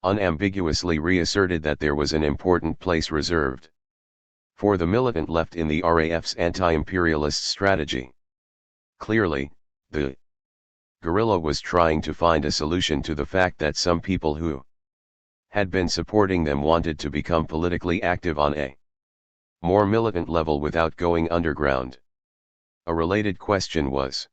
unambiguously reasserted that there was an important place reserved for the militant left in the RAF's anti-imperialist strategy. Clearly, the guerrilla was trying to find a solution to the fact that some people who had been supporting them wanted to become politically active on a more militant level without going underground. A related question was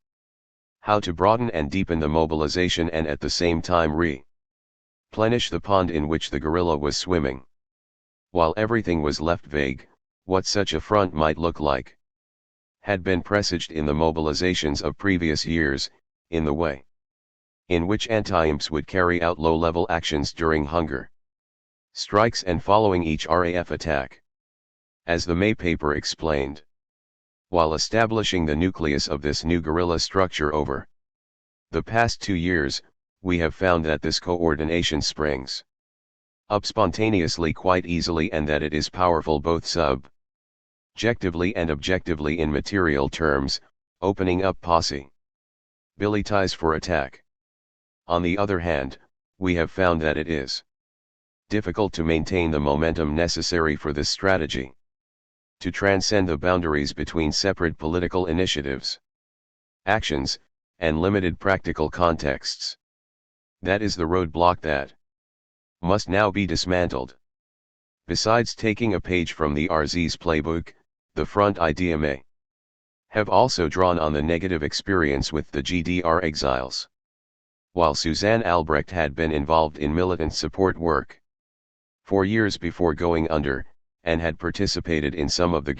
how to broaden and deepen the mobilization and at the same time replenish the pond in which the guerrilla was swimming. While everything was left vague, what such a front might look like had been presaged in the mobilizations of previous years, in the way in which anti-imps would carry out low-level actions during hunger strikes and following each RAF attack. As the May paper explained, while establishing the nucleus of this new guerrilla structure over the past 2 years, we have found that this coordination springs up spontaneously quite easily and that it is powerful both subjectively and objectively in material terms, opening up possibilities for attack. On the other hand, we have found that it is difficult to maintain the momentum necessary for this strategy to transcend the boundaries between separate political initiatives, actions, and limited practical contexts. That is the roadblock that must now be dismantled. Besides taking a page from the RZ's playbook, the front idea may have also drawn on the negative experience with the GDR exiles. While Suzanne Albrecht had been involved in militant support work for years before going under, and had participated in some of the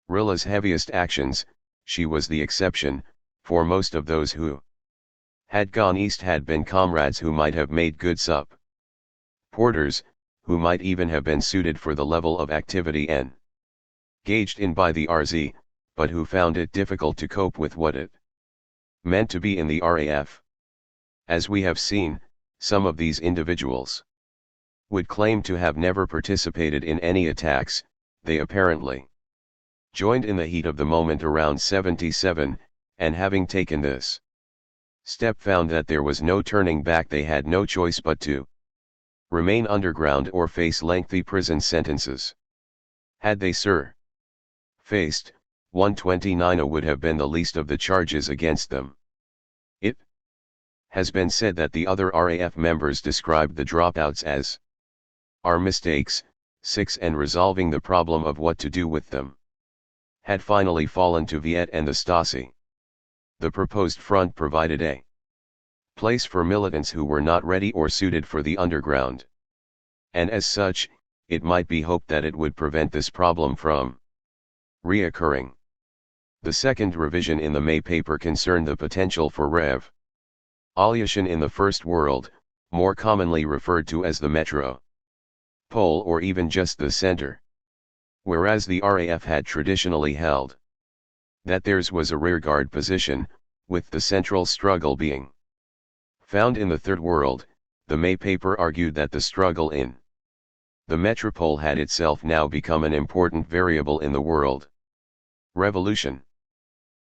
guerrilla's heaviest actions, she was the exception, for most of those who had gone east had been comrades who might have made good supporters, who might even have been suited for the level of activity engaged in by the RZ, but who found it difficult to cope with what it meant to be in the RAF. As we have seen, some of these individuals would claim to have never participated in any attacks. They apparently joined in the heat of the moment around 77, and having taken this step found that there was no turning back. They had no choice but to remain underground or face lengthy prison sentences. Had they faced 129, would have been the least of the charges against them. It has been said that the other RAF members described the dropouts as our mistakes, 6, and resolving the problem of what to do with them had finally fallen to Viet and the Stasi. The proposed front provided a place for militants who were not ready or suited for the underground. And as such, it might be hoped that it would prevent this problem from reoccurring. The second revision in the May paper concerned the potential for revolution in the First World, more commonly referred to as the metropole or even just the center. Whereas the RAF had traditionally held that theirs was a rearguard position, with the central struggle being found in the Third World, the May paper argued that the struggle in the metropole had itself now become an important variable in the world revolution.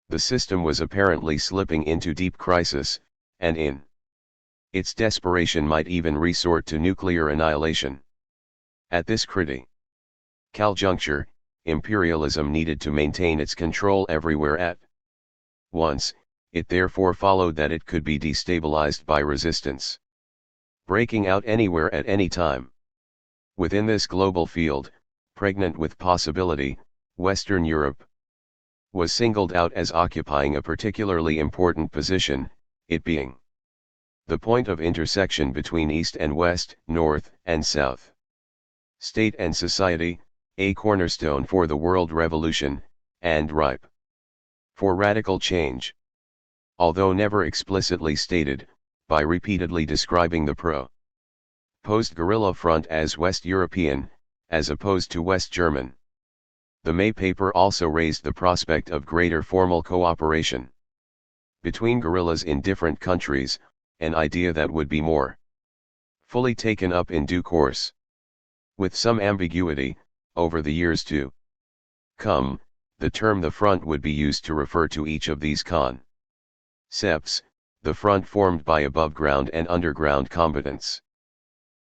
The system was apparently slipping into deep crisis, and in its desperation might even resort to nuclear annihilation. At this critical juncture, imperialism needed to maintain its control everywhere at once. It therefore followed that it could be destabilized by resistance breaking out anywhere at any time. Within this global field, pregnant with possibility, Western Europe was singled out as occupying a particularly important position, it being the point of intersection between East and West, North and South, state and society, a cornerstone for the world revolution, and ripe for radical change. Although never explicitly stated, by repeatedly describing the proposed guerrilla front as West European, as opposed to West German. The May paper also raised the prospect of greater formal cooperation between guerrillas in different countries, an idea that would be more fully taken up in due course. With some ambiguity, over the years to come, the term the front would be used to refer to each of these concepts, the front formed by above-ground and underground combatants.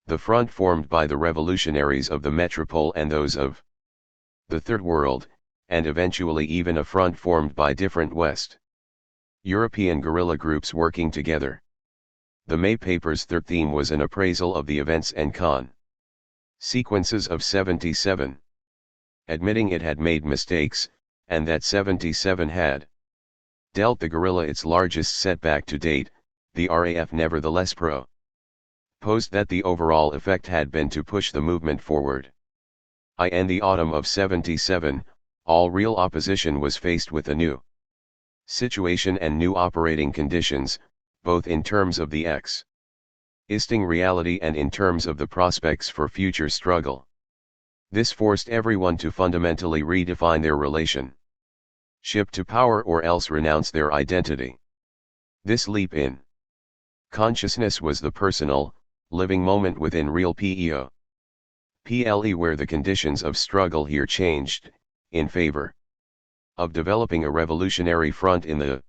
The front formed by the revolutionaries of the metropole and those of the Third World, and eventually even a front formed by different West European guerrilla groups working together. The May paper's third theme was an appraisal of the events and consequences of 77. Admitting it had made mistakes, and that 77 had dealt the guerrilla its largest setback to date, the RAF nevertheless proposed that the overall effect had been to push the movement forward. In the autumn of 77, all real opposition was faced with a new situation and new operating conditions, both in terms of the existing reality and in terms of the prospects for future struggle. This forced everyone to fundamentally redefine their relationship to power or else renounce their identity. This leap in consciousness was the personal, living moment within real PEO. PLE where the conditions of struggle here changed, in favor of developing a revolutionary front in the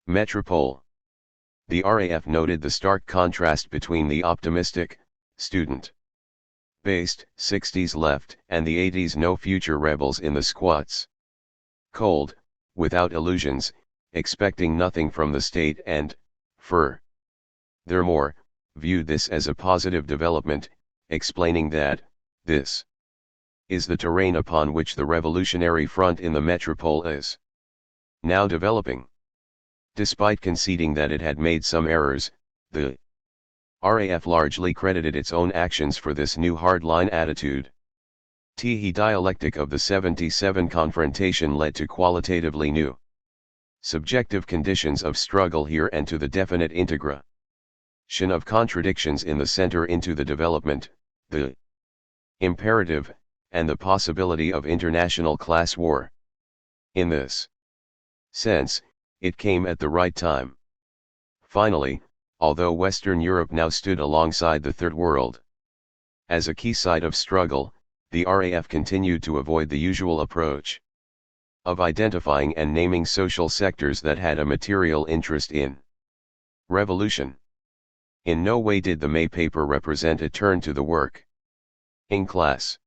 metropole. The RAF noted the stark contrast between the optimistic, student-based 60s left and the 80s no future rebels in the squats. Cold, without illusions, expecting nothing from the state and, furthermore, viewed this as a positive development, explaining that, this is the terrain upon which the revolutionary front in the metropole is now developing. Despite conceding that it had made some errors, the RAF largely credited its own actions for this new hardline attitude. The dialectic of the 77 confrontation led to qualitatively new subjective conditions of struggle here and to the definite integration of contradictions in the center into the development, the imperative, and the possibility of international class war. In this sense, it came at the right time. Finally, although Western Europe now stood alongside the Third World as a key site of struggle, the RAF continued to avoid the usual approach of identifying and naming social sectors that had a material interest in revolution. In no way did the May paper represent a turn to the working class.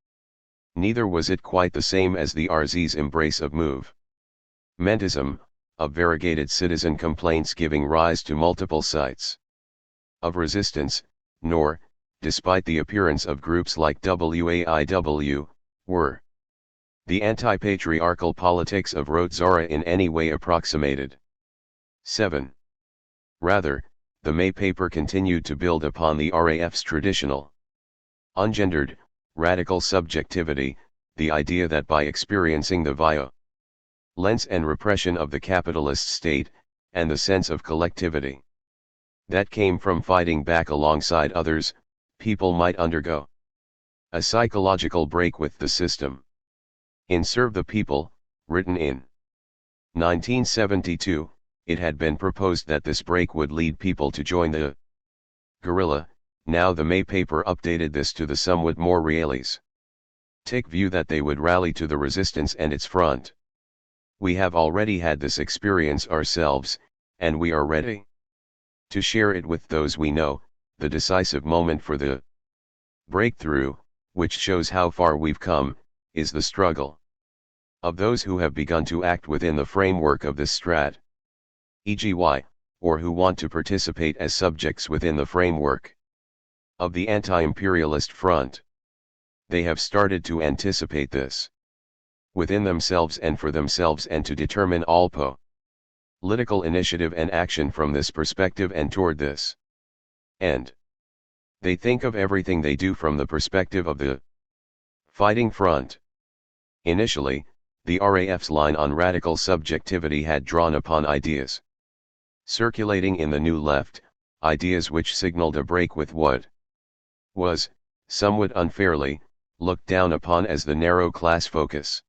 Neither was it quite the same as the RZ's embrace of movementism, of variegated citizen complaints giving rise to multiple sites of resistance, nor, despite the appearance of groups like WAIW, were the anti-patriarchal politics of Rote Zara in any way approximated. 7. Rather, the May paper continued to build upon the RAF's traditional, ungendered, radical subjectivity, the idea that by experiencing the violence and repression of the capitalist state, and the sense of collectivity that came from fighting back alongside others, people might undergo a psychological break with the system. In Serve the People, written in 1972, it had been proposed that this break would lead people to join the guerrilla. Now the May paper updated this to the somewhat more realistic view that they would rally to the resistance and its front. We have already had this experience ourselves, and we are ready to share it with those we know. The decisive moment for the breakthrough, which shows how far we've come, is the struggle of those who have begun to act within the framework of this strategy, or who want to participate as subjects within the framework of the anti-imperialist front. They have started to anticipate this within themselves and for themselves, and to determine all political initiative and action from this perspective and toward this end. They think of everything they do from the perspective of the fighting front. Initially, the RAF's line on radical subjectivity had drawn upon ideas circulating in the New Left, ideas which signaled a break with what was, somewhat unfairly, looked down upon as the narrow class focus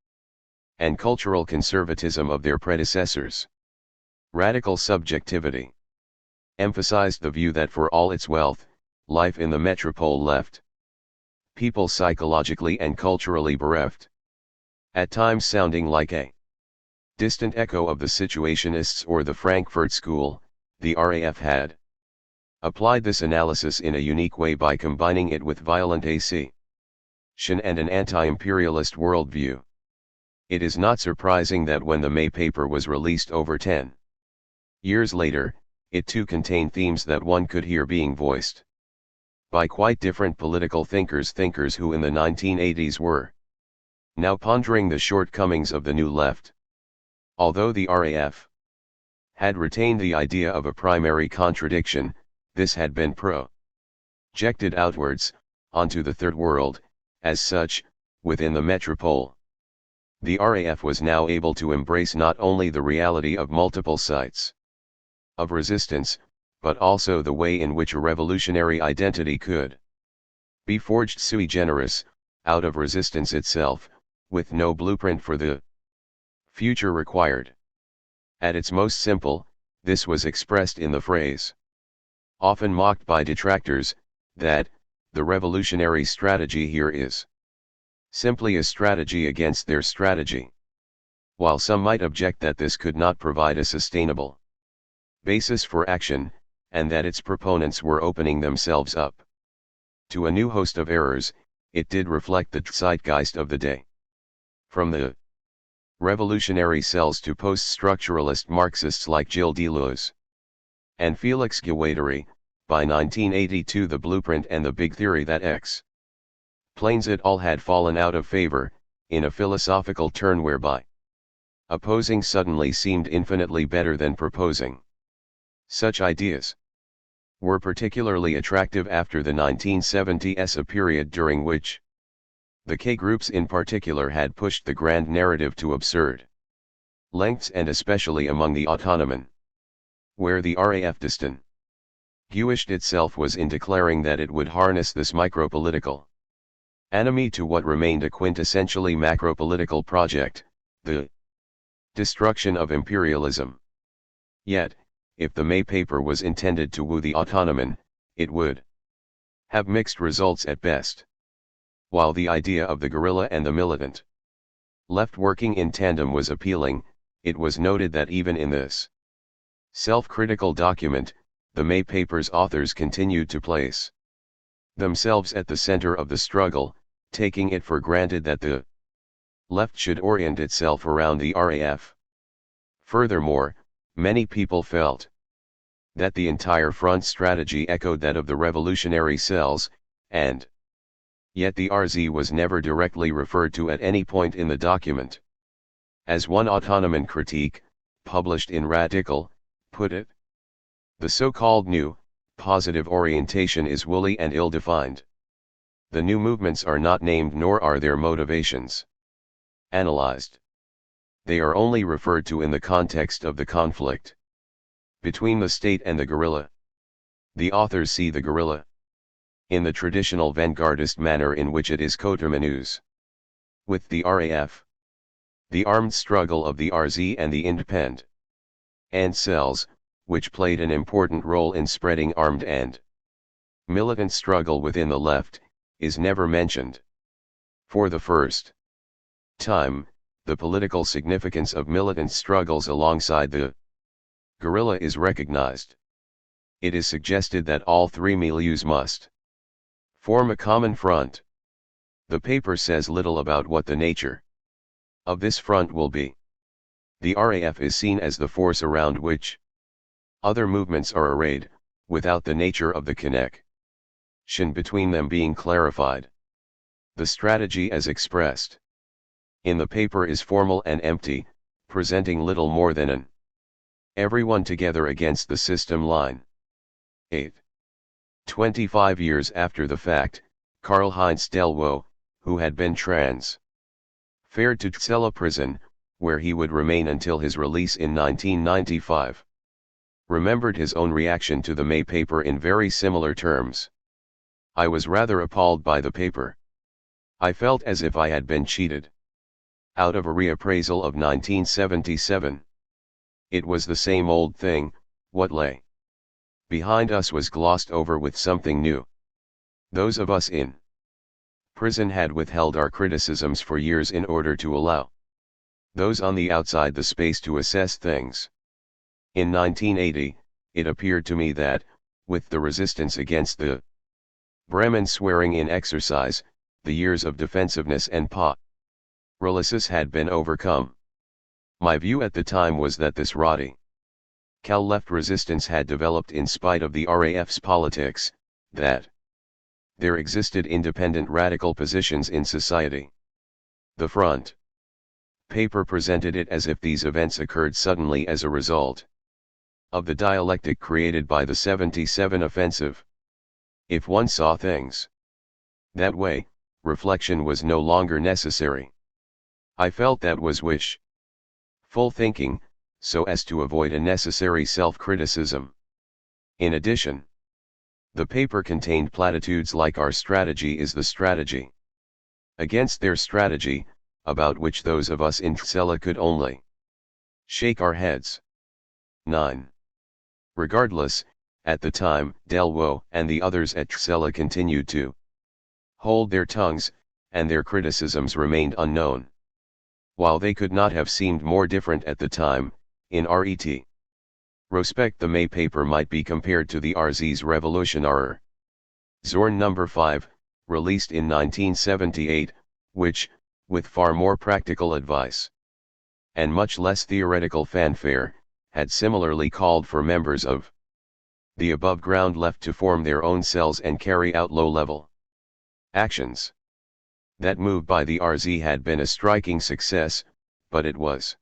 and cultural conservatism of their predecessors. Radical subjectivity emphasized the view that for all its wealth, life in the metropole left people psychologically and culturally bereft, at times sounding like a distant echo of the Situationists or the Frankfurt School. The RAF had applied this analysis in a unique way by combining it with violent accession and an anti-imperialist worldview. It is not surprising that when the May paper was released over 10 years later, it too contained themes that one could hear being voiced by quite different political thinkers who in the 1980s were now pondering the shortcomings of the New Left. Although the RAF had retained the idea of a primary contradiction, this had been projected outwards, onto the Third World, as such, within the metropole. The RAF was now able to embrace not only the reality of multiple sites of resistance, but also the way in which a revolutionary identity could be forged sui generis, out of resistance itself, with no blueprint for the future required. At its most simple, this was expressed in the phrase, often mocked by detractors, that the revolutionary strategy here is simply a strategy against their strategy. While some might object that this could not provide a sustainable basis for action, and that its proponents were opening themselves up to a new host of errors, it did reflect the zeitgeist of the day. From the revolutionary cells to post-structuralist Marxists like Gilles Deleuze and Félix Guattari, by 1982 the blueprint and the big theory that explains it all had fallen out of favor, in a philosophical turn whereby opposing suddenly seemed infinitely better than proposing. Such ideas were particularly attractive after the 1970s, a period during which the K groups in particular had pushed the grand narrative to absurd lengths, and especially among the autonomen, where the RAF distinguished itself was in declaring that it would harness this micropolitical enemy to what remained a quintessentially macropolitical project, the destruction of imperialism. Yet, if the May paper was intended to woo the autonomen, it would have mixed results at best. While the idea of the guerrilla and the militant left working in tandem was appealing, it was noted that even in this self-critical document, the May paper's authors continued to place themselves at the center of the struggle, taking it for granted that the left should orient itself around the RAF. Furthermore, many people felt that the entire front strategy echoed that of the revolutionary cells, and yet the RZ was never directly referred to at any point in the document. As one autonomen critique, published in Radical, put it, the so-called new, positive orientation is woolly and ill-defined. The new movements are not named nor are their motivations analyzed. They are only referred to in the context of the conflict between the state and the guerrilla. The authors see the guerrilla in the traditional vanguardist manner in which it is coterminous with the RAF. The armed struggle of the RZ and the independent cells, which played an important role in spreading armed and militant struggle within the left, is never mentioned. For the first time, the political significance of militant struggles alongside the guerrilla is recognized. It is suggested that all three milieus must form a common front. The paper says little about what the nature of this front will be. The RAF is seen as the force around which other movements are arrayed, without the nature of the connection between them being clarified. The strategy as expressed in the paper is formal and empty, presenting little more than an everyone together against the system line. 8. 25 years after the fact, Karl-Heinz Delvaux, who had been transferred to Celle prison, where he would remain until his release in 1995, remembered his own reaction to the May paper in very similar terms. I was rather appalled by the paper. I felt as if I had been cheated out of a reappraisal of 1977. It was the same old thing. What lay behind us was glossed over with something new. Those of us in prison had withheld our criticisms for years in order to allow those on the outside the space to assess things. In 1980, it appeared to me that, with the resistance against the Bremen swearing-in exercise, the years of defensiveness and paralysis had been overcome. My view at the time was that this radical left resistance had developed in spite of the RAF's politics, that there existed independent radical positions in society. The front paper presented it as if these events occurred suddenly as a result of the dialectic created by the 77 offensive. If one saw things that way, reflection was no longer necessary. I felt that was wishful thinking, so as to avoid unnecessary self-criticism. In addition, the paper contained platitudes like "our strategy is the strategy," against their strategy, about which those of us in Cella could only shake our heads. 9. Regardless, at the time, Delvaux and the others at Cella continued to hold their tongues, and their criticisms remained unknown. While they could not have seemed more different at the time, in retrospect the May paper might be compared to the RZ's Revolutionärer Zorn No. 5, released in 1978, which, with far more practical advice and much less theoretical fanfare, had similarly called for members of the above-ground left to form their own cells and carry out low-level actions. That move by the RZ had been a striking success, but it was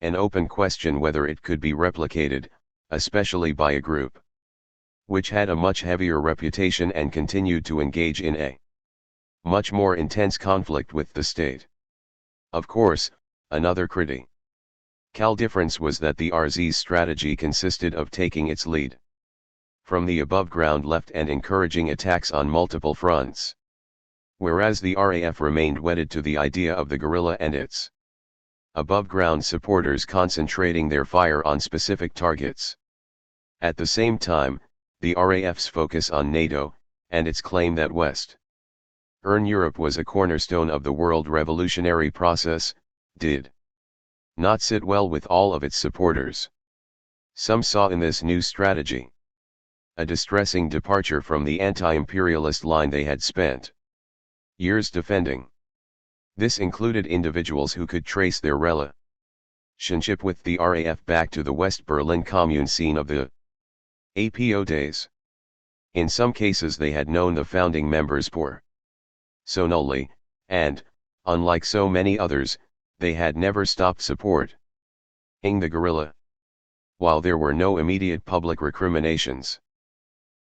an open question whether it could be replicated, especially by a group which had a much heavier reputation and continued to engage in a much more intense conflict with the state. Of course, another critical difference was that the RZ's strategy consisted of taking its lead from the above-ground left and encouraging attacks on multiple fronts, whereas the RAF remained wedded to the idea of the guerrilla and its above-ground supporters concentrating their fire on specific targets. At the same time, the RAF's focus on NATO, and its claim that Western Europe was a cornerstone of the world revolutionary process, did not sit well with all of its supporters. Some saw in this new strategy a distressing departure from the anti-imperialist line they had spent years defending. This included individuals who could trace their relationship with the RAF back to the West Berlin Commune scene of the APO days. In some cases they had known the founding members personally, and, unlike so many others, they had never stopped supporting the guerrilla. While there were no immediate public recriminations,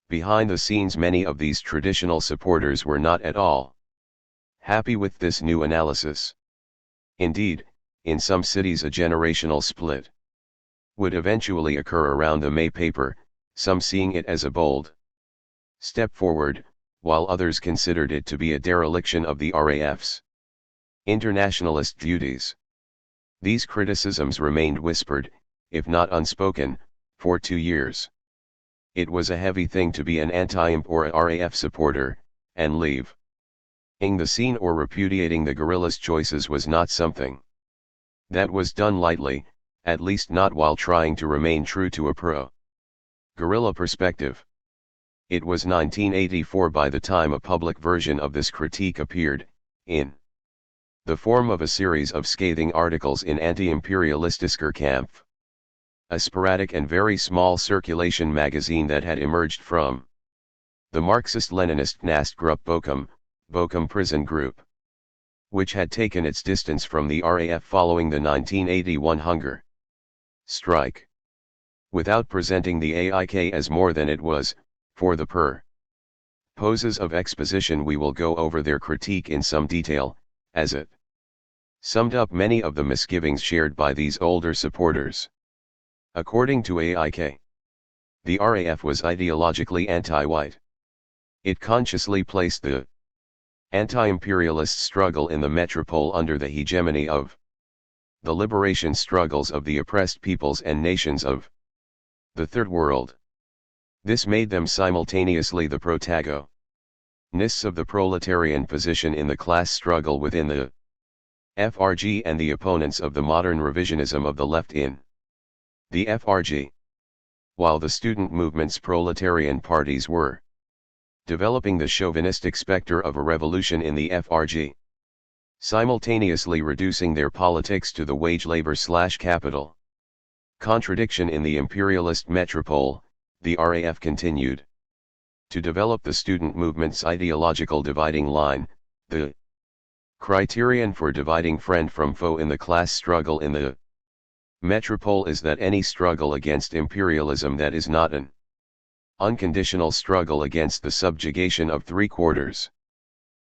behind the scenes many of these traditional supporters were not at all happy with this new analysis. Indeed, in some cities a generational split would eventually occur around the May paper, some seeing it as a bold step forward, while others considered it to be a dereliction of the RAF's internationalist duties. These criticisms remained whispered, if not unspoken, for 2 years. It was a heavy thing to be an anti-imp or a RAF supporter, and leaving the scene or repudiating the guerrillas' choices was not something that was done lightly, at least not while trying to remain true to a pro-guerrilla perspective. It was 1984 by the time a public version of this critique appeared, in the form of a series of scathing articles in Anti-Imperialistischer Kampf, a sporadic and very small circulation magazine that had emerged from the Marxist-Leninist Knastgruppe Bochum prison group, which had taken its distance from the RAF following the 1981 hunger strike. Without presenting the AIK as more than it was, for the purposes of exposition we will go over their critique in some detail, as it summed up many of the misgivings shared by these older supporters. According to AIK, the RAF was ideologically anti-white. It consciously placed the anti-imperialist struggle in the metropole under the hegemony of the liberation struggles of the oppressed peoples and nations of the Third World. This made them simultaneously the protagonists of the proletarian position in the class struggle within the FRG and the opponents of the modern revisionism of the left in the FRG. while the student movement's proletarian parties were developing the chauvinistic specter of a revolution in the FRG, simultaneously reducing their politics to the wage labor/capital. Contradiction in the imperialist metropole, the RAF continued to develop the student movement's ideological dividing line, the criterion for dividing friend from foe in the class struggle in the metropole is that any struggle against imperialism that is not an unconditional struggle against the subjugation of 3/4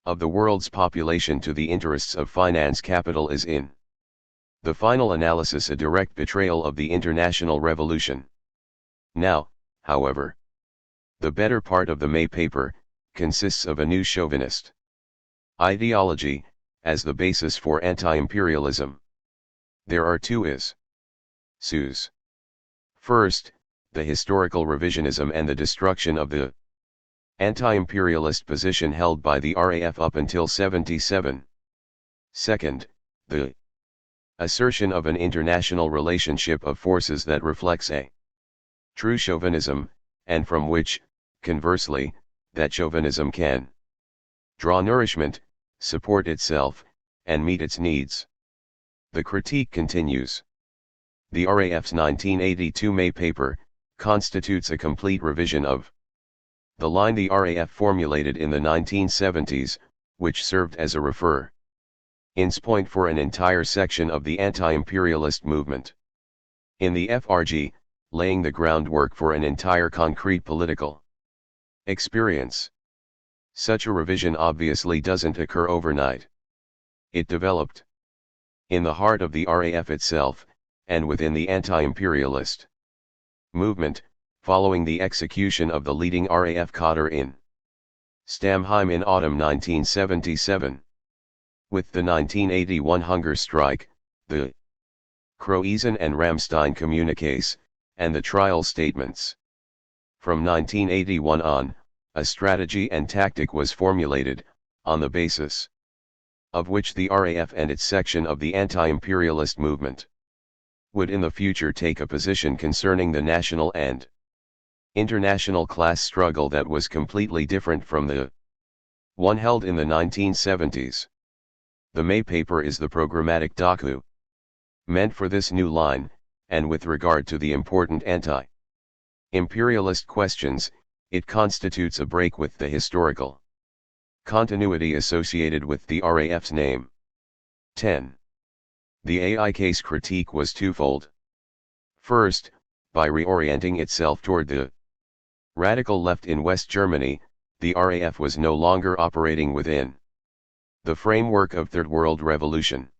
of the world's population to the interests of finance capital is in the final analysis a direct betrayal of the international revolution. Now, however, the better part of the May paper consists of a new chauvinist ideology as the basis for anti-imperialism. There are two issues. First, the historical revisionism and the destruction of the anti-imperialist position held by the RAF up until 77. Second, the assertion of an international relationship of forces that reflects a true chauvinism, and from which, conversely, that chauvinism can draw nourishment, support itself, and meet its needs. The critique continues. The RAF's 1982 May paper constitutes a complete revision of the line the RAF formulated in the 1970s, which served as a reference point for an entire section of the anti-imperialist movement in the FRG, laying the groundwork for an entire concrete political experience. Such a revision obviously doesn't occur overnight. It developed in the heart of the RAF itself, and within the anti-imperialist movement, following the execution of the leading RAF cadre in Stammheim in autumn 1977. With the 1981 hunger strike, the Croezen and Ramstein communiques, and the trial statements. From 1981 on, a strategy and tactic was formulated, on the basis of which the RAF and its section of the anti-imperialist movement would in the future take a position concerning the national and international class struggle that was completely different from the one held in the 1970s. The May paper is the programmatic document meant for this new line, and with regard to the important anti-imperialist questions, it constitutes a break with the historical continuity associated with the RAF's name. 10. The AIK's critique was twofold. First, by reorienting itself toward the radical left in West Germany, the RAF was no longer operating within the framework of Third World Revolution.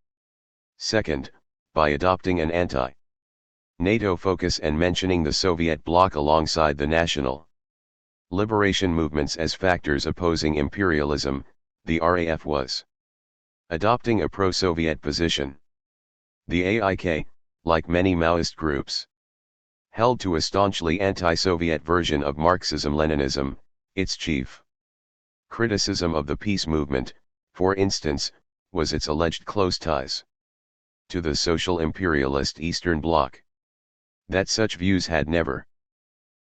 Second, by adopting an anti-NATO focus and mentioning the Soviet bloc alongside the national liberation movements as factors opposing imperialism, the RAF was adopting a pro-Soviet position. The AIK, like many Maoist groups, held to a staunchly anti-Soviet version of Marxism-Leninism. Its chief criticism of the peace movement, for instance, was its alleged close ties to the social imperialist Eastern Bloc. That such views had never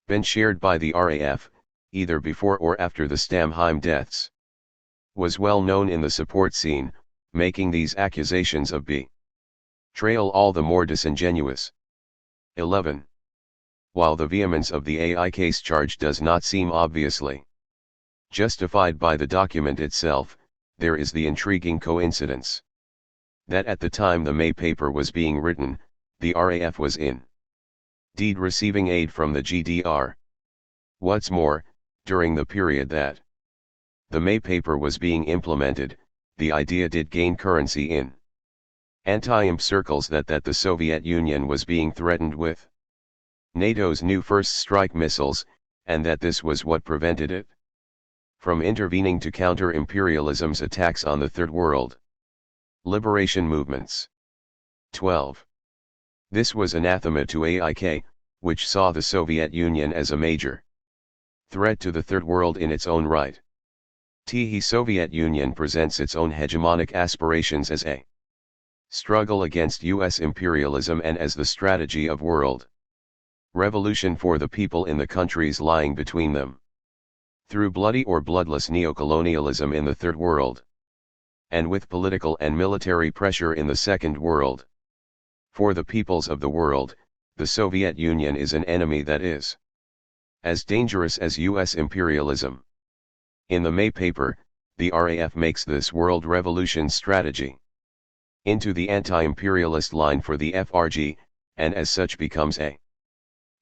been shared by the RAF, either before or after the Stammheim deaths, was well known in the support scene, making these accusations of betrayal all the more disingenuous. 11. While the vehemence of the AIK's charge does not seem obviously justified by the document itself, there is the intriguing coincidence that at the time the May paper was being written, the RAF was indeed receiving aid from the GDR. What's more, during the period that the May paper was being implemented, the idea did gain currency in anti-imp circles that the Soviet Union was being threatened with NATO's new first strike missiles, and that this was what prevented it from intervening to counter imperialism's attacks on the Third World liberation movements. 12. This was anathema to AIK, which saw the Soviet Union as a major threat to the Third World in its own right. The Soviet Union presents its own hegemonic aspirations as a struggle against US imperialism and as the strategy of world Revolution for the people in the countries lying between them. Through bloody or bloodless neocolonialism in the Third World. And with political and military pressure in the Second World. For the peoples of the world, the Soviet Union is an enemy that is as dangerous as US imperialism. In the May paper, the RAF makes this world revolution strategy into the anti-imperialist line for the FRG, and as such becomes a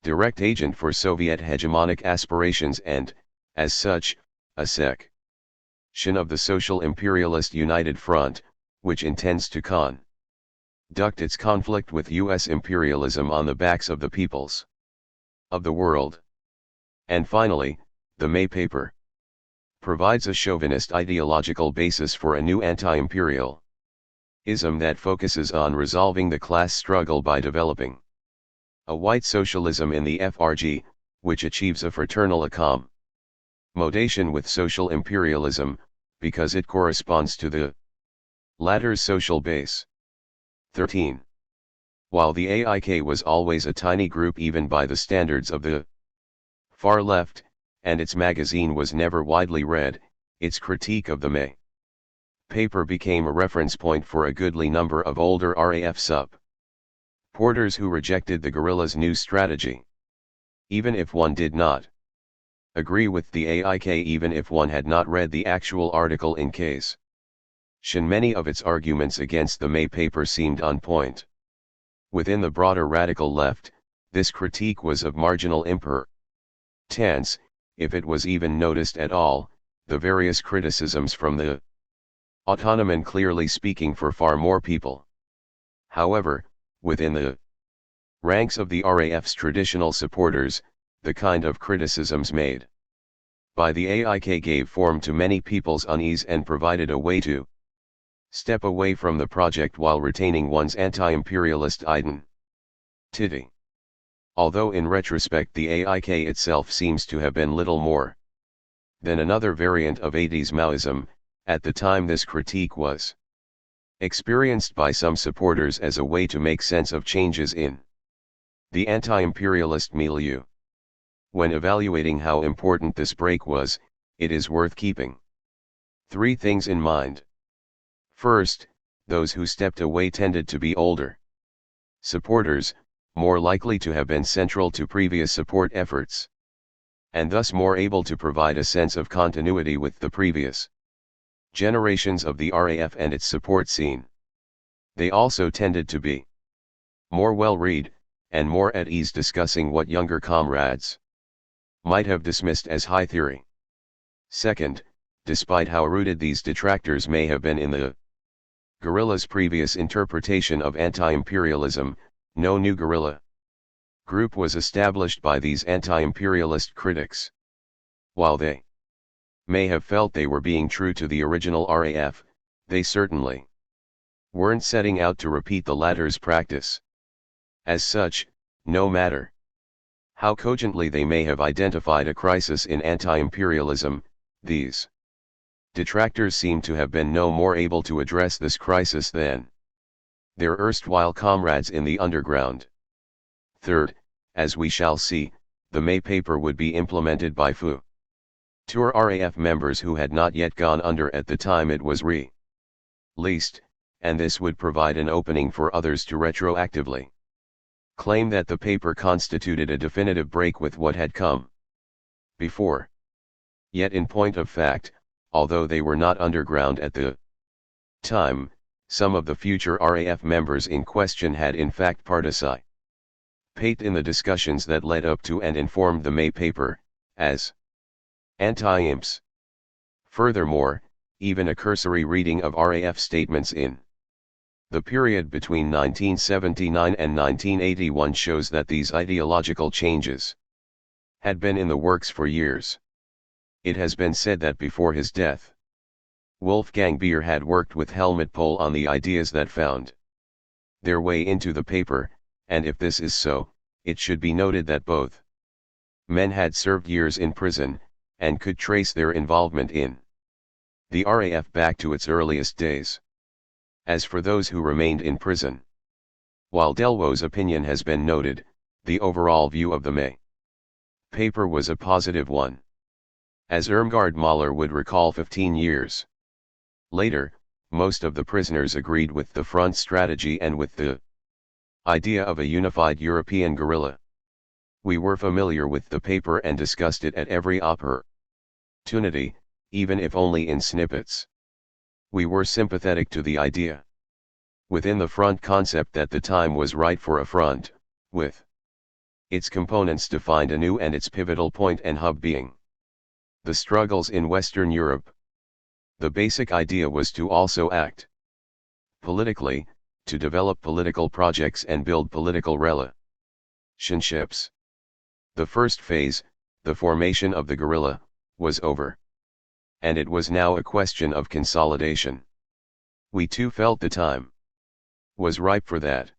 direct agent for Soviet hegemonic aspirations and, as such, a section of the social imperialist United Front, which intends to conduct its conflict with US imperialism on the backs of the peoples of the world. And finally, the May paper provides a chauvinist ideological basis for a new anti-imperialism that focuses on resolving the class struggle by developing a white socialism in the FRG, which achieves a fraternal accommodation with social imperialism, because it corresponds to the latter's social base. 13. While the AIK was always a tiny group even by the standards of the far left, and its magazine was never widely read, its critique of the May paper became a reference point for a goodly number of older RAF supporters who rejected the guerrillas' new strategy. Even if one did not agree with the AIK, even if one had not read the actual article in case, many of its arguments against the May paper seemed on point. Within the broader radical left, this critique was of marginal importance, if it was even noticed at all. The various criticisms from the autonoman clearly speaking for far more people. However, within the ranks of the RAF's traditional supporters, the kind of criticisms made by the AIK gave form to many people's unease and provided a way to step away from the project while retaining one's anti-imperialist identity. Although in retrospect the AIK itself seems to have been little more than another variant of 80s Maoism, at the time this critique was experienced by some supporters as a way to make sense of changes in the anti-imperialist milieu. When evaluating how important this break was, it is worth keeping three things in mind. First, those who stepped away tended to be older supporters, more likely to have been central to previous support efforts, and thus more able to provide a sense of continuity with the previous generations of the RAF and its support scene. They also tended to be more well-read, and more at ease discussing what younger comrades might have dismissed as high theory. Second, despite how rooted these detractors may have been in the guerrillas' previous interpretation of anti-imperialism, no new guerrilla group was established by these anti-imperialist critics. While they may have felt they were being true to the original RAF, they certainly weren't setting out to repeat the latter's practice. As such, no matter how cogently they may have identified a crisis in anti-imperialism, these detractors seem to have been no more able to address this crisis than their erstwhile comrades in the underground. Third, as we shall see, the May paper would be implemented by future RAF members who had not yet gone under at the time it was released, and this would provide an opening for others to retroactively claim that the paper constituted a definitive break with what had come before. Yet in point of fact, although they were not underground at the time, some of the future RAF members in question had in fact participated in the discussions that led up to and informed the May paper, as anti-imps. Furthermore, even a cursory reading of RAF statements in the period between 1979 and 1981 shows that these ideological changes had been in the works for years. It has been said that before his death, Wolfgang Beer had worked with Helmut Pohl on the ideas that found their way into the paper, and if this is so, it should be noted that both men had served years in prison, and could trace their involvement in the RAF back to its earliest days. As for those who remained in prison, while Delvaux's opinion has been noted, The overall view of the May paper was a positive one. As Irmgard Mahler would recall 15 years later, most of the prisoners agreed with the front strategy and with the idea of a unified European guerrilla. We were familiar with the paper and discussed it at every opportunity, even if only in snippets. We were sympathetic to the idea within the front concept that the time was right for a front, with its components defined anew and its pivotal point and hub being the struggles in Western Europe. The basic idea was to also act politically, to develop political projects and build political relationships. The first phase, the formation of the guerrilla, was over. And it was now a question of consolidation. We too felt the time was ripe for that.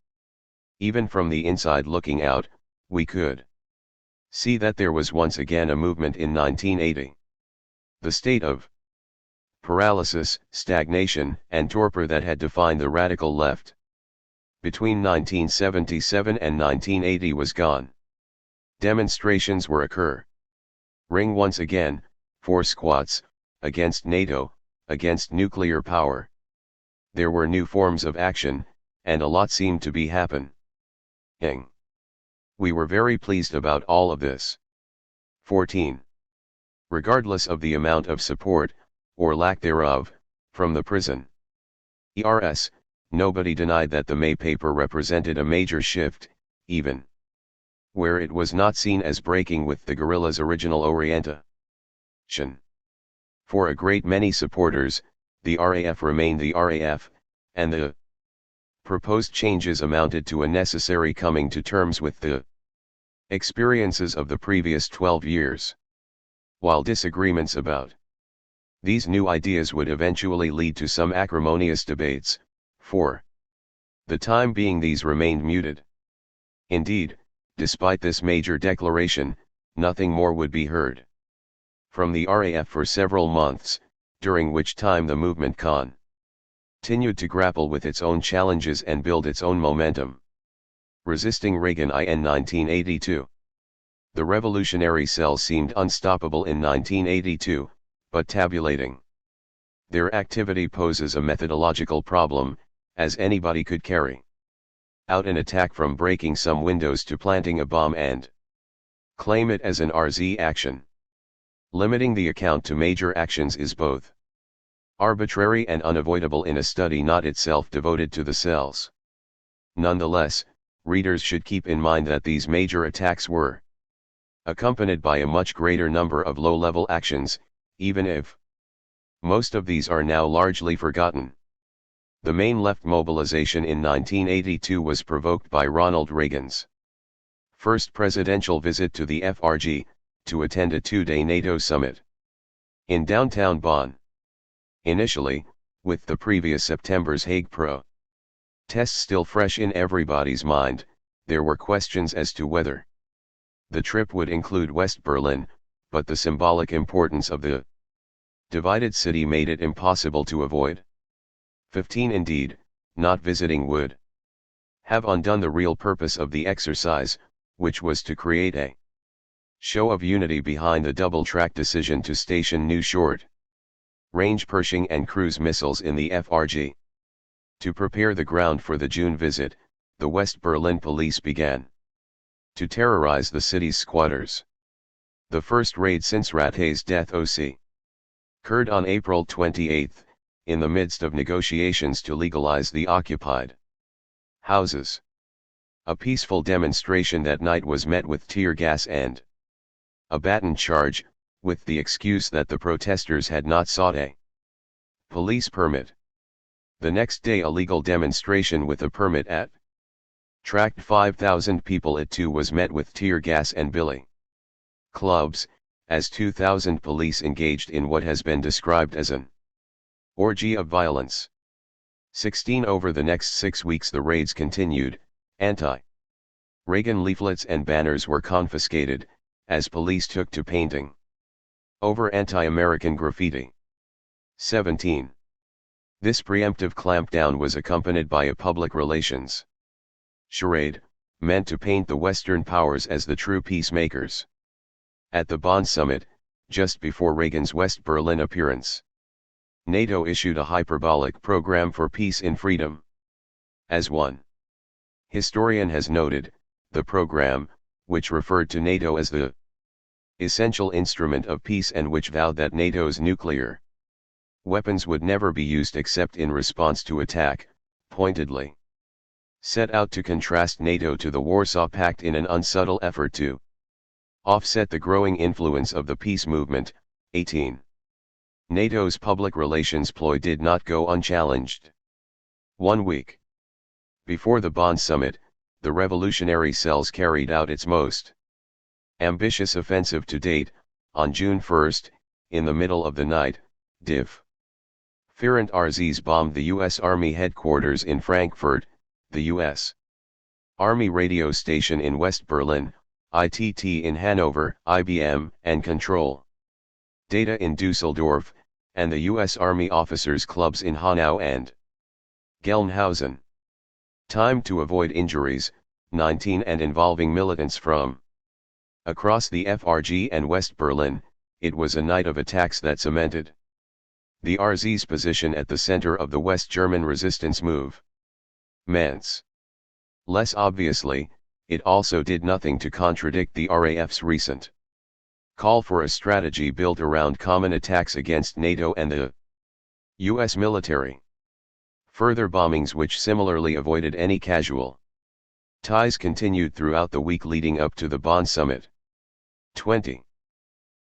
Even from the inside looking out, we could see that there was once again a movement in 1980. The state of paralysis, stagnation, and torpor that had defined the radical left between 1977 and 1980 was gone. Demonstrations were occurring once again, for squats, against NATO, against nuclear power. There were new forms of action, and a lot seemed to be happening. We were very pleased about all of this. 14. Regardless of the amount of support, or lack thereof, from the prison ERS, nobody denied that the May paper represented a major shift, even where it was not seen as breaking with the guerrilla's original orientation. For a great many supporters, the RAF remained the RAF, and the proposed changes amounted to a necessary coming to terms with the experiences of the previous 12 years. While disagreements about these new ideas would eventually lead to some acrimonious debates, for the time being these remained muted. Indeed, despite this major declaration, nothing more would be heard from the RAF for several months, during which time the movement continued to grapple with its own challenges and build its own momentum. Resisting Reagan in 1982. The revolutionary cells seemed unstoppable in 1982, but tabulating their activity poses a methodological problem, as anybody could carry out an attack from breaking some windows to planting a bomb and claim it as an RZ action. Limiting the account to major actions is both arbitrary and unavoidable in a study not itself devoted to the cells. Nonetheless, readers should keep in mind that these major attacks were accompanied by a much greater number of low-level actions, even if most of these are now largely forgotten. The main left mobilization in 1982 was provoked by Ronald Reagan's first presidential visit to the FRG, to attend a two-day NATO summit in downtown Bonn. Initially, with the previous September's Hague protests still fresh in everybody's mind, there were questions as to whether the trip would include West Berlin, but the symbolic importance of the divided city made it impossible to avoid. 15. Indeed, not visiting would have undone the real purpose of the exercise, which was to create a show of unity behind the double-track decision to station new short-range Pershing and cruise missiles in the FRG. To prepare the ground for the June visit, the West Berlin police began to terrorize the city's squatters. The first raid since Rattay's death occurred on April 28, in the midst of negotiations to legalize the occupied houses. A peaceful demonstration that night was met with tear gas and a baton charge, with the excuse that the protesters had not sought a police permit. The next day a legal demonstration with a permit attracted 5,000 people. It too was met with tear gas and billy clubs, as 2,000 police engaged in what has been described as an orgy of violence. 16. Over the next 6 weeks the raids continued, anti-Reagan leaflets and banners were confiscated, as police took to painting over anti-American graffiti. 17. This preemptive clampdown was accompanied by a public relations charade, meant to paint the Western powers as the true peacemakers. At the Bonn summit, just before Reagan's West Berlin appearance, NATO issued a hyperbolic program for peace in freedom. As one historian has noted, the program, which referred to NATO as the essential instrument of peace and which vowed that NATO's nuclear weapons would never be used except in response to attack, pointedly set out to contrast NATO to the Warsaw Pact in an unsubtle effort to offset the growing influence of the peace movement. 18. NATO's public relations ploy did not go unchallenged. 1 week before the Bonn summit, the revolutionary cells carried out its most ambitious offensive to date. On June 1, in the middle of the night, Div. Führend RZs bombed the U.S. Army headquarters in Frankfurt, the U.S. Army radio station in West Berlin, ITT in Hanover, IBM, and Control Data in Dusseldorf, and the U.S. Army officers' clubs in Hanau and Gelnhausen. Time to avoid injuries, 19, and involving militants from across the FRG and West Berlin. It was a night of attacks that cemented the RZ's position at the center of the West German resistance move. Less obviously, it also did nothing to contradict the RAF's recent call for a strategy built around common attacks against NATO and the US military. Further bombings which similarly avoided any casual ties continued throughout the week leading up to the Bonn summit. 20.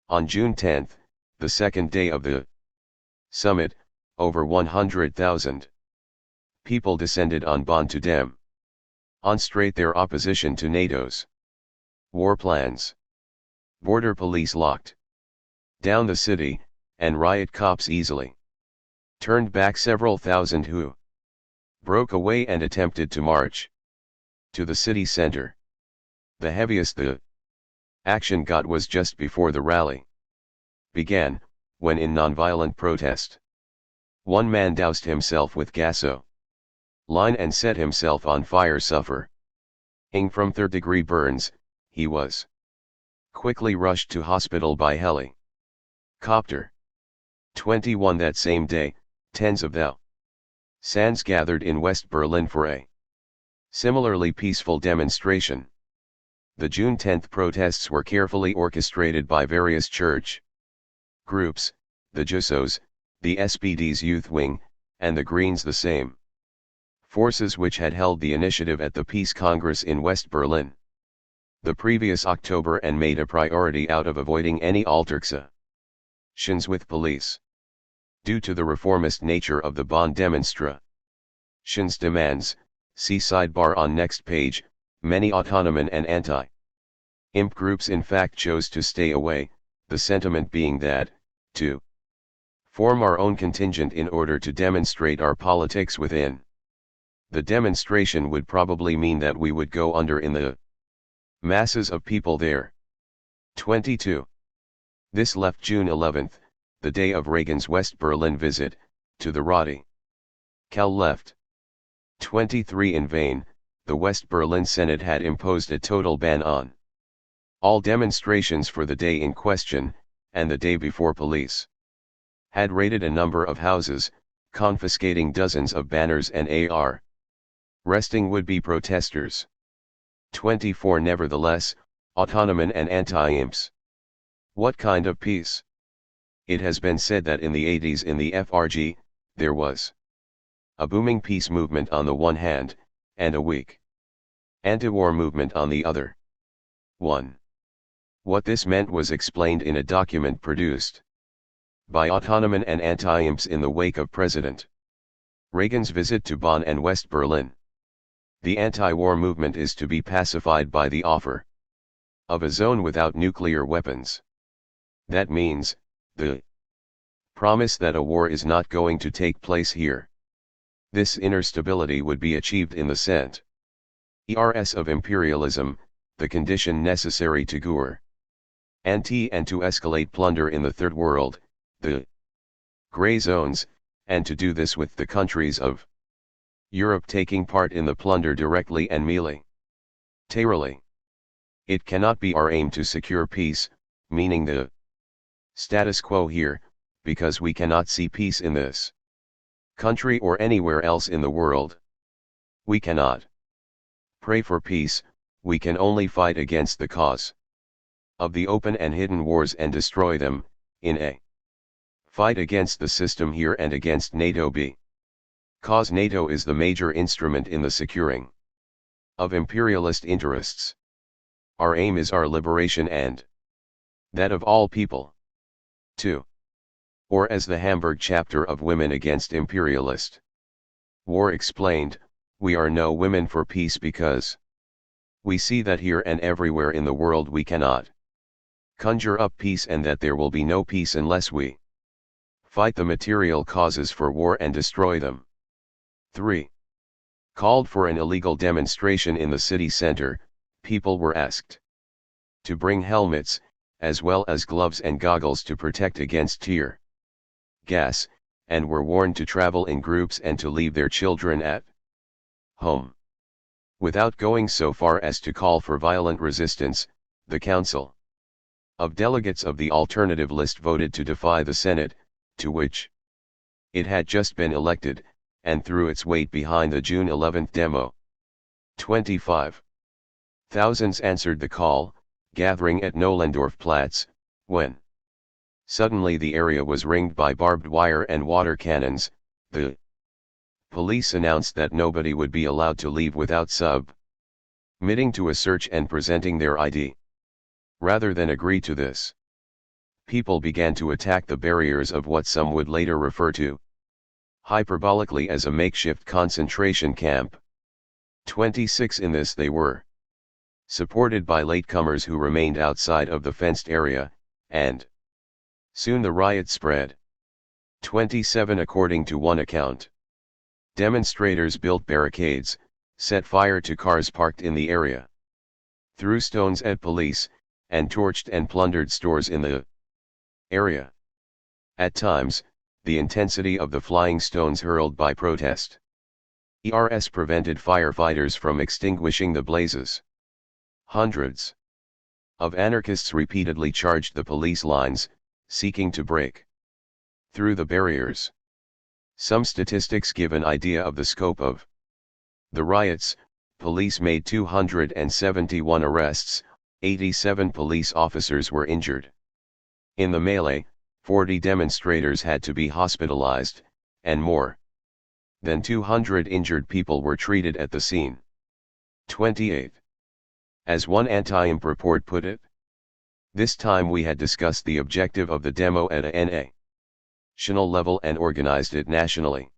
On June 10, the second day of the summit, over 100,000 people descended on Bonn to demonstrate their opposition to NATO's war plans. Border police locked down the city, and riot cops easily turned back several thousand who broke away and attempted to march to the city center. The heaviest the action got was just before the rally began, when in nonviolent protest, one man doused himself with gasoline and set himself on fire. Suffering from third-degree burns, he was quickly rushed to hospital by helicopter. 21. That same day, tens of thousands gathered in West Berlin for a similarly peaceful demonstration. The June 10 protests were carefully orchestrated by various church groups, the Jusos, the SPD's youth wing, and the Greens, the same forces which had held the initiative at the Peace Congress in West Berlin the previous October and made a priority out of avoiding any altercations with police. Due to the reformist nature of the Bonn demonstration's demands, see sidebar on next page, many autonoman and anti-imp groups in fact chose to stay away, the sentiment being that, to form our own contingent in order to demonstrate our politics within the demonstration would probably mean that we would go under in the masses of people there. 22. This left June 11, the day of Reagan's West Berlin visit, to the radical left. 23. In vain, the West Berlin Senate had imposed a total ban on all demonstrations for the day in question, and the day before police had raided a number of houses, confiscating dozens of banners and arresting would-be protesters. 24. Nevertheless, autonoman and anti-imps. What kind of peace? It has been said that in the 80s in the FRG, there was a booming peace movement on the one hand, and a weak anti-war movement on the other. 1. What this meant was explained in a document produced by autonoman and anti-imps in the wake of President Reagan's visit to Bonn and West Berlin. The anti-war movement is to be pacified by the offer of a zone without nuclear weapons. That means, the promise that a war is not going to take place here. This inner stability would be achieved in the centers of imperialism, the condition necessary to guarantee and to escalate plunder in the Third World, the gray zones, and to do this with the countries of Europe taking part in the plunder directly and merely Terribly. It cannot be our aim to secure peace, meaning the status quo here, because we cannot see peace in this country or anywhere else in the world. We cannot pray for peace, we can only fight against the cause of the open and hidden wars and destroy them, in a fight against the system here and against NATO b. Cause NATO is the major instrument in the securing of imperialist interests. Our aim is our liberation and that of all people. 2. Or as the Hamburg chapter of Women Against Imperialist War explained, we are no women for peace because we see that here and everywhere in the world we cannot conjure up peace and that there will be no peace unless we fight the material causes for war and destroy them. 3. Called for an illegal demonstration in the city center, people were asked to bring helmets, as well as gloves and goggles to protect against tear gas, and were warned to travel in groups and to leave their children at home. Without going so far as to call for violent resistance, the Council of Delegates of the alternative list voted to defy the Senate, to which it had just been elected, and threw its weight behind the June 11 demo. 25,000 answered the call, gathering at Nollendorfplatz, when suddenly the area was ringed by barbed wire and water cannons. The police announced that nobody would be allowed to leave without submitting to a search and presenting their ID. Rather than agree to this, people began to attack the barriers of what some would later refer to hyperbolically as a makeshift concentration camp. 26 in this they were supported by latecomers who remained outside of the fenced area, and soon the riot spread. 27 according to one account, demonstrators built barricades, set fire to cars parked in the area, threw stones at police, and torched and plundered stores in the area. At times, the intensity of the flying stones hurled by protest ERS prevented firefighters from extinguishing the blazes. Hundreds of anarchists repeatedly charged the police lines, seeking to break through the barriers. Some statistics give an idea of the scope of the riots. Police made 271 arrests, 87 police officers were injured. In the melee, 40 demonstrators had to be hospitalized, and more than 200 injured people were treated at the scene. 28. As one anti-imp report put it, this time we had discussed the objective of the demo at a national level and organized it nationally.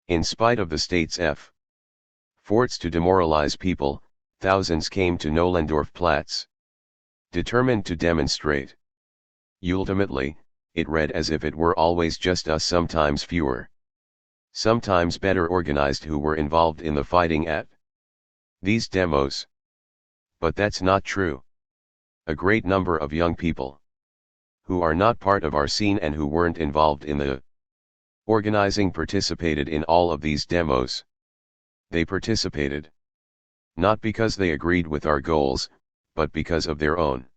In spite of the state's efforts to demoralize people, thousands came to Nollendorfplatz, determined to demonstrate. Ultimately, it read as if it were always just us, sometimes fewer, sometimes better organized, who were involved in the fighting at these demos. But that's not true. A great number of young people who are not part of our scene and who weren't involved in the organizing participated in all of these demos. They participated not because they agreed with our goals, but because of their own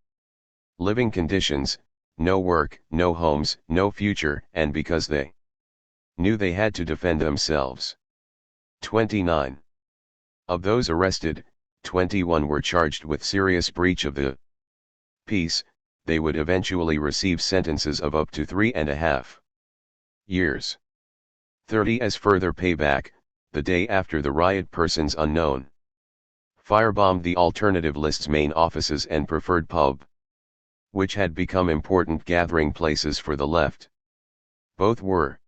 living conditions, no work, no homes, no future, and because they knew they had to defend themselves. 29. Of those arrested, 21 were charged with serious breach of the peace. They would eventually receive sentences of up to 3.5 years. 30 as further payback. The day after the riot, persons unknown firebombed the alternative list's main offices and preferred pub, which had become important gathering places for the left. Both were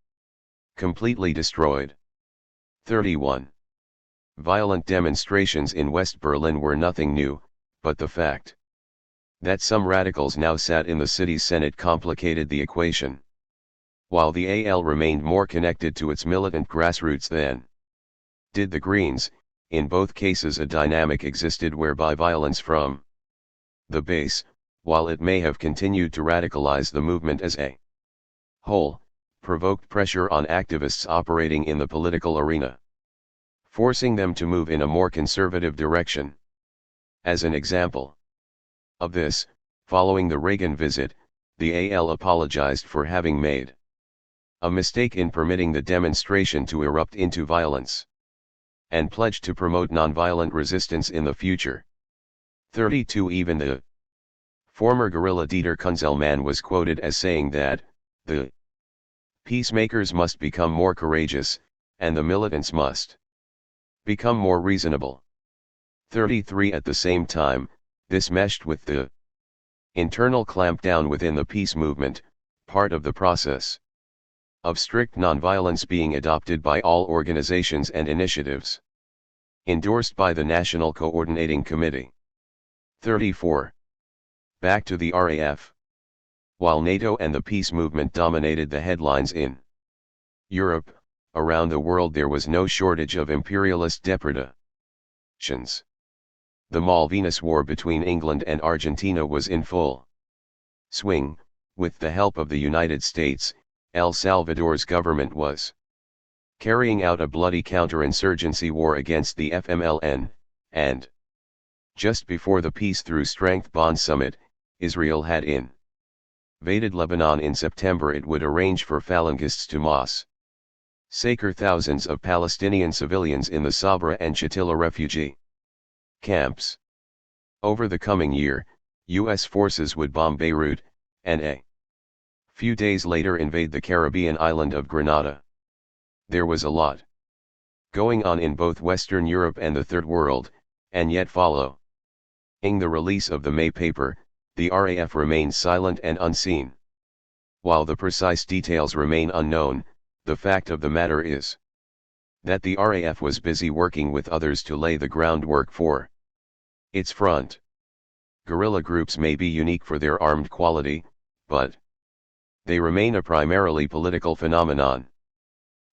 completely destroyed. 31. Violent demonstrations in West Berlin were nothing new, but the fact that some radicals now sat in the city's Senate complicated the equation. While the AL remained more connected to its militant grassroots than did the Greens, in both cases a dynamic existed whereby violence from the base, while it may have continued to radicalize the movement as a whole, provoked pressure on activists operating in the political arena, forcing them to move in a more conservative direction. As an example of this, following the Reagan visit, the AL apologized for having made a mistake in permitting the demonstration to erupt into violence, and pledged to promote nonviolent resistance in the future. 32 Even the former guerrilla Dieter Kunzelmann was quoted as saying that, the peacemakers must become more courageous, and the militants must become more reasonable. 33 At the same time, this meshed with the internal clampdown within the peace movement, part of the process of strict nonviolence being adopted by all organizations and initiatives endorsed by the National Coordinating Committee. 34. Back to the RAF. While NATO and the peace movement dominated the headlines in Europe, around the world there was no shortage of imperialist depredations. The Malvinas War between England and Argentina was in full swing. With the help of the United States, El Salvador's government was carrying out a bloody counterinsurgency war against the FMLN, and just before the Peace Through Strength Bond Summit, Israel had invaded Lebanon in September. It would arrange for Falangists to massacre thousands of Palestinian civilians in the Sabra and Shatila refugee camps. Over the coming year, U.S. forces would bomb Beirut, and a few days later invade the Caribbean island of Grenada. There was a lot going on in both Western Europe and the Third World, and yet following the release of the May paper, the RAF remains silent and unseen. While the precise details remain unknown, the fact of the matter is that the RAF was busy working with others to lay the groundwork for its front. Guerrilla groups may be unique for their armed quality, but they remain a primarily political phenomenon.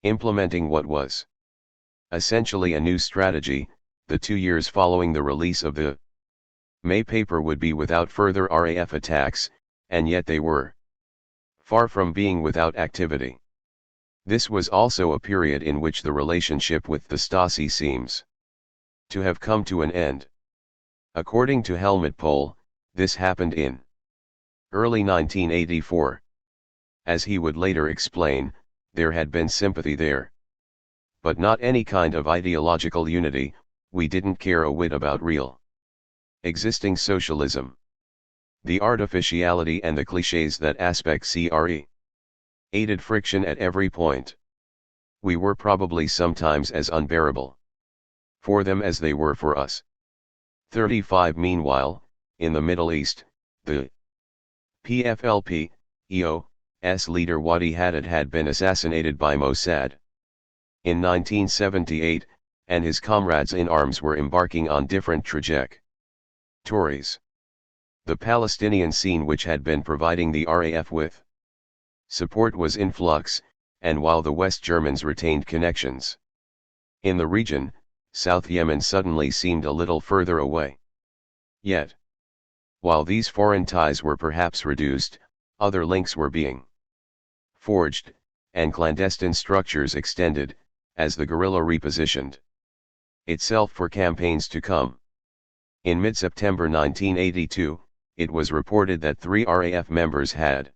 Implementing what was essentially a new strategy, the 2 years following the release of the May paper would be without further RAF attacks, and yet they were far from being without activity. This was also a period in which the relationship with the Stasi seems to have come to an end. According to Helmut Pohl, this happened in early 1984. As he would later explain, there had been sympathy there, but not any kind of ideological unity. We didn't care a whit about real existing socialism. The artificiality and the clichés that aspect created friction at every point. We were probably sometimes as unbearable for them as they were for us. 35 Meanwhile, in the Middle East, the PFLP, EO's leader Wadi Haddad had been assassinated by Mossad in 1978, and his comrades in arms were embarking on different trajectories. The Palestinian scene, which had been providing the RAF with support, was in flux, and while the West Germans retained connections in the region, South Yemen suddenly seemed a little further away. Yet, while these foreign ties were perhaps reduced, other links were being forged, and clandestine structures extended, as the guerrilla repositioned itself for campaigns to come. In mid-September 1982, it was reported that 3 RAF members had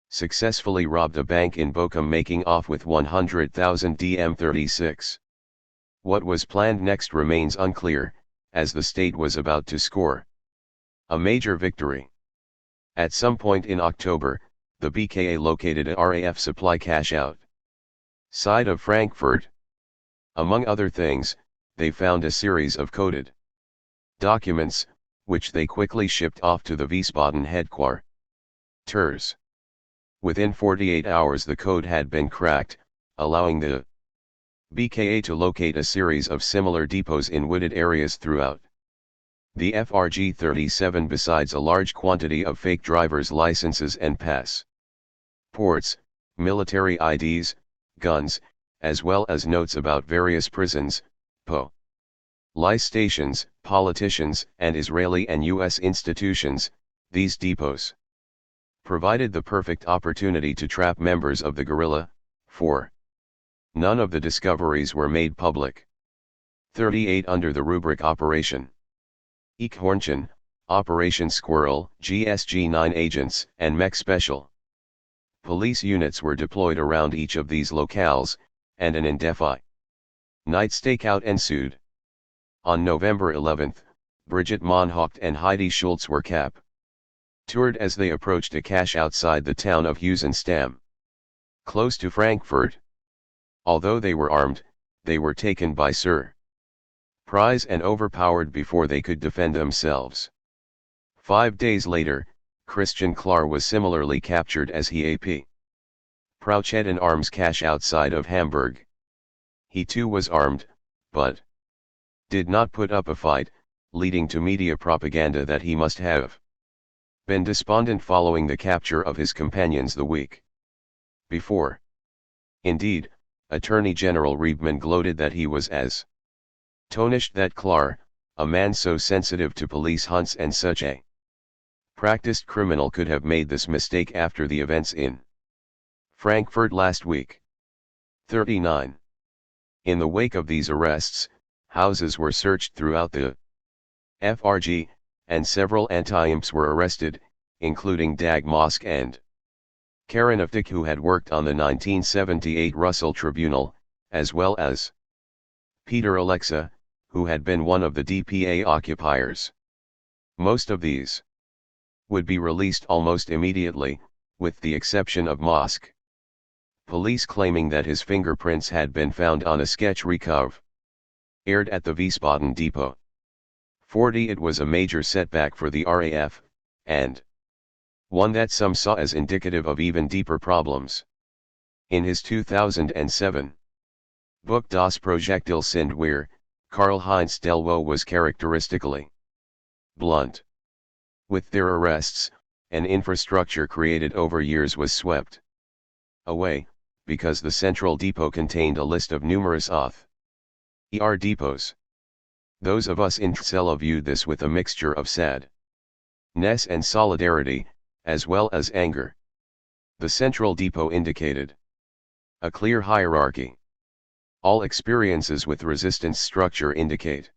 successfully robbed a bank in Bochum, making off with 100,000 DM36. What was planned next remains unclear, as the state was about to score a major victory. At some point in October, the BKA located a RAF supply cache outside of Frankfurt. Among other things, they found a series of coded documents, which they quickly shipped off to the Wiesbaden headquarters. Within 48 hours the code had been cracked, allowing the BKA to locate a series of similar depots in wooded areas throughout the FRG 37, besides a large quantity of fake driver's licenses and passports, military IDs, guns, as well as notes about various prisons, police stations, politicians, and Israeli and U.S. institutions. These depots provided the perfect opportunity to trap members of the guerrilla, for none of the discoveries were made public. 38 Under the rubric Operation Eichhornchen, Operation Squirrel, GSG-9 agents, and Mech Special police units were deployed around each of these locales, and an indefinite night stakeout ensued. On November 11, Brigitte Moncourt and Heidi Schultz were captured as they approached a cache outside the town of Heusenstamm, close to Frankfurt. Although they were armed, they were taken by surprise and overpowered before they could defend themselves. 5 days later, Christian Klar was similarly captured as he approached an arms cache outside of Hamburg. He too was armed, but did not put up a fight, leading to media propaganda that he must have been despondent following the capture of his companions the week before. Indeed, Attorney General Riebman gloated that he was as astonished that Klar, a man so sensitive to police hunts and such a practiced criminal, could have made this mistake after the events in Frankfurt last week. 39. In the wake of these arrests, houses were searched throughout the FRG, and several anti-imps were arrested, including Dag Mosk and Karen Aftik, who had worked on the 1978 Russell Tribunal, as well as Peter Alexa, who had been one of the DPA occupiers. Most of these would be released almost immediately, with the exception of Mosk. Police claiming that his fingerprints had been found on a sketch recovered at the Wiesbaden depot. 40. It was a major setback for the RAF, and one that some saw as indicative of even deeper problems. In his 2007 book Das Projektil sind wir, Karl-Heinz Delvaux was characteristically blunt. With their arrests, an infrastructure created over years was swept away, because the central depot contained a list of numerous auth-er depots. Those of us in Trcela viewed this with a mixture of sadness and solidarity, as well as anger. The central depot indicated a clear hierarchy. All experiences with resistance structure indicate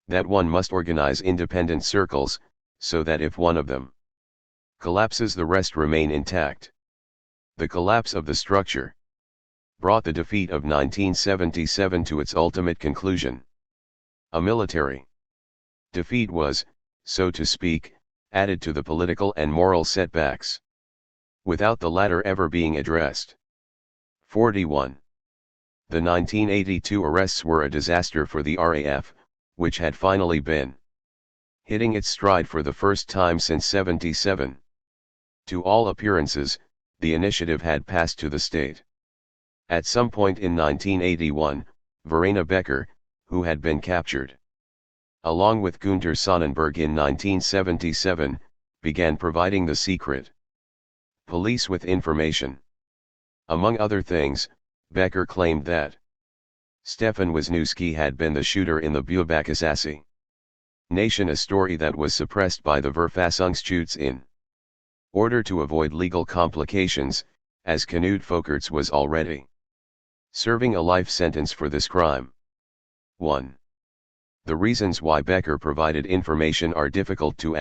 that one must organize independent circles, so that if one of them collapses, the rest remain intact. The collapse of the structure brought the defeat of 1977 to its ultimate conclusion. A military defeat was, so to speak, added to the political and moral setbacks, without the latter ever being addressed. 41. The 1982 arrests were a disaster for the RAF, which had finally been hitting its stride for the first time since '77. To all appearances, the initiative had passed to the state. At some point in 1981, Verena Becker, who had been captured along with Günter Sonnenberg in 1977, began providing the secret police with information. Among other things, Becker claimed that Stefan Wisniewski had been the shooter in the Buebach assassination, a story that was suppressed by the Verfassungsschutz in order to avoid legal complications, as Knut Folkerts was already serving a life sentence for this crime. 1. The reasons why Becker provided information are difficult to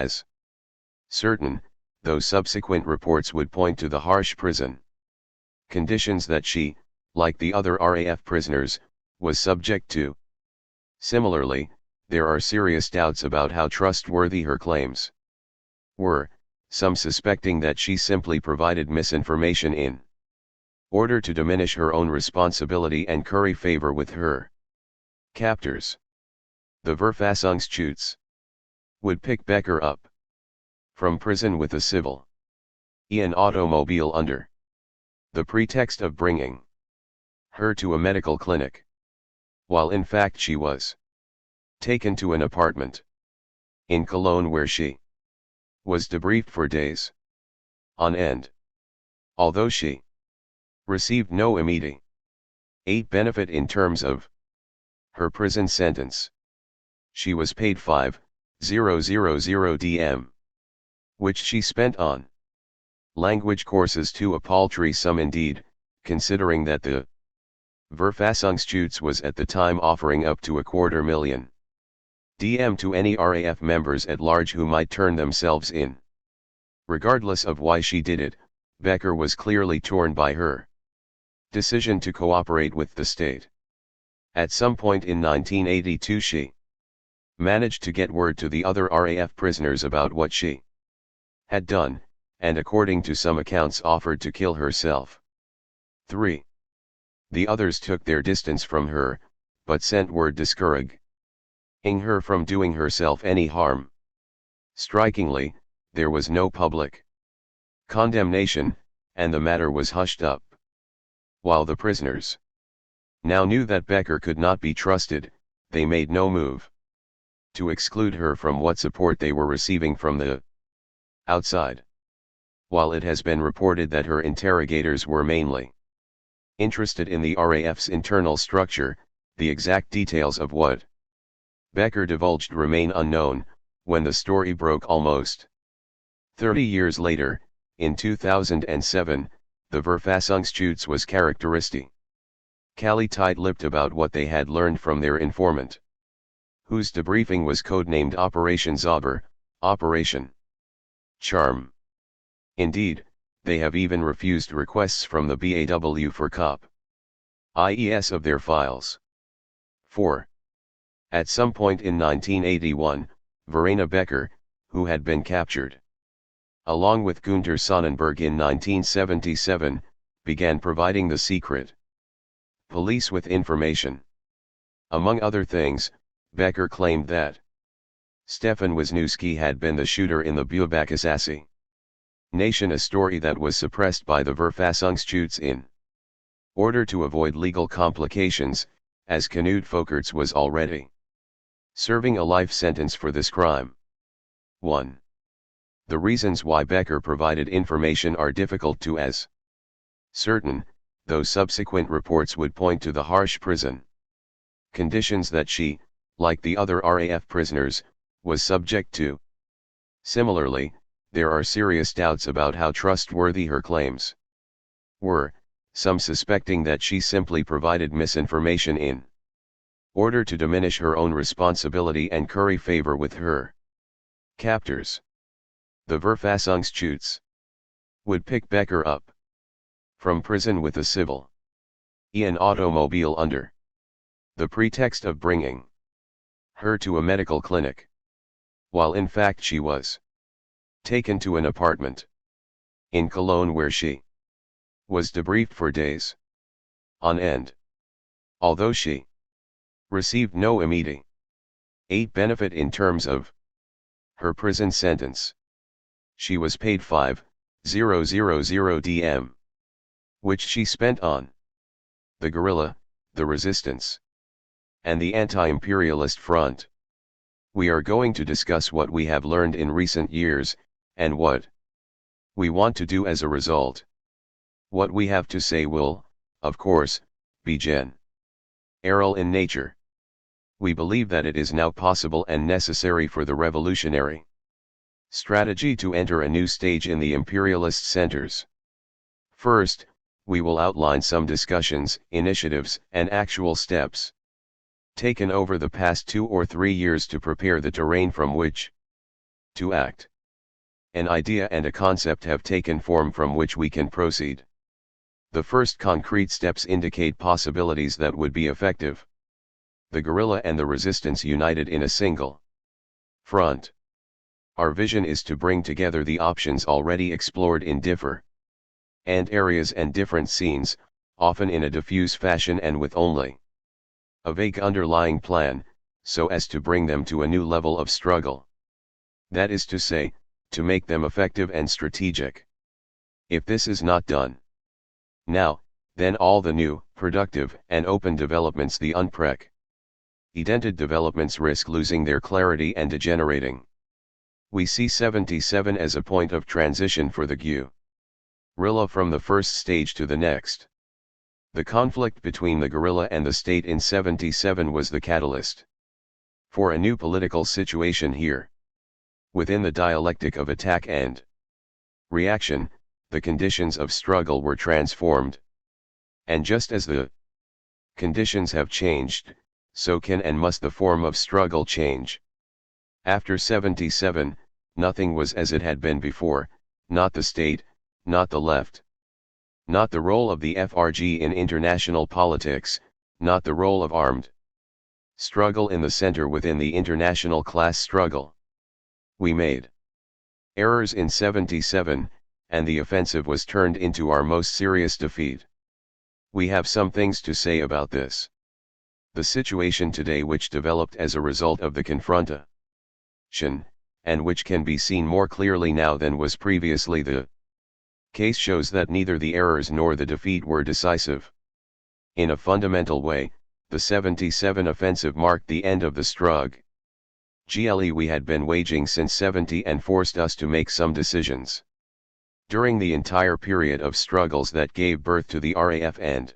ascertain, though subsequent reports would point to the harsh prison conditions that she, like the other RAF prisoners, was subject to. Similarly, there are serious doubts about how trustworthy her claims were, some suspecting that she simply provided misinformation in order to diminish her own responsibility and curry favor with her captors. The Verfassungsschutz would pick Becker up from prison with a civil an automobile under the pretext of bringing her to a medical clinic, while in fact she was taken to an apartment in Cologne where she was debriefed for days on end. Although she received no immediate benefit in terms of her prison sentence, she was paid 5,000 DM, which she spent on language courses, to a paltry sum indeed, considering that the Verfassungsschutz was at the time offering up to $250,000 DM to any RAF members at large who might turn themselves in. Regardless of why she did it, Becker was clearly torn by her decision to cooperate with the state. At some point in 1982 she managed to get word to the other RAF prisoners about what she had done, and according to some accounts offered to kill herself. 3. The others took their distance from her, but sent word discouraging her from doing herself any harm. Strikingly, there was no public condemnation, and the matter was hushed up. While the prisoners now knew that Becker could not be trusted, they made no move to exclude her from what support they were receiving from the outside. While it has been reported that her interrogators were mainly interested in the RAF's internal structure, the exact details of what Becker divulged remain unknown. When the story broke almost 30 years later, in 2007, the Verfassungsschutz was characteristically tight-lipped about what they had learned from their informant, whose debriefing was codenamed Operation Zauber, Operation Charm. Indeed, they have even refused requests from the BAW for copies of their files. 4. At some point in 1981, Verena Becker, who had been captured along with Günter Sonnenberg in 1977, began providing the secret police with information. Among other things, Becker claimed that Stefan Wisniewski had been the shooter in the Buebach assassination, a story that was suppressed by the Verfassungsschutz in order to avoid legal complications, as Knut Folkerts was already serving a life sentence for this crime. 1. The reasons why Becker provided information are difficult to ascertain, though subsequent reports would point to the harsh prison conditions that she, like the other RAF prisoners, was subject to. Similarly, there are serious doubts about how trustworthy her claims were, some suspecting that she simply provided misinformation in order to diminish her own responsibility and curry favor with her captors. The Verfassungsschutz would pick Becker up from prison with a civil automobile under the pretext of bringing her to a medical clinic, while in fact she was taken to an apartment in Cologne where she was debriefed for days on end. Although she received no immediate benefit in terms of her prison sentence, she was paid 5,000 DM, which she spent on the guerrilla, the resistance, and the anti-imperialist front. We are going to discuss what we have learned in recent years, and what we want to do as a result. What we have to say will, of course, be general in nature. We believe that it is now possible and necessary for the revolutionary strategy to enter a new stage in the imperialist centers. First, we will outline some discussions, initiatives, and actual steps taken over the past 2 or 3 years to prepare the terrain from which to act. An idea and a concept have taken form from which we can proceed. The first concrete steps indicate possibilities that would be effective. The guerrilla and the resistance united in a single front. Our vision is to bring together the options already explored in different areas and different scenes, often in a diffuse fashion and with only a vague underlying plan, so as to bring them to a new level of struggle. That is to say, to make them effective and strategic. If this is not done now, then all the new, productive, and open developments, the unprecedented developments, risk losing their clarity and degenerating. We see 77 as a point of transition for the guerrilla from the first stage to the next. The conflict between the guerrilla and the state in 77 was the catalyst for a new political situation here. Within the dialectic of attack and reaction, the conditions of struggle were transformed. And just as the conditions have changed, so can and must the form of struggle change. After 77, nothing was as it had been before, not the state, not the left. Not the role of the FRG in international politics, not the role of armed struggle in the center within the international class struggle. We made errors in 77, and the offensive was turned into our most serious defeat. We have some things to say about this. The situation today, which developed as a result of the confrontation, and which can be seen more clearly now than was previously the case, shows that neither the errors nor the defeat were decisive. In a fundamental way, the 77 offensive marked the end of the struggle we had been waging since 70 and forced us to make some decisions. During the entire period of struggles that gave birth to the RAF and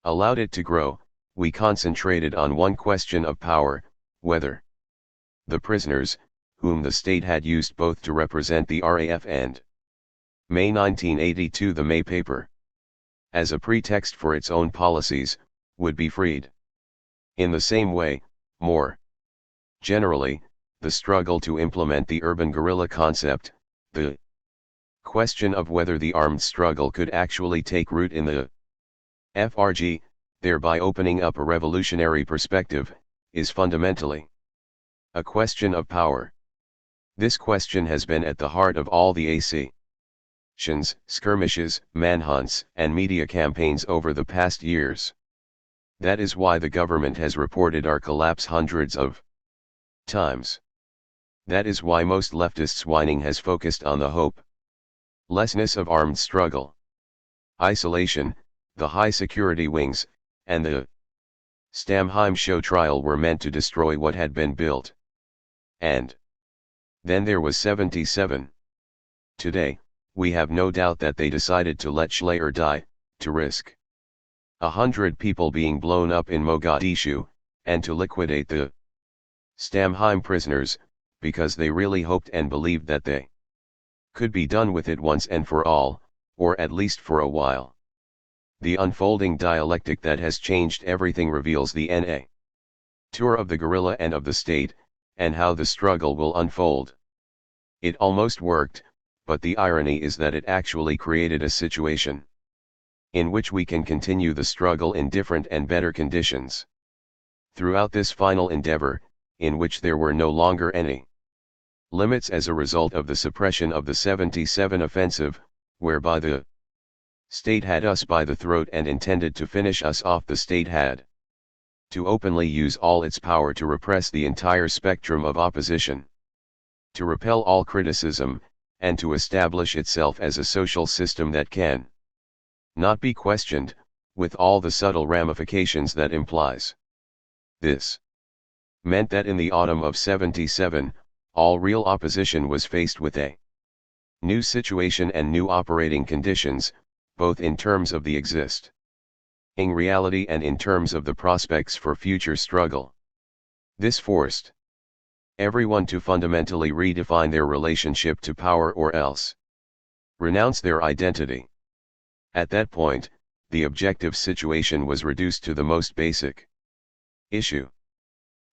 allowed it to grow, we concentrated on one question of power, whether the prisoners, whom the state had used both to represent the RAF and May 1982 the May paper, as a pretext for its own policies, would be freed. In the same way, more generally, the struggle to implement the urban guerrilla concept, the question of whether the armed struggle could actually take root in the FRG, thereby opening up a revolutionary perspective, is fundamentally a question of power. This question has been at the heart of all the actions, skirmishes, manhunts, and media campaigns over the past years. That is why the government has reported our collapse hundreds of times. That is why most leftists' whining has focused on the hopelessness of armed struggle. Isolation, the high security wings, and the Stamheim show trial were meant to destroy what had been built. And then there was 77. Today, we have no doubt that they decided to let Schleyer die, to risk 100 people being blown up in Mogadishu, and to liquidate the Stamheim prisoners, because they really hoped and believed that they could be done with it once and for all, or at least for a while. The unfolding dialectic that has changed everything reveals the nature of the guerrilla and of the state, and how the struggle will unfold. It almost worked, but the irony is that it actually created a situation in which we can continue the struggle in different and better conditions. Throughout this final endeavor, in which there were no longer any limits as a result of the suppression of the 77 offensive, whereby the state had us by the throat and intended to finish us off, the state had to openly use all its power to repress the entire spectrum of opposition, to repel all criticism, and to establish itself as a social system that can not be questioned, with all the subtle ramifications that implies. This meant that in the autumn of 77, all real opposition was faced with a new situation and new operating conditions, both in terms of the existing reality and in terms of the prospects for future struggle. This forced everyone to fundamentally redefine their relationship to power, or else renounce their identity. At that point, the objective situation was reduced to the most basic issue.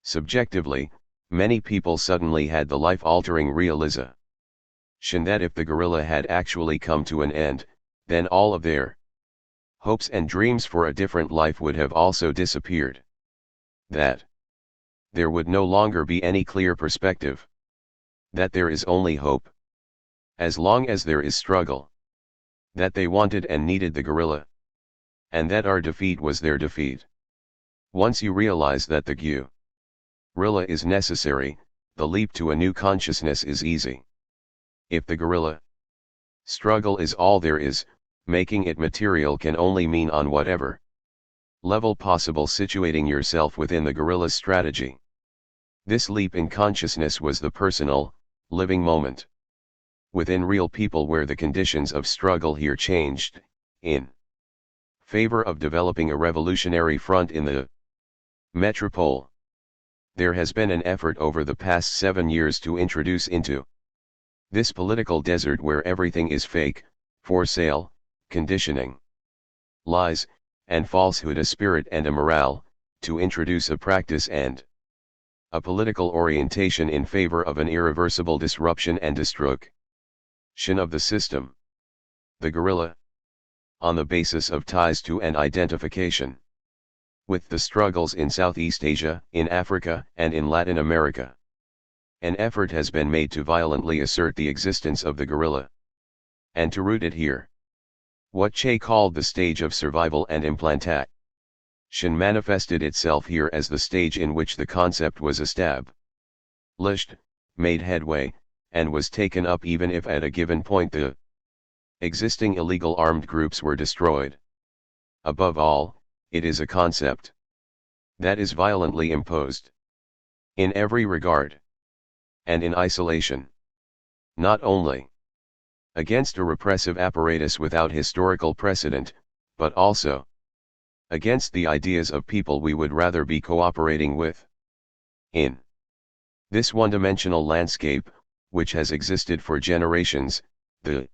Subjectively, many people suddenly had the life-altering realization that if the guerrilla had actually come to an end, then all of their hopes and dreams for a different life would have also disappeared. That there would no longer be any clear perspective. That there is only hope as long as there is struggle. That they wanted and needed the guerrilla. And that our defeat was their defeat. Once you realize that the guerrilla is necessary, the leap to a new consciousness is easy. If the guerrilla struggle is all there is, making it material can only mean on whatever level possible situating yourself within the guerrilla's strategy. This leap in consciousness was the personal, living moment within real people, where the conditions of struggle here changed, in favor of developing a revolutionary front in the metropole. There has been an effort over the past 7 years to introduce into this political desert, where everything is fake, for sale, conditioning, lies, and falsehood, a spirit and a morale, to introduce a practice and a political orientation in favor of an irreversible disruption and destruction of the system. The guerrilla, on the basis of ties to and identification with the struggles in Southeast Asia, in Africa, and in Latin America. An effort has been made to violently assert the existence of the guerrilla, and to root it here. What Che called the stage of survival and implantation manifested itself here as the stage in which the concept was established, made headway, and was taken up even if at a given point the existing illegal armed groups were destroyed. Above all, it is a concept that is violently imposed in every regard, and in isolation, not only against a repressive apparatus without historical precedent, but also against the ideas of people we would rather be cooperating with. In this one-dimensional landscape, which has existed for generations, the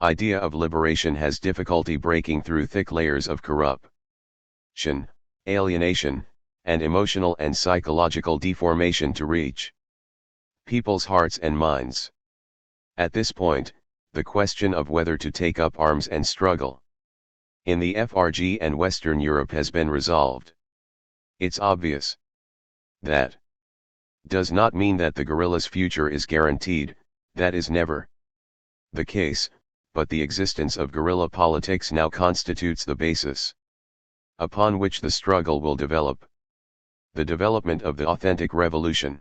idea of liberation has difficulty breaking through thick layers of corruption, alienation, and emotional and psychological deformation to reach people's hearts and minds. At this point, the question of whether to take up arms and struggle in the FRG and Western Europe has been resolved. It's obvious that does not mean that the guerrilla's future is guaranteed. That is never the case, but the existence of guerrilla politics now constitutes the basis upon which the struggle will develop. The development of the authentic revolution.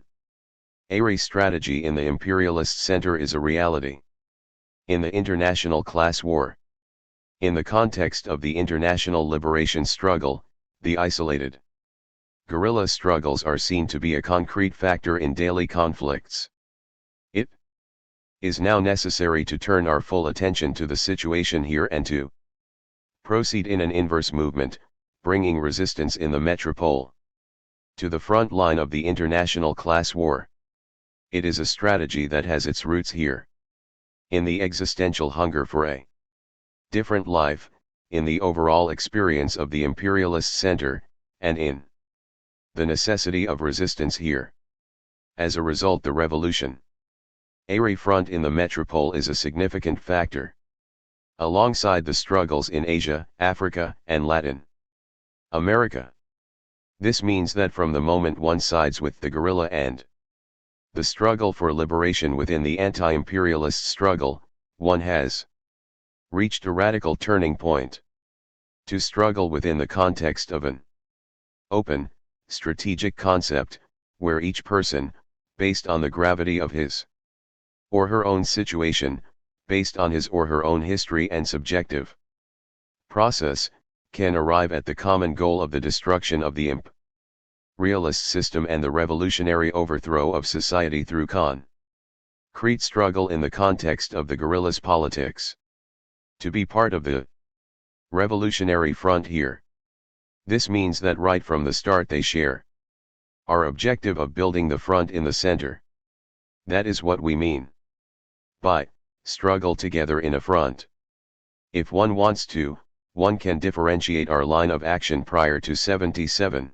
ARI strategy in the imperialist center is a reality. In the international class war, in the context of the international liberation struggle, the isolated guerrilla struggles are seen to be a concrete factor in daily conflicts. It is now necessary to turn our full attention to the situation here and to proceed in an inverse movement, bringing resistance in the metropole to the front line of the international class war. It is a strategy that has its roots here, in the existential hunger for a different life, in the overall experience of the imperialist center, and in the necessity of resistance here. As a result, the revolution ARI front in the metropole is a significant factor, alongside the struggles in Asia, Africa, and Latin America. This means that from the moment one sides with the guerrilla and the struggle for liberation within the anti-imperialist struggle, one has reached a radical turning point. To struggle within the context of an open, strategic concept, where each person, based on the gravity of his or her own situation, based on his or her own history and subjective process, can arrive at the common goal of the destruction of the imperialist system and the revolutionary overthrow of society through concrete struggle in the context of the guerrilla's politics. To be part of the revolutionary front here, this means that right from the start they share our objective of building the front in the center. That is what we mean by struggle together in a front. If one wants to, one can differentiate our line of action prior to 77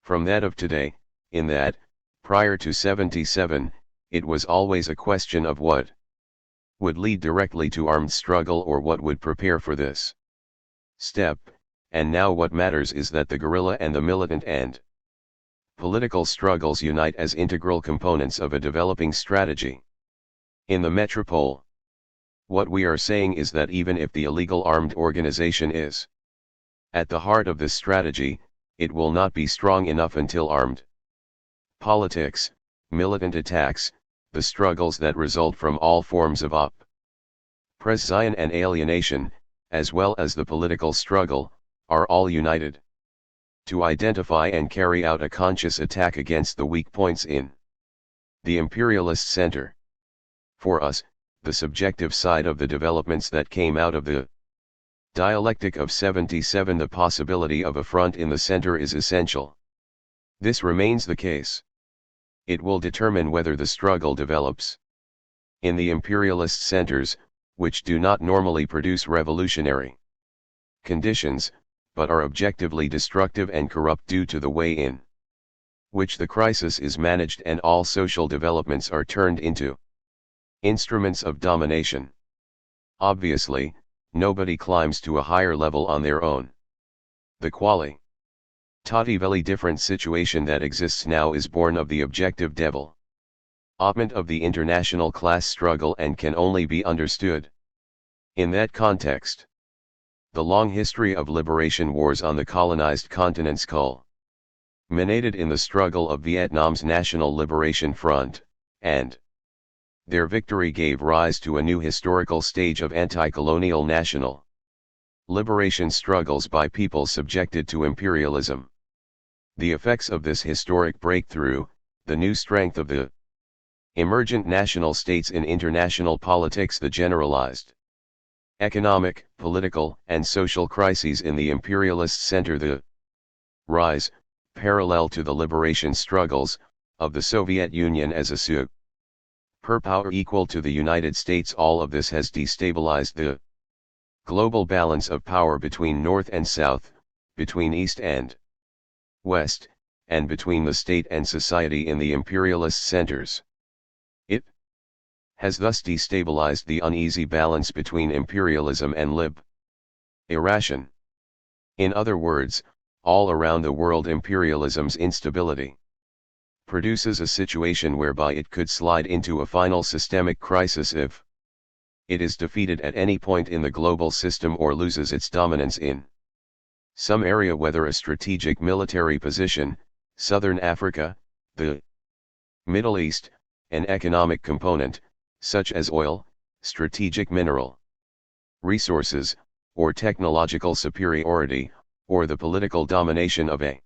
from that of today, in that, prior to 77, it was always a question of what would lead directly to armed struggle or what would prepare for this step, and now what matters is that the guerrilla and the militant and political struggles unite as integral components of a developing strategy. In the metropole, what we are saying is that even if the illegal armed organization is at the heart of this strategy, it will not be strong enough until armed politics, militant attacks, the struggles that result from all forms of oppression and alienation, as well as the political struggle, are all united to identify and carry out a conscious attack against the weak points in the imperialist center. For us, the subjective side of the developments that came out of the dialectic of 77, the possibility of a front in the center is essential. This remains the case. It will determine whether the struggle develops in the imperialist centers, which do not normally produce revolutionary conditions, but are objectively destructive and corrupt due to the way in which the crisis is managed and all social developments are turned into instruments of domination. Obviously, nobody climbs to a higher level on their own. The qualitatively different situation that exists now is born of the objective development of the international class struggle and can only be understood in that context. The long history of liberation wars on the colonized continents culminated in the struggle of Vietnam's National Liberation Front, and their victory gave rise to a new historical stage of anti-colonial national liberation struggles by peoples subjected to imperialism. The effects of this historic breakthrough, the new strength of the emergent national states in international politics, the generalized economic, political, and social crises in the imperialist center, the rise, parallel to the liberation struggles, of the Soviet Union as a superpower equal to the United States. All of this has destabilized the global balance of power between North and South, between East and West, and between the state and society in the imperialist centers. It has thus destabilized the uneasy balance between imperialism and liberation. In other words, all around the world imperialism's instability produces a situation whereby it could slide into a final systemic crisis if it is defeated at any point in the global system or loses its dominance in some area, whether a strategic military position, Southern Africa, the Middle East, an economic component, such as oil, strategic mineral resources, or technological superiority, or the political domination of a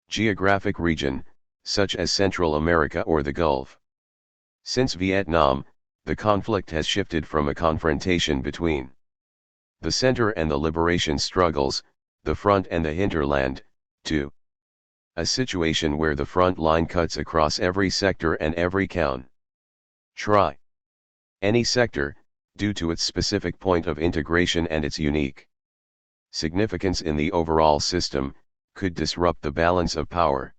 geographic region, such as Central America or the Gulf. Since Vietnam, the conflict has shifted from a confrontation between the center and the liberation struggles, the front and the hinterland, to a situation where the front line cuts across every sector and every any sector, due to its specific point of integration and its unique significance in the overall system, could disrupt the balance of power.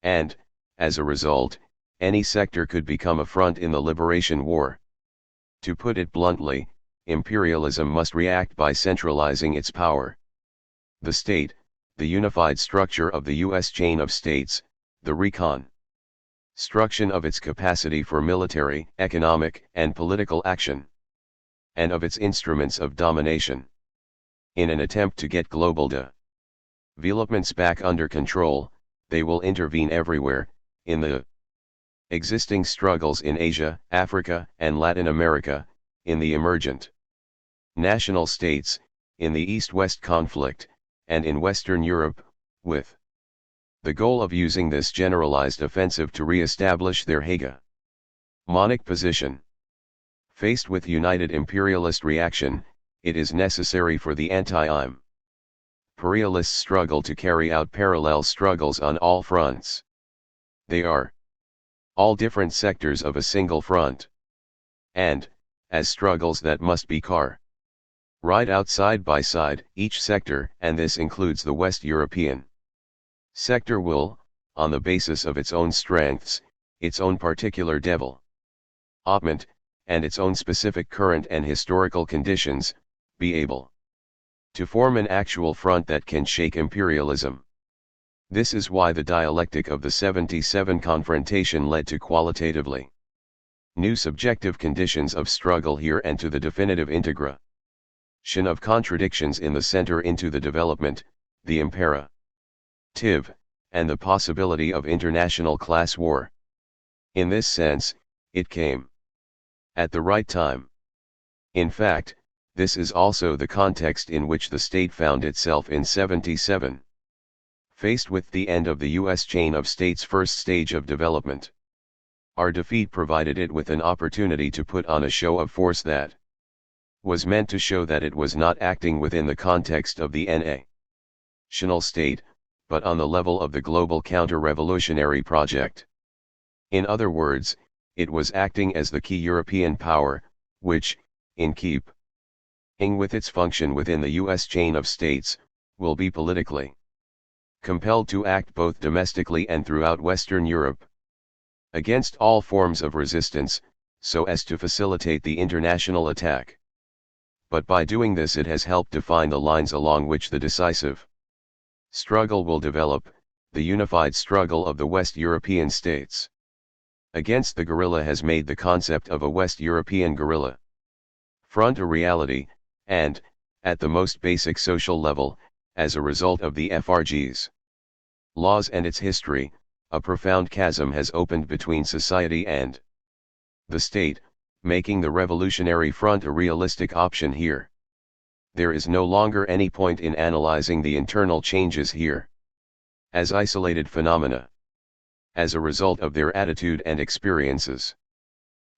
And, as a result, any sector could become a front in the liberation war. To put it bluntly, imperialism must react by centralizing its power. The state, the unified structure of the U.S. chain of states, the reconstruction of its capacity for military, economic, and political action, and of its instruments of domination. In an attempt to get global developments back under control, they will intervene everywhere, in the existing struggles in Asia, Africa, and Latin America, in the emergent national states, in the East-West conflict, and in Western Europe, with the goal of using this generalized offensive to re-establish their hegemonic position. Faced with united imperialist reaction, it is necessary for the anti-imperialist struggle to carry out parallel struggles on all fronts. They are all different sectors of a single front, and, as struggles that must be carried out side by side, each sector, and this includes the West European sector, will, on the basis of its own strengths, its own particular development, and its own specific current and historical conditions, be able to form an actual front that can shake imperialism. This is why the dialectic of the 77 confrontation led to qualitatively new subjective conditions of struggle here and to the definitive integration of contradictions in the center into the development, the imperative, and the possibility of international class war. In this sense, it came at the right time. In fact, this is also the context in which the state found itself in 77. Faced with the end of the U.S. chain of states' first stage of development. Our defeat provided it with an opportunity to put on a show of force that was meant to show that it was not acting within the context of the national state, but on the level of the global counter-revolutionary project. In other words, it was acting as the key European power, which, in keeping with its function within the U.S. chain of states, will be politically compelled to act both domestically and throughout Western Europe, against all forms of resistance, so as to facilitate the international attack. But by doing this it has helped define the lines along which the decisive struggle will develop, the unified struggle of the West European states against the guerrilla has made the concept of a West European guerrilla front a reality, and, at the most basic social level, as a result of the FRG's laws and its history, a profound chasm has opened between society and the state, making the revolutionary front a realistic option here. There is no longer any point in analyzing the internal changes here as isolated phenomena, as a result of their attitude and experiences.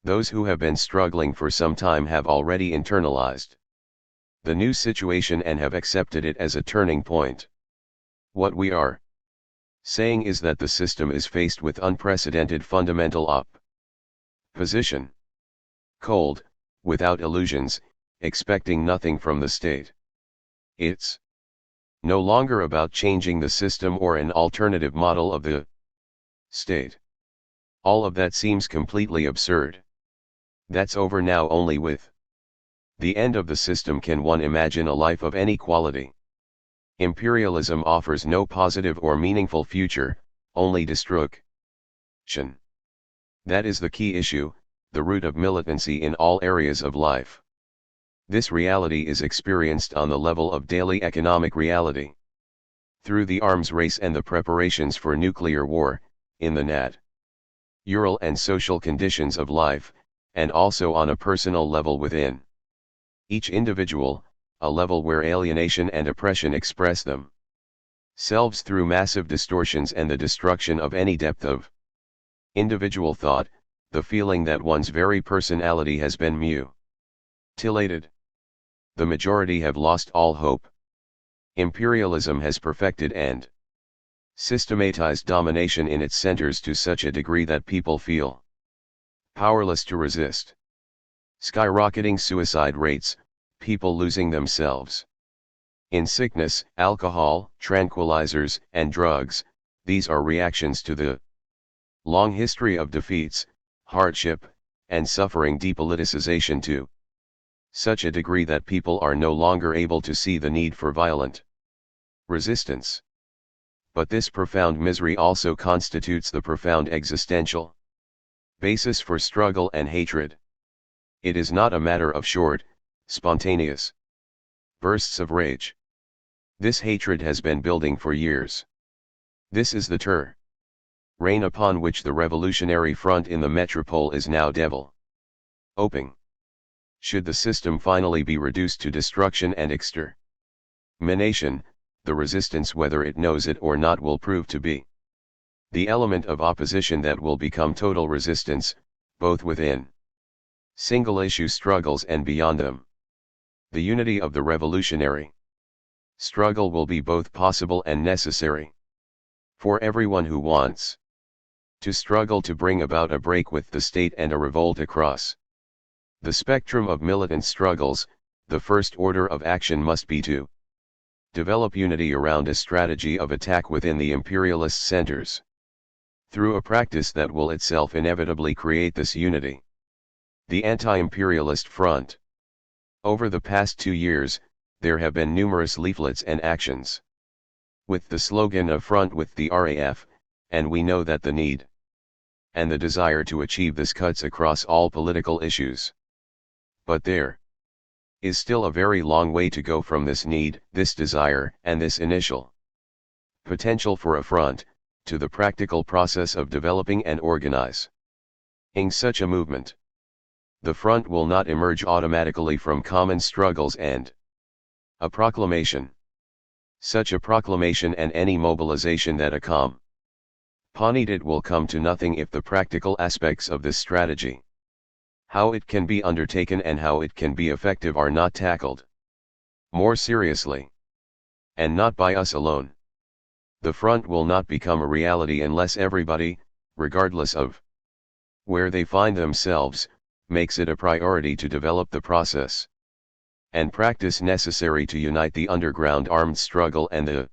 Those who have been struggling for some time have already internalized the new situation and have accepted it as a turning point. What we are saying is that the system is faced with unprecedented fundamental opposition. Cold, without illusions, expecting nothing from the state. It's no longer about changing the system or an alternative model of the state. All of that seems completely absurd. That's over now. Only with the end of the system can one imagine a life of any quality. Imperialism offers no positive or meaningful future, only destruction. That is the key issue, the root of militancy in all areas of life. This reality is experienced on the level of daily economic reality, through the arms race and the preparations for nuclear war, in the natural and social conditions of life, and also on a personal level within each individual, a level where alienation and oppression express themselves through massive distortions and the destruction of any depth of individual thought, the feeling that one's very personality has been mutilated. The majority have lost all hope. Imperialism has perfected and systematized domination in its centers to such a degree that people feel powerless to resist. Skyrocketing suicide rates, people losing themselves in sickness, alcohol, tranquilizers, and drugs, these are reactions to the long history of defeats, hardship, and suffering depoliticization to such a degree that people are no longer able to see the need for violent resistance. But this profound misery also constitutes the profound existential basis for struggle and hatred. It is not a matter of short, spontaneous bursts of rage. This hatred has been building for years. This is the terrain upon which the revolutionary front in the metropole is now developing. Should the system finally be reduced to destruction and extermination, the resistance, whether it knows it or not, will prove to be the element of opposition that will become total resistance, both within single-issue struggles and beyond them. The unity of the revolutionary struggle will be both possible and necessary for everyone who wants to struggle to bring about a break with the state and a revolt across the spectrum of militant struggles. The first order of action must be to develop unity around a strategy of attack within the imperialist centers, through a practice that will itself inevitably create this unity. The anti-imperialist front. Over the past 2 years, there have been numerous leaflets and actions with the slogan of Front with the RAF, and we know that the need and the desire to achieve this cuts across all political issues. But there is still a very long way to go from this need, this desire, and this initial potential for a front, to the practical process of developing and organizing such a movement. The front will not emerge automatically from common struggles and a proclamation. Such a proclamation and any mobilization that accompanied it will come to nothing if the practical aspects of this strategy, how it can be undertaken and how it can be effective, are not tackled more seriously, and not by us alone. The front will not become a reality unless everybody, regardless of where they find themselves, makes it a priority to develop the process and practice necessary to unite the underground armed struggle and the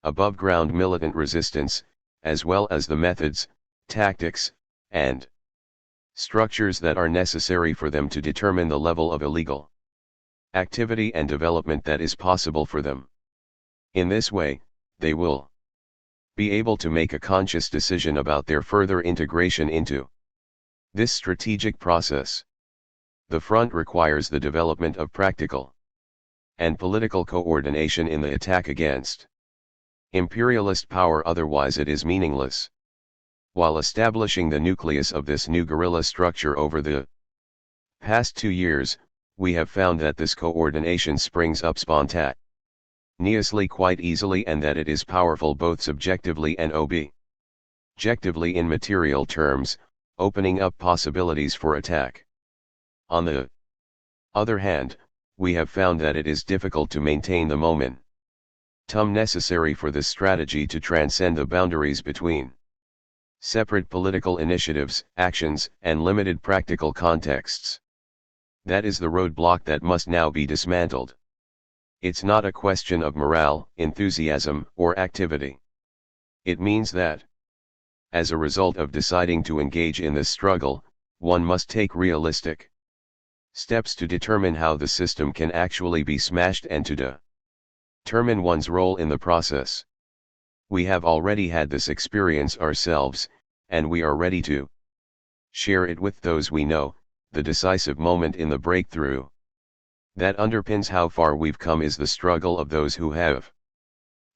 above-ground militant resistance, as well as the methods, tactics, and structures that are necessary for them to determine the level of illegal activity and development that is possible for them. In this way, they will be able to make a conscious decision about their further integration into this strategic process. The front requires the development of practical and political coordination in the attack against imperialist power, otherwise it is meaningless. While establishing the nucleus of this new guerrilla structure over the past 2 years, we have found that this coordination springs up spontaneously quite easily, and that it is powerful both subjectively and objectively in material terms, opening up possibilities for attack. On the other hand, we have found that it is difficult to maintain the momentum necessary for this strategy to transcend the boundaries between separate political initiatives, actions, and limited practical contexts. That is the roadblock that must now be dismantled. It's not a question of morale, enthusiasm, or activity. It means that, as a result of deciding to engage in this struggle, one must take realistic steps to determine how the system can actually be smashed and to determine one's role in the process. We have already had this experience ourselves, and we are ready to share it with those we know. The decisive moment in the breakthrough that underpins how far we've come is the struggle of those who have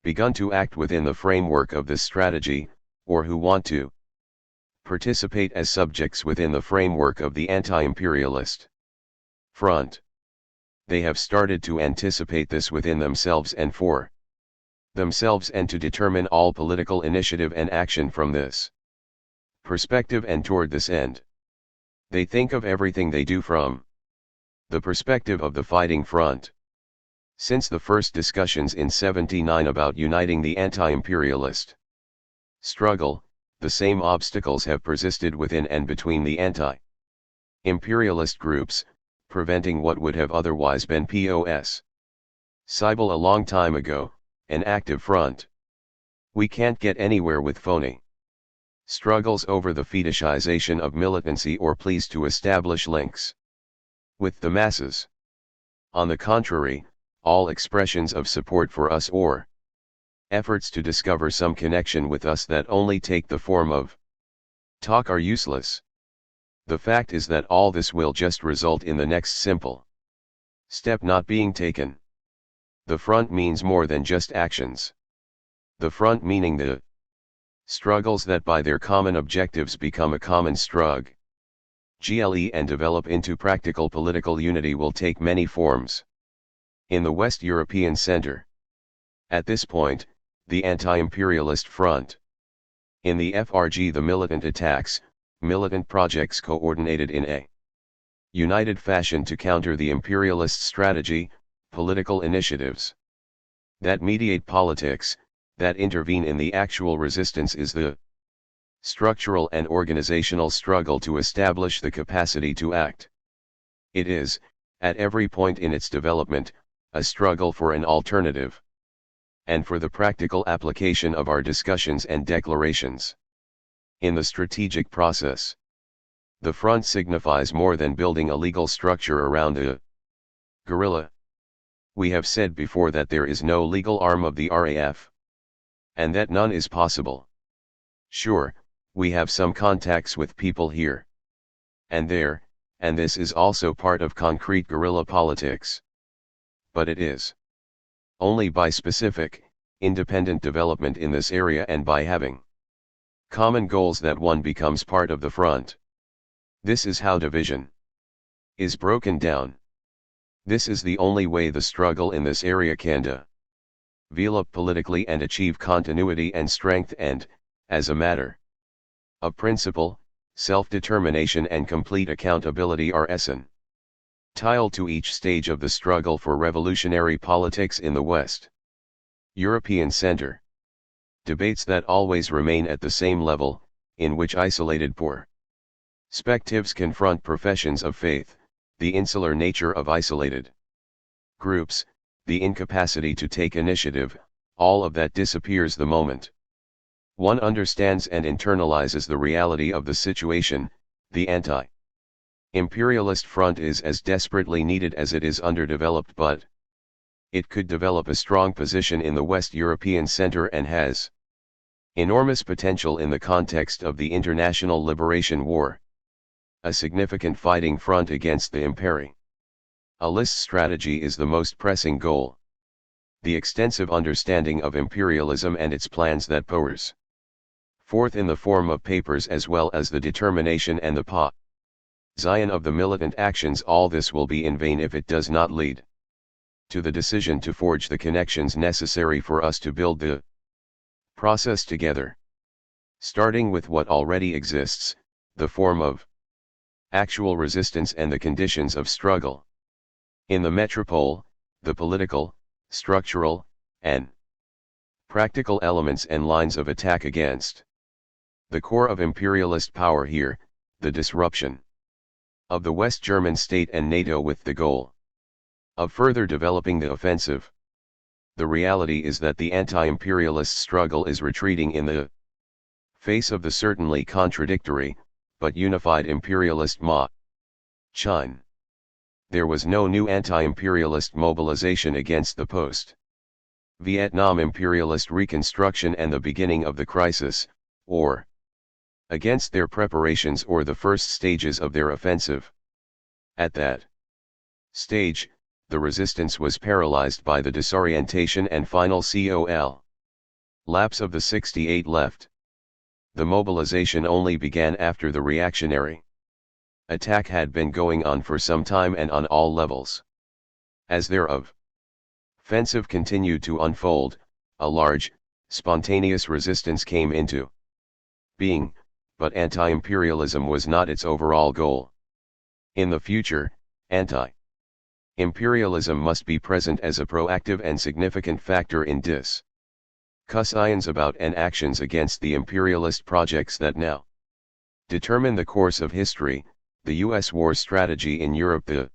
begun to act within the framework of this strategy, or who want to participate as subjects within the framework of the anti-imperialist front. They have started to anticipate this within themselves and for themselves, and to determine all political initiative and action from this perspective and toward this end. They think of everything they do from the perspective of the fighting front. Since the first discussions in '79 about uniting the anti-imperialist struggle, the same obstacles have persisted within and between the anti-imperialist groups, preventing what would have otherwise been possible a long time ago, an active front. We can't get anywhere with phony struggles over the fetishization of militancy or pleas to establish links with the masses. On the contrary, all expressions of support for us or efforts to discover some connection with us that only take the form of talk are useless. The fact is that all this will just result in the next simple step not being taken. The front means more than just actions. The front, meaning the struggles that by their common objectives become a common struggle and develop into practical political unity, will take many forms. In the West European Center, at this point, the anti-imperialist front. In the FRG, the militant attacks, militant projects coordinated in a united fashion to counter the imperialist strategy, political initiatives that mediate politics, that intervene in the actual resistance, is the structural and organizational struggle to establish the capacity to act. It is, at every point in its development, a struggle for an alternative, and for the practical application of our discussions and declarations. In the strategic process, the front signifies more than building a legal structure around a guerrilla. We have said before that there is no legal arm of the RAF, and that none is possible. Sure, we have some contacts with people here and there, and this is also part of concrete guerrilla politics. But it is only by specific, independent development in this area and by having common goals that one becomes part of the front. This is how division is broken down. This is the only way the struggle in this area can develop politically and achieve continuity and strength and, as a matter of principle, self-determination and complete accountability are essential to each stage of the struggle for revolutionary politics in the West European Center. Debates that always remain at the same level, in which isolated perspectives confront professions of faith, the insular nature of isolated groups, the incapacity to take initiative, all of that disappears the moment one understands and internalizes the reality of the situation. The anti-imperialist front is as desperately needed as it is underdeveloped, but it could develop a strong position in the West European center and has enormous potential in the context of the International Liberation War, a significant fighting front against the imperialist strategy is the most pressing goal. The extensive understanding of imperialism and its plans that pours forth in the form of papers, as well as the determination and the position of the militant actions, all this will be in vain if it does not lead to the decision to forge the connections necessary for us to build the process together. Starting with what already exists, the form of actual resistance and the conditions of struggle. In the metropole, the political, structural, and practical elements and lines of attack against the core of imperialist power here, the disruption of the West German state and NATO with the goal of further developing the offensive. The reality is that the anti-imperialist struggle is retreating in the face of the certainly contradictory, but unified imperialist machine. There was no new anti-imperialist mobilization against the post-Vietnam imperialist reconstruction and the beginning of the crisis, or against their preparations or the first stages of their offensive. At that stage, the resistance was paralyzed by the disorientation and final collapse of the 68 left. The mobilization only began after the reactionary attack had been going on for some time and on all levels. As their offensive continued to unfold, a large, spontaneous resistance came into being, but anti-imperialism was not its overall goal. In the future, anti-imperialism must be present as a proactive and significant factor in discussions about and actions against the imperialist projects that now determine the course of history, the U.S. war strategy in Europe, the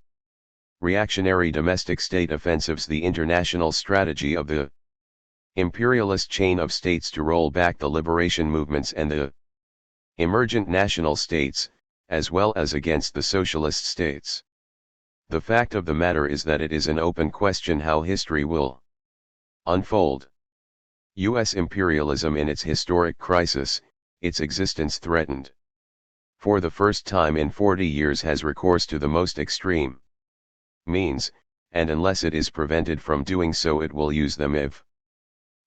reactionary domestic state offensives, the international strategy of the imperialist chain of states to roll back the liberation movements and the emergent national states, as well as against the socialist states. The fact of the matter is that it is an open question how history will unfold. U.S. imperialism in its historic crisis, its existence threatened, for the first time in 40 years has recourse to the most extreme means, and unless it is prevented from doing so, it will use them if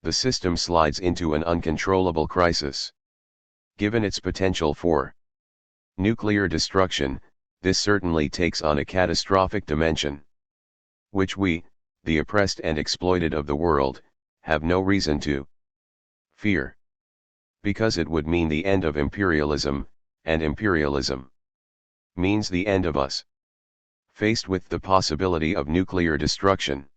the system slides into an uncontrollable crisis. Given its potential for nuclear destruction, this certainly takes on a catastrophic dimension, which we, the oppressed and exploited of the world, have no reason to fear. Because it would mean the end of imperialism, and imperialism means the end of us. Faced with the possibility of nuclear destruction,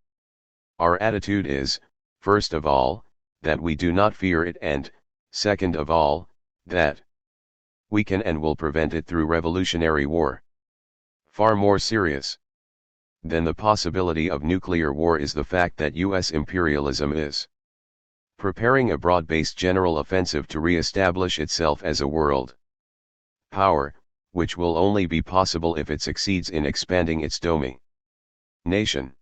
our attitude is, first of all, that we do not fear it, and, second of all, that we can and will prevent it through revolutionary war. Far more serious than the possibility of nuclear war is the fact that U.S. imperialism is preparing a broad-based general offensive to re-establish itself as a world power, which will only be possible if it succeeds in expanding its domination.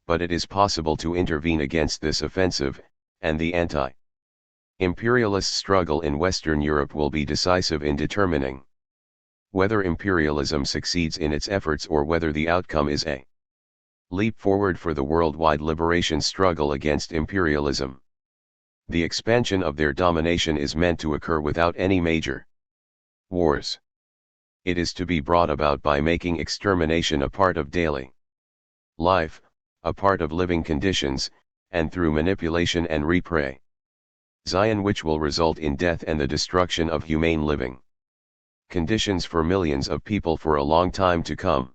But it is possible to intervene against this offensive, and the anti-imperialist struggle in Western Europe will be decisive in determining whether imperialism succeeds in its efforts or whether the outcome is a leap forward for the worldwide liberation struggle against imperialism. The expansion of their domination is meant to occur without any major wars. It is to be brought about by making extermination a part of daily life, a part of living conditions, and through manipulation and repression, which will result in death and the destruction of humane living conditions for millions of people for a long time to come.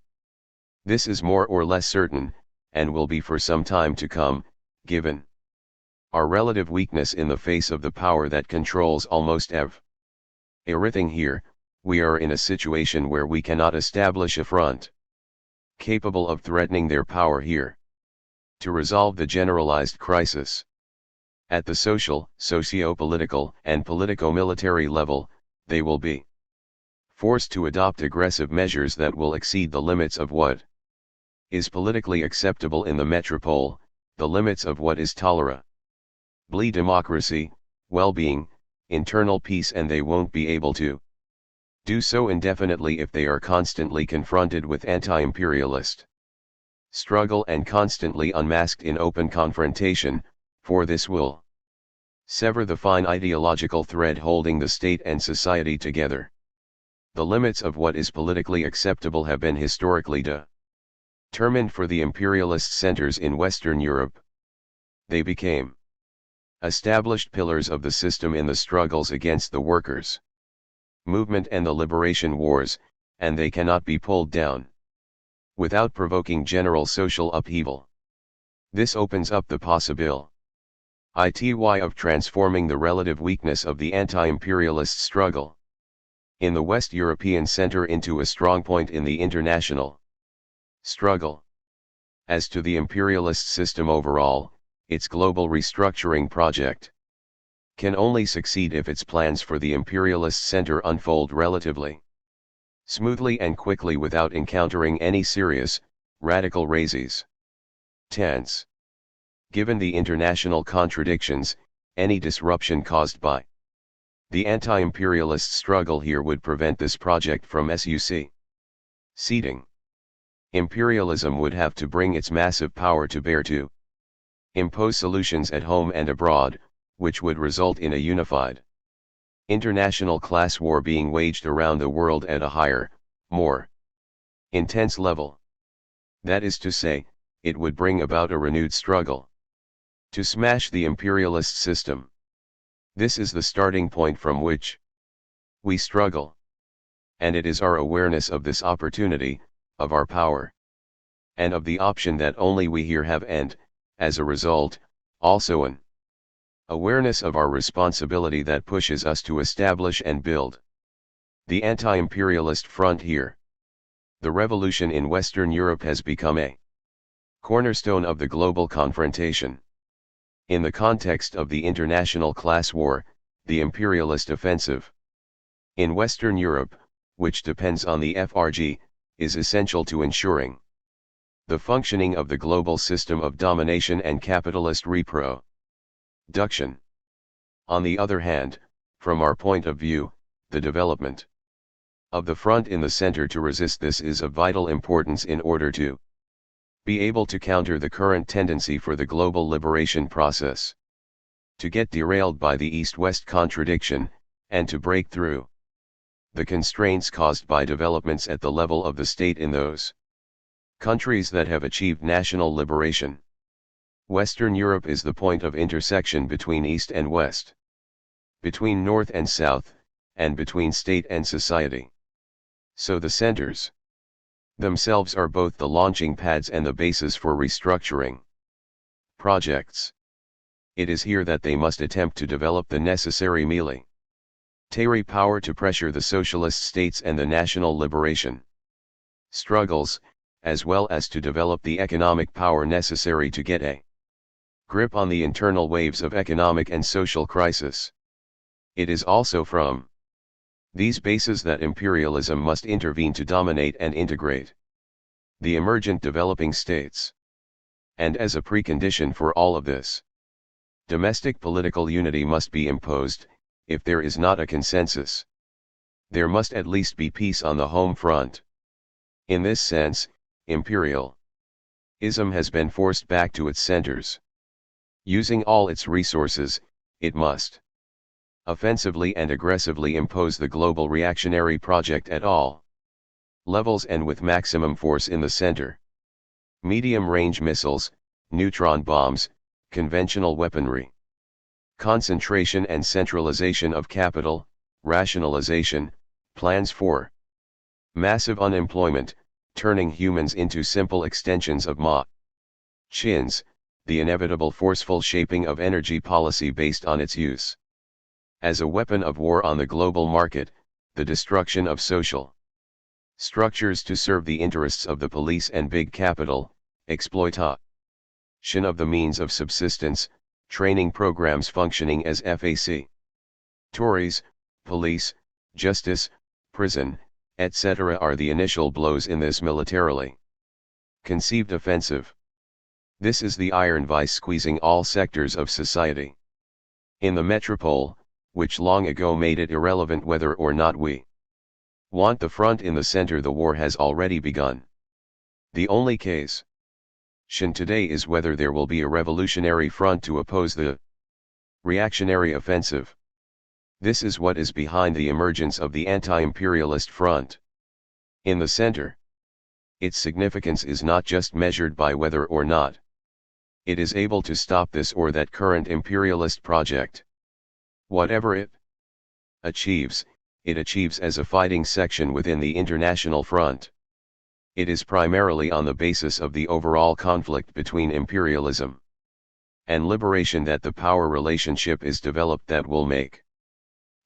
This is more or less certain, and will be for some time to come, given our relative weakness in the face of the power that controls almost everything here. We are in a situation where we cannot establish a front capable of threatening their power here to resolve the generalized crisis. At the social, socio-political, and politico-military level, they will be forced to adopt aggressive measures that will exceed the limits of what is politically acceptable in the metropole, the limits of what is tolerable democracy, well-being, internal peace, and they won't be able to do so indefinitely if they are constantly confronted with anti-imperialist struggle and constantly unmasked in open confrontation, for this will sever the fine ideological thread holding the state and society together. The limits of what is politically acceptable have been historically determined for the imperialist centers in Western Europe. They became established pillars of the system in the struggles against the workers' movement and the liberation wars, and they cannot be pulled down without provoking general social upheaval. This opens up the possibility of transforming the relative weakness of the anti-imperialist struggle in the West European center into a strong point in the international struggle. As to the imperialist system overall, its global restructuring project can only succeed if its plans for the imperialist center unfold relatively smoothly and quickly without encountering any serious, radical resistance. Given the international contradictions, any disruption caused by the anti-imperialist struggle here would prevent this project from succeeding. Imperialism would have to bring its massive power to bear to impose solutions at home and abroad, which would result in a unified international class war being waged around the world at a higher, more intense level. That is to say, it would bring about a renewed struggle to smash the imperialist system. This is the starting point from which we struggle. And it is our awareness of this opportunity, of our power, and of the option that only we here have, and, as a result, also an awareness of our responsibility that pushes us to establish and build the anti-imperialist front here. The revolution in Western Europe has become a cornerstone of the global confrontation. In the context of the international class war, the imperialist offensive in Western Europe, which depends on the FRG, is essential to ensuring the functioning of the global system of domination and capitalist reproduction. On the other hand, from our point of view, the development of the front in the center to resist this is of vital importance in order to be able to counter the current tendency for the global liberation process to get derailed by the East-West contradiction, and to break through the constraints caused by developments at the level of the state in those countries that have achieved national liberation. Western Europe is the point of intersection between East and West, between North and South, and between state and society. So the centers themselves are both the launching pads and the basis for restructuring projects. It is here that they must attempt to develop the necessary military power to pressure the socialist states and the national liberation struggles, as well as to develop the economic power necessary to get a grip on the internal waves of economic and social crisis. It is also from these bases that imperialism must intervene to dominate and integrate the emergent developing states. And as a precondition for all of this, domestic political unity must be imposed. If there is not a consensus, there must at least be peace on the home front. In this sense, imperialism has been forced back to its centers. Using all its resources, it must offensively and aggressively impose the global reactionary project at all levels and with maximum force in the center. Medium-range missiles, neutron bombs, conventional weaponry, concentration and centralization of capital, rationalization, plans for massive unemployment, turning humans into simple extensions of machines, the inevitable forceful shaping of energy policy based on its use as a weapon of war on the global market, the destruction of social structures to serve the interests of the police and big capital, exploitation of the means of subsistence, training programs functioning as FAC. Tories, police, justice, prison, etc. are the initial blows in this militarily conceived offensive. This is the iron vice squeezing all sectors of society. In the metropole, which long ago made it irrelevant whether or not we want the front in the center, the war has already begun. The only case today is whether there will be a revolutionary front to oppose the reactionary offensive. This is what is behind the emergence of the anti-imperialist front. In the center, its significance is not just measured by whether or not it is able to stop this or that current imperialist project. Whatever it achieves as a fighting section within the international front. It is primarily on the basis of the overall conflict between imperialism and liberation that the power relationship is developed that will make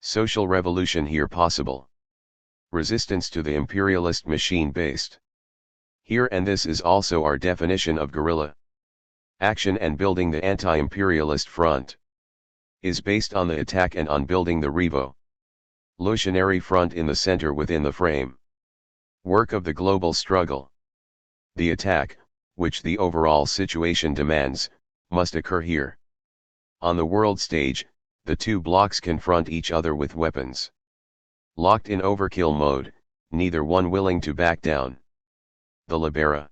social revolution here possible. Resistance to the imperialist machine based here, and this is also our definition of guerrilla action, and building the anti-imperialist front is based on the attack and on building the revolutionary front in the center within the frame work of the global struggle. The attack, which the overall situation demands, must occur here. On the world stage, the two blocs confront each other with weapons locked in overkill mode, neither one willing to back down. The liberation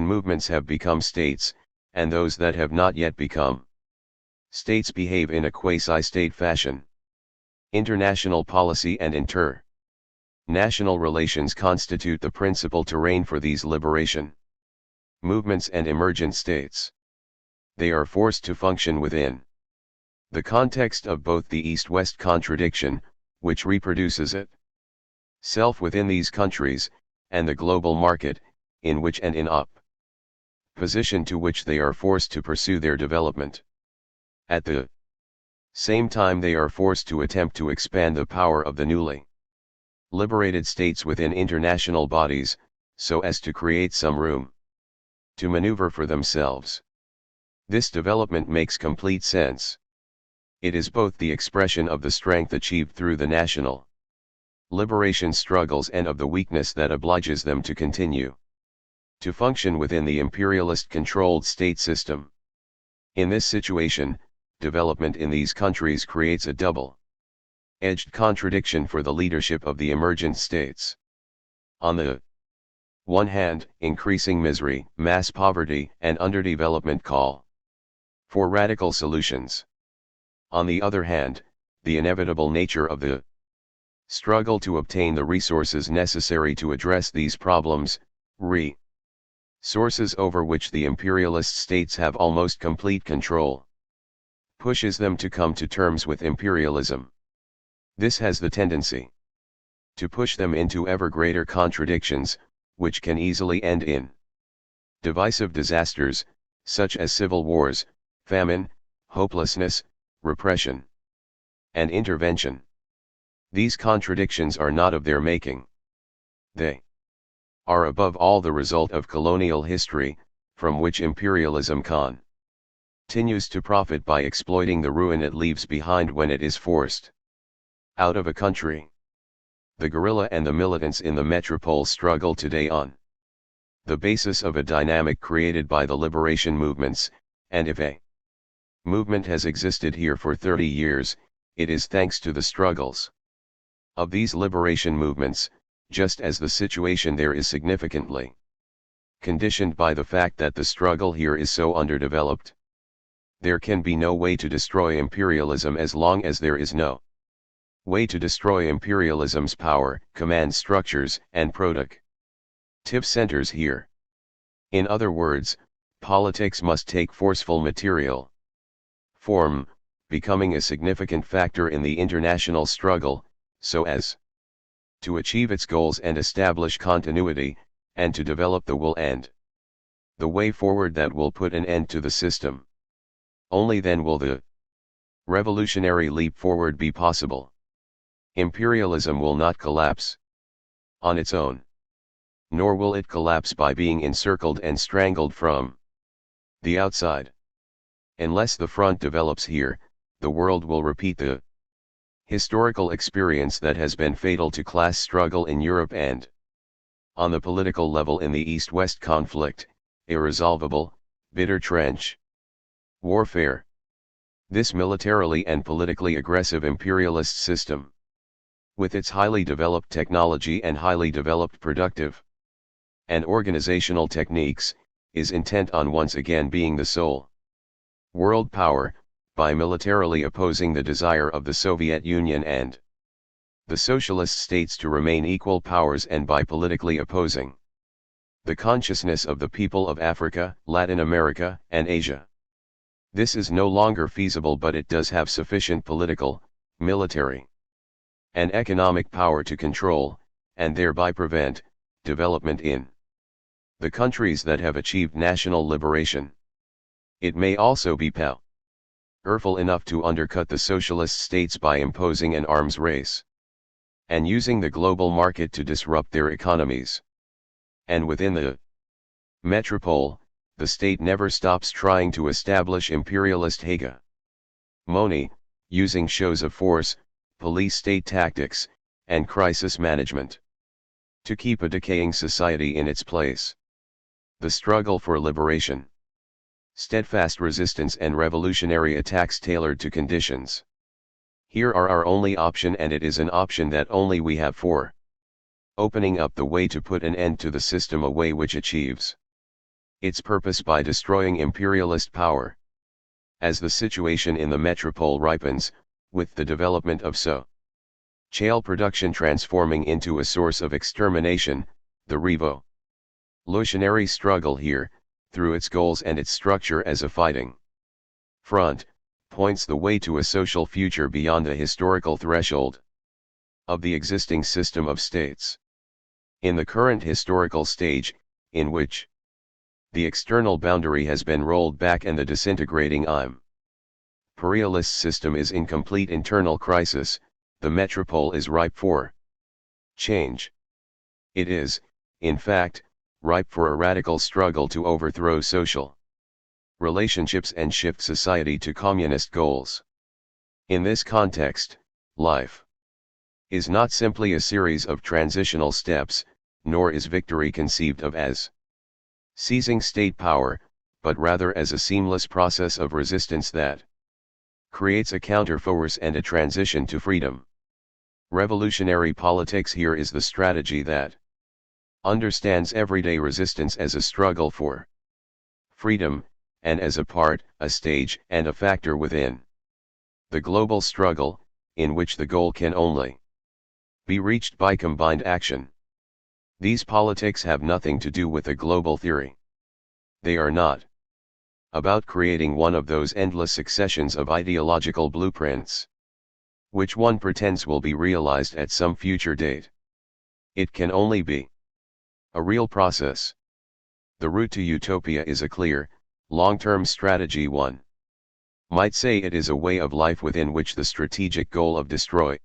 movements have become states, and those that have not yet become states behave in a quasi-state fashion. International policy and international relations constitute the principal terrain for these liberation movements and emergent states. They are forced to function within the context of both the East-West contradiction, which reproduces itself within these countries, and the global market, in which and in opposition to which they are forced to pursue their development. At the same time, they are forced to attempt to expand the power of the newly liberated states within international bodies, so as to create some room to maneuver for themselves. This development makes complete sense. It is both the expression of the strength achieved through the national liberation struggles and of the weakness that obliges them to continue to function within the imperialist-controlled state system. In this situation, development in these countries creates a double-edged contradiction for the leadership of the emergent states. On the one hand, increasing misery, mass poverty, and underdevelopment call for radical solutions. On the other hand, the inevitable nature of the struggle to obtain the resources necessary to address these problems, resources over which the imperialist states have almost complete control, pushes them to come to terms with imperialism. This has the tendency to push them into ever greater contradictions, which can easily end in divisive disasters, such as civil wars, famine, hopelessness, repression, and intervention. These contradictions are not of their making. They are above all the result of colonial history, from which imperialism continues to profit by exploiting the ruin it leaves behind when it is forced out of a country. The guerrilla and the militants in the metropole struggle today on the basis of a dynamic created by the liberation movements, and if a movement has existed here for 30 years, it is thanks to the struggles of these liberation movements, just as the situation there is significantly conditioned by the fact that the struggle here is so underdeveloped. There can be no way to destroy imperialism as long as there is no way to destroy imperialism's power, command structures, and productive centers here. In other words, politics must take forceful material form, becoming a significant factor in the international struggle, so as to achieve its goals and establish continuity, and to develop the will and the way forward that will put an end to the system. Only then will the revolutionary leap forward be possible. Imperialism will not collapse on its own, nor will it collapse by being encircled and strangled from the outside. Unless the front develops here, the world will repeat the historical experience that has been fatal to class struggle in Europe and, on the political level in the East-West conflict, irresolvable, bitter trench warfare. This militarily and politically aggressive imperialist system, with its highly developed technology and highly developed productive and organizational techniques, is intent on once again being the sole world power, by militarily opposing the desire of the Soviet Union and the socialist states to remain equal powers, and by politically opposing the consciousness of the people of Africa, Latin America, and Asia. This is no longer feasible, but it does have sufficient political, military, and economic power to control, and thereby prevent, development in the countries that have achieved national liberation. It may also be powerful enough to undercut the socialist states by imposing an arms race, and using the global market to disrupt their economies. And within the metropole, the state never stops trying to establish imperialist hegemony, using shows of force, police state tactics, and crisis management to keep a decaying society in its place. The struggle for liberation, steadfast resistance, and revolutionary attacks tailored to conditions here are our only option, and it is an option that only we have for opening up the way to put an end to the system, a way which achieves its purpose by destroying imperialist power. As the situation in the metropole ripens, with the development of shale production transforming into a source of extermination, the revolutionary struggle here, through its goals and its structure as a fighting front, points the way to a social future beyond the historical threshold of the existing system of states. In the current historical stage, in which the external boundary has been rolled back and the disintegrating imperialist system is in complete internal crisis, the metropole is ripe for change. It is, in fact, ripe for a radical struggle to overthrow social relationships and shift society to communist goals. In this context, life is not simply a series of transitional steps, nor is victory conceived of as seizing state power, but rather as a seamless process of resistance that creates a counterforce and a transition to freedom. Revolutionary politics here is the strategy that understands everyday resistance as a struggle for freedom, and as a part, a stage, and a factor within the global struggle, in which the goal can only be reached by combined action. These politics have nothing to do with a global theory. They are not about creating one of those endless successions of ideological blueprints, which one pretends will be realized at some future date. It can only be a real process. The route to utopia is a clear, long-term strategy. One might say it is a way of life within which the strategic goal of destroying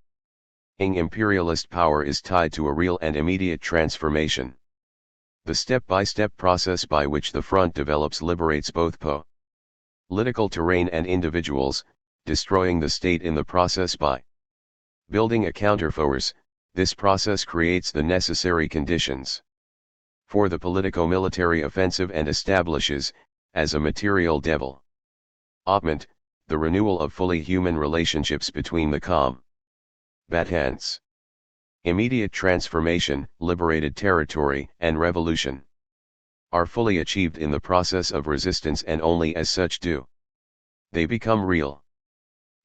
imperialist power is tied to a real and immediate transformation. The step-by-step process by which the front develops liberates both political terrain and individuals, destroying the state in the process by building a counterforce. This process creates the necessary conditions for the politico-military offensive and establishes, as a material development, the renewal of fully human relationships between the combatants. Immediate transformation, liberated territory, and revolution are fully achieved in the process of resistance, and only as such do they become real.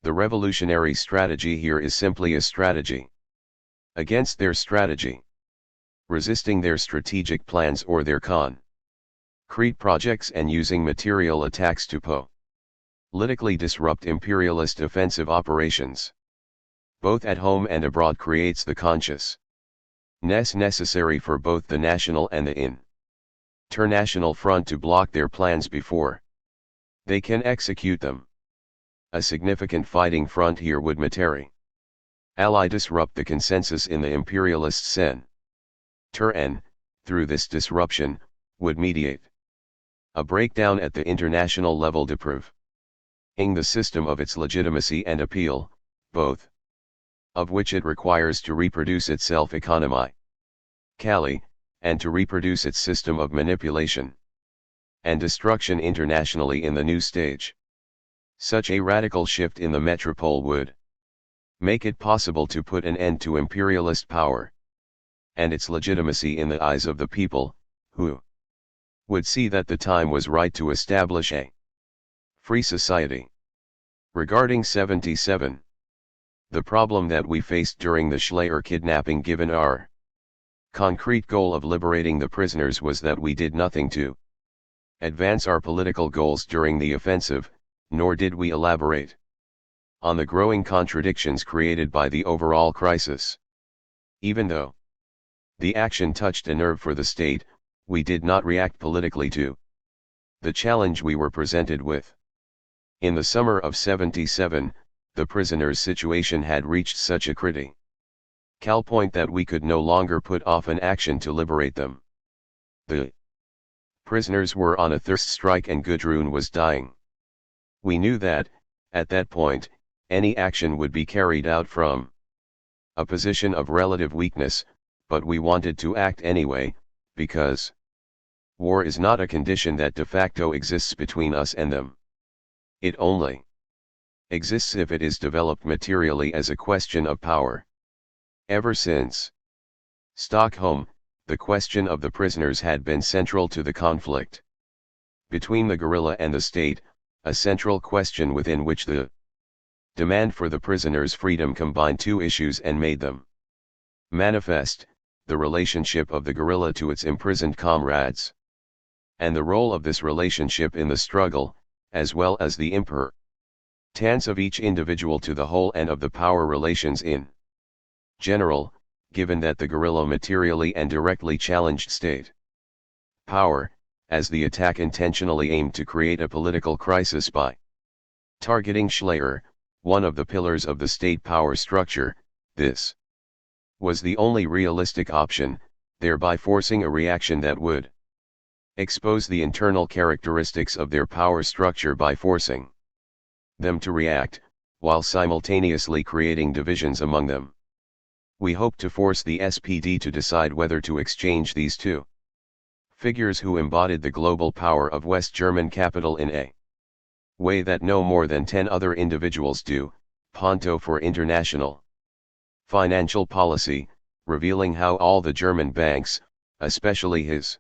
The revolutionary strategy here is simply a strategy against their strategy, resisting their strategic plans or their concrete projects, and using material attacks to politically disrupt imperialist offensive operations, both at home and abroad, creates the consciousness necessary for both the national and the international front to block their plans before they can execute them. A significant fighting front here would materially disrupt the consensus in the imperialist center, and, through this disruption, would mediate a breakdown at the international level to prove ing the system of its legitimacy and appeal, both of which it requires to reproduce itself economically, and to reproduce its system of manipulation and destruction internationally in the new stage. Such a radical shift in the metropole would make it possible to put an end to imperialist power and its legitimacy in the eyes of the people, who would see that the time was right to establish a free society. Regarding 77, the problem that we faced during the Schleyer kidnapping, given our concrete goal of liberating the prisoners, was that we did nothing to advance our political goals during the offensive, nor did we elaborate on the growing contradictions created by the overall crisis. Even though the action touched a nerve for the state, we did not react politically to the challenge we were presented with. In the summer of 77, the prisoners' situation had reached such a critical point that we could no longer put off an action to liberate them. The prisoners were on a thirst strike and Gudrun was dying. We knew that, at that point, any action would be carried out from a position of relative weakness, but we wanted to act anyway, because war is not a condition that de facto exists between us and them. It only exists if it is developed materially as a question of power. Ever since Stockholm, the question of the prisoners had been central to the conflict between the guerrilla and the state, a central question within which the demand for the prisoners' freedom combined two issues and made them manifest: the relationship of the guerrilla to its imprisoned comrades, and the role of this relationship in the struggle, as well as the importance of each individual to the whole and of the power relations in general, given that the guerrilla materially and directly challenged state power, as the attack intentionally aimed to create a political crisis by targeting Schleyer, one of the pillars of the state power structure. This was the only realistic option, thereby forcing a reaction that would expose the internal characteristics of their power structure by forcing them to react, while simultaneously creating divisions among them. We hope to force the SPD to decide whether to exchange these two figures who embodied the global power of West German capital in a way that no more than 10 other individuals do, Ponto for international financial policy, revealing how all the German banks, especially his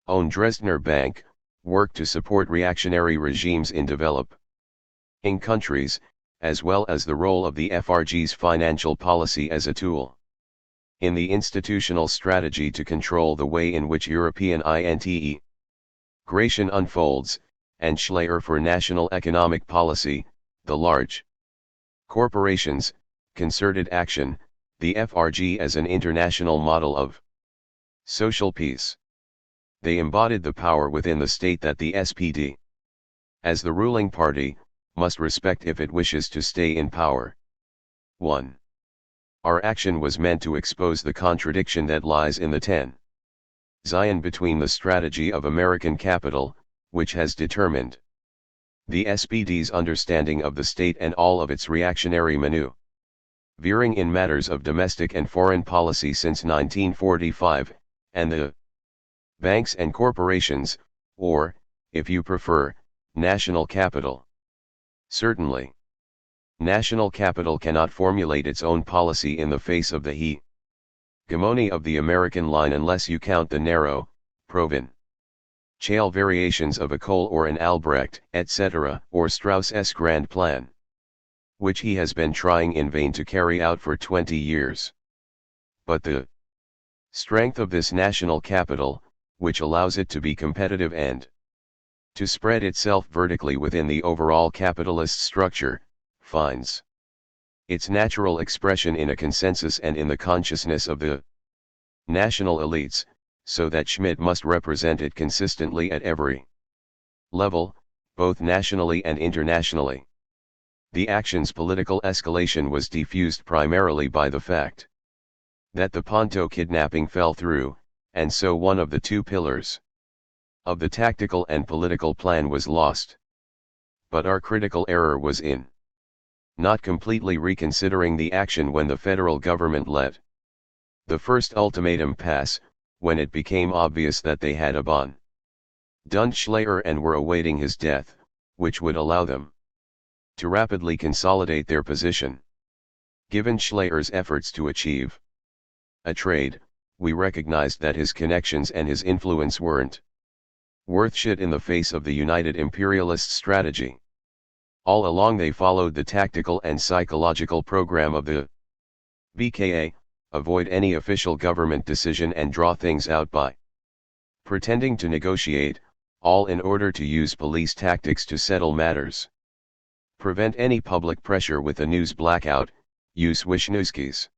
own Dresdner Bank, work to support reactionary regimes in developing countries, as well as the role of the FRG's financial policy as a tool in the institutional strategy to control the way in which European integration unfolds, and Schleyer for national economic policy, the large corporations, concerted action, the FRG as an international model of social peace. They embodied the power within the state that the SPD, as the ruling party, must respect if it wishes to stay in power. 1. Our action was meant to expose the contradiction that lies in the tension between the strategy of American capital, which has determined the SPD's understanding of the state and all of its reactionary maneuvering in matters of domestic and foreign policy since 1945, and the banks and corporations, or, if you prefer, national capital. Certainly, national capital cannot formulate its own policy in the face of the hegemony of the American line unless you count the narrow, provincial variations of a Kohl or an Albrecht, etc., or Strauss's grand plan, which he has been trying in vain to carry out for 20 years. But the strength of this national capital, which allows it to be competitive and to spread itself vertically within the overall capitalist structure, finds its natural expression in a consensus and in the consciousness of the national elites, so that Schmidt must represent it consistently at every level, both nationally and internationally. The action's political escalation was diffused primarily by the fact that the Ponto kidnapping fell through, and so one of the two pillars of the tactical and political plan was lost. But our critical error was in not completely reconsidering the action when the federal government let the first ultimatum pass, when it became obvious that they had abandoned Schleyer and were awaiting his death, which would allow them to rapidly consolidate their position. Given Schleier's efforts to achieve a trade, we recognized that his connections and his influence weren't worth shit in the face of the United Imperialist strategy. All along they followed the tactical and psychological program of the BKA, avoid any official government decision and draw things out by pretending to negotiate, all in order to use police tactics to settle matters. Prevent any public pressure with a news blackout, use Wisniewski's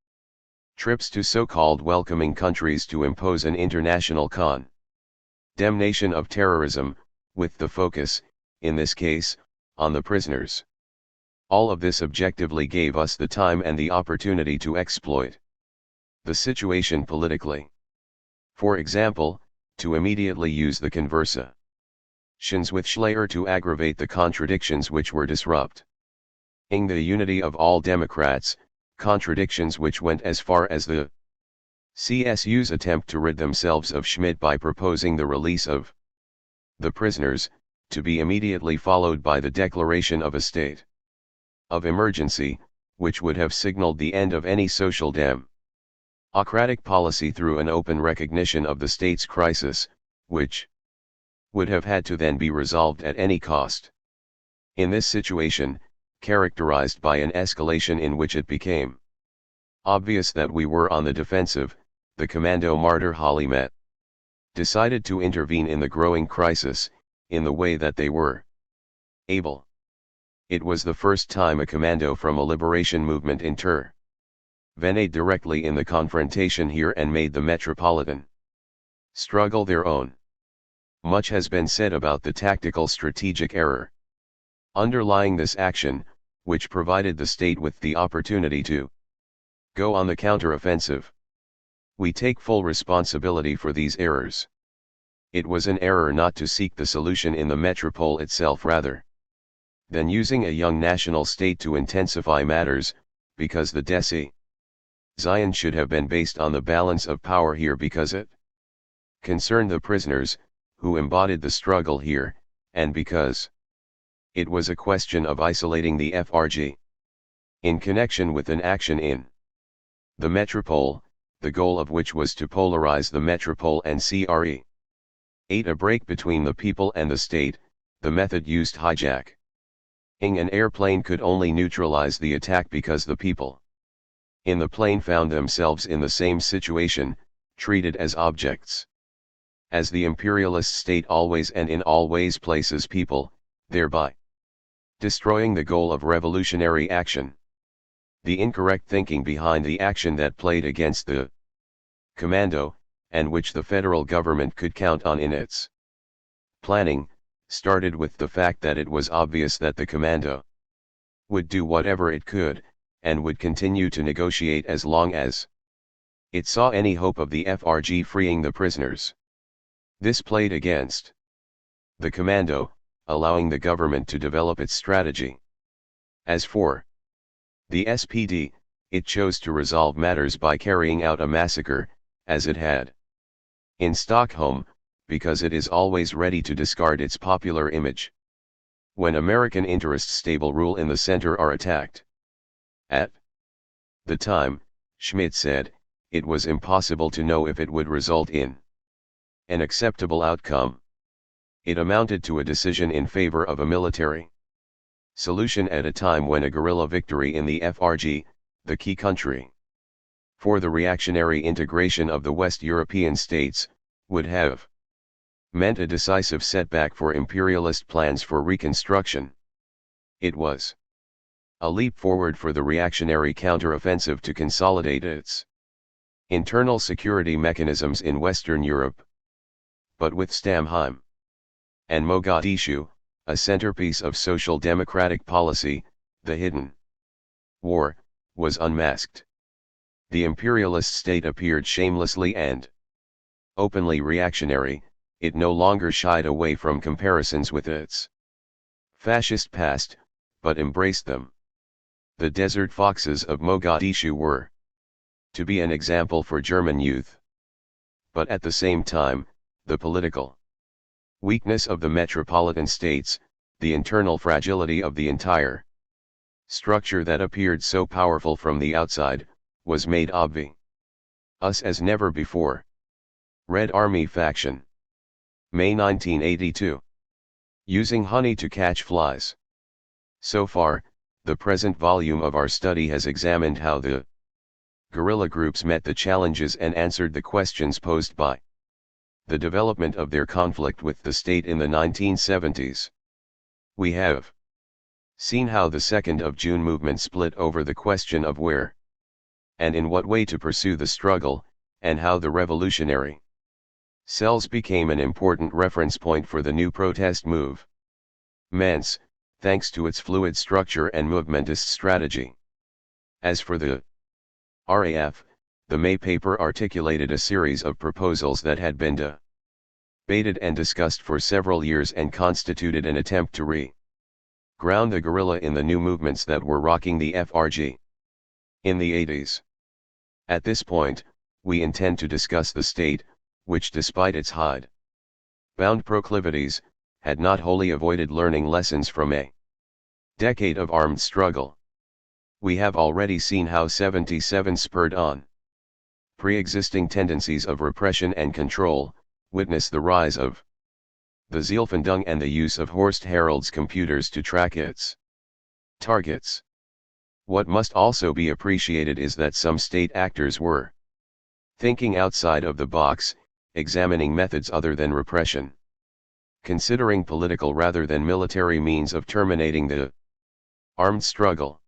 trips to so-called welcoming countries to impose an international condemnation of terrorism, with the focus, in this case, on the prisoners. All of this objectively gave us the time and the opportunity to exploit the situation politically. For example, to immediately use the conversations with Schleyer to aggravate the contradictions which were disrupting the unity of all Democrats, contradictions which went as far as the CSU's attempt to rid themselves of Schmidt by proposing the release of the prisoners, to be immediately followed by the declaration of a state of emergency, which would have signaled the end of any social democratic policy through an open recognition of the state's crisis, which would have had to then be resolved at any cost. In this situation, characterized by an escalation in which it became obvious that we were on the defensive, the Commando Martyr Halimet decided to intervene in the growing crisis, in the way that they were able. It was the first time a commando from a liberation movement intervened directly in the confrontation here and made the metropolitan struggle their own. Much has been said about the tactical strategic error underlying this action, which provided the state with the opportunity to go on the counteroffensive. We take full responsibility for these errors. It was an error not to seek the solution in the metropole itself rather than using a young national state to intensify matters, because the decision should have been based on the balance of power here, because it concerned the prisoners, who embodied the struggle here, and because it was a question of isolating the FRG in connection with an action in the metropole, the goal of which was to polarize the metropole and create a break between the people and the state. The method used, hijacking an airplane, could only neutralize the attack because the people in the plane found themselves in the same situation, treated as objects. As the imperialist state always and in all ways places people, thereby destroying the goal of revolutionary action. The incorrect thinking behind the action that played against the commando, and which the federal government could count on in its planning, started with the fact that it was obvious that the commando would do whatever it could, and would continue to negotiate as long as it saw any hope of the FRG freeing the prisoners. This played against the commando, allowing the government to develop its strategy. As for the SPD, it chose to resolve matters by carrying out a massacre, as it had in Stockholm, because it is always ready to discard its popular image when American interests stable rule in the center are attacked. At the time, Schmidt said, it was impossible to know if it would result in an acceptable outcome. It amounted to a decision in favor of a military solution at a time when a guerrilla victory in the FRG, the key country for the reactionary integration of the West European states, would have meant a decisive setback for imperialist plans for reconstruction. It was a leap forward for the reactionary counteroffensive to consolidate its internal security mechanisms in Western Europe. But with Stamheim and Mogadishu, a centerpiece of social democratic policy, the hidden war was unmasked. The imperialist state appeared shamelessly and openly reactionary. It no longer shied away from comparisons with its fascist past, but embraced them. The desert foxes of Mogadishu were to be an example for German youth. But at the same time, the political weakness of the metropolitan states, the internal fragility of the entire structure that appeared so powerful from the outside, was made obvious as never before. Red Army faction. May 1982. Using honey to catch flies. So far, the present volume of our study has examined how the guerrilla groups met the challenges and answered the questions posed by the development of their conflict with the state in the 1970s. We have seen how the 2nd of June movement split over the question of where and in what way to pursue the struggle, and how the revolutionary cells became an important reference point for the new protest move. Ments, thanks to its fluid structure and movementist strategy. As for the RAF, the May paper articulated a series of proposals that had been debated and discussed for several years and constituted an attempt to ground the guerrilla in the new movements that were rocking the FRG in the 80s. At this point, we intend to discuss the state, which despite its hide-bound proclivities, had not wholly avoided learning lessons from a decade of armed struggle. We have already seen how 77 spurred on pre-existing tendencies of repression and control, witness the rise of the Zielfindung and the use of Horst Herold's computers to track its targets. What must also be appreciated is that some state actors were thinking outside of the box, examining methods other than repression, considering political rather than military means of terminating the armed struggle.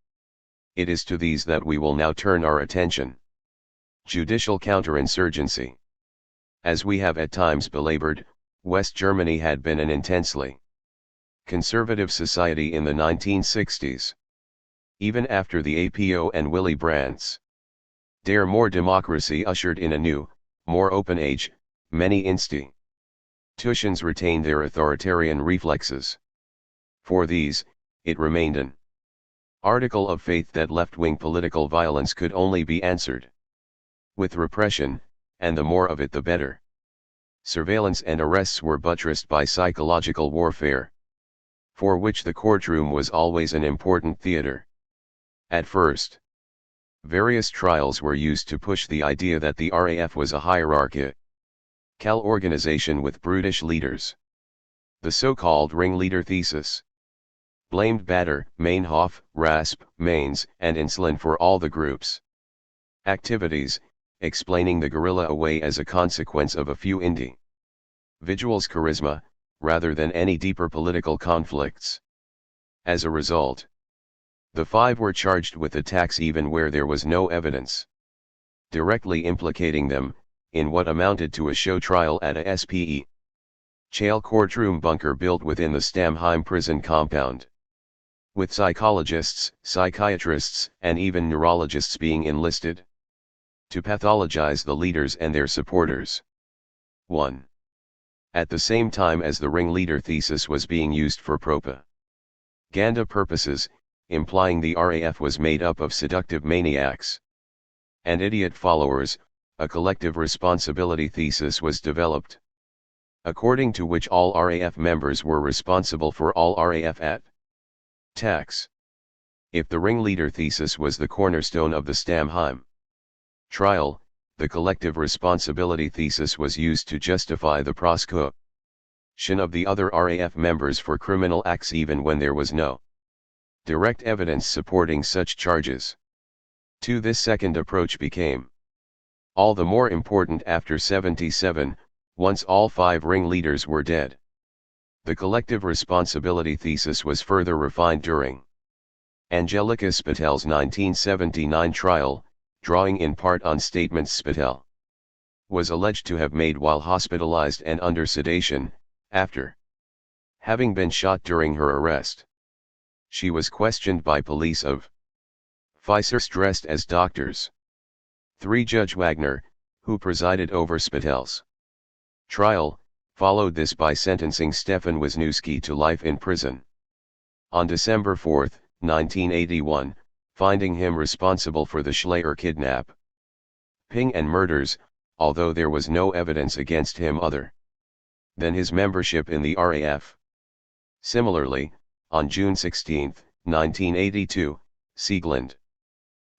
It is to these that we will now turn our attention. Judicial counterinsurgency. As we have at times belabored, West Germany had been an intensely conservative society in the 1960s. Even after the APO and Willy Brandt's Der more democracy ushered in a new, more open age, many institutions retained their authoritarian reflexes. For these, it remained an article of faith that left-wing political violence could only be answered with repression, and the more of it the better. Surveillance and arrests were buttressed by psychological warfare, for which the courtroom was always an important theater. At first, various trials were used to push the idea that the RAF was a hierarchical organization with brutish leaders. The so-called ringleader thesis blamed Bader, Meinhof, Rasp, Mainz, and Insulin for all the group's activities, explaining the guerrilla away as a consequence of a few individuals' charisma, rather than any deeper political conflicts. As a result, the five were charged with attacks even where there was no evidence directly implicating them, in what amounted to a show trial at a SPE jail courtroom bunker built within the Stammheim prison compound, with psychologists, psychiatrists, and even neurologists being enlisted to pathologize the leaders and their supporters. 1. At the same time as the ringleader thesis was being used for propaganda purposes, implying the RAF was made up of seductive maniacs and idiot followers, a collective responsibility thesis was developed, according to which all RAF members were responsible for all RAF attacks. If the ringleader thesis was the cornerstone of the Stammheim trial, the collective responsibility thesis was used to justify the prosecution of the other RAF members for criminal acts even when there was no direct evidence supporting such charges. 2. This second approach became all the more important after 77, once all five ringleaders were dead. The collective responsibility thesis was further refined during Angelika Spitel's 1979 trial, drawing in part on statements Spitel was alleged to have made while hospitalized and under sedation, after having been shot during her arrest. She was questioned by police of officers dressed as doctors. 3. Judge Wagner, who presided over Spitel's trial, followed this by sentencing Stefan Wisniewski to life in prison. On December 4, 1981, finding him responsible for the Schleyer kidnap, ping and murders, although there was no evidence against him other than his membership in the RAF. Similarly, on June 16, 1982, Siegland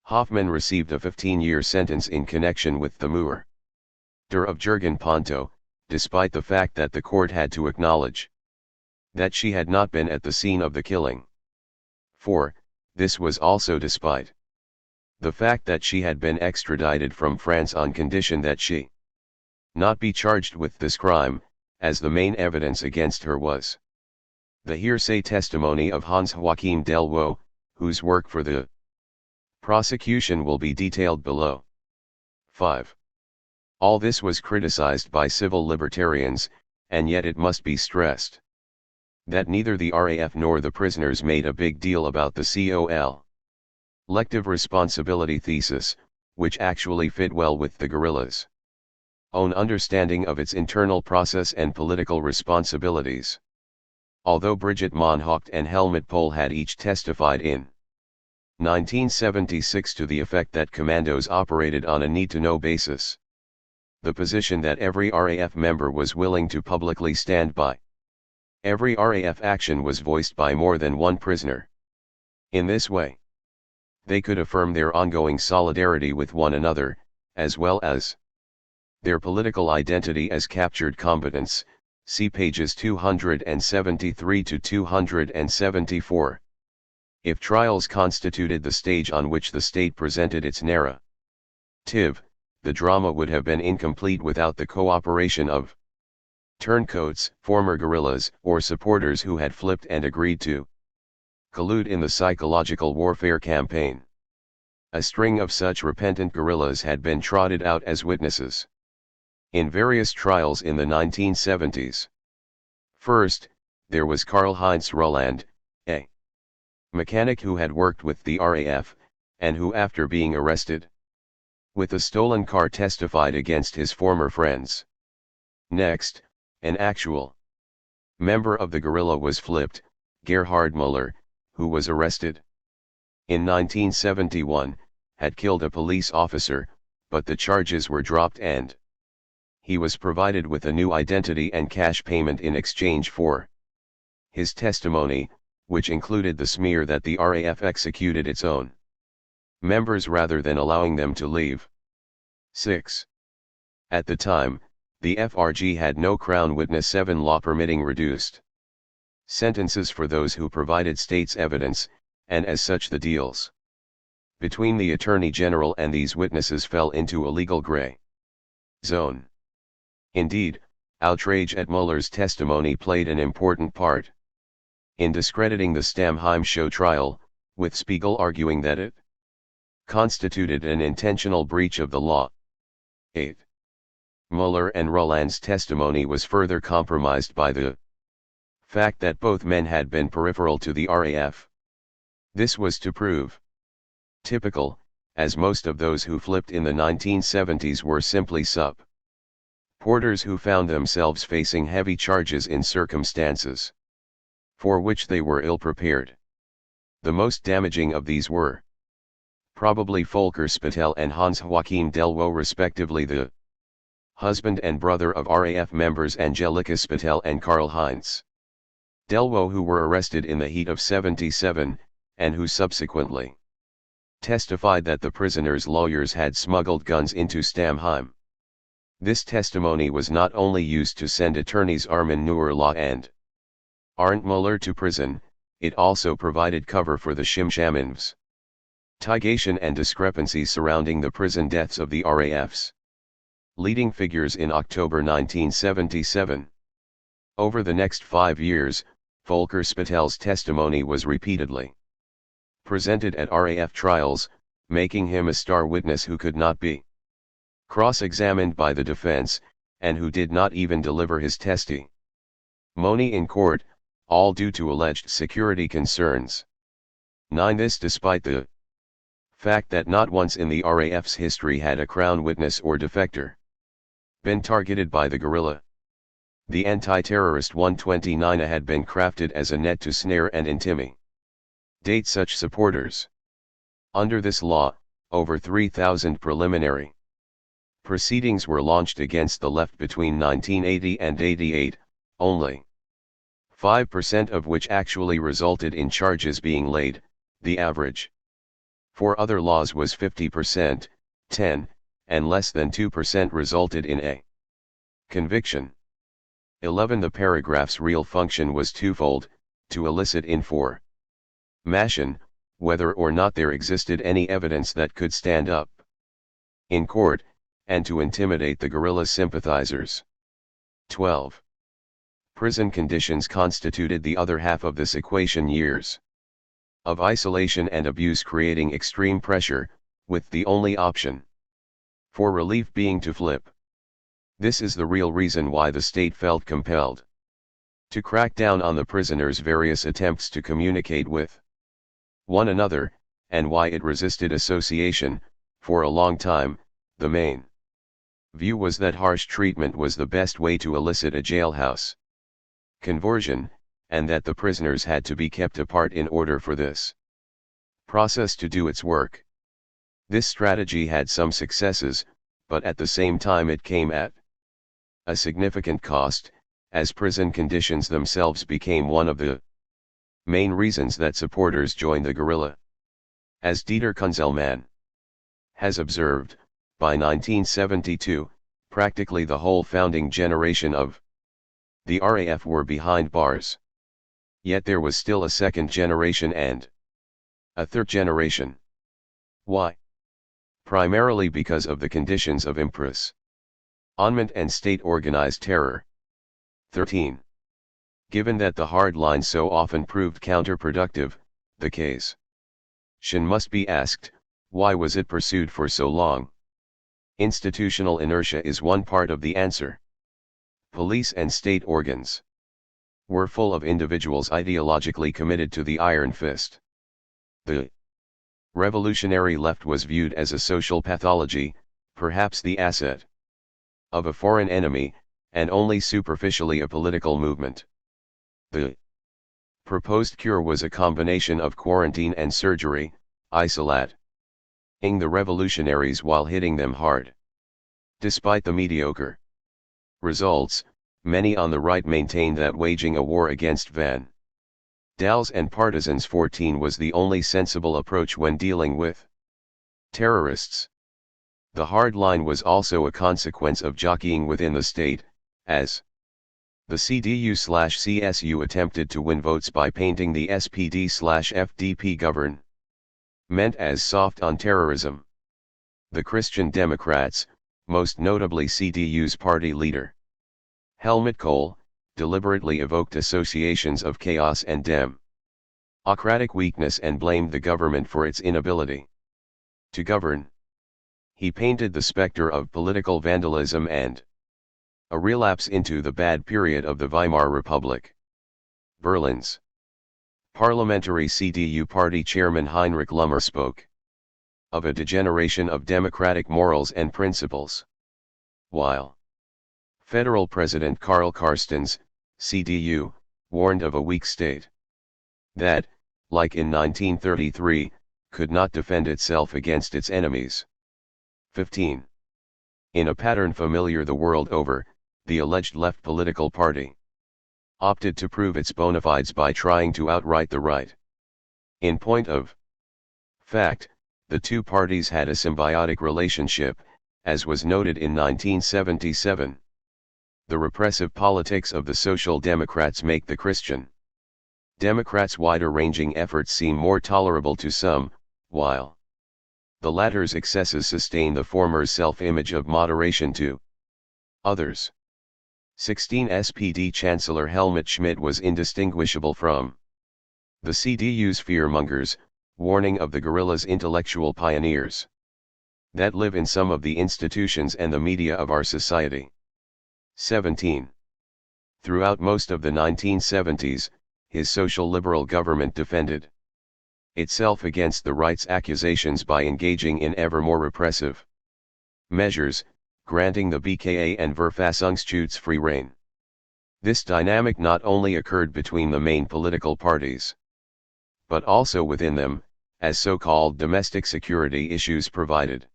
Hoffmann received a 15-year sentence in connection with the murder of Jürgen Ponto, despite the fact that the court had to acknowledge that she had not been at the scene of the killing. 4. This was also despite the fact that she had been extradited from France on condition that she not be charged with this crime, as the main evidence against her was the hearsay testimony of Hans Joachim Delvaux, whose work for the prosecution will be detailed below. 5. All this was criticized by civil libertarians, and yet it must be stressed that neither the RAF nor the prisoners made a big deal about the collective responsibility thesis, which actually fit well with the guerrillas' own understanding of its internal process and political responsibilities. Although Brigitte Moncourt and Helmut Pohl had each testified in 1976 to the effect that commandos operated on a need-to-know basis, the position that every RAF member was willing to publicly stand by every RAF action was voiced by more than one prisoner. In this way, they could affirm their ongoing solidarity with one another, as well as their political identity as captured combatants. See pages 273 to 274. If trials constituted the stage on which the state presented its narrative, the drama would have been incomplete without the cooperation of turncoats, former guerrillas, or supporters who had flipped and agreed to collude in the psychological warfare campaign. A string of such repentant guerrillas had been trotted out as witnesses in various trials in the 1970s. First, there was Karl-Heinz Rolland, a mechanic who had worked with the RAF, and who after being arrested with a stolen car testified against his former friends. Next, an actual member of the guerrilla was flipped, Gerhard Müller, who was arrested in 1971, had killed a police officer, but the charges were dropped and he was provided with a new identity and cash payment in exchange for his testimony, which included the smear that the RAF executed its own members rather than allowing them to leave. 6. At the time, the FRG had no Crown Witness 7 law permitting reduced sentences for those who provided state's evidence, and as such the deals between the Attorney General and these witnesses fell into a legal gray zone. Indeed, outrage at Müller's testimony played an important part in discrediting the Stammheim show trial, with Spiegel arguing that it constituted an intentional breach of the law. 8. Müller and Rolland's testimony was further compromised by the fact that both men had been peripheral to the RAF. This was to prove typical, as most of those who flipped in the 1970s were simply porters who found themselves facing heavy charges in circumstances for which they were ill-prepared. The most damaging of these were probably Volker Spittel and Hans Joachim Delvaux, respectively, the husband and brother of RAF members Angelika Spittel and Karl-Heinz Delvaux, who were arrested in the heat of '77, and who subsequently testified that the prisoners' lawyers had smuggled guns into Stammheim. This testimony was not only used to send attorneys Armin Nuerla and Arndt Müller to prison, it also provided cover for the Shimshamin's investigation and discrepancies surrounding the prison deaths of the RAF's leading figures in October 1977. Over the next 5 years, Volker Spittel's testimony was repeatedly presented at RAF trials, making him a star witness who could not be cross-examined by the defense, and who did not even deliver his testimony in court, all due to alleged security concerns. 9. This despite the fact that not once in the RAF's history had a Crown witness or defector been targeted by the guerrilla. The anti-terrorist 129 had been crafted as a net to snare and intimidate Date such supporters. Under this law, over 3,000 preliminary proceedings were launched against the left between 1980 and 88, only 5% of which actually resulted in charges being laid. The average for other laws was 50%, 10, and less than 2% resulted in a conviction. 11. The paragraph's real function was twofold: to elicit information, whether or not there existed any evidence that could stand up in court, and to intimidate the guerrilla's sympathizers. 12. Prison conditions constituted the other half of this equation: years of isolation and abuse creating extreme pressure, with the only option for relief being to flip. This is the real reason why the state felt compelled to crack down on the prisoners' various attempts to communicate with one another, and why it resisted association. For a long time, the main view was that harsh treatment was the best way to elicit a jailhouse conversion, and that the prisoners had to be kept apart in order for this process to do its work. This strategy had some successes, but at the same time it came at a significant cost, as prison conditions themselves became one of the main reasons that supporters joined the guerrilla. As Dieter Kunzelmann has observed, by 1972, practically the whole founding generation of the RAF were behind bars. Yet there was still a second generation and a third generation. Why? Primarily because of the conditions of imprisonment and state-organized terror. 13. Given that the hard line so often proved counterproductive, the question must be asked, why was it pursued for so long? Institutional inertia is one part of the answer. Police and state organs were full of individuals ideologically committed to the iron fist. The revolutionary left was viewed as a social pathology, perhaps the asset of a foreign enemy, and only superficially a political movement. The proposed cure was a combination of quarantine and surgery, isolating the revolutionaries while hitting them hard. Despite the mediocre results, many on the right maintained that waging a war against Vandals and partisans 14 was the only sensible approach when dealing with terrorists. The hard line was also a consequence of jockeying within the state, as the CDU/CSU attempted to win votes by painting the SPD/FDP government as soft on terrorism. The Christian Democrats, most notably CDU's party leader Helmut Kohl, deliberately evoked associations of chaos and democratic weakness and blamed the government for its inability to govern. He painted the specter of political vandalism and a relapse into the bad period of the Weimar Republic. Berlin's parliamentary CDU party chairman Heinrich Lummer spoke of a degeneration of democratic morals and principles, while Federal President Karl Carstens, CDU, warned of a weak state that, like in 1933, could not defend itself against its enemies. 15. In a pattern familiar the world over, the alleged left political party opted to prove its bona fides by trying to outright the right. In point of fact, the two parties had a symbiotic relationship, as was noted in 1977. The repressive politics of the Social Democrats make the Christian Democrats' wider-ranging efforts seem more tolerable to some, while the latter's excesses sustain the former's self-image of moderation to others. 16. SPD Chancellor Helmut Schmidt was indistinguishable from the CDU's fearmongers, warning of the guerrillas' intellectual pioneers that live in some of the institutions and the media of our society. 17. Throughout most of the 1970s, his social liberal government defended itself against the right's accusations by engaging in ever more repressive measures, granting the BKA and Verfassungsschutz free rein. This dynamic not only occurred between the main political parties, but also within them, as so-called domestic security issues provided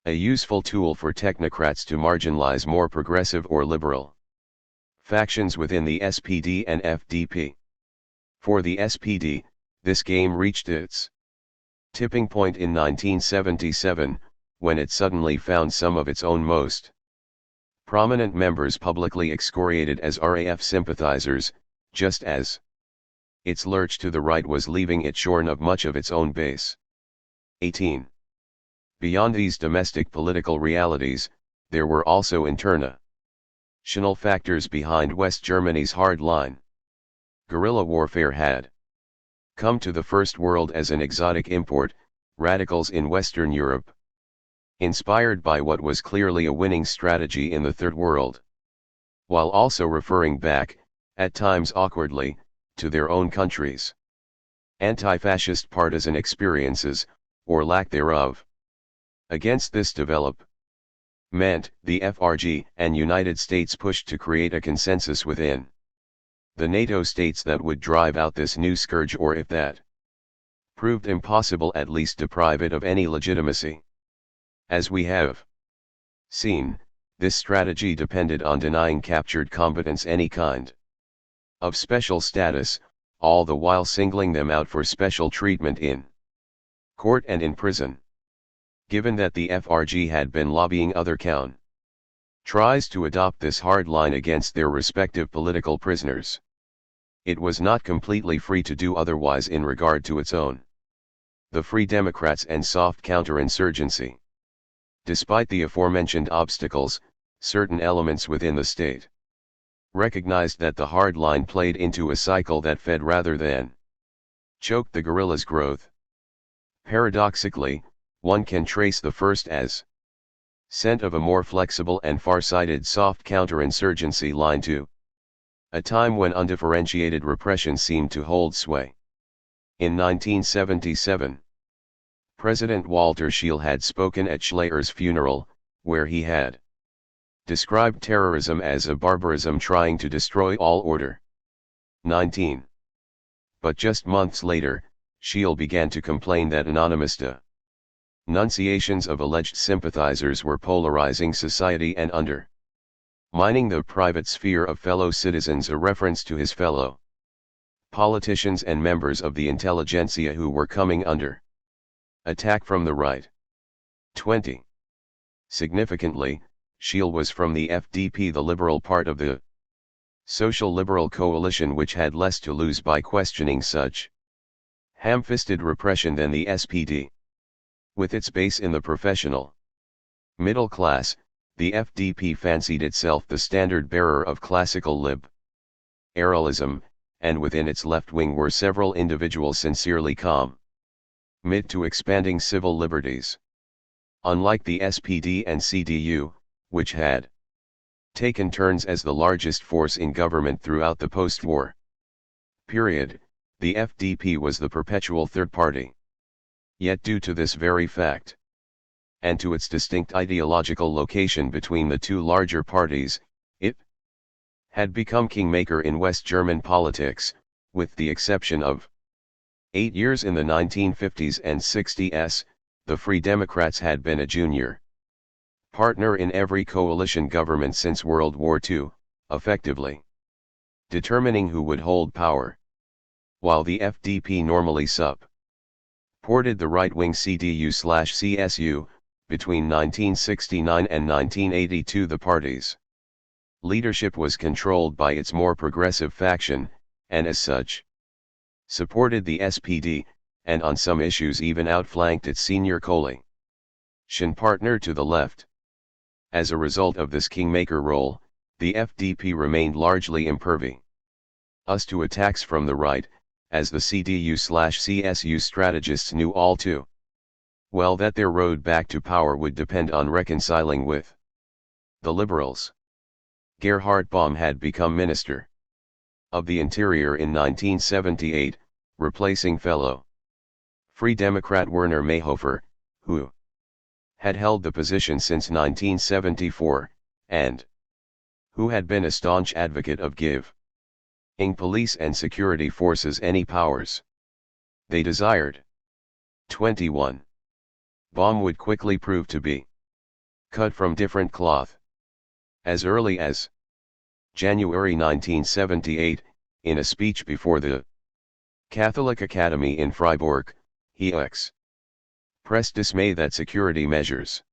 a useful tool for technocrats to marginalize more progressive or liberal factions within the SPD and FDP. For the SPD, this game reached its tipping point in 1977, when it suddenly found some of its own most prominent members publicly excoriated as RAF sympathizers, just as its lurch to the right was leaving it shorn of much of its own base. 18. Beyond these domestic political realities, there were also international factors behind West Germany's hard line. Guerrilla warfare had come to the First World as an exotic import, radicals in Western Europe, inspired by what was clearly a winning strategy in the Third World, while also referring back, at times awkwardly, to their own countries' anti-fascist partisan experiences, or lack thereof. Against this development, the FRG and United States pushed to create a consensus within the NATO states that would drive out this new scourge, or if that proved impossible, at least deprive it of any legitimacy. As we have seen, this strategy depended on denying captured combatants any kind of special status, all the while singling them out for special treatment in court and in prison. Given that the FRG had been lobbying other countries to adopt this hard line against their respective political prisoners, it was not completely free to do otherwise in regard to its own, the Free Democrats and soft counterinsurgency. Despite the aforementioned obstacles, certain elements within the state recognized that the hard line played into a cycle that fed rather than choked the guerrillas' growth. Paradoxically, one can trace the first ascent of a more flexible and far-sighted soft counterinsurgency line to a time when undifferentiated repression seemed to hold sway. In 1977, President Walter Scheel had spoken at Schleier's funeral, where he had described terrorism as a barbarism trying to destroy all order. 19. But just months later, Scheel began to complain that anonymous denunciations of alleged sympathizers were polarizing society and undermining the private sphere of fellow citizens, a reference to his fellow politicians and members of the intelligentsia who were coming under attack from the right. 20. Significantly, Scheel was from the FDP, the liberal part of the social liberal coalition, which had less to lose by questioning such ham-fisted repression than the SPD. With its base in the professional middle class, the FDP fancied itself the standard bearer of classical liberalism, and within its left wing were several individuals sincerely committed to expanding civil liberties. Unlike the SPD and CDU, which had taken turns as the largest force in government throughout the post-war period, the FDP was the perpetual third party. Yet due to this very fact, and to its distinct ideological location between the two larger parties, it had become kingmaker in West German politics, with the exception of 8 years in the 1950s and 60s, the Free Democrats had been a junior partner in every coalition government since World War II, effectively determining who would hold power. While the FDP normally supported the right-wing CDU/CSU, between 1969 and 1982 the party's leadership was controlled by its more progressive faction, and as such, supported the SPD, and on some issues even outflanked its senior coalition partner to the left. As a result of this kingmaker role, the FDP remained largely impervious to attacks from the right, as the CDU/CSU strategists knew all too well that their road back to power would depend on reconciling with the liberals. Gerhard Baum had become Minister of the Interior in 1978, replacing fellow Free Democrat Werner Mayhofer, who had held the position since 1974, and who had been a staunch advocate of giving police and security forces any powers they desired. 21. Bomb would quickly prove to be cut from different cloth. As early as January 1978, in a speech before the Catholic Academy in Freiburg, he expressed dismay that security measures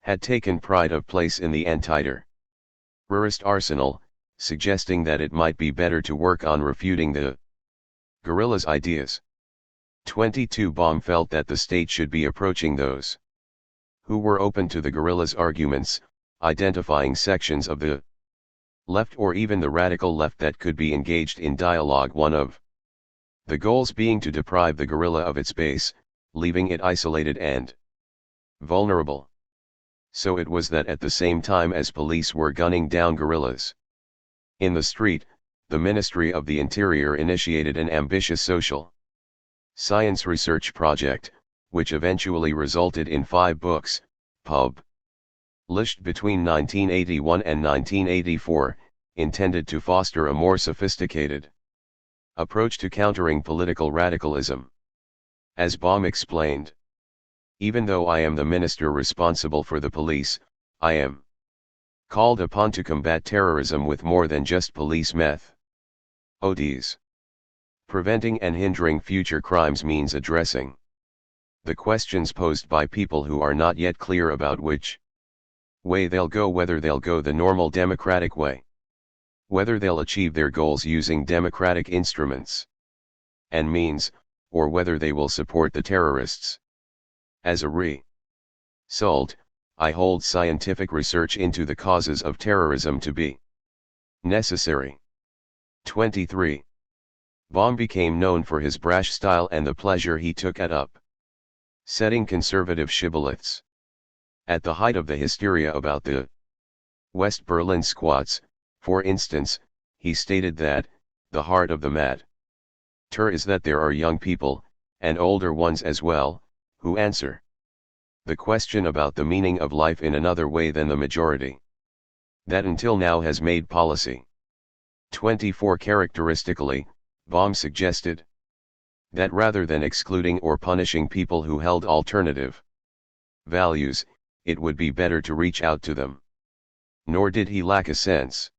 had taken pride of place in the anti-terrorist arsenal, suggesting that it might be better to work on refuting the guerrillas' ideas. 22. Bomb felt that the state should be approaching those who were open to the guerrillas' arguments, identifying sections of the left or even the radical left that could be engaged in dialogue, one of the goals being to deprive the guerrilla of its base, leaving it isolated and vulnerable. So it was that at the same time as police were gunning down guerrillas in the street, the Ministry of the Interior initiated an ambitious social science research project, which eventually resulted in 5 books, published between 1981 and 1984, intended to foster a more sophisticated approach to countering political radicalism. As Baum explained, even though I am the minister responsible for the police, I am called upon to combat terrorism with more than just police methods. Preventing and hindering future crimes means addressing the questions posed by people who are not yet clear about which way they'll go, whether they'll go the normal democratic way, whether they'll achieve their goals using democratic instruments and means, or whether they will support the terrorists. As a result, I hold scientific research into the causes of terrorism to be necessary. 23. Baum became known for his brash style and the pleasure he took at setting conservative shibboleths. At the height of the hysteria about the West Berlin squats, for instance, he stated that, the heart of the matter is that there are young people, and older ones as well, who answer the question about the meaning of life in another way than the majority that until now has made policy. 24. Characteristically, Baum suggested that rather than excluding or punishing people who held alternative values, it would be better to reach out to them. Nor did he lack a sense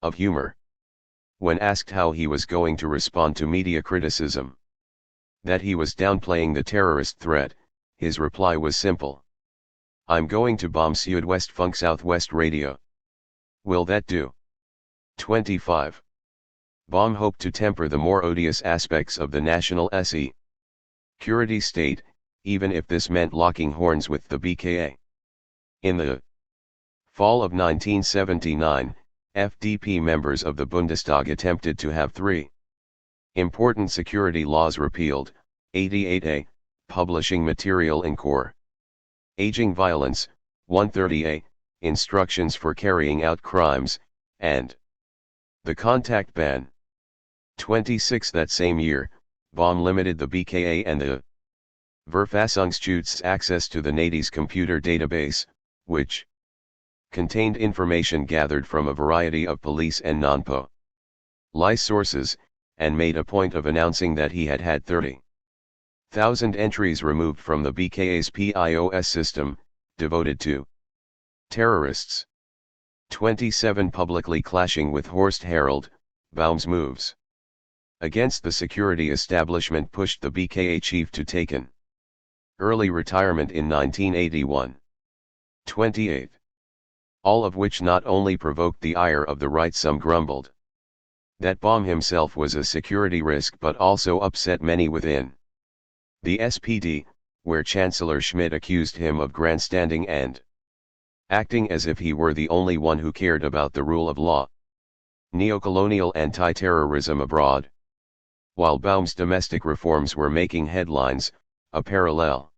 of humor. When asked how he was going to respond to media criticism that he was downplaying the terrorist threat, his reply was simple: "I'm going to bomb Südwestfunk Southwest Radio. Will that do?" 25. Baum hoped to temper the more odious aspects of the national security state, even if this meant locking horns with the BKA. In the fall of 1979, FDP members of the Bundestag attempted to have 3 important security laws repealed: 88A, publishing material in core aging violence; 130A, instructions for carrying out crimes, and the contact ban. 26. That same year, Baum limited the BKA and the Verfassungsschutz's access to the NADI's computer database, which contained information gathered from a variety of police and non-police sources, and made a point of announcing that he had had 30,000 entries removed from the BKA's PIOS system, devoted to terrorists. 27. Publicly clashing with Horst Herold, Baum's moves against the security establishment pushed the BKA chief to take an early retirement in 1981. 28. All of which not only provoked the ire of the right, some grumbled that Baum himself was a security risk, but also upset many within the SPD, where Chancellor Schmidt accused him of grandstanding and acting as if he were the only one who cared about the rule of law. Neocolonial anti-terrorism abroad. While Baum's domestic reforms were making headlines, a parallel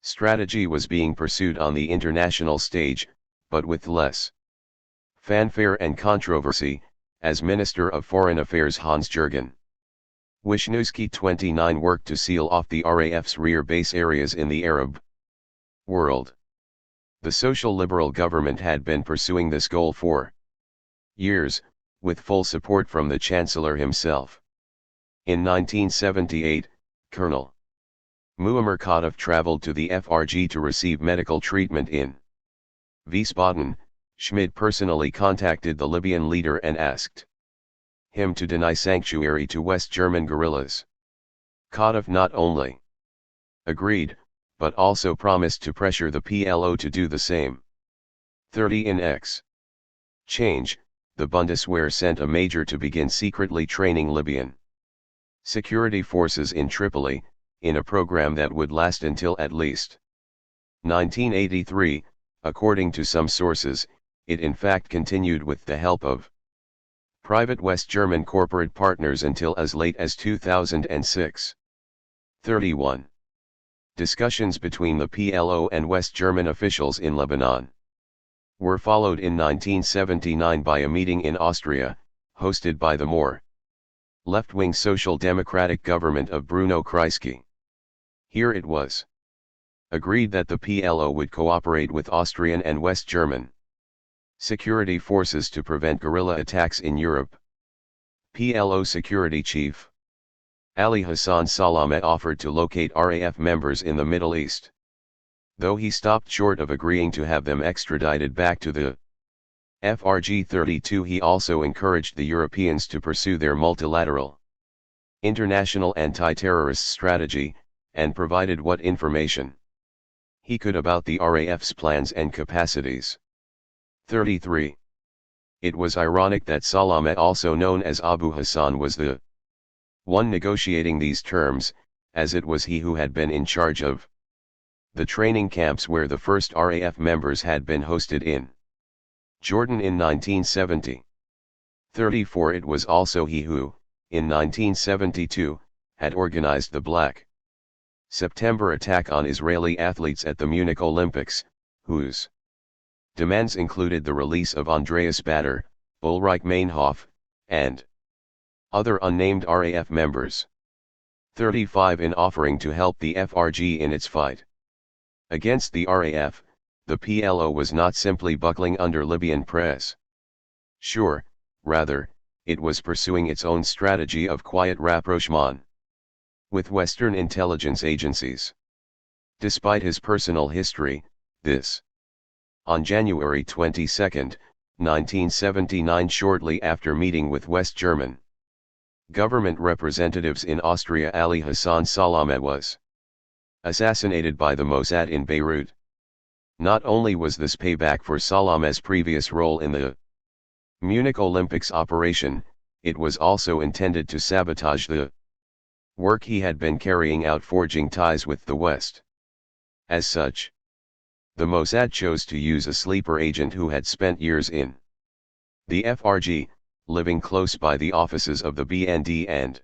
strategy was being pursued on the international stage, but with less fanfare and controversy, as Minister of Foreign Affairs Hans-Jürgen Wisniewski 29 worked to seal off the RAF's rear base areas in the Arab world. The social liberal government had been pursuing this goal for years, with full support from the Chancellor himself. In 1978, Colonel Muammar Gaddafi traveled to the FRG to receive medical treatment in Wiesbaden. Schmid personally contacted the Libyan leader and asked him to deny sanctuary to West German guerrillas. Gaddafi not only agreed, but also promised to pressure the PLO to do the same. 30 in exchange, the Bundeswehr sent a major to begin secretly training Libyan security forces in Tripoli, in a program that would last until at least 1983, according to some sources. It in fact continued with the help of private West German corporate partners until as late as 2006. 31. Discussions between the PLO and West German officials in Lebanon were followed in 1979 by a meeting in Austria, hosted by the more left-wing Social Democratic government of Bruno Kreisky. Here it was agreed that the PLO would cooperate with Austrian and West German security forces to prevent guerrilla attacks in Europe. PLO security chief Ali Hassan Salameh offered to locate RAF members in the Middle East, though he stopped short of agreeing to have them extradited back to the FRG 32. He also encouraged the Europeans to pursue their multilateral international anti-terrorist strategy, and provided what information he could about the RAF's plans and capacities. 33. It was ironic that Salameh, also known as Abu Hassan, was the one negotiating these terms, as it was he who had been in charge of the training camps where the first RAF members had been hosted in Jordan in 1970. 34. It was also he who, in 1972, had organized the Black September attack on Israeli athletes at the Munich Olympics, whose demands included the release of Andreas Bader, Ulrich Meinhof, and other unnamed RAF members. 35. In offering to help the FRG in its fight against the RAF, the PLO was not simply buckling under Libyan press. Sure, rather, it was pursuing its own strategy of quiet rapprochement with Western intelligence agencies. Despite his personal history, this on January 22, 1979, shortly after meeting with West German government representatives in Austria, Ali Hassan Salameh was assassinated by the Mossad in Beirut. Not only was this payback for Salameh's previous role in the Munich Olympics operation, it was also intended to sabotage the work he had been carrying out, forging ties with the West. As such, the Mossad chose to use a sleeper agent who had spent years in the FRG, living close by the offices of the BND and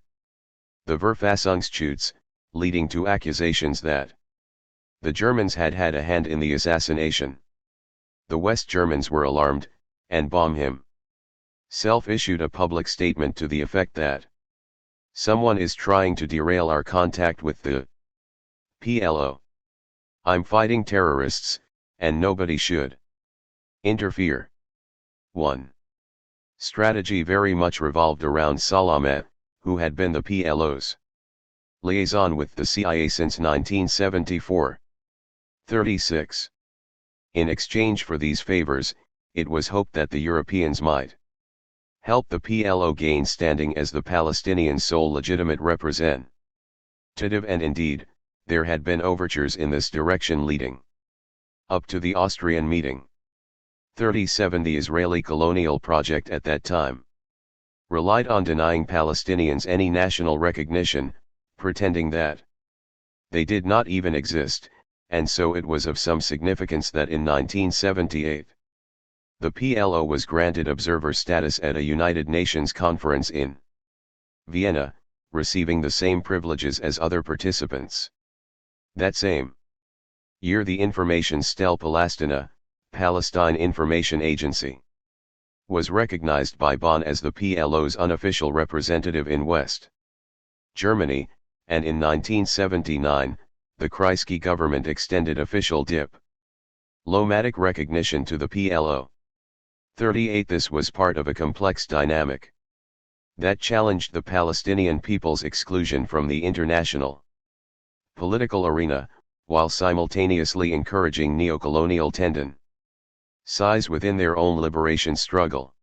the Verfassungsschutz, leading to accusations that the Germans had had a hand in the assassination. The West Germans were alarmed, and Baum himself issued a public statement to the effect that someone is trying to derail our contact with the PLO. I'm fighting terrorists, and nobody should interfere. 1. Strategy very much revolved around Salameh, who had been the PLO's liaison with the CIA since 1974. 36. In exchange for these favors, it was hoped that the Europeans might help the PLO gain standing as the Palestinian sole legitimate representative, and indeed, there had been overtures in this direction leading up to the Austrian meeting. 37. The Israeli colonial project at that time relied on denying Palestinians any national recognition, pretending that they did not even exist, and so it was of some significance that in 1978, the PLO was granted observer status at a United Nations conference in Vienna, receiving the same privileges as other participants. That same year, the Informationsstelle Palästina, Palestine Information Agency, was recognized by Bonn as the PLO's unofficial representative in West Germany, and in 1979, the Kreisky government extended official diplomatic recognition to the PLO. 38. This was part of a complex dynamic that challenged the Palestinian people's exclusion from the international political arena, while simultaneously encouraging neocolonial tendencies within their own liberation struggle.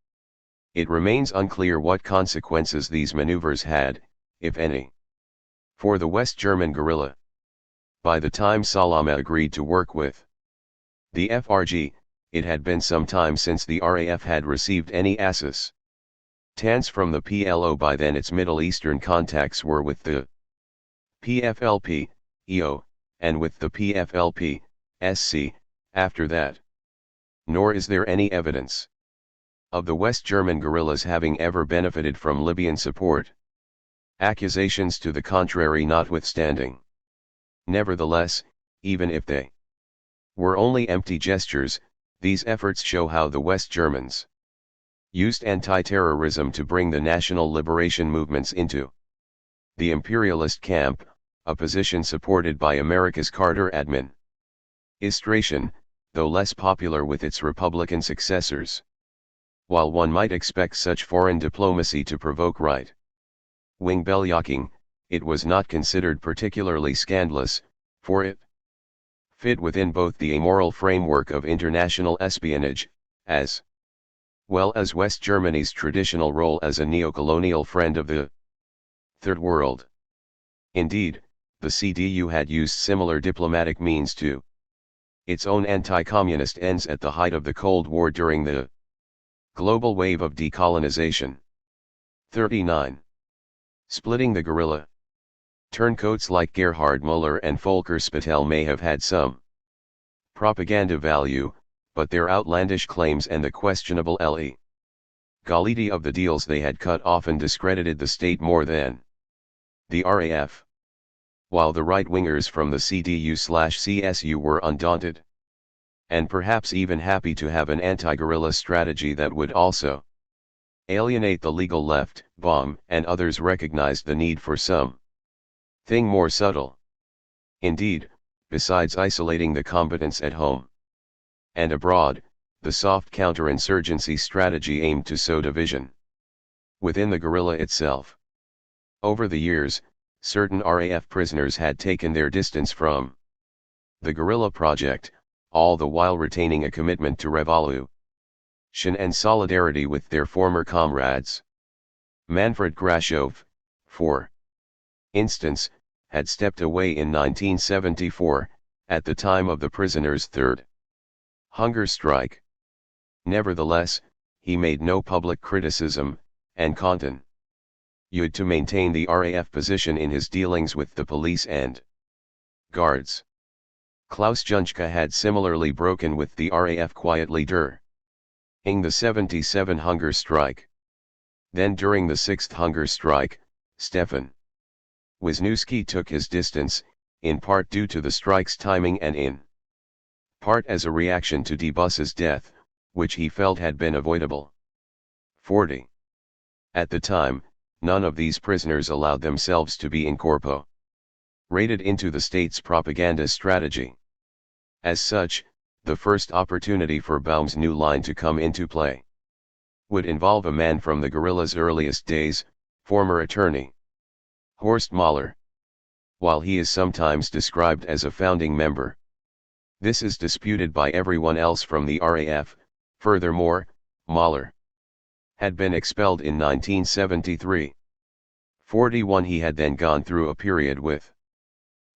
It remains unclear what consequences these maneuvers had, if any, for the West German guerrilla. By the time Salama agreed to work with the FRG, it had been some time since the RAF had received any assistance from the PLO. By then its Middle Eastern contacts were with the PFLP, EO, and with the PFLP, SC, after that. Nor is there any evidence of the West German guerrillas having ever benefited from Libyan support. Accusations to the contrary notwithstanding. Nevertheless, even if they were only empty gestures, these efforts show how the West Germans used anti-terrorism to bring the national liberation movements into the imperialist camp, a position supported by America's Carter administration, though less popular with its Republican successors. While one might expect such foreign diplomacy to provoke right-wing bellyaking, it was not considered particularly scandalous, for it fit within both the amoral framework of international espionage, as well as West Germany's traditional role as a neocolonial friend of the Third World. Indeed, the CDU had used similar diplomatic means to its own anti-communist ends at the height of the Cold War during the global wave of decolonization. 39. Splitting the guerrilla. Turncoats like Gerhard Müller and Volker Spittel may have had some propaganda value, but their outlandish claims and the questionable legality of the deals they had cut often discredited the state more than the RAF. While the right-wingers from the CDU/CSU were undaunted, and perhaps even happy to have an anti-guerrilla strategy that would also alienate the legal left, Baum and others recognized the need for something more subtle. Indeed, besides isolating the combatants at home and abroad, the soft counterinsurgency strategy aimed to sow division within the guerrilla itself. Over the years, certain RAF prisoners had taken their distance from the guerrilla project, all the while retaining a commitment to revolution and solidarity with their former comrades. Manfred Grashof, for instance, had stepped away in 1974, at the time of the prisoners' third hunger strike. Nevertheless, he made no public criticism, and continued to maintain the RAF position in his dealings with the police and guards. Klaus Junschke had similarly broken with the RAF quietly during the 77 hunger strike. Then during the 6th hunger strike, Stefan Wisniewski took his distance, in part due to the strike's timing and in part as a reaction to D. Bus's death, which he felt had been avoidable. 40. At the time, none of these prisoners allowed themselves to be incorporated into the state's propaganda strategy. As such, the first opportunity for Baum's new line to come into play would involve a man from the guerrilla's earliest days, former attorney Horst Mahler. While he is sometimes described as a founding member, this is disputed by everyone else from the RAF. Furthermore, Mahler had been expelled in 1973. 41. He had then gone through a period with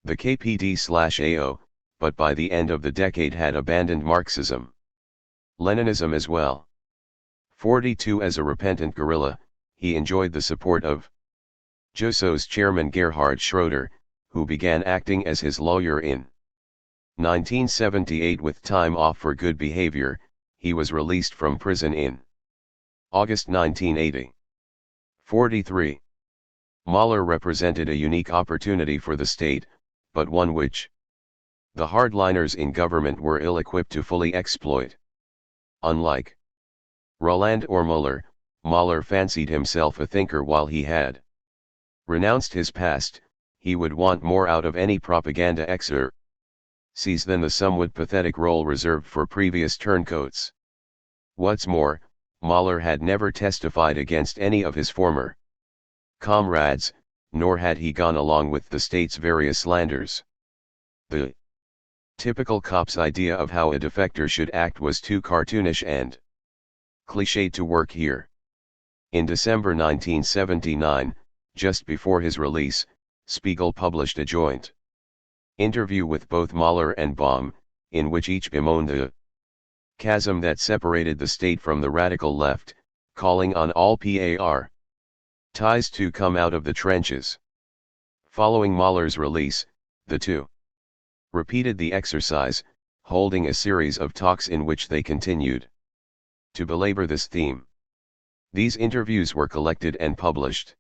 the KPD/AO, but by the end of the decade had abandoned Marxism, Leninism as well. 42. As a repentant guerrilla, he enjoyed the support of Juso's chairman Gerhard Schroeder, who began acting as his lawyer in 1978. With time off for good behavior, he was released from prison in August 1980. 43. Mahler represented a unique opportunity for the state, but one which the hardliners in government were ill-equipped to fully exploit. Unlike Roland or Müller, Mahler fancied himself a thinker. While he had renounced his past, he would want more out of any propaganda exercise than the somewhat pathetic role reserved for previous turncoats. What's more, Mahler had never testified against any of his former comrades, nor had he gone along with the state's various slanders. The typical cop's idea of how a defector should act was too cartoonish and cliched to work here. In December 1979, just before his release, Spiegel published a joint interview with both Mahler and Baum, in which each bemoaned the chasm that separated the state from the radical left, calling on all PAR ties to come out of the trenches. Following Mahler's release, the two repeated the exercise, holding a series of talks in which they continued to belabor this theme. These interviews were collected and published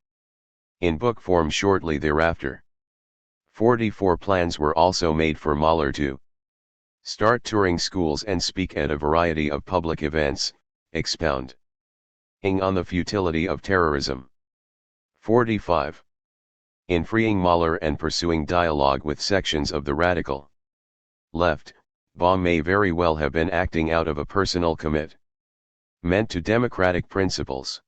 in book form shortly thereafter. 44 plans were also made for Mahler to start touring schools and speak at a variety of public events, expounding on the futility of terrorism. 45. In freeing Mahler and pursuing dialogue with sections of the radical left, Baum may very well have been acting out of a personal commitment to democratic principles.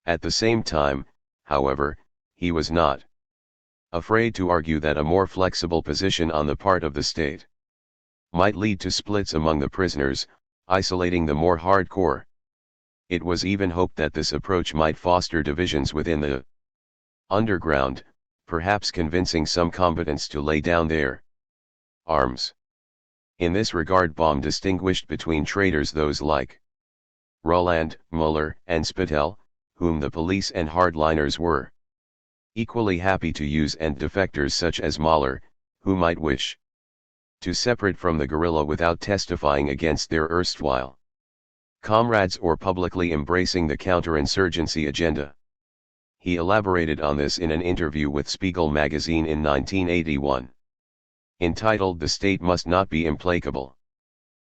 At the same time, however, he was not afraid to argue that a more flexible position on the part of the state might lead to splits among the prisoners, isolating the more hardcore. It was even hoped that this approach might foster divisions within the underground, perhaps convincing some combatants to lay down their arms. In this regard, Baum distinguished between traitors those like Roland, Müller, and Spittel, whom the police and hardliners were equally happy to use, and defectors such as Mahler, who might wish to separate from the guerrilla without testifying against their erstwhile comrades or publicly embracing the counterinsurgency agenda. He elaborated on this in an interview with Spiegel magazine in 1981. Entitled "The State Must Not Be Implacable.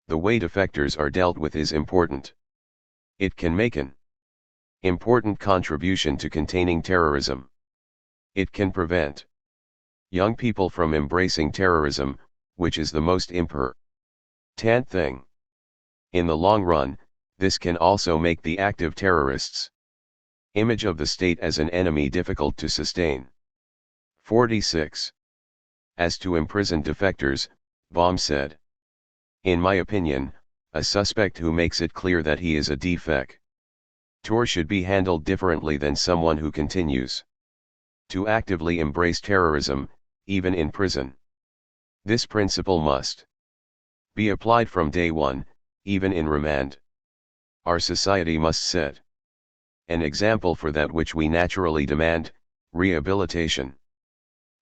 The way defectors are dealt with is important. It can make an important contribution to containing terrorism. It can prevent young people from embracing terrorism, which is the most important thing. In the long run, this can also make the active terrorists' image of the state as an enemy difficult to sustain." 46. As to imprisoned defectors, Baum said, "In my opinion, a suspect who makes it clear that he is a defector should be handled differently than someone who continues to actively embrace terrorism, even in prison. This principle must be applied from day one, even in remand. Our society must set an example for that which we naturally demand, rehabilitation,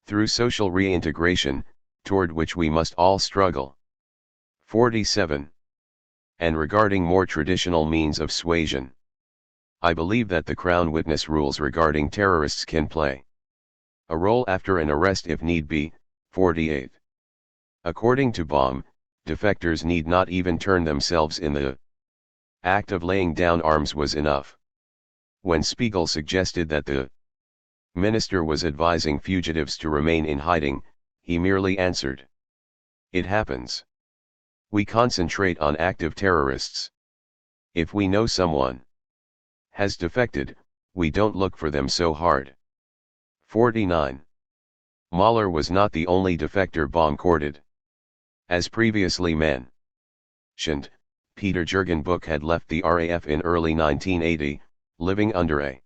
through social reintegration, toward which we must all struggle." 47. And regarding more traditional means of suasion, I believe that the Crown witness rules regarding terrorists can play a role after an arrest if need be. 48. According to Baum, defectors need not even turn themselves in. The act of laying down arms was enough. When Spiegel suggested that the minister was advising fugitives to remain in hiding, he merely answered, "It happens. We concentrate on active terrorists. If we know someone has defected, we don't look for them so hard." 49. Mahler was not the only defector Baum courted. As previously mentioned, Peter Jürgen had left the RAF in early 1980, living under a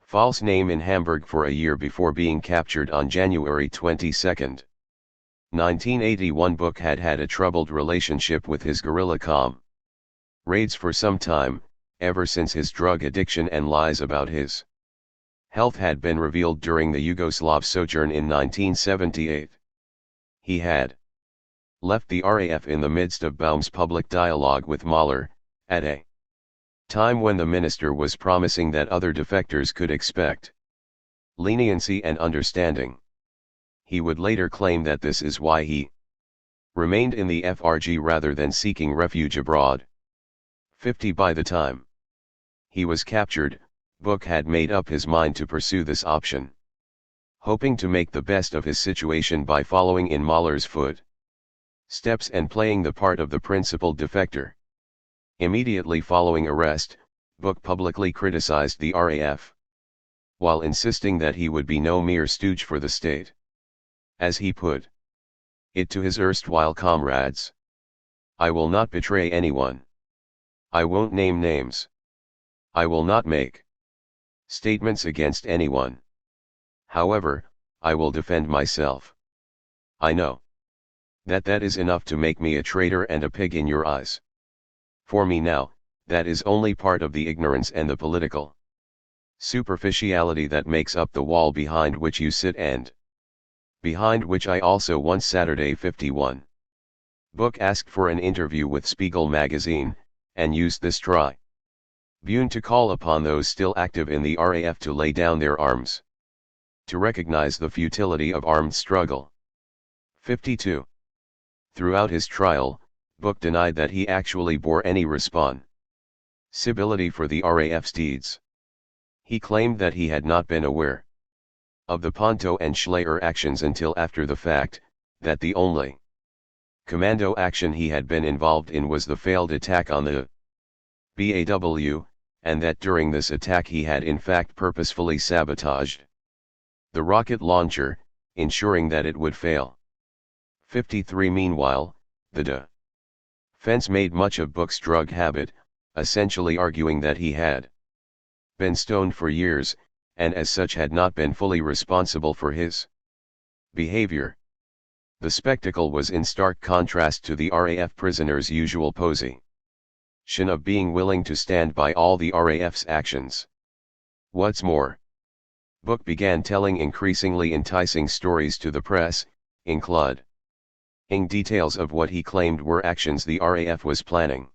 false name in Hamburg for a year before being captured on January 22, 1981. Had had a troubled relationship with his guerrilla comrades for some time, ever since his drug addiction and lies about his health had been revealed during the Yugoslav sojourn in 1978. He had left the RAF in the midst of Baum's public dialogue with Mahler, at a time when the minister was promising that other defectors could expect leniency and understanding. He would later claim that this is why he remained in the FRG rather than seeking refuge abroad. 50. By the time he was captured, Buch had made up his mind to pursue this option, hoping to make the best of his situation by following in Mahler's footsteps and playing the part of the principal defector. Immediately following arrest, Buch publicly criticized the RAF. while insisting that he would be no mere stooge for the state. As he put it to his erstwhile comrades, "I will not betray anyone. I won't name names. I will not make statements against anyone. However, I will defend myself. I know that is enough to make me a traitor and a pig in your eyes. For me now, that is only part of the ignorance and the political superficiality that makes up the wall behind which you sit and behind which I also once Saturday 51. Book asked for an interview with Spiegel magazine, and used this tribune to call upon those still active in the RAF to lay down their arms, to recognize the futility of armed struggle. 52. Throughout his trial, Book denied that he actually bore any responsibility for the RAF's deeds. He claimed that he had not been aware of the Ponto and Schleyer actions until after the fact, that the only commando action he had been involved in was the failed attack on the BAW, and that during this attack he had in fact purposefully sabotaged the rocket launcher, ensuring that it would fail. 53. Meanwhile, the defense made much of Book's drug habit, essentially arguing that he had been stoned for years, and as such had not been fully responsible for his behavior. The spectacle was in stark contrast to the RAF prisoners' usual position of being willing to stand by all the RAF's actions. What's more, Book began telling increasingly enticing stories to the press, including details of what he claimed were actions the RAF was planning.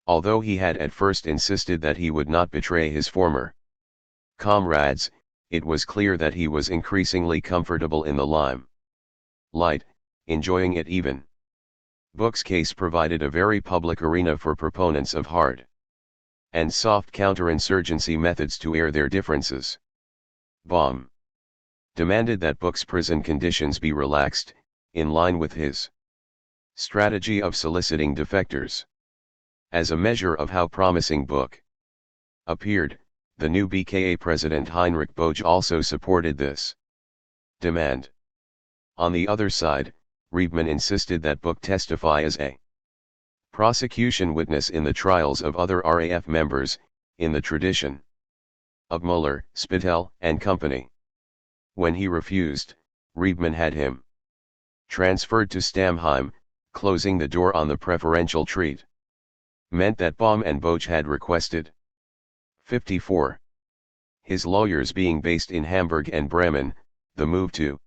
Although he had at first insisted that he would not betray his former comrades, it was clear that he was increasingly comfortable in the limelight, enjoying it even. Book's case provided a very public arena for proponents of hard and soft counterinsurgency methods to air their differences. Baum demanded that Book's prison conditions be relaxed, in line with his strategy of soliciting defectors. As a measure of how promising Book appeared, the new BKA president Heinrich Boge also supported this demand. On the other side, Riebman insisted that Book testify as a prosecution witness in the trials of other RAF members, in the tradition of Muller, Spittel, and company. When he refused, Riebman had him transferred to Stamheim, closing the door on the preferential treatment that Baum and Boge had requested. 54. His lawyers being based in Hamburg and Bremen, the move to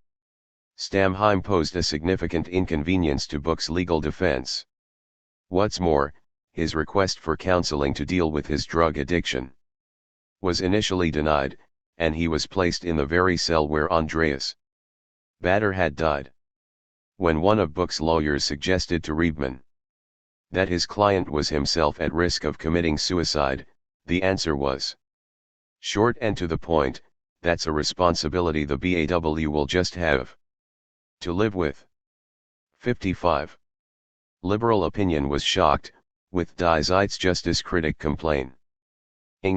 Stamheim posed a significant inconvenience to Book's legal defense. What's more, his request for counseling to deal with his drug addiction was initially denied, and he was placed in the very cell where Andreas Bader had died. When one of Book's lawyers suggested to Riebman that his client was himself at risk of committing suicide, the answer was short and to the point: that's a responsibility the BAW will just have to live with. 55. Liberal opinion was shocked, with Die Zeit's justice critic complaining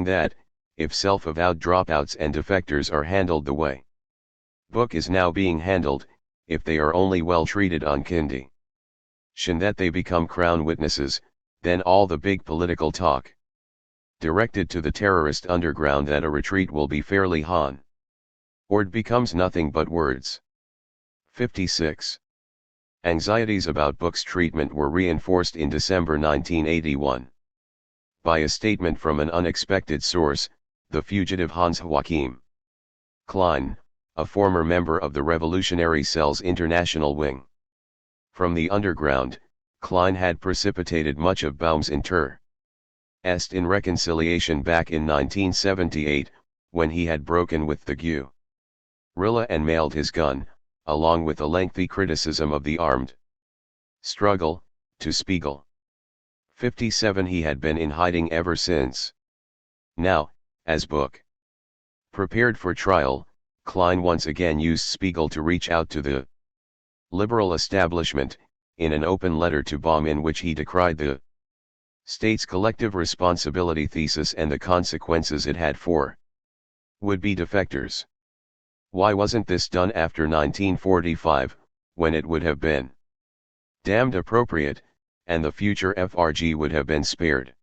that, if self-avowed dropouts and defectors are handled the way Book is now being handled, if they are only well treated on condition that they become crown witnesses, then all the big political talk directed to the terrorist underground that a retreat will be fairly honored becomes nothing but words. 56. Anxieties about Book's treatment were reinforced in December 1981 by a statement from an unexpected source, the fugitive Hans Joachim Klein, a former member of the Revolutionary Cell's International Wing. From the underground, Klein had precipitated much of Baum's interest in reconciliation back in 1978, when he had broken with the guerrilla and mailed his gun, along with a lengthy criticism of the armed struggle, to Spiegel. 57. He had been in hiding ever since. Now, as Book prepared for trial, Klein once again used Spiegel to reach out to the liberal establishment, in an open letter to Baum in which he decried the state's collective responsibility thesis and the consequences it had for Would-be defectors. Why wasn't this done after 1945, when it would have been damned appropriate, and the future FRG would have been spared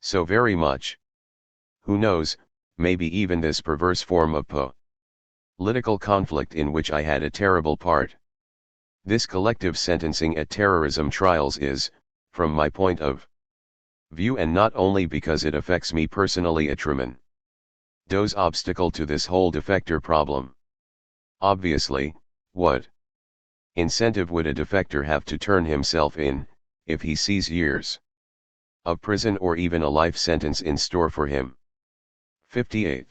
so very much? Who knows, maybe even this perverse form of political conflict in which I had a terrible part. This collective sentencing at terrorism trials is, from my point of view, and not only because it affects me personally, a tremendous obstacle to this whole defector problem. Obviously, what incentive would a defector have to turn himself in, if he sees years of prison or even a life sentence in store for him? 58.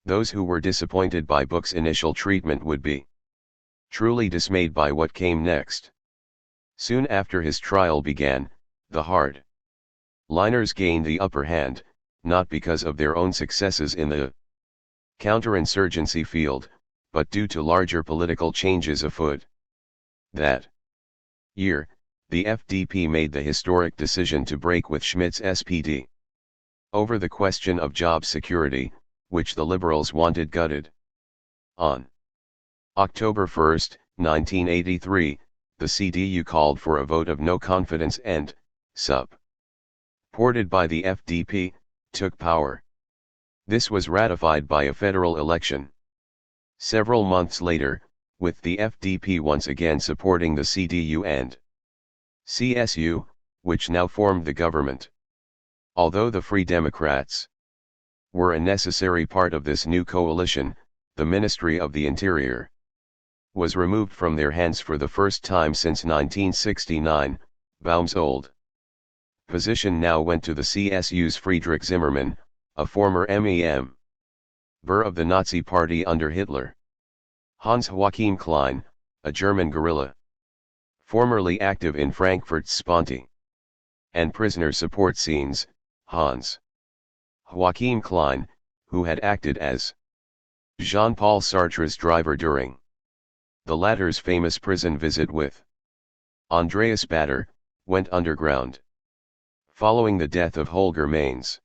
Those who were disappointed by Book's initial treatment would be truly dismayed by what came next. Soon after his trial began, the hard-liners gained the upper hand, not because of their own successes in the counterinsurgency field, but due to larger political changes afoot. That year, the FDP made the historic decision to break with Schmidt's SPD over the question of job security, which the Liberals wanted gutted. On October 1, 1983, the CDU called for a vote of no confidence and, supported by the FDP, took power. This was ratified by a federal election. Several months later, with the FDP once again supporting the CDU and CSU, which now formed the government. Although the Free Democrats were a necessary part of this new coalition, the Ministry of the Interior was removed from their hands for the first time since 1969. Baum's old position now went to the CSU's Friedrich Zimmermann, a former MEM Burr of the Nazi Party under Hitler. Hans-Joachim Klein, a German guerrilla formerly active in Frankfurt's Sponti and prisoner support scenes. Hans-Joachim Klein, who had acted as Jean-Paul Sartre's driver during the latter's famous prison visit with Andreas Bader, went underground following the death of Holger Mainz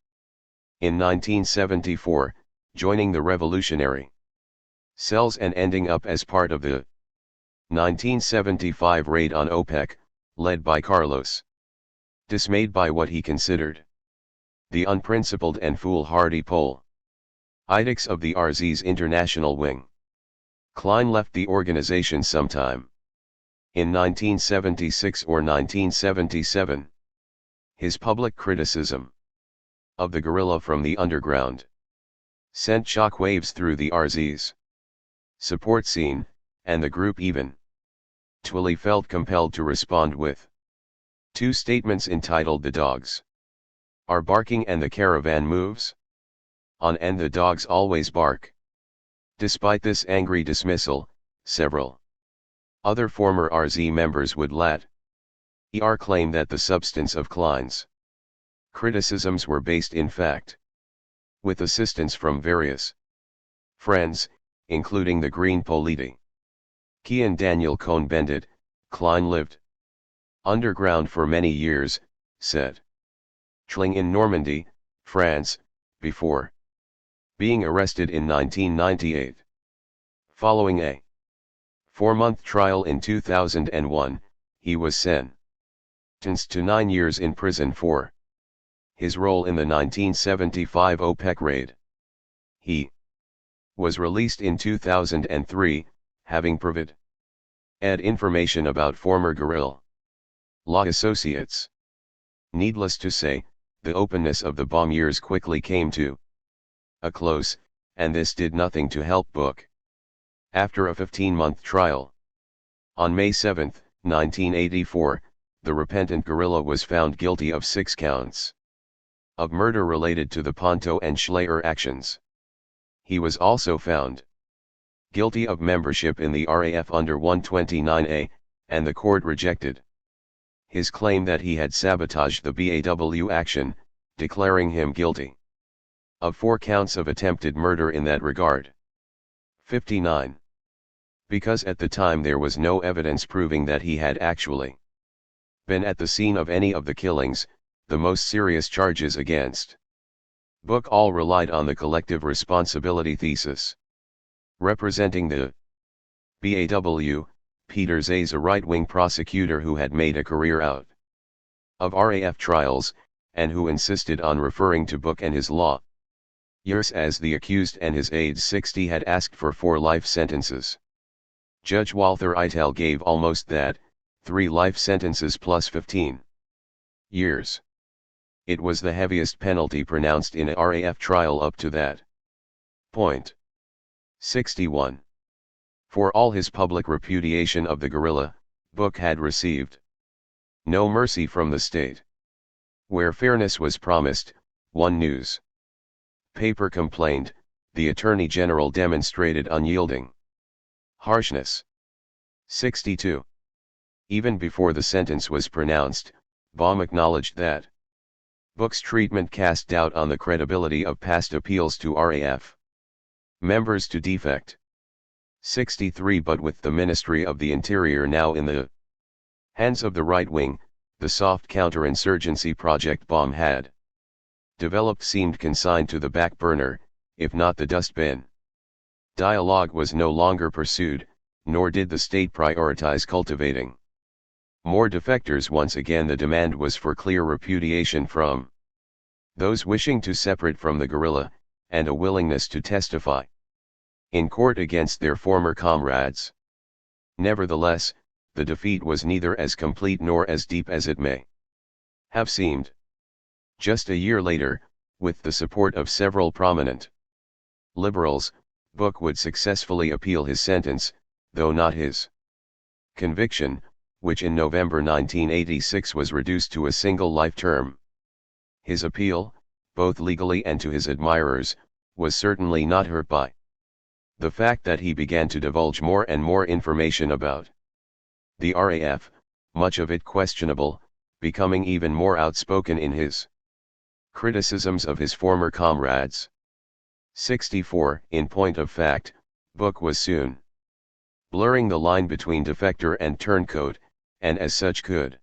in 1974, joining the revolutionary cells and ending up as part of the 1975 raid on OPEC, led by Carlos. Dismayed by what he considered the unprincipled and foolhardy politics of the RZ's international wing, Klein left the organization sometime in 1976 or 1977. His public criticism of the guerrilla from the underground sent shockwaves through the RZ's support scene, and the group eventually felt compelled to respond with two statements entitled "The Dogs Are Barking" and "The Caravan Moves On," and "The Dogs Always Bark." Despite this angry dismissal, several other former RZ members would claim that the substance of Klein's criticisms were based in fact. With assistance from various friends, including the Green Politi and Daniel Cohn-Bendit, Klein lived underground for many years, settling in Normandy, France, before being arrested in 1998. Following a 4-month trial in 2001, he was sentenced to 9 years in prison for his role in the 1975 OPEC raid. He was released in 2003, having provided information about former guerrilla law associates. Needless to say, the openness of the bomb years quickly came to a close, and this did nothing to help Book. After a 15-month trial, on May 7, 1984, the repentant guerrilla was found guilty of 6 counts of murder related to the Ponto and Schleyer actions. He was also found guilty of membership in the RAF under 129A, and the court rejected his claim that he had sabotaged the BAW action, declaring him guilty of 4 counts of attempted murder in that regard. 59. Because at the time there was no evidence proving that he had actually been at the scene of any of the killings, the most serious charges against Book all relied on the collective responsibility thesis. Representing the BAW, Peter Zay's a right-wing prosecutor who had made a career out of RAF trials, and who insisted on referring to Book and his law years as the accused and his aides 60 had asked for 4 life sentences. Judge Walther Eitel gave almost that, 3 life sentences plus 15 years. It was the heaviest penalty pronounced in a RAF trial up to that point. 61. For all his public repudiation of the guerrilla, Book had received no mercy from the state. Where fairness was promised, one news paper complained, the Attorney General demonstrated unyielding harshness. 62. Even before the sentence was pronounced, Baum acknowledged that Book's treatment cast doubt on the credibility of past appeals to RAF members to defect. 63. But with the Ministry of the Interior now in the hands of the right wing, the soft counterinsurgency project Baum had developed seemed consigned to the back burner, if not the dustbin. Dialogue was no longer pursued, nor did the state prioritize cultivating more defectors. Once again the demand was for clear repudiation from those wishing to separate from the guerrilla, and a willingness to testify in court against their former comrades. Nevertheless, the defeat was neither as complete nor as deep as it may have seemed. Just a year later, with the support of several prominent liberals, Book would successfully appeal his sentence, though not his conviction, which in November 1986 was reduced to a single life term. His appeal, both legally and to his admirers, was certainly not hurt by the fact that he began to divulge more and more information about the RAF, much of it questionable, becoming even more outspoken in his criticisms of his former comrades. 64. In point of fact, Book was soon blurring the line between defector and turncoat, and as such could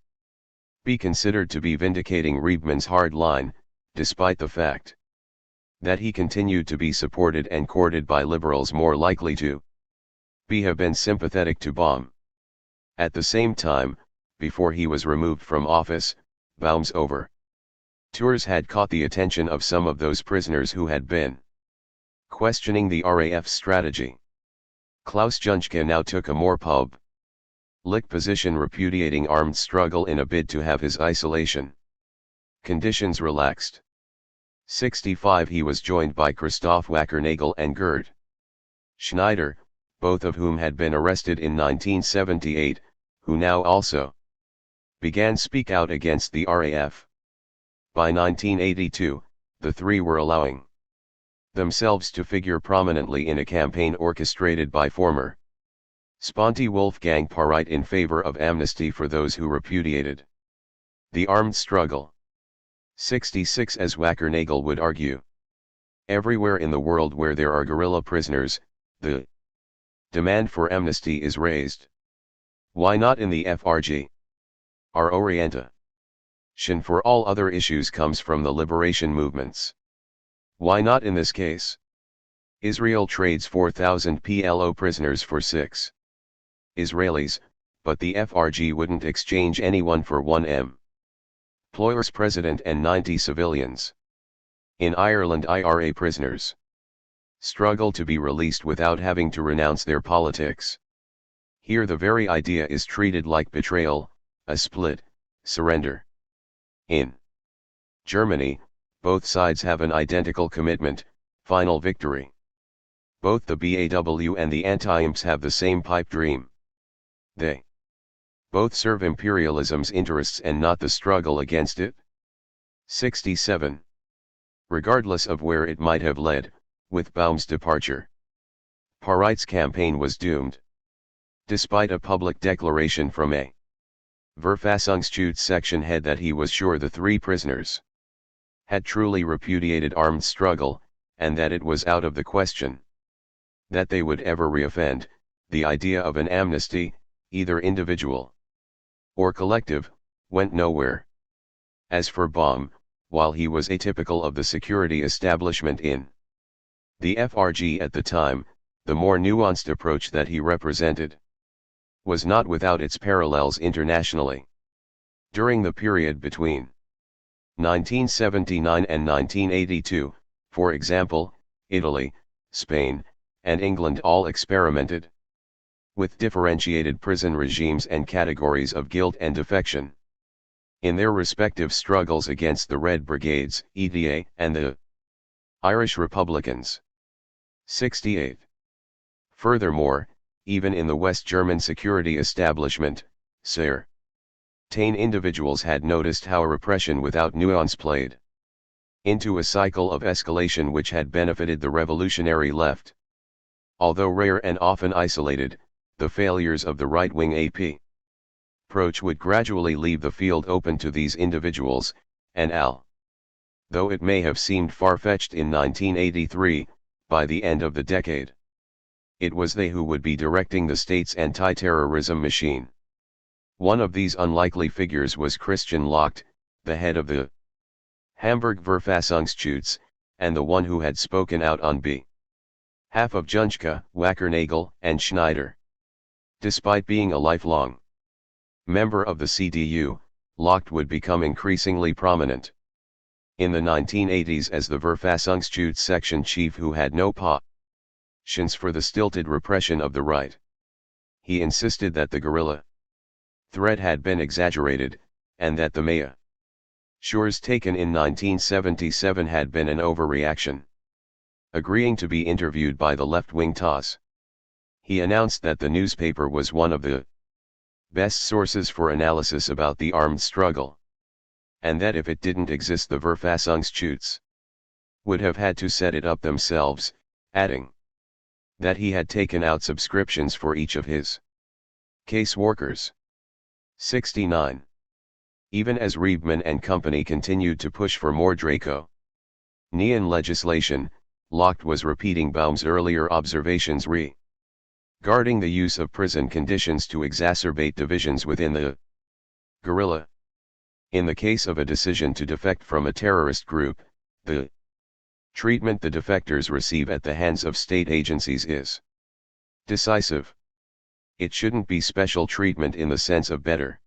be considered to be vindicating Riebman's hard line, despite the fact that he continued to be supported and courted by liberals more likely to have been sympathetic to Baum. At the same time, before he was removed from office, Baum's overtures had caught the attention of some of those prisoners who had been questioning the RAF's strategy. Klaus Junschke now took a more public position, repudiating armed struggle in a bid to have his isolation conditions relaxed. 65. He was joined by Christoph Wackernagel and Gerd Schneider, both of whom had been arrested in 1978, who now also began speak out against the RAF. By 1982, the three were allowing themselves to figure prominently in a campaign orchestrated by former Sponti Wolfgang Parait in favor of amnesty for those who repudiated the armed struggle. 66. As Wackernagel would argue, everywhere in the world where there are guerrilla prisoners, the demand for amnesty is raised. Why not in the FRG? Our orientation for all other issues comes from the liberation movements. Why not in this case? Israel trades 4,000 PLO prisoners for 6 Israelis, but the FRG wouldn't exchange anyone for 1 employer's president and 90 civilians. In Ireland, IRA prisoners struggle to be released without having to renounce their politics. Here the very idea is treated like betrayal, a split surrender. In Germany, both sides have an identical commitment, final victory. Both the BAW and the anti-imps have the same pipe dream. They both serve imperialism's interests and not the struggle against it. 67. Regardless of where it might have led, with Baum's departure, Parait's campaign was doomed. Despite a public declaration from a Verfassungsschutz section head that he was sure the three prisoners had truly repudiated armed struggle, and that it was out of the question that they would ever reoffend, the idea of an amnesty, either individual or collective, went nowhere. As for Baum, while he was atypical of the security establishment in the FRG at the time, the more nuanced approach that he represented was not without its parallels internationally. During the period between 1979 and 1982, for example, Italy, Spain, and England all experimented with differentiated prison regimes and categories of guilt and defection. In their respective struggles against the Red Brigades, EDA, and the Irish Republicans. 68. Furthermore, even in the West German security establishment, certain individuals had noticed how repression without nuance played into a cycle of escalation which had benefited the revolutionary left. Although rare and often isolated, the failures of the right-wing AP approach would gradually leave the field open to these individuals, and though it may have seemed far-fetched in 1983, by the end of the decade, it was they who would be directing the state's anti-terrorism machine. One of these unlikely figures was Christian Locht, the head of the Hamburg Verfassungsschutz, and the one who had spoken out on behalf of Juncker, Wackernagel, and Schneider. Despite being a lifelong member of the CDU, Locht would become increasingly prominent in the 1980s as the Verfassungsschutz section chief who had no patience for the stilted repression of the right. He insisted that the guerrilla threat had been exaggerated, and that the measures taken in 1977 had been an overreaction. Agreeing to be interviewed by the left-wing TASS, he announced that the newspaper was one of the best sources for analysis about the armed struggle, and that if it didn't exist the Verfassungsschutz would have had to set it up themselves, adding that he had taken out subscriptions for each of his case workers. 69. Even as Riebman and company continued to push for more draconian legislation, Locht was repeating Baum's earlier observations regarding the use of prison conditions to exacerbate divisions within the guerrilla. In the case of a decision to defect from a terrorist group, the treatment the defectors receive at the hands of state agencies is decisive. It shouldn't be special treatment in the sense of better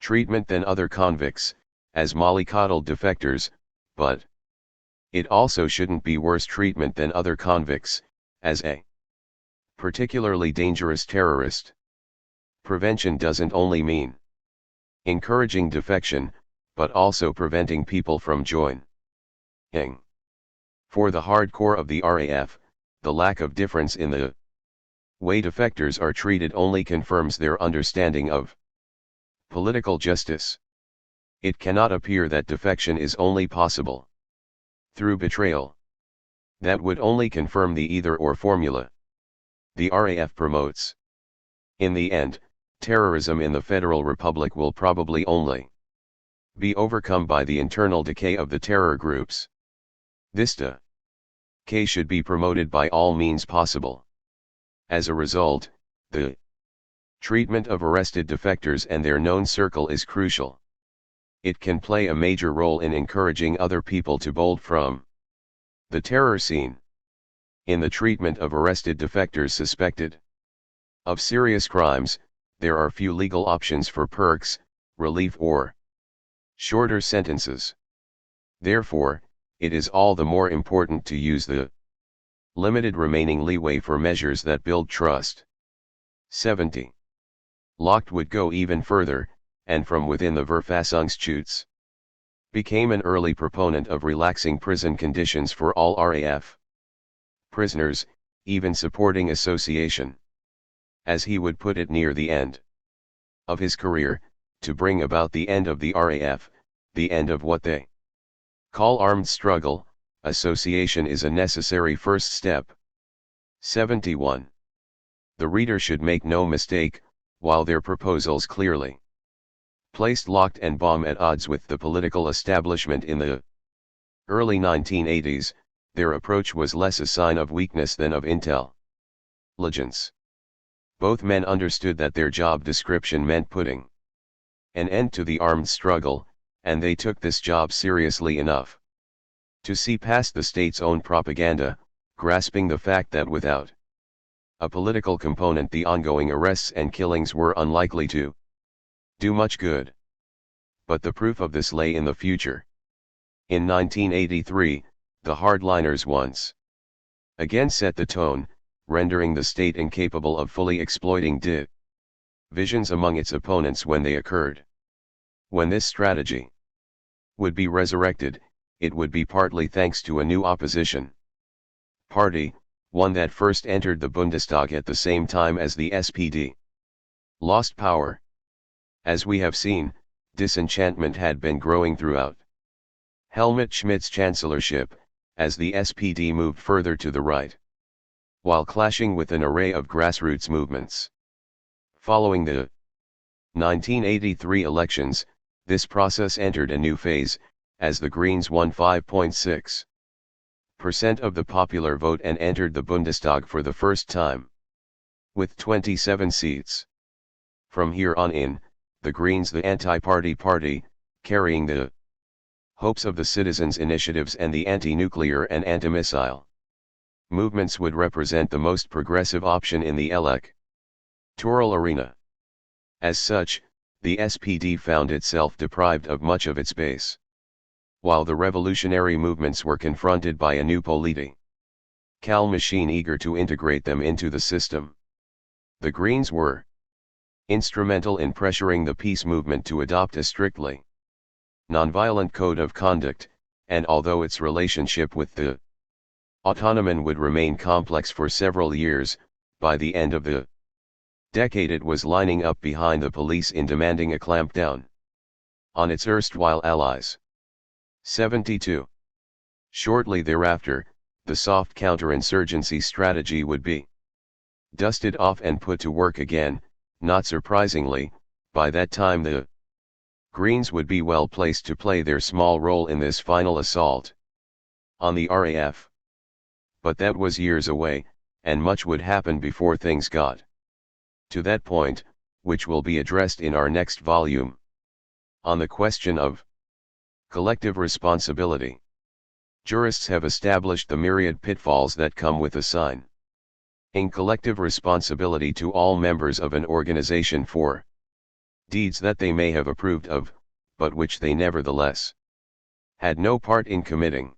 treatment than other convicts, as mollycoddled defectors, but it also shouldn't be worse treatment than other convicts, as a particularly dangerous terrorist. Prevention doesn't only mean encouraging defection, but also preventing people from joining. For the hardcore of the RAF, the lack of difference in the way defectors are treated only confirms their understanding of political justice. It cannot appear that defection is only possible through betrayal. That would only confirm the either-or formula the RAF promotes. In the end, terrorism in the Federal Republic will probably only be overcome by the internal decay of the terror groups. This decay should be promoted by all means possible. As a result, the treatment of arrested defectors and their known circle is crucial. It can play a major role in encouraging other people to bolt from the terror scene. In the treatment of arrested defectors suspected of serious crimes, there are few legal options for perks, relief or shorter sentences. Therefore, it is all the more important to use the limited remaining leeway for measures that build trust. 70. Locht would go even further, and from within the Verfassungsschutz became an early proponent of relaxing prison conditions for all RAF prisoners, even supporting association. As he would put it near the end of his career, to bring about the end of the RAF, the end of what they call armed struggle, association is a necessary first step. 71. The reader should make no mistake, while their proposals clearly placed Locht and Baum at odds with the political establishment in the early 1980s, their approach was less a sign of weakness than of intelligence. Both men understood that their job description meant putting an end to the armed struggle, and they took this job seriously enough to see past the state's own propaganda, grasping the fact that without a political component the ongoing arrests and killings were unlikely to do much good. But the proof of this lay in the future. In 1983, the hardliners once again set the tone, rendering the state incapable of fully exploiting divisions among its opponents when they occurred. When this strategy would be resurrected, it would be partly thanks to a new opposition party, one that first entered the Bundestag at the same time as the SPD lost power. As we have seen, disenchantment had been growing throughout Helmut Schmidt's chancellorship, as the SPD moved further to the right, while clashing with an array of grassroots movements. Following the 1983 elections, this process entered a new phase, as the Greens won 5.6% of the popular vote and entered the Bundestag for the first time, with 27 seats. From here on in, the Greens, the anti-party party, carrying the hopes of the citizens' initiatives and the anti-nuclear and anti-missile movements, would represent the most progressive option in the electoral arena. As such, the SPD found itself deprived of much of its base, while the revolutionary movements were confronted by a new political machine eager to integrate them into the system. The Greens were instrumental in pressuring the peace movement to adopt a strictly nonviolent code of conduct, and although its relationship with the autonoman would remain complex for several years, by the end of the decade it was lining up behind the police in demanding a clampdown on its erstwhile allies. 72. Shortly thereafter, the soft counterinsurgency strategy would be dusted off and put to work again. Not surprisingly, by that time the Greens would be well placed to play their small role in this final assault on the RAF. But that was years away, and much would happen before things got to that point, which will be addressed in our next volume. On the question of collective responsibility, jurists have established the myriad pitfalls that come with assigning collective responsibility to all members of an organization for deeds that they may have approved of, but which they nevertheless had no part in committing.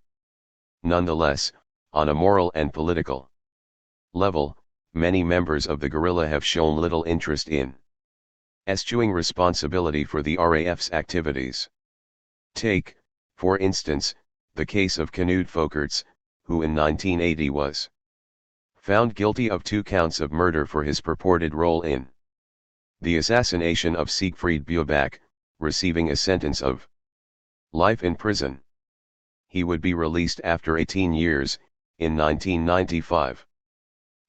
Nonetheless, on a moral and political level, many members of the guerrilla have shown little interest in eschewing responsibility for the RAF's activities. Take, for instance, the case of Knud Folkerts, who in 1980 was found guilty of 2 counts of murder for his purported role in the assassination of Siegfried Buebach, receiving a sentence of life in prison. He would be released after 18 years, in 1995.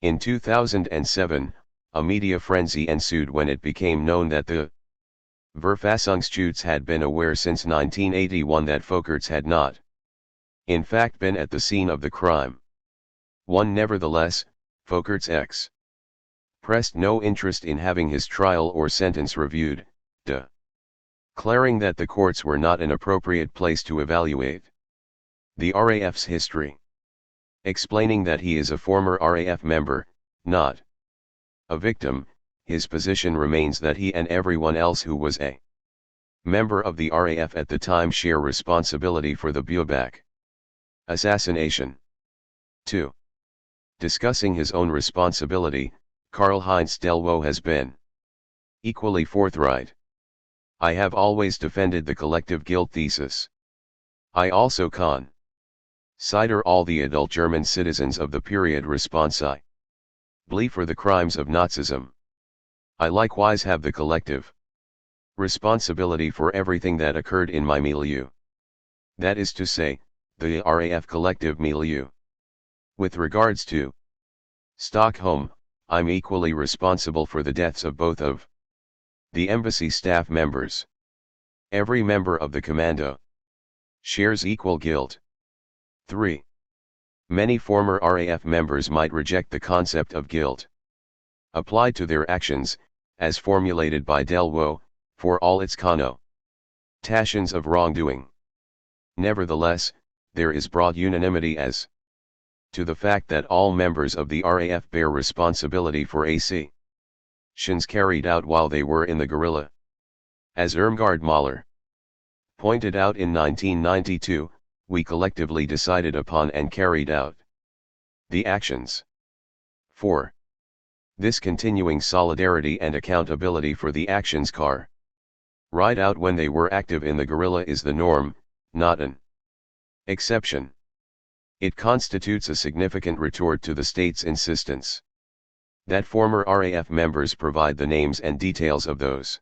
In 2007, a media frenzy ensued when it became known that the Verfassungsschutz had been aware since 1981 that Folkerts had not, in fact, been at the scene of the crime. Nevertheless, Folkerts expressed no interest in having his trial or sentence reviewed, declaring that the courts were not an appropriate place to evaluate the RAF's history. Explaining that he is a former RAF member, not a victim, his position remains that he and everyone else who was a member of the RAF at the time share responsibility for the Buebach assassination. 2. Discussing his own responsibility, Karl-Heinz Delvaux has been equally forthright. I have always defended the collective guilt thesis. I also consider all the adult German citizens of the period responsibly for the crimes of Nazism. I likewise have the collective responsibility for everything that occurred in my milieu. That is to say, the RAF collective milieu. With regards to Stockholm, I'm equally responsible for the deaths of both of the embassy staff members. Every member of the commando shares equal guilt. 3. Many former RAF members might reject the concept of guilt applied to their actions, as formulated by Delvaux, for all its connotations. Tations of wrongdoing. Nevertheless, there is broad unanimity as to the fact that all members of the RAF bear responsibility for actions carried out while they were in the guerrilla. As Irmgard Mahler pointed out in 1992, we collectively decided upon and carried out the actions. 4. This continuing solidarity and accountability for the actions carried out when they were active in the guerrilla is the norm, not an exception. It constitutes a significant retort to the state's insistence that former RAF members provide the names and details of those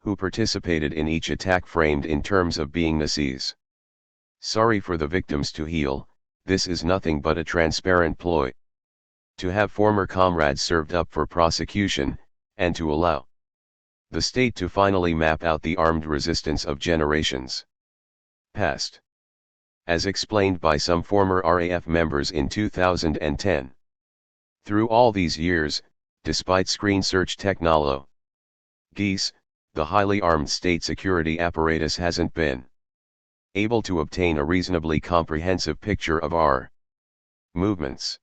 who participated in each attack framed in terms of being Nazis. Sorry for the victims to heal, this is nothing but a transparent ploy to have former comrades served up for prosecution, and to allow the state to finally map out the armed resistance of generations past. As explained by some former RAF members in 2010. Through all these years, despite screen search technologies, the highly armed state security apparatus hasn't been able to obtain a reasonably comprehensive picture of our movements.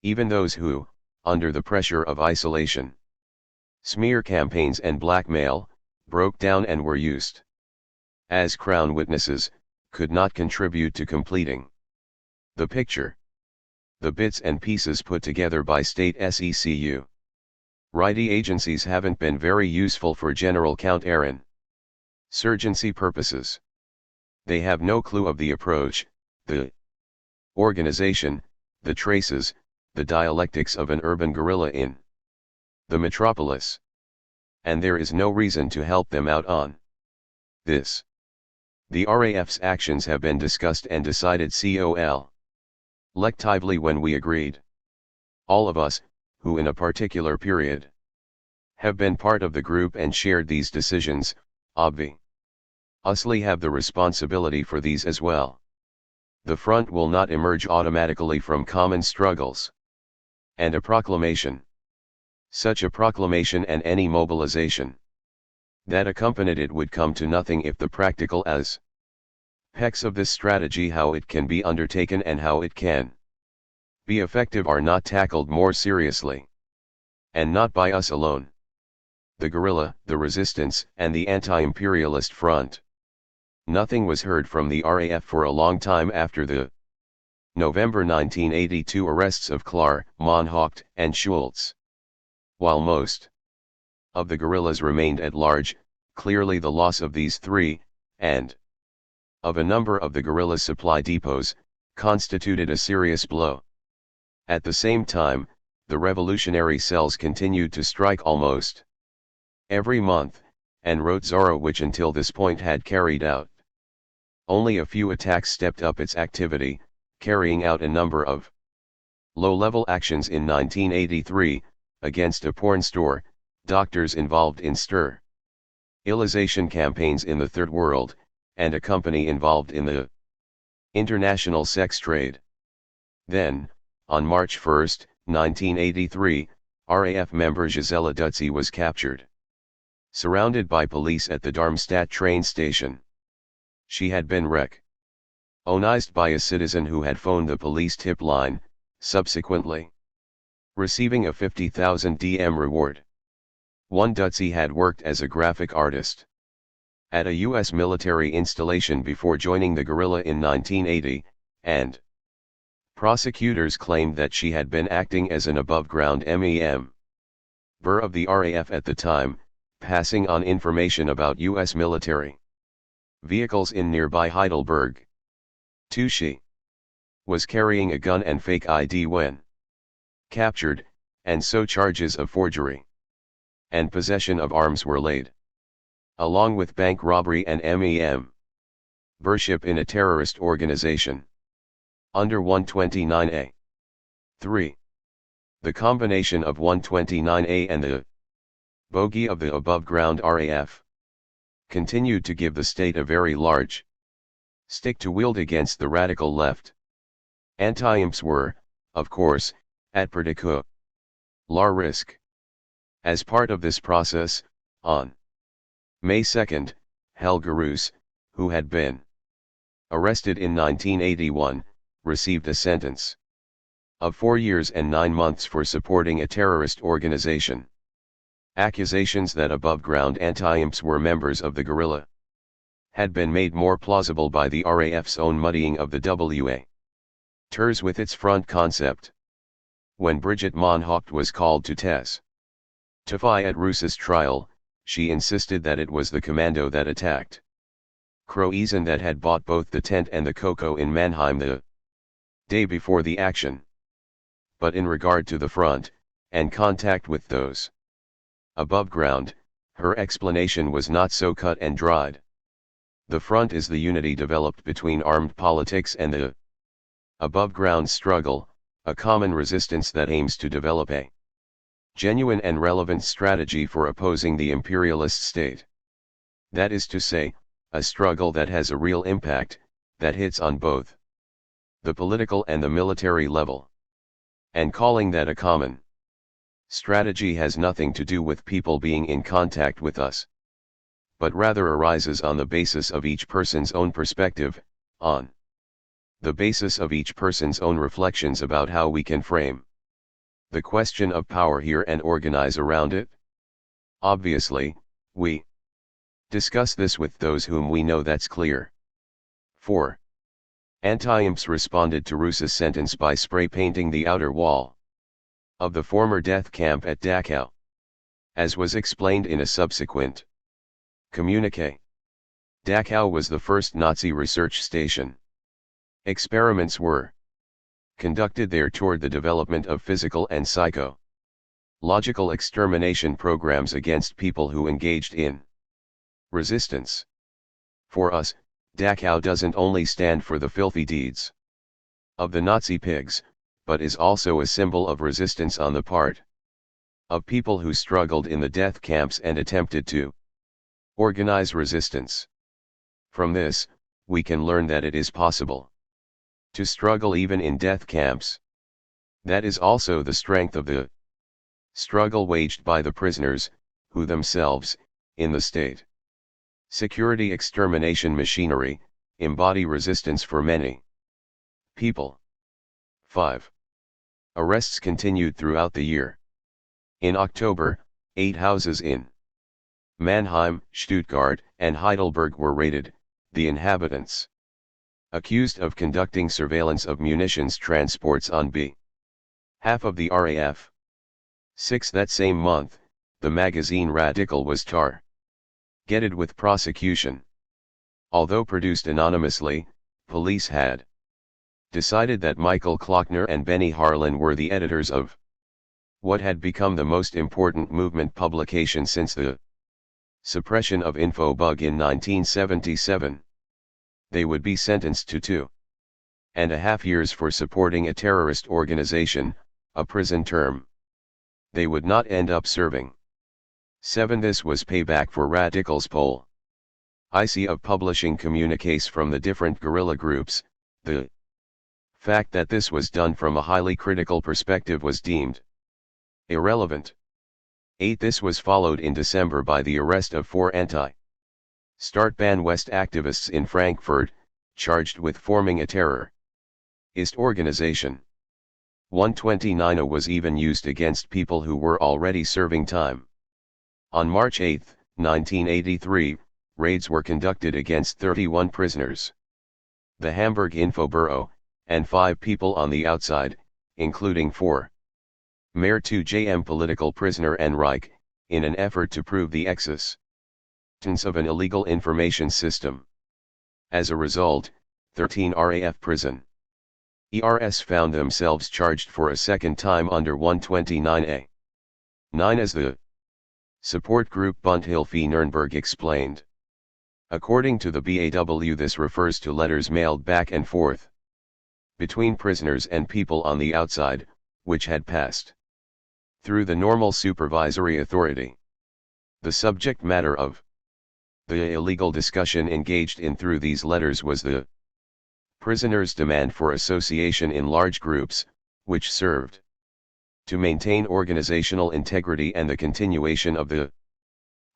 Even those who, under the pressure of isolation, smear campaigns and blackmail, broke down and were used as Crown witnesses, could not contribute to completing the picture. The bits and pieces put together by state SECU righty agencies haven't been very useful for general counter-insurgency purposes. They have no clue of the approach, the organization, the traces, the dialectics of an urban guerrilla in the metropolis. And there is no reason to help them out on this. The RAF's actions have been discussed and decided collectively when we agreed. All of us, who in a particular period have been part of the group and shared these decisions, obviously have the responsibility for these as well. The front will not emerge automatically from common struggles and a proclamation. Such a proclamation and any mobilization that accompanied it would come to nothing if the practical aspects of this strategy, how it can be undertaken and how it can be effective, are not tackled more seriously. And not by us alone. The guerrilla, the resistance, and the anti-imperialist front. Nothing was heard from the RAF for a long time after the November 1982 arrests of Klar, Moncourt, and Schultz. While most of the guerrillas remained at large, clearly the loss of these three, and of a number of the guerrilla supply depots, constituted a serious blow. At the same time, the revolutionary cells continued to strike almost every month, and Rotzara, which until this point had carried out only a few attacks, stepped up its activity, carrying out a number of low-level actions in 1983, against a porn store, doctors involved in sterilization campaigns in the Third World, and a company involved in the international sex trade. Then, on March 1, 1983, RAF member Gisela Dutzy was captured. Surrounded by police at the Darmstadt train station. She had been recognized by a citizen who had phoned the police tip line, subsequently receiving a 50,000 DM reward. Dutzy had worked as a graphic artist at a U.S. military installation before joining the guerrilla in 1980, and prosecutors claimed that she had been acting as an above-ground member of the RAF at the time, passing on information about U.S. military vehicles in nearby Heidelberg. She was carrying a gun and fake ID when captured, and so charges of forgery and possession of arms were laid, along with bank robbery and membership in a terrorist organization. Under 129A. 3. The combination of 129A and the bogey of the above-ground RAF continued to give the state a very large stick to wield against the radical left. Anti-imps were, of course, at particular risk. As part of this process, on May 2, Helga Roos, who had been arrested in 1981, received a sentence of 4 years and 9 months for supporting a terrorist organization. Accusations that above-ground anti-imps were members of the guerrilla had been made more plausible by the RAF's own muddying of the THIRD with its front concept. When Brigitte Moncourt was called to testify at Roos's trial, she insisted that it was the commando that attacked Croezen that had bought both the tent and the cocoa in Mannheim the day before the action. But in regard to the front, and contact with those above ground, her explanation was not so cut and dried. The front is the unity developed between armed politics and the above-ground struggle, a common resistance that aims to develop a genuine and relevant strategy for opposing the imperialist state. That is to say, a struggle that has a real impact, that hits on both the political and the military level. And calling that a common strategy has nothing to do with people being in contact with us, but rather arises on the basis of each person's own perspective, on the basis of each person's own reflections about how we can frame the question of power here and organize around it. Obviously, we discuss this with those whom we know that's clear. 4. Anti-imps responded to Roos's sentence by spray painting the outer wall of the former death camp at Dachau, as was explained in a subsequent communiqué. Dachau was the first Nazi research station. Experiments were conducted there toward the development of physical and psychological extermination programs against people who engaged in resistance. For us, Dachau doesn't only stand for the filthy deeds of the Nazi pigs, but is also a symbol of resistance on the part of people who struggled in the death camps and attempted to organize resistance. From this, we can learn that it is possible to struggle even in death camps. That is also the strength of the struggle waged by the prisoners, who themselves, in the state security extermination machinery, embody resistance for many people. 5. Arrests continued throughout the year. In October, 8 houses in Mannheim, Stuttgart, and Heidelberg were raided, the inhabitants accused of conducting surveillance of munitions transports on behalf of the RAF. 6. That same month, the magazine Radical was targeted with prosecution. Although produced anonymously, police had decided that Michael Klockner and Benny Harlan were the editors of what had become the most important movement publication since the suppression of Infobug in 1977. They would be sentenced to 2.5 years for supporting a terrorist organization, a prison term they would not end up serving. 7. This was payback for Radical's policy of publishing communiques from the different guerrilla groups. The fact that this was done from a highly critical perspective was deemed irrelevant. 8. This was followed in December by the arrest of 4 anti-Startbahn West activists in Frankfurt, charged with forming a terrorist organization. 129A was even used against people who were already serving time. On March 8, 1983, raids were conducted against 31 prisoners, the Hamburg Info Bureau, and 5 people on the outside, including 4 Mayor 2JM political prisoner and Reich, in an effort to prove the existence of an illegal information system. As a result, 13 RAF prison ERS found themselves charged for a second time under 129A. 9. As the support group Bund Hilfe Nürnberg explained. According to the BAW, this refers to letters mailed back and forth between prisoners and people on the outside, which had passed through the normal supervisory authority. The subject matter of the illegal discussion engaged in through these letters was the prisoners' demand for association in large groups, which served to maintain organizational integrity and the continuation of the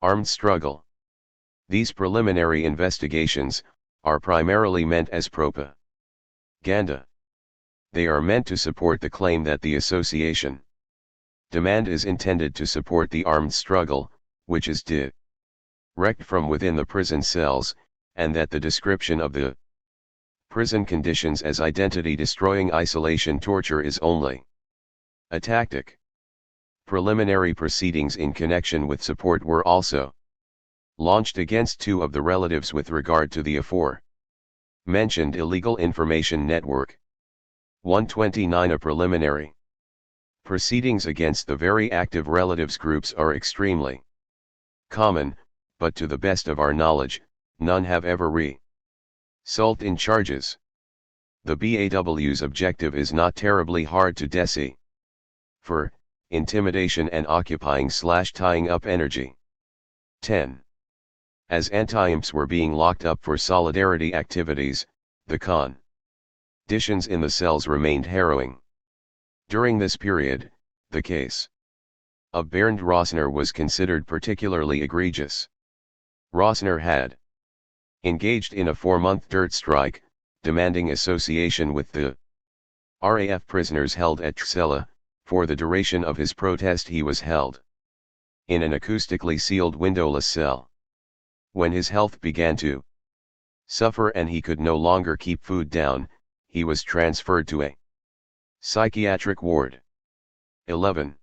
armed struggle. These preliminary investigations are primarily meant as propaganda. They are meant to support the claim that the association demand is intended to support the armed struggle, which is direct from within the prison cells, and that the description of the prison conditions as identity-destroying isolation torture is only a tactic. Preliminary proceedings in connection with support were also launched against two of the relatives with regard to the aforementioned illegal information network. 129 A preliminary proceedings against the very active relatives groups are extremely common, but to the best of our knowledge, none have ever resulted in charges. The BAW's objective is not terribly hard to decipher: intimidation and occupying/tying up energy. 10. As anti-imps were being locked up for solidarity activities, the conditions in the cells remained harrowing. During this period, the case of Bernd Rossner was considered particularly egregious. Rossner had engaged in a 4-month dirt strike, demanding association with the RAF prisoners held at Churchill. For the duration of his protest he was held in an acoustically sealed windowless cell. When his health began to suffer and he could no longer keep food down, he was transferred to a psychiatric ward. 11.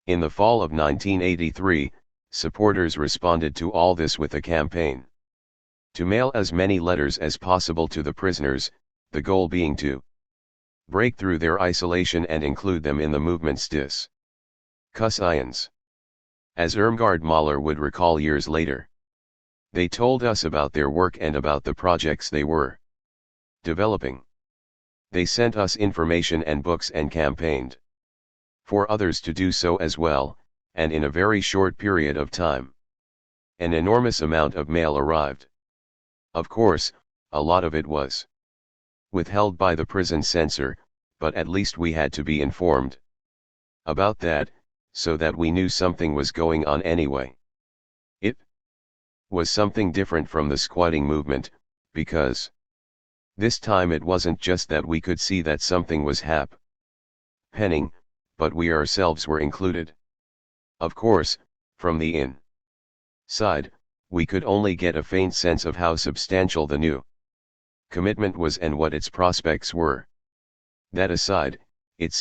In the fall of 1983, supporters responded to all this with a campaign to mail as many letters as possible to the prisoners, the goal being to break through their isolation and include them in the movement's discussions. As Irmgard Mahler would recall years later, they told us about their work and about the projects they were developing. They sent us information and books and campaigned for others to do so as well, and in a very short period of time, an enormous amount of mail arrived. Of course, a lot of it was withheld by the prison censor, but at least we had to be informed about that, so that we knew something was going on anyway. It was something different from the squatting movement, because this time it wasn't just that we could see that something was happening, but we ourselves were included. Of course, from the inside, we could only get a faint sense of how substantial the new commitment was and what its prospects were. That aside, it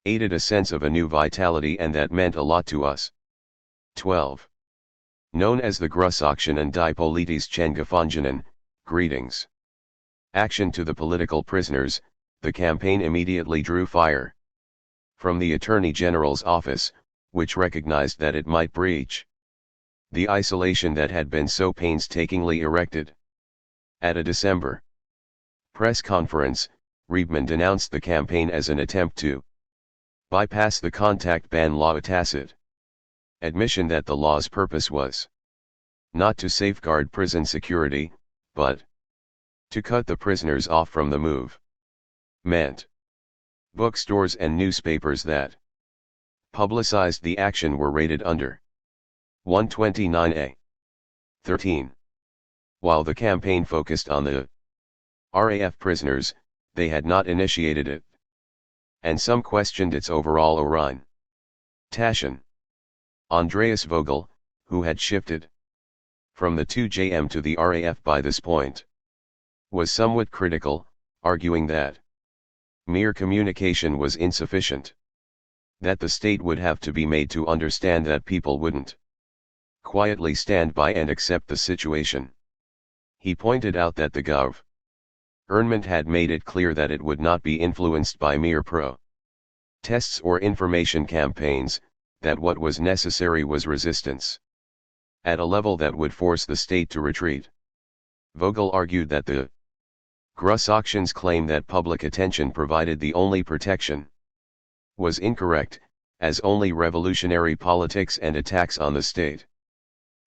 created a sense of a new vitality, and that meant a lot to us. 12. Known as the Grussaktionen die politischen Gefangenen, greetings. Action to the political prisoners, the campaign immediately drew fire from the Attorney General's office, which recognized that it might breach the isolation that had been so painstakingly erected. At a December press conference, Riebman denounced the campaign as an attempt to bypass the contact ban law, a tacit admission that the law's purpose was not to safeguard prison security, but to cut the prisoners off from the movement. Bookstores and newspapers that publicized the action were rated under 129A. 13. While the campaign focused on the RAF prisoners, they had not initiated it, and some questioned its overall orientation. Andreas Vogel, who had shifted from the 2JM to the RAF by this point, was somewhat critical, arguing that mere communication was insufficient, that the state would have to be made to understand that people wouldn't quietly stand by and accept the situation. He pointed out that the government had made it clear that it would not be influenced by mere protests or information campaigns, that what was necessary was resistance at a level that would force the state to retreat. Vogel argued that the Grussaktion's claim that public attention provided the only protection was incorrect, as only revolutionary politics and attacks on the state,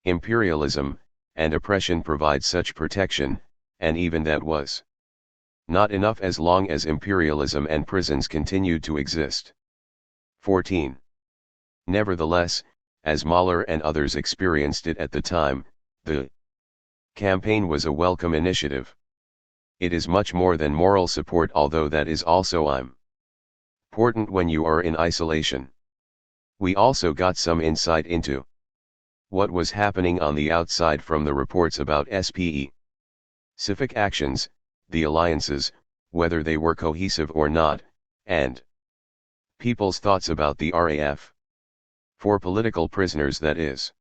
imperialism, and oppression provide such protection, and even that was not enough as long as imperialism and prisons continued to exist. 14. Nevertheless, as Mahler and others experienced it at the time, The campaign was a welcome initiative. It is much more than moral support, although that is also important when you are in isolation. We also got some insight into what was happening on the outside from the reports about SPE. Civic actions, the alliances, whether they were cohesive or not, and people's thoughts about the RAF. For political prisoners, that is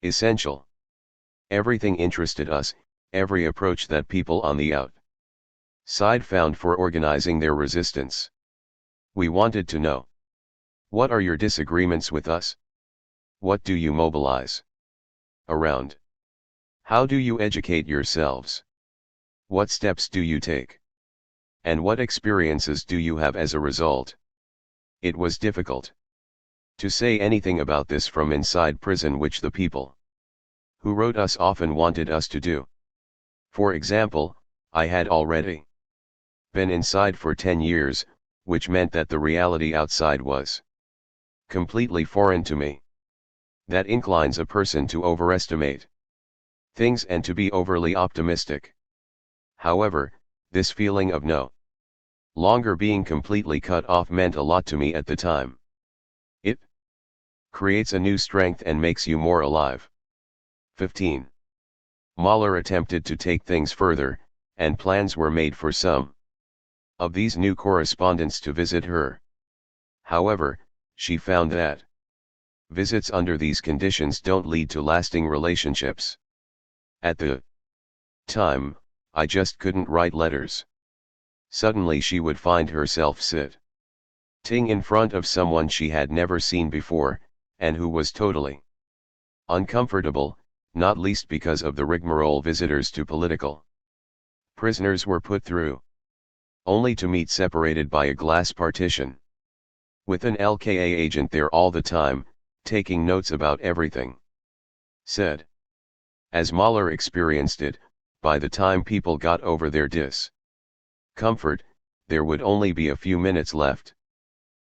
essential. Everything interested us, every approach that people on the outside found for organizing their resistance. We wanted to know, what are your disagreements with us? What do you mobilize around? How do you educate yourselves? What steps do you take? And what experiences do you have as a result? It was difficult to say anything about this from inside prison, which the people who wrote us often wanted us to do. For example, I had already been inside for 10 years, which meant that the reality outside was completely foreign to me. That inclines a person to overestimate things and to be overly optimistic. However, this feeling of no longer being completely cut off meant a lot to me at the time. It creates a new strength and makes you more alive. 15. Mahler attempted to take things further, and plans were made for some of these new correspondents to visit her. However, she found that visits under these conditions don't lead to lasting relationships. At the time, I just couldn't write letters. Suddenly she would find herself sitting in front of someone she had never seen before, and who was totally uncomfortable, not least because of the rigmarole visitors to political prisoners were put through, only to meet separated by a glass partition, with an LKA agent there all the time, taking notes about everything said. As Mahler experienced it, by the time people got over their discomfort, there would only be a few minutes left.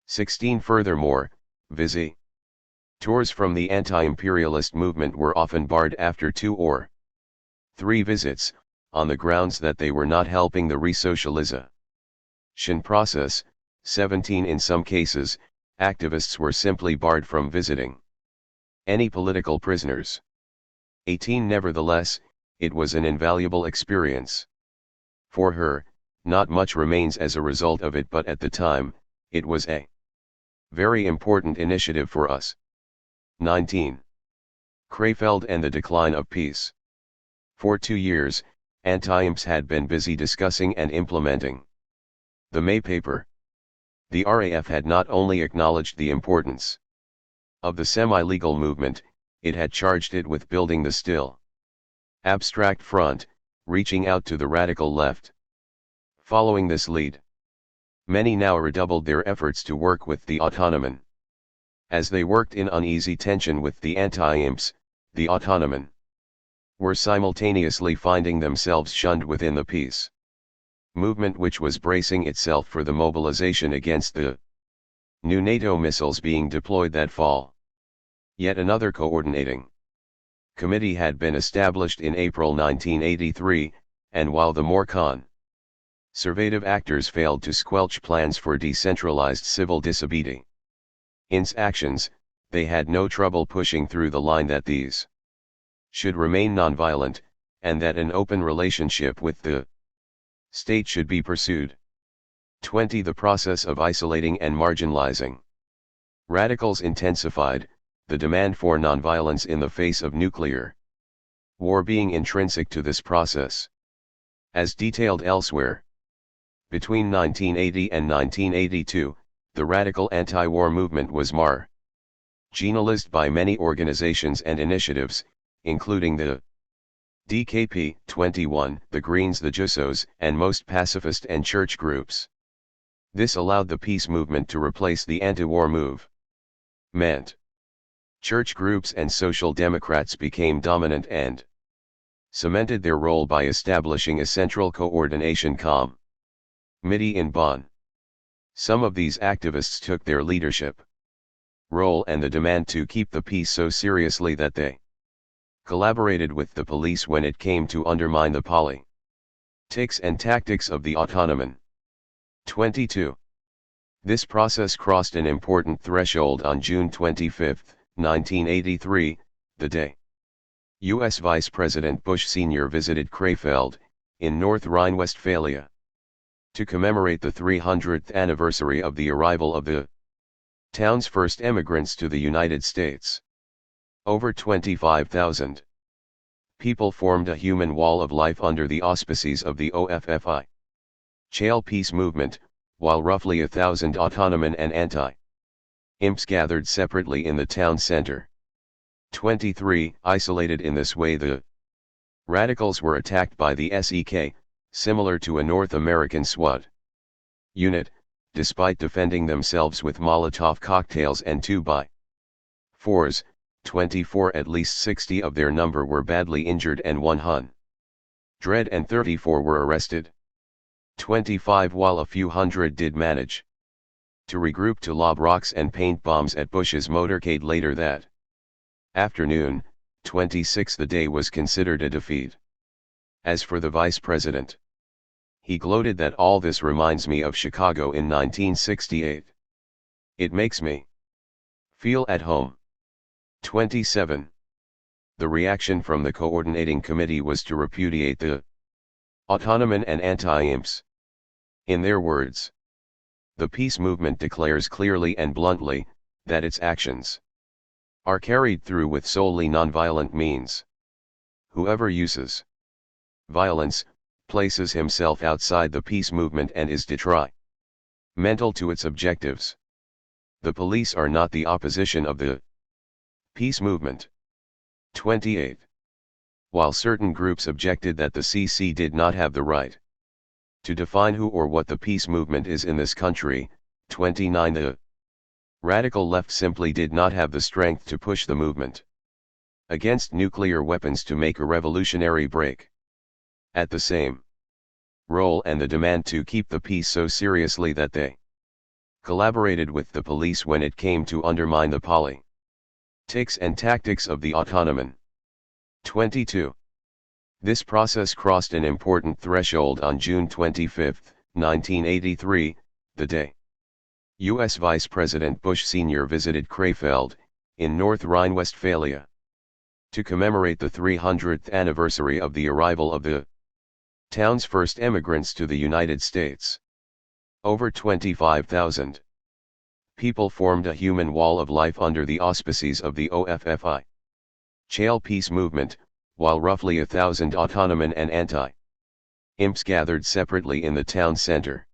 16. Furthermore, visitors from the anti-imperialist movement were often barred after 2 or 3 visits, on the grounds that they were not helping the resocialization process. 17. In some cases, activists were simply barred from visiting any political prisoners. 18. Nevertheless, it was an invaluable experience. For her, not much remains as a result of it, but at the time, it was a very important initiative for us. 19. Krefeld and the decline of peace. For 2 years, anti-imps had been busy discussing and implementing the May paper. The RAF had not only acknowledged the importance of the semi-legal movement, it had charged it with building the still abstract front, reaching out to the radical left. Following this lead, many now redoubled their efforts to work with the autonomen. As they worked in uneasy tension with the anti-imps, the autonomen were simultaneously finding themselves shunned within the peace movement, which was bracing itself for the mobilization against the new NATO missiles being deployed that fall. Yet another coordinating committee had been established in April 1983, and while the more conservative actors failed to squelch plans for decentralized civil disobedience actions, they had no trouble pushing through the line that these should remain nonviolent, and that an open relationship with the state should be pursued. 20. The process of isolating and marginalizing radicals intensified, the demand for nonviolence in the face of nuclear war being intrinsic to this process. As detailed elsewhere, between 1980 and 1982, the radical anti-war movement was marginalized by many organizations and initiatives, including the DKP, 21, the Greens, the Jusos, and most pacifist and church groups. This allowed the peace movement to replace the anti-war movement. Church groups and social democrats became dominant and cemented their role by establishing a central coordination committee in Bonn. Some of these activists took their leadership role and the demand to keep the peace so seriously that they collaborated with the police when it came to undermine the politics and tactics of the Ottoman. 22. This process crossed an important threshold on June 25, 1983, the day U.S. Vice President Bush Sr. visited Krefeld, in North Rhine-Westphalia, to commemorate the 300th anniversary of the arrival of the town's first emigrants to the United States. Over 25,000 people formed a human wall of life under the auspices of the Churchill peace movement, while roughly 1,000 Ottoman and anti-imps gathered separately in the town center. 23. Isolated in this way, the radicals were attacked by the SEK, similar to a North American SWAT unit, despite defending themselves with Molotov cocktails and 2x4s. 24. At least 60 of their number were badly injured and 134 were arrested. 25. While a few hundred did manage to regroup to lob rocks and paint bombs at Bush's motorcade later that afternoon, 26. The day was considered a defeat. As for the vice president, he gloated that all this reminds me of Chicago in 1968. It makes me feel at home. 27. The reaction from the coordinating committee was to repudiate the Ottoman and anti-imps. In their words, the peace movement declares clearly and bluntly that its actions are carried through with solely nonviolent means. Whoever uses violence places himself outside the peace movement and is detrimental to its objectives. The police are not the opposition of the peace movement. 28. While certain groups objected that the CC did not have the right to define who or what the peace movement is in this country, 29. The radical left simply did not have the strength to push the movement against nuclear weapons to make a revolutionary break. At the same role and the demand to keep the peace so seriously that they collaborated with the police when it came to undermine the politics and tactics of the Ottoman. 22. This process crossed an important threshold on June 25, 1983, the day U.S. Vice President Bush Sr. visited Krefeld, in North Rhine-Westphalia, to commemorate the 300th anniversary of the arrival of the town's first emigrants to the United States. Over 25,000 people formed a human wall of life under the auspices of the Churchill peace movement, while roughly 1,000 Ottoman and anti-imps gathered separately in the town center.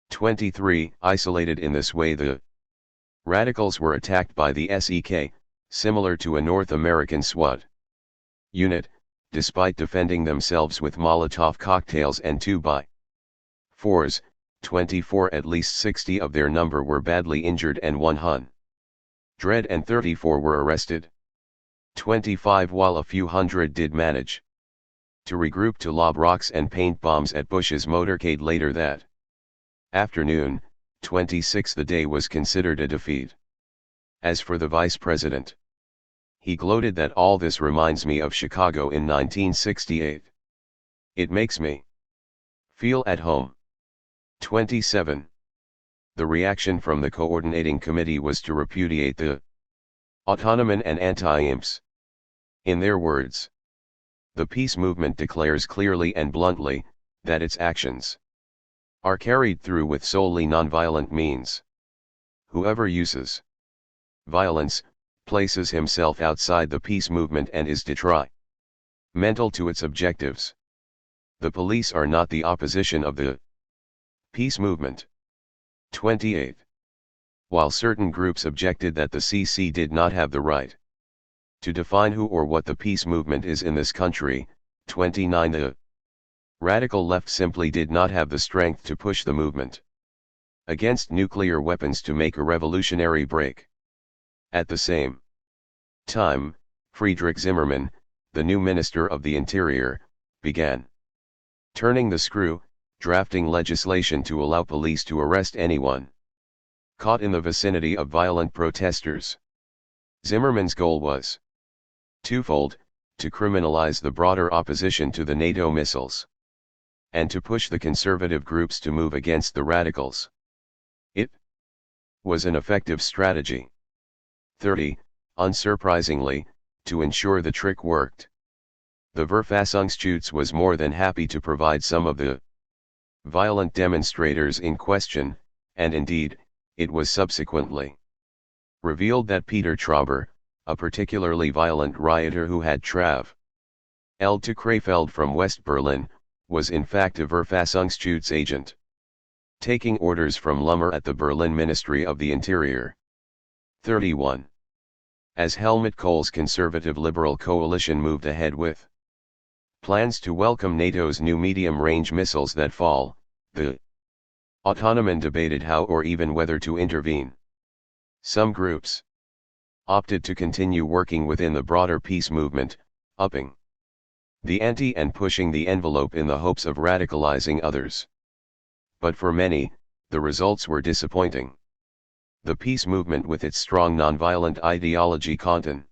23. Isolated in this way, the radicals were attacked by the SEK, similar to a North American SWAT unit, despite defending themselves with Molotov cocktails and 2x4s. 24. At least 60 of their number were badly injured and 134 were arrested. 25. While a few hundred did manage to regroup to lob rocks and paint bombs at Bush's motorcade later that afternoon, 26. The day was considered a defeat. As for the vice president, he gloated that all this reminds me of Chicago in 1968. It makes me feel at home. 27. The reaction from the coordinating committee was to repudiate the Ottoman and anti-imps. In their words, the peace movement declares clearly and bluntly that its actions are carried through with solely nonviolent means. Whoever uses violence places himself outside the peace movement and is detrimental to its objectives. The police are not the opposition of the peace movement. 28. While certain groups objected that the CC did not have the right to define who or what the peace movement is in this country, 29. The radical left simply did not have the strength to push the movement against nuclear weapons to make a revolutionary break. At the same time, Friedrich Zimmermann, the new Minister of the Interior, began turning the screw, drafting legislation to allow police to arrest anyone caught in the vicinity of violent protesters. Zimmermann's goal was twofold: to criminalize the broader opposition to the NATO missiles, and to push the conservative groups to move against the radicals. It was an effective strategy. 30. Unsurprisingly, to ensure the trick worked, the Verfassungsschutz was more than happy to provide some of the violent demonstrators in question, and indeed, it was subsequently revealed that Peter Trauber, a particularly violent rioter who had traveled to Krefeld from West Berlin, was in fact a Verfassungsschutz agent, taking orders from Lummer at the Berlin Ministry of the Interior. 31. As Helmut Kohl's conservative liberal coalition moved ahead with plans to welcome NATO's new medium-range missiles that fall, the Autonomen debated how or even whether to intervene. Some groups opted to continue working within the broader peace movement, upping the ante and pushing the envelope in the hopes of radicalizing others. But for many, the results were disappointing. The peace movement with its strong nonviolent ideology continued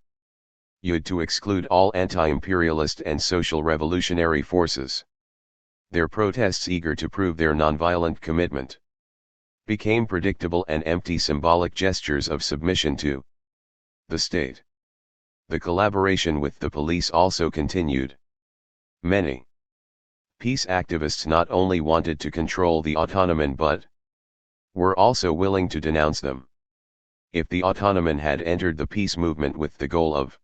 to exclude all anti-imperialist and social revolutionary forces. Their protests, eager to prove their nonviolent commitment, became predictable and empty symbolic gestures of submission to the state. The collaboration with the police also continued. Many peace activists not only wanted to control the Autonomen but were also willing to denounce them. If the Autonomen had entered the peace movement with the goal of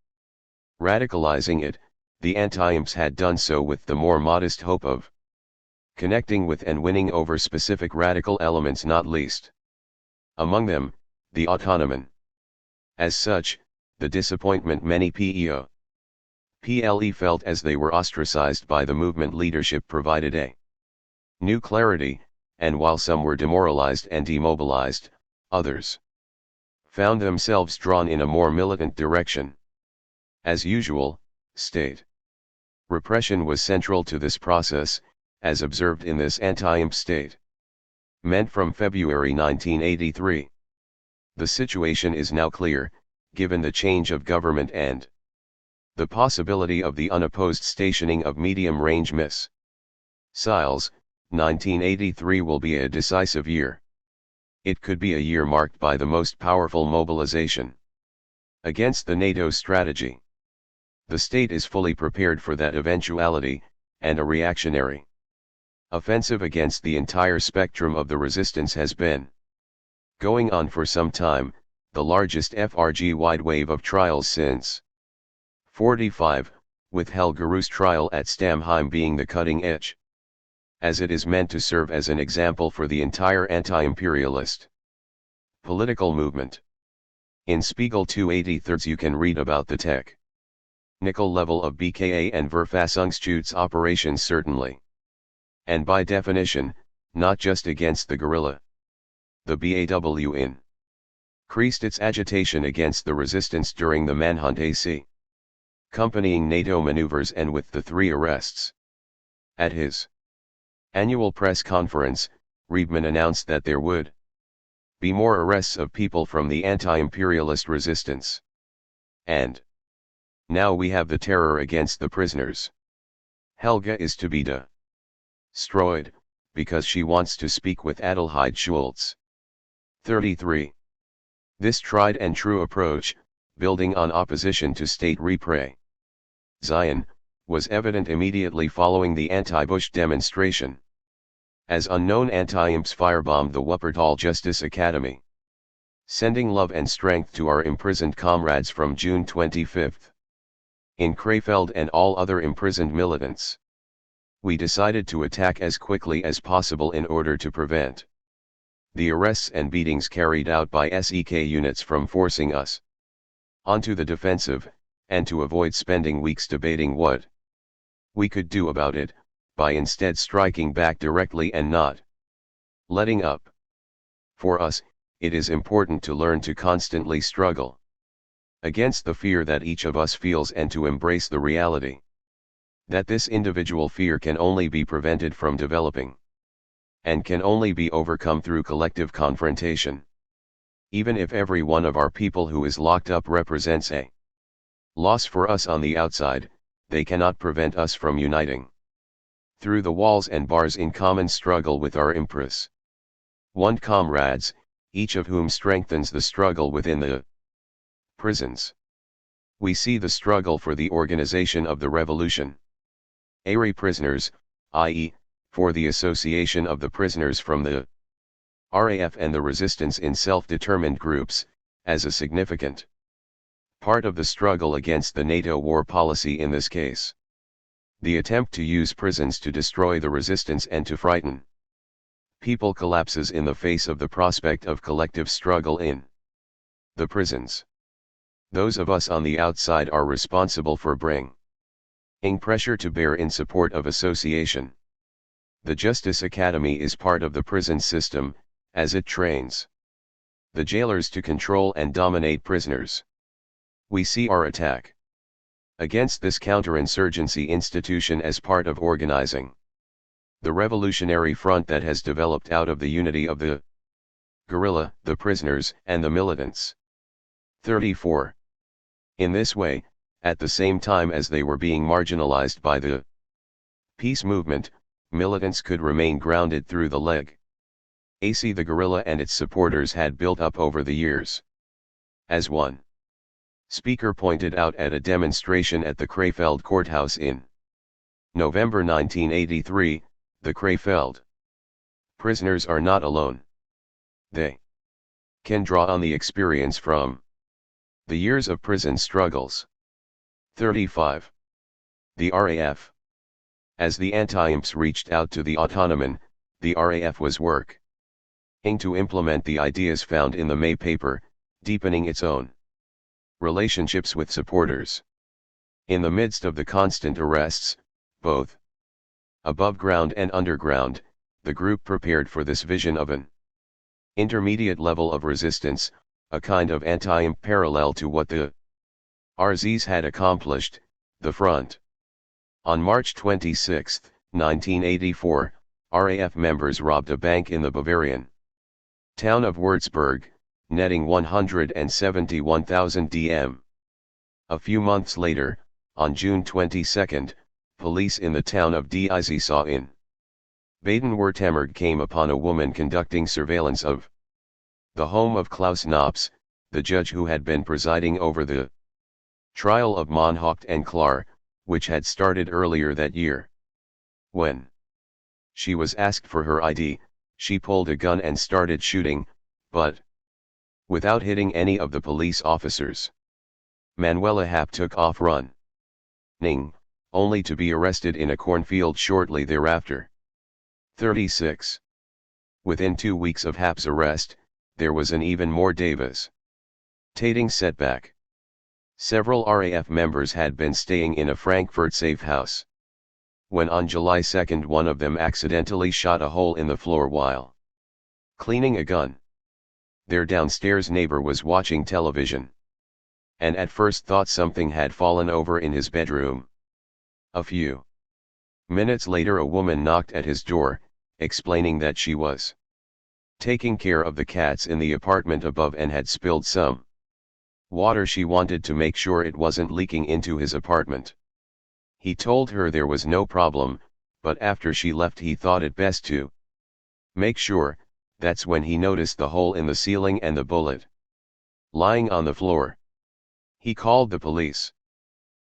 radicalizing it, the anti-imps had done so with the more modest hope of connecting with and winning over specific radical elements, not least among them, the Autonomen. As such, the disappointment many PLE felt as they were ostracized by the movement leadership provided a new clarity, and while some were demoralized and demobilized, others found themselves drawn in a more militant direction. As usual, state repression was central to this process, as observed in this anti-imp state meant from February 1983. The situation is now clear, given the change of government and the possibility of the unopposed stationing of medium-range missiles. 1983 will be a decisive year. It could be a year marked by the most powerful mobilization against the NATO strategy. The state is fully prepared for that eventuality, and a reactionary offensive against the entire spectrum of the resistance has been going on for some time, the largest FRG-wide wave of trials since 45, with Helge Roos' trial at Stamheim being the cutting edge, as it is meant to serve as an example for the entire anti-imperialist political movement. In Spiegel 283 you can read about the technical level of BKA and Verfassungsschutz operations, certainly, and by definition, not just against the guerrilla. The BAW increased its agitation against the resistance during the manhunt AC accompanying NATO maneuvers and with the 3 arrests. At his annual press conference, Riebman announced that there would be more arrests of people from the anti-imperialist resistance. And now we have the terror against the prisoners. Helga is to be destroyed, because she wants to speak with Adelheid Schultz. 33. This tried and true approach, building on opposition to state repression, was evident immediately following the anti-Bush demonstration, as unknown anti-imps firebombed the Wuppertal Justice Academy, sending love and strength to our imprisoned comrades from June 25. In Krefeld and all other imprisoned militants, we decided to attack as quickly as possible in order to prevent the arrests and beatings carried out by SEK units from forcing us onto the defensive, and to avoid spending weeks debating what we could do about it, by instead striking back directly and not letting up. For us, it is important to learn to constantly struggle against the fear that each of us feels and to embrace the reality that this individual fear can only be prevented from developing, and can only be overcome through collective confrontation. Even if every one of our people who is locked up represents a loss for us on the outside, they cannot prevent us from uniting through the walls and bars in common struggle with our empress. One comrades, each of whom strengthens the struggle within the prisons. We see the struggle for the organization of the revolution. Ari prisoners, i.e., for the association of the prisoners from the RAF and the resistance in self-determined groups, as a significant part of the struggle against the NATO war policy in this case. The attempt to use prisons to destroy the resistance and to frighten people collapses in the face of the prospect of collective struggle in the prisons. Those of us on the outside are responsible for bringing pressure to bear in support of association. The Justice Academy is part of the prison system, as it trains the jailers to control and dominate prisoners. We see our attack against this counterinsurgency institution as part of organizing the revolutionary front that has developed out of the unity of the guerrilla, the prisoners, and the militants. 34. In this way, at the same time as they were being marginalized by the peace movement, militants could remain grounded through the legacy the guerrilla and its supporters had built up over the years. As one speaker pointed out at a demonstration at the Krefeld courthouse in November 1983, the Krefeld prisoners are not alone. They can draw on the experience from the years of prison struggles. 35. The RAF. As the anti-imps reached out to the autonoman, the RAF was working to implement the ideas found in the May paper, deepening its own relationships with supporters. In the midst of the constant arrests, both above ground and underground, the group prepared for this vision of an intermediate level of resistance, a kind of anti-imp parallel to what the RZs had accomplished, the front. On March 26, 1984, RAF members robbed a bank in the Bavarian town of Würzburg, netting 171,000 DM. A few months later, on June 22, police in the town of Diezisau in Baden-Württemberg came upon a woman conducting surveillance of the home of Klaus Knops, the judge who had been presiding over the trial of Moncourt and Klar, which had started earlier that year. When she was asked for her ID, she pulled a gun and started shooting, but without hitting any of the police officers. Manuela Happ took off running, only to be arrested in a cornfield shortly thereafter. 36. Within 2 weeks of Happ's arrest, there was an even more devastating setback. Several RAF members had been staying in a Frankfurt safe house. When on July 2 one of them accidentally shot a hole in the floor while cleaning a gun. Their downstairs neighbor was watching television, and at first thought something had fallen over in his bedroom. A few minutes later a woman knocked at his door, explaining that she was taking care of the cats in the apartment above and had spilled some water. She wanted to make sure it wasn't leaking into his apartment. He told her there was no problem, but after she left he thought it best to make sure. That's when he noticed the hole in the ceiling and the bullet lying on the floor. He called the police.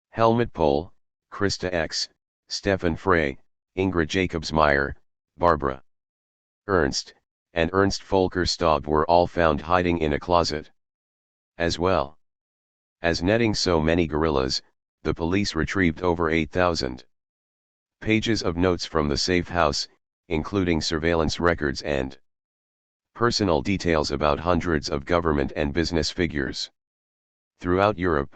Helmut Pohl, Krista X, Stefan Frey, Ingrid Jacobsmeyer, Barbara Ernst, and Ernst Volker Staub were all found hiding in a closet. As well as netting so many guerrillas, the police retrieved over 8,000 pages of notes from the safe house, including surveillance records and personal details about hundreds of government and business figures throughout Europe.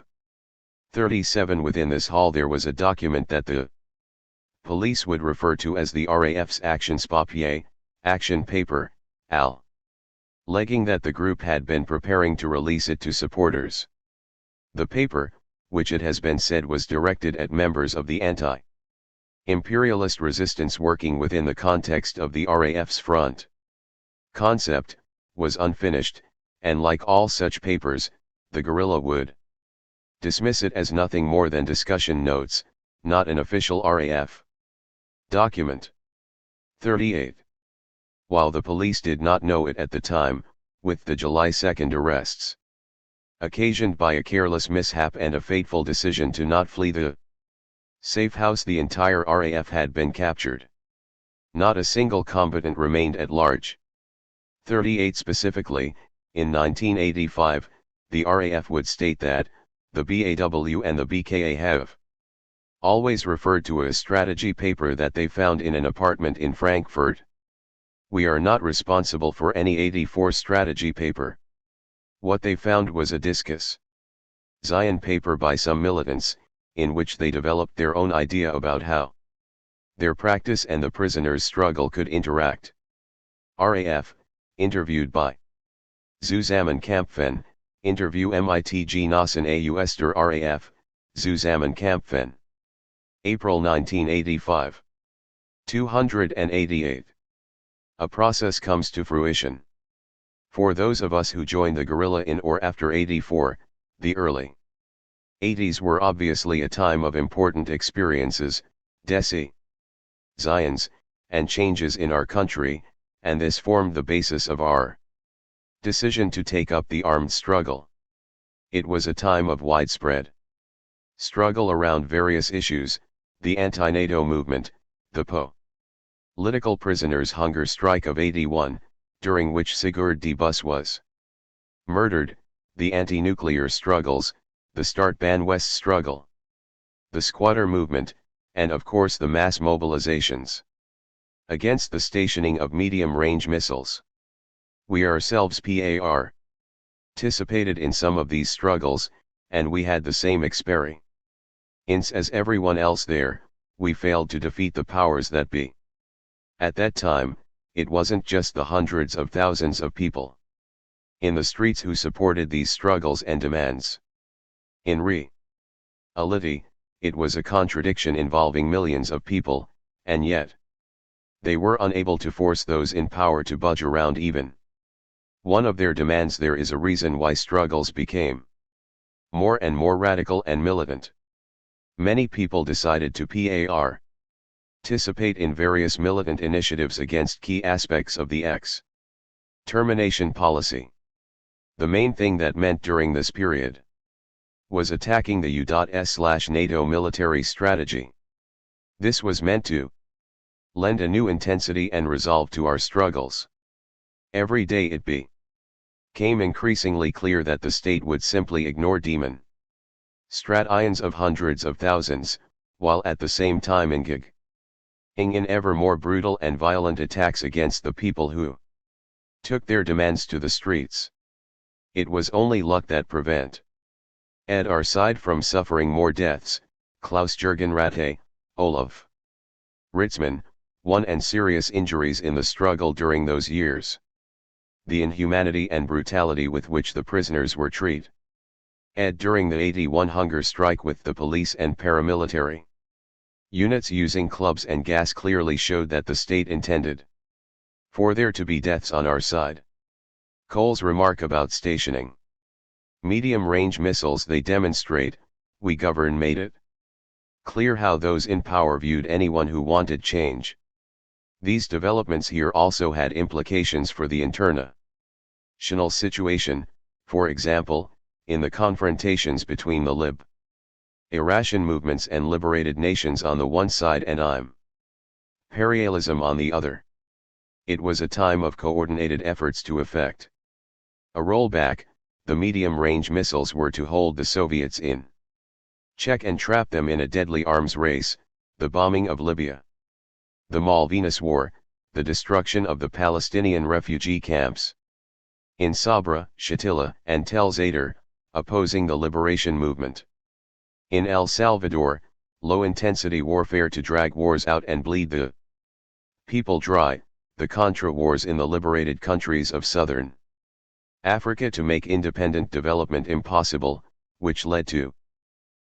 37. Within this hall there was a document that the police would refer to as the RAF's Actionspapier, action paper, AL, alleging that the group had been preparing to release it to supporters. The paper, which it has been said was directed at members of the anti-imperialist resistance working within the context of the RAF's front concept, was unfinished, and like all such papers, the guerrilla would dismiss it as nothing more than discussion notes, not an official RAF document. 38. While the police did not know it at the time, with the July 2 arrests occasioned by a careless mishap and a fateful decision to not flee the safe house, the entire RAF had been captured. Not a single combatant remained at large. 38. Specifically, in 1985, the RAF would state that the BAW and the BKA have always referred to a strategy paper that they found in an apartment in Frankfurt. We are not responsible for any 84 strategy paper. What they found was a discus Zion paper by some militants, in which they developed their own idea about how their practice and the prisoners' struggle could interact. RAF, interviewed by Zusammenkämpfen, interview MITG Nassen AUS der RAF, Zusammenkämpfen. April 1985. 288. A process comes to fruition. For those of us who joined the guerrilla in or after 84, the early 80s were obviously a time of important experiences, decisions, and changes in our country, and this formed the basis of our decision to take up the armed struggle. It was a time of widespread struggle around various issues: the anti-NATO movement, the political prisoners' hunger strike of 81, during which Sigurd de Bus was murdered, the anti-nuclear struggles, the Start Ban West struggle, the squatter movement, and of course the mass mobilizations against the stationing of medium-range missiles. We ourselves participated in some of these struggles, and we had the same experience as everyone else there. We failed to defeat the powers that be. At that time, it wasn't just the hundreds of thousands of people in the streets who supported these struggles and demands. In reality, it was a contradiction involving millions of people, and yet they were unable to force those in power to budge around even one of their demands. There is a reason why struggles became more and more radical and militant. Many people decided to participate in various militant initiatives against key aspects of the extermination policy. The main thing that meant during this period was attacking the U.S/NATO military strategy. This was meant to lend a new intensity and resolve to our struggles. Every day it became increasingly clear that the state would simply ignore demonstrations of hundreds of thousands, while at the same time engaging in ever more brutal and violent attacks against the people who took their demands to the streets. It was only luck that prevented our side from suffering more deaths. Klaus-Jürgen Rathe, Olaf Ritzmann, won, and serious injuries in the struggle during those years. The inhumanity and brutality with which the prisoners were treated during the 81 hunger strike with the police and paramilitary units using clubs and gas clearly showed that the state intended for there to be deaths on our side. Cole's remark about stationing medium-range missiles they demonstrate, we govern, made it clear how those in power viewed anyone who wanted change. These developments here also had implications for the international situation, for example, in the confrontations between the Iranian movements and liberated nations on the one side and imperialism on the other. It was a time of coordinated efforts to effect a rollback. The medium-range missiles were to hold the Soviets in check and trap them in a deadly arms race: the bombing of Libya, the Malvinas War, the destruction of the Palestinian refugee camps in Sabra, Shatila, and Tel Zator, opposing the liberation movement in El Salvador, low-intensity warfare to drag wars out and bleed the people dry, the Contra Wars in the liberated countries of southern Africa to make independent development impossible, which led to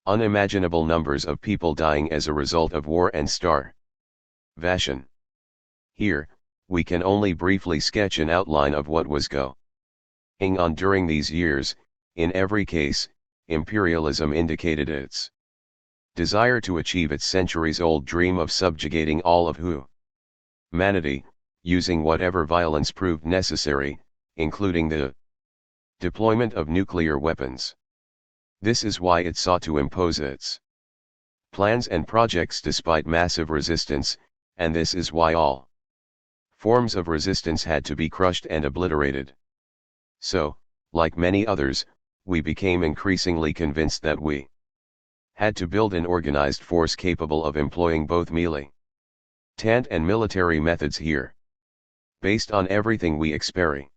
unimaginable numbers of people dying as a result of war and starvation. Here, we can only briefly sketch an outline of what was going on during these years. In every case, imperialism indicated its desire to achieve its centuries-old dream of subjugating all of humanity, using whatever violence proved necessary, including the deployment of nuclear weapons. This is why it sought to impose its plans and projects despite massive resistance, and this is why all forms of resistance had to be crushed and obliterated. So, like many others, we became increasingly convinced that we had to build an organized force capable of employing both militant and military methods here. Based on everything we experienced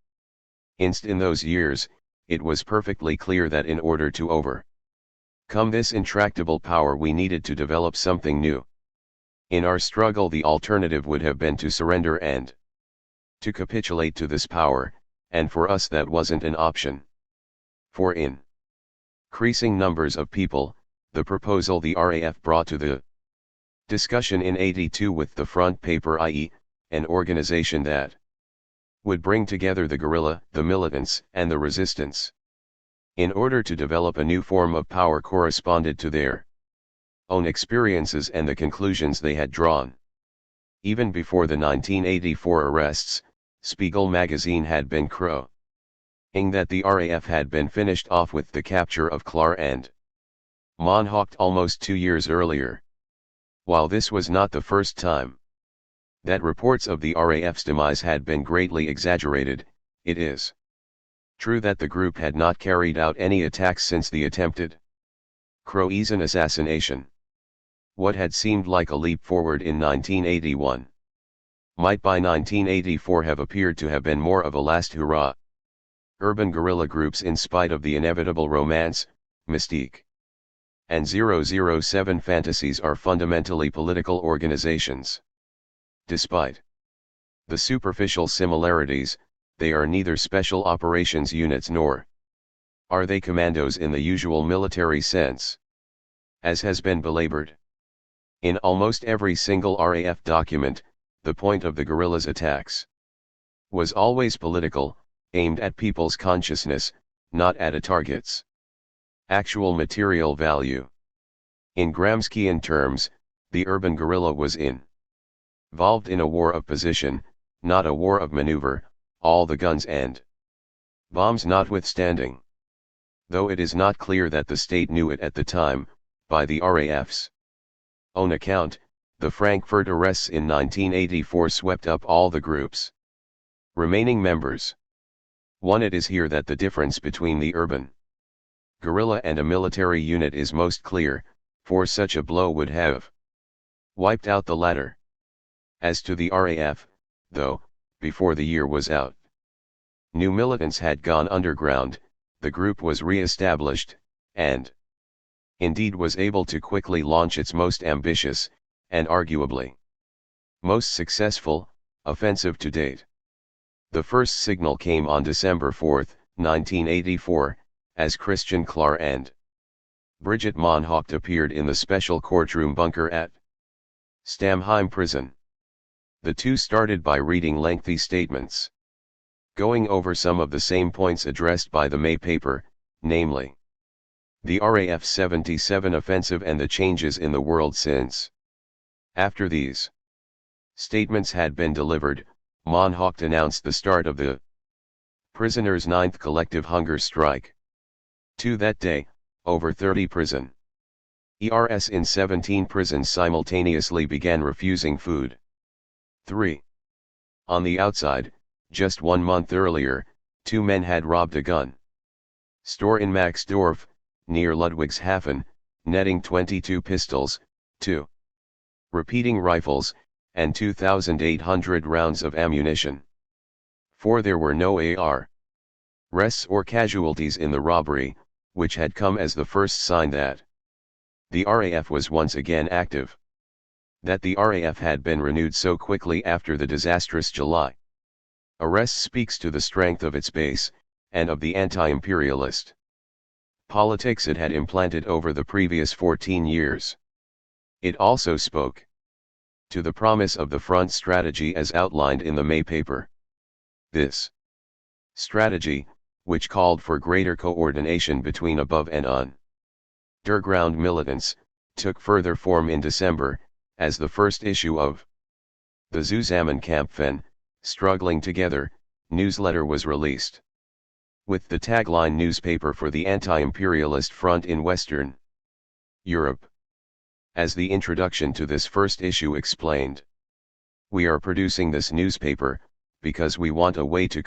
in those years, it was perfectly clear that in order to overcome this intractable power we needed to develop something new. In our struggle the alternative would have been to surrender and to capitulate to this power, and for us that wasn't an option. For in increasing numbers of people, the proposal the RAF brought to the discussion in '82 with the front paper, i.e., an organization that would bring together the guerrilla, the militants, and the resistance in order to develop a new form of power corresponded to their own experiences and the conclusions they had drawn. Even before the 1984 arrests, Spiegel magazine had been crowing that the RAF had been finished off with the capture of Clar and Moncourt almost 2 years earlier. While this was not the first time that reports of the RAF's demise had been greatly exaggerated, it is true that the group had not carried out any attacks since the attempted Croatian assassination. What had seemed like a leap forward in 1981 might by 1984 have appeared to have been more of a last hurrah. Urban guerrilla groups, in spite of the inevitable romance, mystique, and 007 fantasies, are fundamentally political organizations. Despite the superficial similarities, they are neither special operations units nor are they commandos in the usual military sense. As has been belabored in almost every single RAF document, the point of the guerrillas' attacks was always political, aimed at people's consciousness, not at a target's actual material value. In Gramscian terms, the urban guerrilla was involved in a war of position, not a war of maneuver, all the guns and bombs notwithstanding. Though it is not clear that the state knew it at the time, by the RAF's own account, the Frankfurt arrests in 1984 swept up all the group's remaining members. 1. It is here that the difference between the urban guerrilla and a military unit is most clear, for such a blow would have wiped out the latter. As to the RAF, though, before the year was out, new militants had gone underground, the group was re-established, and indeed was able to quickly launch its most ambitious, and arguably most successful, offensive to date. The first signal came on December 4, 1984, as Christian Clar and Brigitte Moncourt appeared in the special courtroom bunker at Stamheim prison. The two started by reading lengthy statements, going over some of the same points addressed by the May paper, namely the RAF 77 offensive and the changes in the world since. After these statements had been delivered, Moncourt announced the start of the prisoners' 9th collective hunger strike. To that day, over 30 prisoners in 17 prisons simultaneously began refusing food. 3. On the outside, just 1 month earlier, 2 men had robbed a gun store in Maxdorf, near Ludwigshafen, netting 22 pistols, 2 repeating rifles, and 2,800 rounds of ammunition. 4. There were no arrests or casualties in the robbery, which had come as the first sign that the RAF was once again active. That the RAF had been renewed so quickly after the disastrous July arrest speaks to the strength of its base, and of the anti-imperialist politics it had implanted over the previous 14 years. It also spoke to the promise of the front strategy as outlined in the May paper. This strategy, which called for greater coordination between above and underground militants, took further form in December, as the first issue of the Zusammenkämpfen, Struggling Together, newsletter was released. With the tagline Newspaper for the Anti-Imperialist Front in Western Europe. As the introduction to this first issue explained, we are producing this newspaper, because we want a way to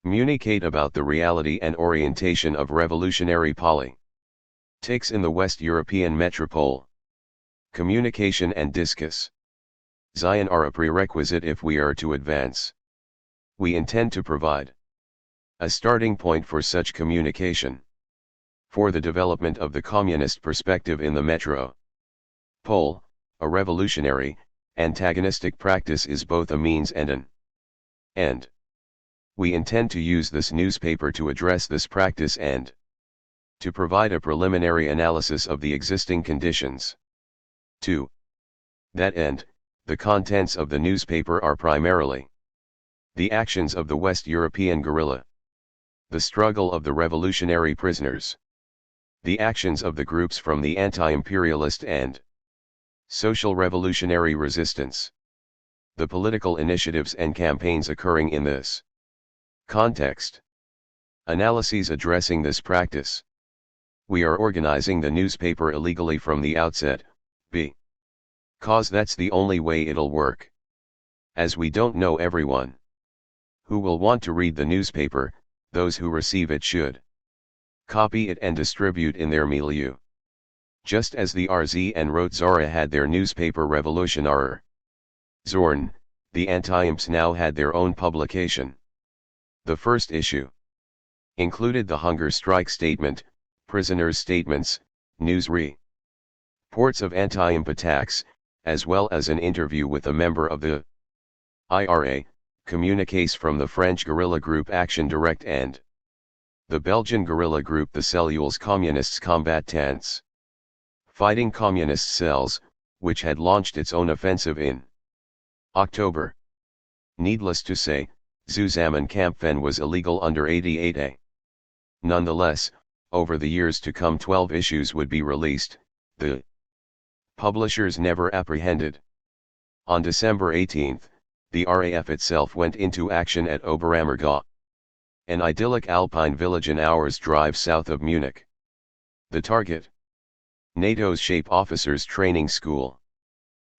communicate about the reality and orientation of revolutionary politics in the West European metropole. Communication and discourse Zion are a prerequisite if we are to advance. We intend to provide a starting point for such communication. For the development of the communist perspective in the metropole, a revolutionary, antagonistic practice is both a means and an end. We intend to use this newspaper to address this practice and to provide a preliminary analysis of the existing conditions. To that end, the contents of the newspaper are primarily the actions of the West European guerrilla, the struggle of the revolutionary prisoners, the actions of the groups from the anti-imperialist and social revolutionary resistance, the political initiatives and campaigns occurring in this context, analyses addressing this practice. We are organizing the newspaper illegally from the outset, because that's the only way it'll work. As we don't know everyone who will want to read the newspaper, those who receive it should copy it and distribute in their milieu. Just as the RZ and Rotzara had their newspaper Revolutionärer Zorn, the anti-imps now had their own publication. The first issue included the hunger strike statement, prisoners' statements, news reports of anti-imp attacks, as well as an interview with a member of the IRA, communiques from the French guerrilla group Action Direct and the Belgian guerrilla group the Cellules Communistes Combattants, fighting communist cells, which had launched its own offensive in October. Needless to say, Zusammenkämpfen was illegal under 88A. Nonetheless, over the years to come 12 issues would be released, the publishers never apprehended. On December 18, the RAF itself went into action at Oberammergau, an idyllic alpine village an hour's drive south of Munich. The target? NATO's Shape Officers Training School.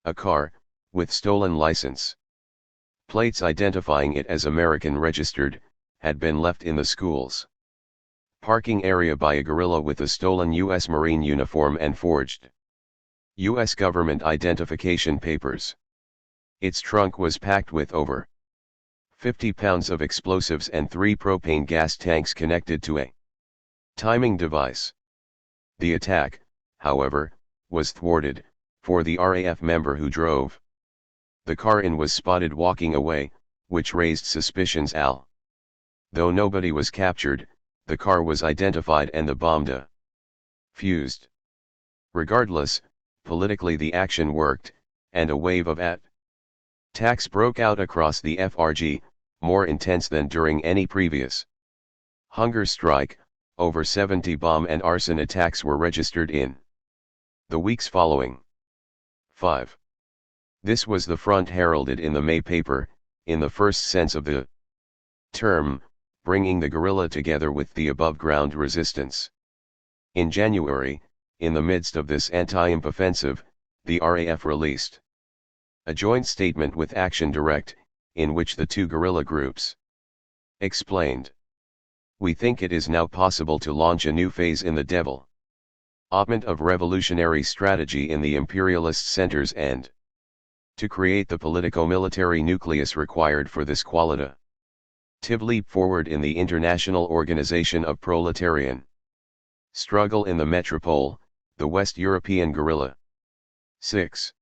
A car, with stolen license plates identifying it as American registered, had been left in the school's parking area by a guerrilla with a stolen U.S. Marine uniform and forged U.S. government identification papers. Its trunk was packed with over 50 pounds of explosives and 3 propane gas tanks connected to a timing device. The attack, however, was thwarted, for the RAF member who drove the car in was spotted walking away, which raised suspicions. Though nobody was captured, the car was identified and the bomb defused. Regardless, politically the action worked, and a wave of attacks broke out across the FRG, more intense than during any previous hunger strike. Over 70 bomb and arson attacks were registered in the weeks following. 5. This was the front heralded in the May paper, in the first sense of the term, bringing the guerrilla together with the above-ground resistance. In January, in the midst of this anti-imp offensive, the RAF released a joint statement with Action Direct, in which the two guerrilla groups explained, "We think it is now possible to launch a new phase in the development of revolutionary strategy in the imperialist centers and to create the politico-military nucleus required for this qualitative leap forward in the international organization of proletarian struggle in the metropole, the West European guerrilla." 6.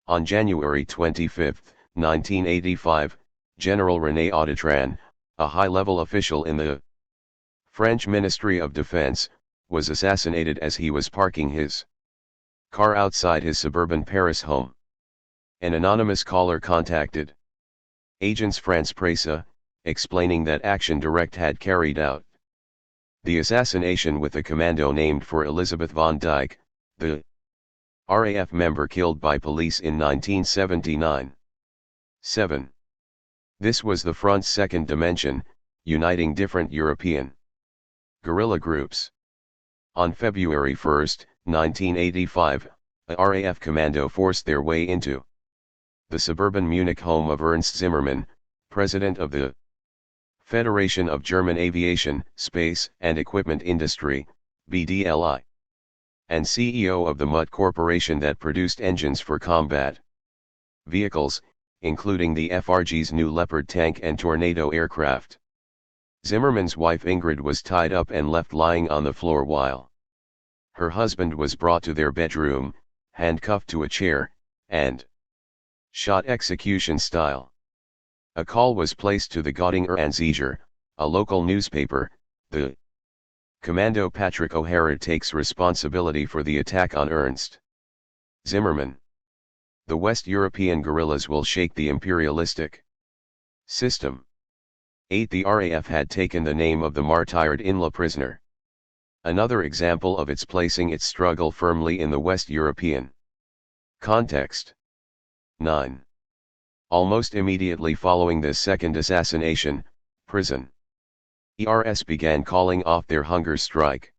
On January 25, 1985, General René Auditran, a high-level official in the French Ministry of Defense, was assassinated as he was parking his car outside his suburban Paris home. An anonymous caller contacted Agence France-Presse, explaining that Action Direct had carried out the assassination with a commando named for Elizabeth von Dyck, the RAF member killed by police in 1979. 7. This was the front's second dimension, uniting different European guerrilla groups. On February 1, 1985, a RAF commando forced their way into the suburban Munich home of Ernst Zimmermann, president of the Federation of German Aviation, Space and Equipment Industry, BDLI, and CEO of the Mutt Corporation that produced engines for combat vehicles, including the FRG's new Leopard tank and Tornado aircraft. Zimmermann's wife Ingrid was tied up and left lying on the floor while her husband was brought to their bedroom, handcuffed to a chair, and shot execution style. A call was placed to the Göttinger Anzeiger, a local newspaper. The commando Patrick O'Hara takes responsibility for the attack on Ernst Zimmermann. The West European guerrillas will shake the imperialistic system. 8. The RAF had taken the name of the martyred Inla prisoner. Another example of its placing its struggle firmly in the West European context. 9. Almost immediately following this second assassination, prison ERS began calling off their hunger strike.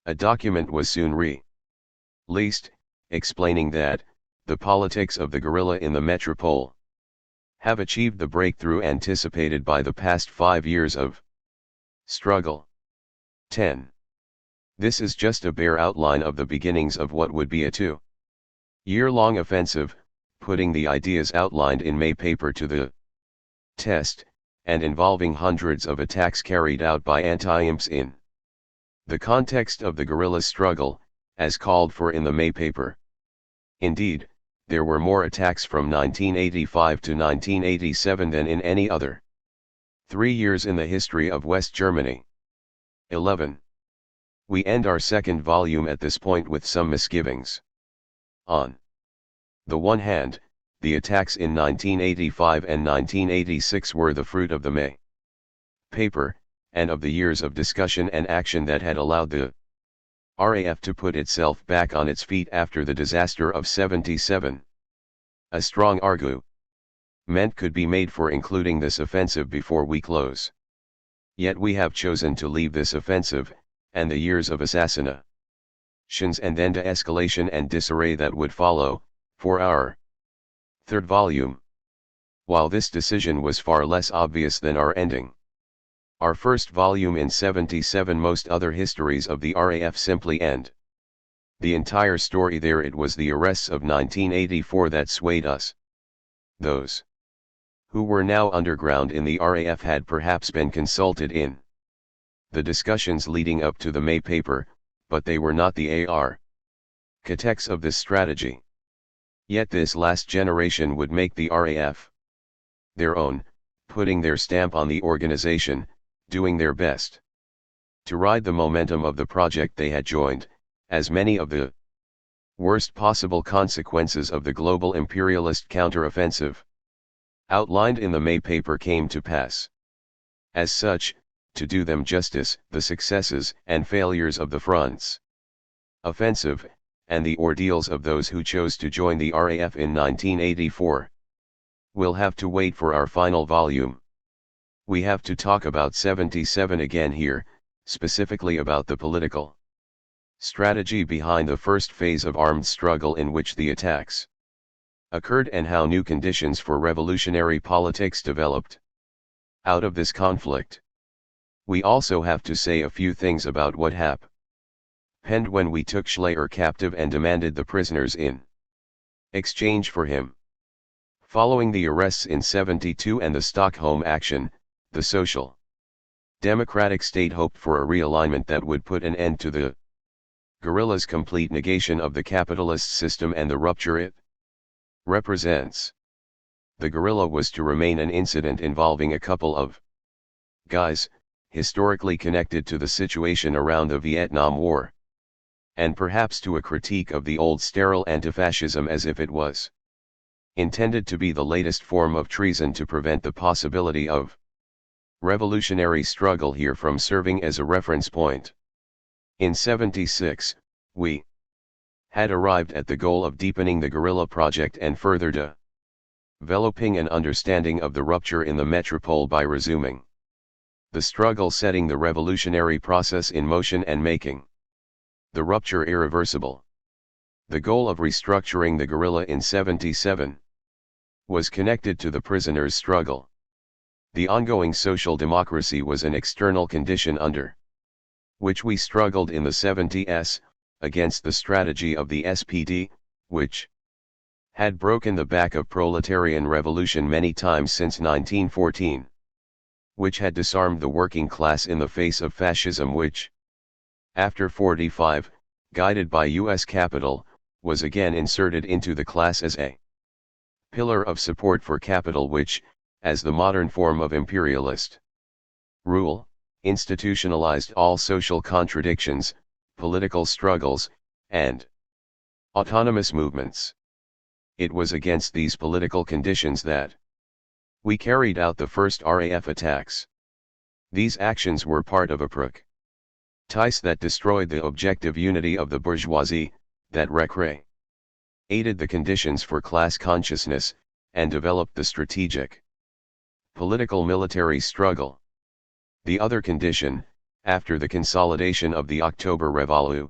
A document was soon released, explaining that the politics of the guerrilla in the metropole have achieved the breakthrough anticipated by the past 5 years of struggle. 10. This is just a bare outline of the beginnings of what would be a 2-year-long offensive, putting the ideas outlined in May paper to the test, and involving hundreds of attacks carried out by anti-imps in the context of the guerrilla struggle, as called for in the May paper. Indeed, there were more attacks from 1985 to 1987 than in any other 3 years in the history of West Germany. 11. We end our second volume at this point with some misgivings. On the one hand, the attacks in 1985 and 1986 were the fruit of the May paper, and of the years of discussion and action that had allowed the RAF to put itself back on its feet after the disaster of 77. A strong argument could be made for including this offensive before we close. Yet we have chosen to leave this offensive, and the years of assassinations and then to escalation and disarray that would follow, for our third volume. While this decision was far less obvious than our ending. Our first volume in 77, most other histories of the RAF simply end. The entire story there. It was the arrests of 1984 that swayed us. Those who were now underground in the RAF had perhaps been consulted in the discussions leading up to the May paper, but they were not the architects of this strategy. Yet this last generation would make the RAF their own, putting their stamp on the organization, doing their best to ride the momentum of the project they had joined, as many of the worst possible consequences of the global imperialist counteroffensive outlined in the May paper came to pass. As such, to do them justice, the successes and failures of the front's offensive, and the ordeals of those who chose to join the RAF in 1984, will have to wait for our final volume. We have to talk about 77 again here, specifically about the political strategy behind the first phase of armed struggle in which the attacks occurred and how new conditions for revolutionary politics developed out of this conflict. We also have to say a few things about what happened when we took Schleyer captive and demanded the prisoners in exchange for him. Following the arrests in 72 and the Stockholm action, the Social Democratic state hoped for a realignment that would put an end to the guerrillas' complete negation of the capitalist system and the rupture it represents. The guerrilla was to remain an incident involving a couple of guys, historically connected to the situation around the Vietnam War, and perhaps to a critique of the old sterile anti-fascism as if it was intended to be the latest form of treason to prevent the possibility of revolutionary struggle here from serving as a reference point. In 76, we had arrived at the goal of deepening the guerrilla project and further developing an understanding of the rupture in the metropole by resuming the struggle, setting the revolutionary process in motion and making the rupture irreversible. The goal of restructuring the guerrilla in 77 was connected to the prisoners' struggle. The ongoing social democracy was an external condition under which we struggled in the 70s, against the strategy of the SPD, which had broken the back of proletarian revolution many times since 1914. Which had disarmed the working class in the face of fascism, which, after 45, guided by US capital, was again inserted into the class as a pillar of support for capital, which, as the modern form of imperialist rule, institutionalized all social contradictions, political struggles, and autonomous movements. It was against these political conditions that we carried out the first RAF attacks. These actions were part of a practice that destroyed the objective unity of the bourgeoisie, that recreated the conditions for class consciousness, and developed the strategic political military struggle. The other condition, after the consolidation of the October Revolution,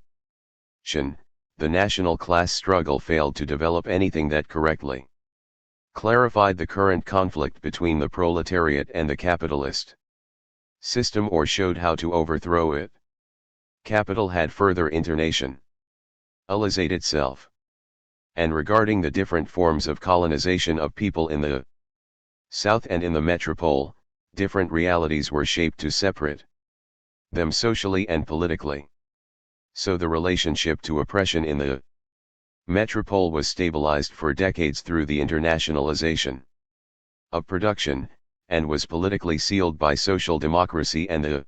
the national class struggle failed to develop anything that correctly clarified the current conflict between the proletariat and the capitalist system, or showed how to overthrow it. Capital had further internationalized itself. And regarding the different forms of colonization of people in the South and in the metropole, different realities were shaped to separate them socially and politically. So the relationship to oppression in the metropole was stabilized for decades through the internationalization of production, and was politically sealed by social democracy and the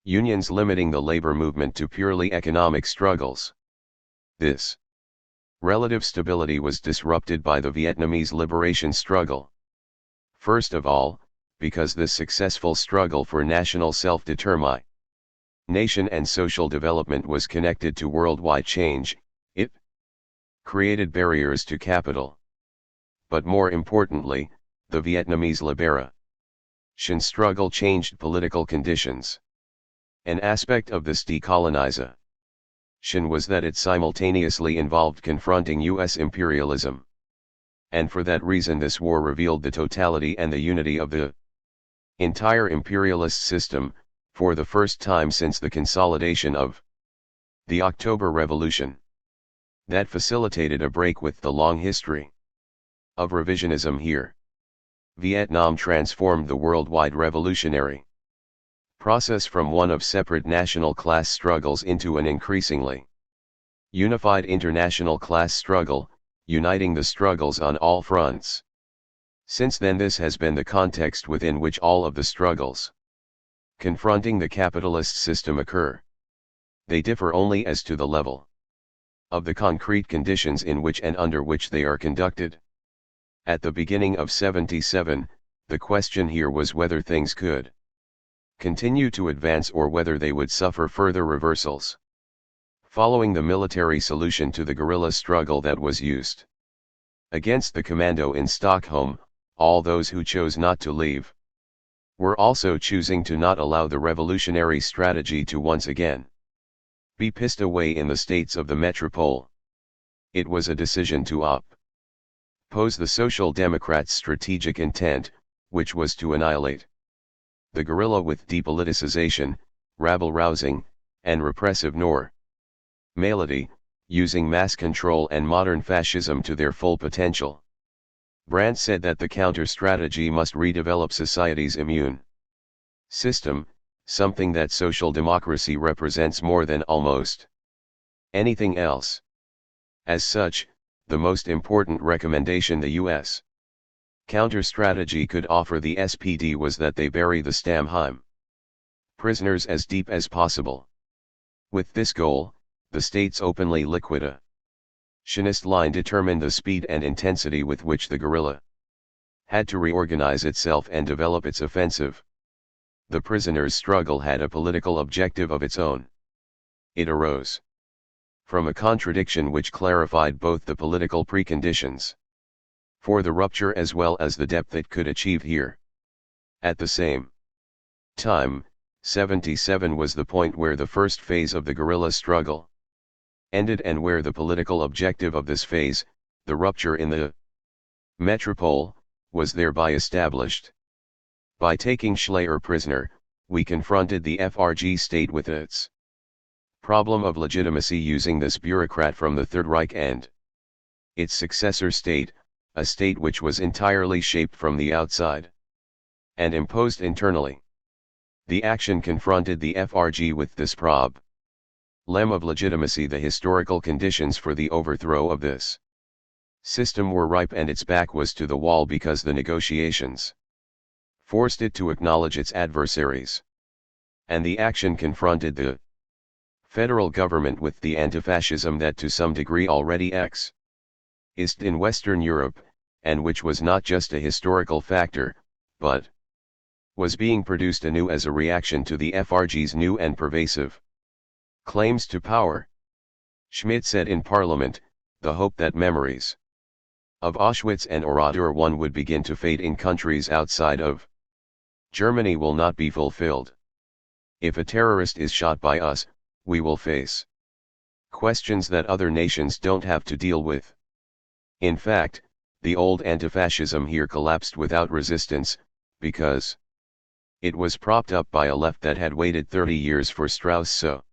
unions, limiting the labor movement to purely economic struggles. This relative stability was disrupted by the Vietnamese liberation struggle. First of all, because this successful struggle for national self-determination and social development was connected to worldwide change, it created barriers to capital. But more importantly, the Vietnamese liberation struggle changed political conditions. An aspect of this decolonization was that it simultaneously involved confronting US imperialism. And for that reason this war revealed the totality and the unity of the entire imperialist system, for the first time since the consolidation of the October Revolution. That facilitated a break with the long history of revisionism here. Vietnam transformed the worldwide revolutionary process from one of separate national class struggles into an increasingly unified international class struggle, uniting the struggles on all fronts. Since then this has been the context within which all of the struggles confronting the capitalist system occur. They differ only as to the level of the concrete conditions in which and under which they are conducted. At the beginning of 77, the question here was whether things could continue to advance or whether they would suffer further reversals. Following the military solution to the guerrilla struggle that was used against the commando in Stockholm, all those who chose not to leave were also choosing to not allow the revolutionary strategy to once again be pissed away in the states of the metropole. It was a decision to oppose the Social Democrats' strategic intent, which was to annihilate the guerrilla with depoliticization, rabble-rousing, and repressive normality, using mass control and modern fascism to their full potential. Brandt said that the counter-strategy must redevelop society's immune system, something that social democracy represents more than almost anything else. As such, the most important recommendation the U.S. counter-strategy could offer the SPD was that they bury the Stammheim prisoners as deep as possible. With this goal, the state's openly liquidationist line determined the speed and intensity with which the guerrilla had to reorganize itself and develop its offensive. The prisoners' struggle had a political objective of its own. It arose from a contradiction which clarified both the political preconditions for the rupture as well as the depth it could achieve here. At the same time, 77 was the point where the first phase of the guerrilla struggle ended and where the political objective of this phase, the rupture in the metropole, was thereby established. By taking Schleyer prisoner, we confronted the FRG state with its problem of legitimacy using this bureaucrat from the Third Reich and its successor state, a state which was entirely shaped from the outside and imposed internally. The action confronted the FRG with this problem of legitimacy. The historical conditions for the overthrow of this system were ripe and its back was to the wall because the negotiations forced it to acknowledge its adversaries. And the action confronted the federal government with the anti-fascism that to some degree already existed in Western Europe, and which was not just a historical factor, but was being produced anew as a reaction to the FRG's new and pervasive claims to power. Schmidt said in Parliament, the hope that memories of Auschwitz and Oradour I would begin to fade in countries outside of Germany will not be fulfilled. If a terrorist is shot by us, we will face questions that other nations don't have to deal with. In fact, the old anti-fascism here collapsed without resistance, because it was propped up by a left that had waited 30 years for Strauss, so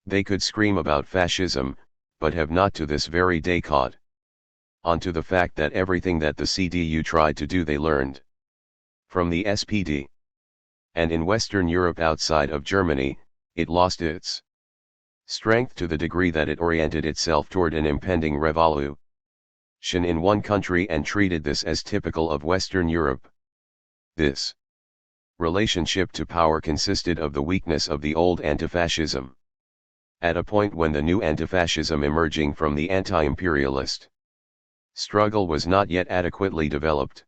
they could scream about fascism, but have not to this very day caught on to the fact that everything that the CDU tried to do they learned from the SPD. And in Western Europe outside of Germany, it lost its strength to the degree that it oriented itself toward an impending revolution in one country and treated this as typical of Western Europe. This relationship to power consisted of the weakness of the old anti-fascism. At a point when the new anti-fascism emerging from the anti-imperialist struggle was not yet adequately developed.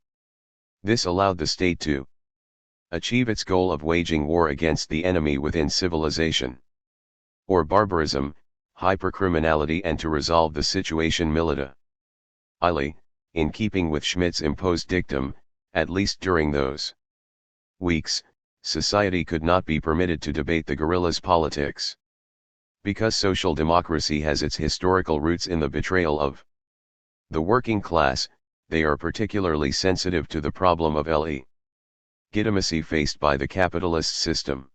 This allowed the state to achieve its goal of waging war against the enemy within civilization, or barbarism, hypercriminality, and to resolve the situation militarily, in keeping with Schmidt's imposed dictum. At least during those weeks, society could not be permitted to debate the guerrillas' politics. Because social democracy has its historical roots in the betrayal of the working class, they are particularly sensitive to the problem of legitimacy faced by the capitalist system.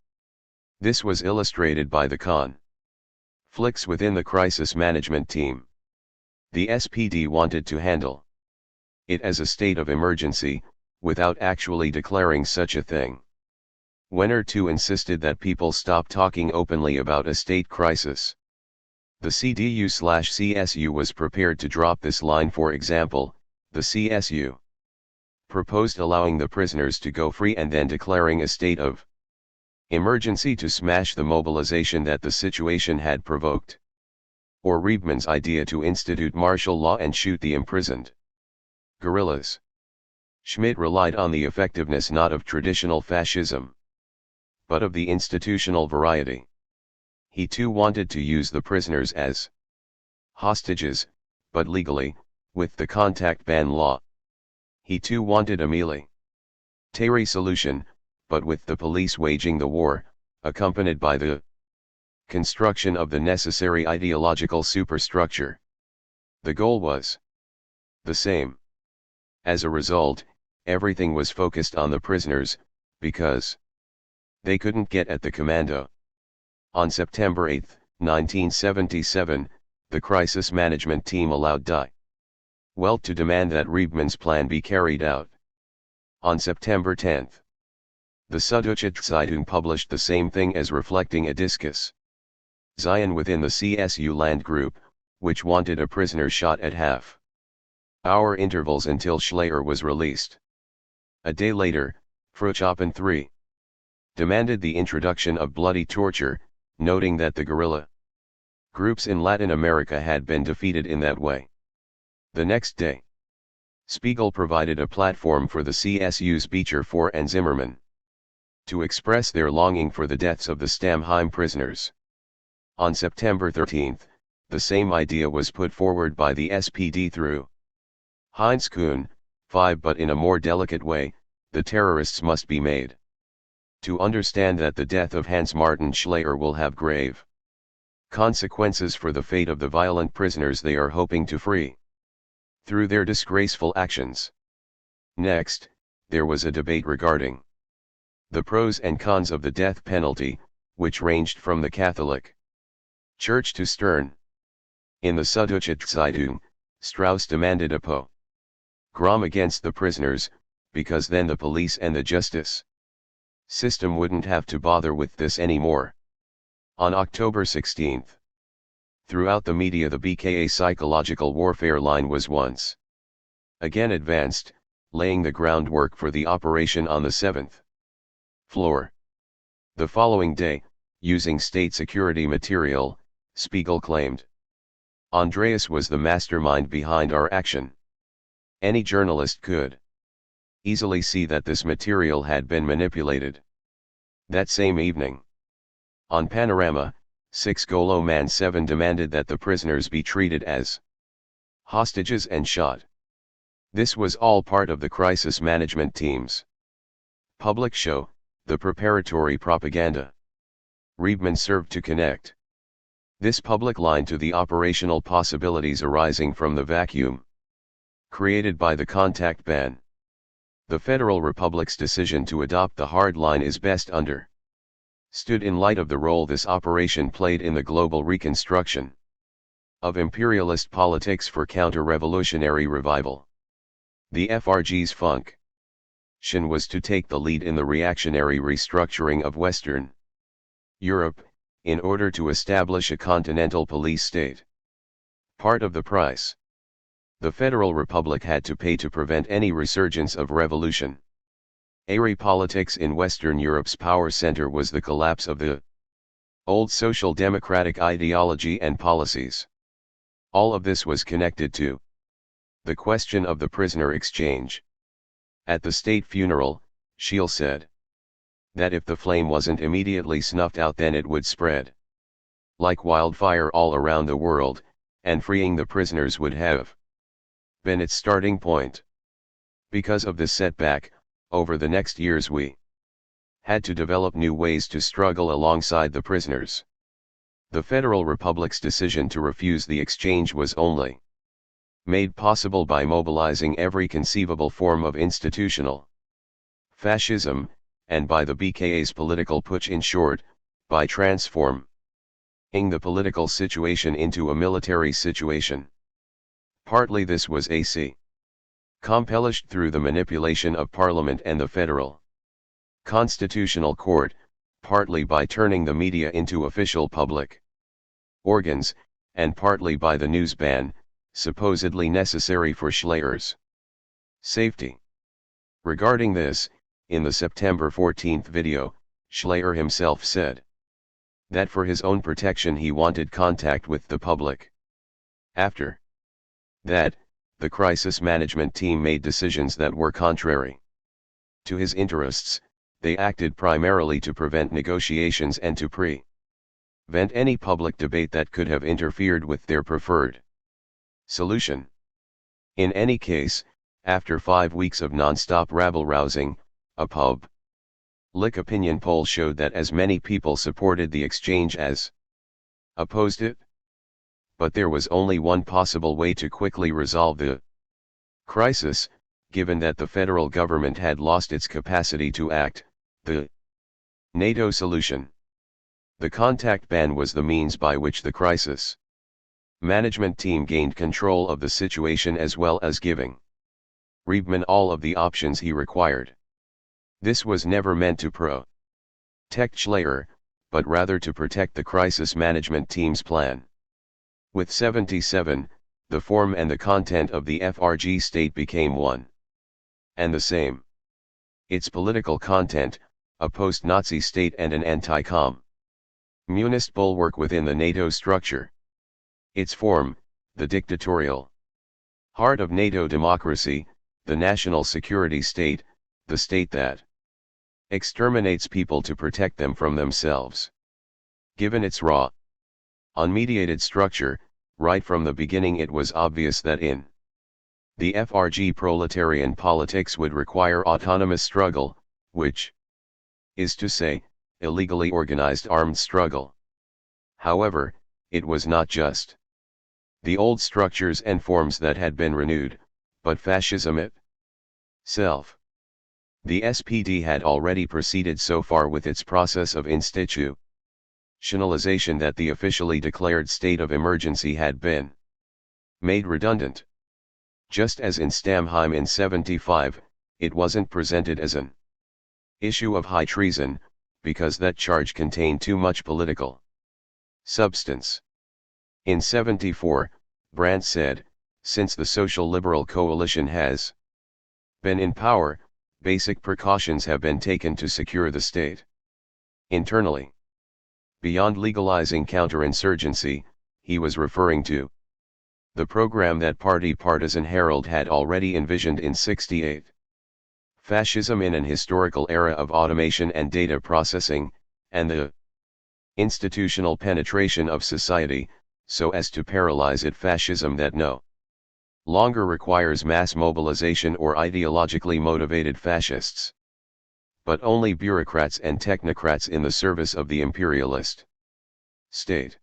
This was illustrated by the conflicts within the crisis management team. The SPD wanted to handle it as a state of emergency, without actually declaring such a thing. Wenner too insisted that people stop talking openly about a state crisis. The CDU/CSU was prepared to drop this line. For example, the CSU proposed allowing the prisoners to go free and then declaring a state of emergency to smash the mobilization that the situation had provoked. Or Riebmann's idea to institute martial law and shoot the imprisoned guerrillas. Schmidt relied on the effectiveness not of traditional fascism, but of the institutional variety. He too wanted to use the prisoners as hostages, but legally, with the contact ban law. He too wanted a military solution, but with the police waging the war, accompanied by the construction of the necessary ideological superstructure. The goal was the same. As a result, everything was focused on the prisoners, because they couldn't get at the commando. On September 8, 1977, the crisis management team allowed Die Welt to demand that Riebmann's plan be carried out. On September 10, the Süddeutsche Zeitung published the same thing as reflecting a discussion within the CSU land group, which wanted a prisoner shot at half-hour intervals until Schleyer was released. A day later, Frühschoppen III demanded the introduction of bloody torture, noting that the guerrilla groups in Latin America had been defeated in that way. The next day, Spiegel provided a platform for the CSU's Beecher IV and Zimmermann to express their longing for the deaths of the Stammheim prisoners. On September 13, the same idea was put forward by the SPD through Heinz Kuhn. 5. But in a more delicate way, the terrorists must be made to understand that the death of Hans Martin Schleyer will have grave consequences for the fate of the violent prisoners they are hoping to free through their disgraceful actions. Next, there was a debate regarding the pros and cons of the death penalty, which ranged from the Catholic Church to Stern. In the Süddeutsche Zeitung, Strauss demanded a pogrom against the prisoners, because then the police and the justice system wouldn't have to bother with this anymore. On October 16, throughout the media the BKA psychological warfare line was once again advanced, laying the groundwork for the operation on the 7th floor. The following day, using state security material, Spiegel claimed, "Andreas was the mastermind behind our action." Any journalist could easily see that this material had been manipulated. That same evening, on Panorama, 6 Golo Man 7 demanded that the prisoners be treated as hostages and shot. This was all part of the crisis management team's public show, the preparatory propaganda. Riebman served to connect this public line to the operational possibilities arising from the vacuum created by the contact ban. The Federal Republic's decision to adopt the hard line is best understood in light of the role this operation played in the global reconstruction of imperialist politics for counter-revolutionary revival. The FRG's function was to take the lead in the reactionary restructuring of Western Europe, in order to establish a continental police state. Part of the price the Federal Republic had to pay to prevent any resurgence of revolution. Airy politics in Western Europe's power center was the collapse of the old social democratic ideology and policies. All of this was connected to the question of the prisoner exchange. At the state funeral, Scheel said that if the flame wasn't immediately snuffed out then it would spread like wildfire all around the world, and freeing the prisoners would have been its starting point. Because of this setback, over the next years we had to develop new ways to struggle alongside the prisoners. The Federal Republic's decision to refuse the exchange was only made possible by mobilizing every conceivable form of institutional fascism, and by the BKA's political putsch, in short, by transforming the political situation into a military situation. Partly this was accomplished through the manipulation of Parliament and the Federal Constitutional Court, partly by turning the media into official public organs, and partly by the news ban, supposedly necessary for Schleyer's safety. Regarding this, in the September 14 video, Schleyer himself said that for his own protection he wanted contact with the public. After that, the crisis management team made decisions that were contrary to his interests. They acted primarily to prevent negotiations and to prevent any public debate that could have interfered with their preferred solution. In any case, after 5 weeks of non-stop rabble-rousing, a public opinion poll showed that as many people supported the exchange as opposed it. But there was only one possible way to quickly resolve the crisis, given that the federal government had lost its capacity to act: the NATO solution. The contact ban was the means by which the crisis management team gained control of the situation, as well as giving Riebman all of the options he required. This was never meant to protect Schleyer, but rather to protect the crisis management team's plan. With 77, the form and the content of the FRG state became one and the same. Its political content, a post-Nazi state and an anti-communist bulwark within the NATO structure. Its form, the dictatorial heart of NATO democracy, the national security state, the state that exterminates people to protect them from themselves. Given its raw, unmediated structure, Right from the beginning it was obvious that in the FRG proletarian politics would require autonomous struggle, which is to say, illegally organized armed struggle. However, it was not just the old structures and forms that had been renewed, but fascism itself. The SPD had already proceeded so far with its process of institutionalization that the officially declared state of emergency had been made redundant. Just as in Stammheim in 75, it wasn't presented as an issue of high treason, because that charge contained too much political substance. In 74, Brandt said, since the Social Liberal Coalition has been in power, basic precautions have been taken to secure the state internally. Beyond legalizing counterinsurgency, he was referring to the program that party partisan Harold had already envisioned in 68. Fascism in an historical era of automation and data processing, and the institutional penetration of society, so as to paralyze it. Fascism that no longer requires mass mobilization or ideologically motivated fascists, but only bureaucrats and technocrats in the service of the imperialist state.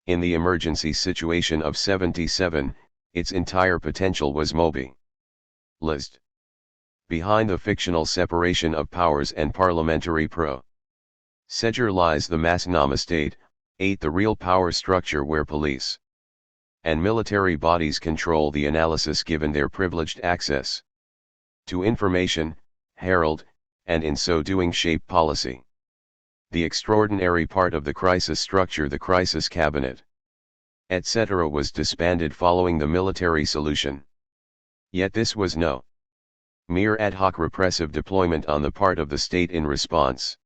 In the emergency situation of 77, its entire potential was mobilized behind the fictional separation of powers and parliamentary procedure lies the Massnahme state, 8. The real power structure where police and military bodies control the analysis given their privileged access to information, herald, and in so doing shape policy. The extraordinary part of the crisis structure, the crisis cabinet, etc., was disbanded following the military solution. Yet this was no mere ad hoc repressive deployment on the part of the state in response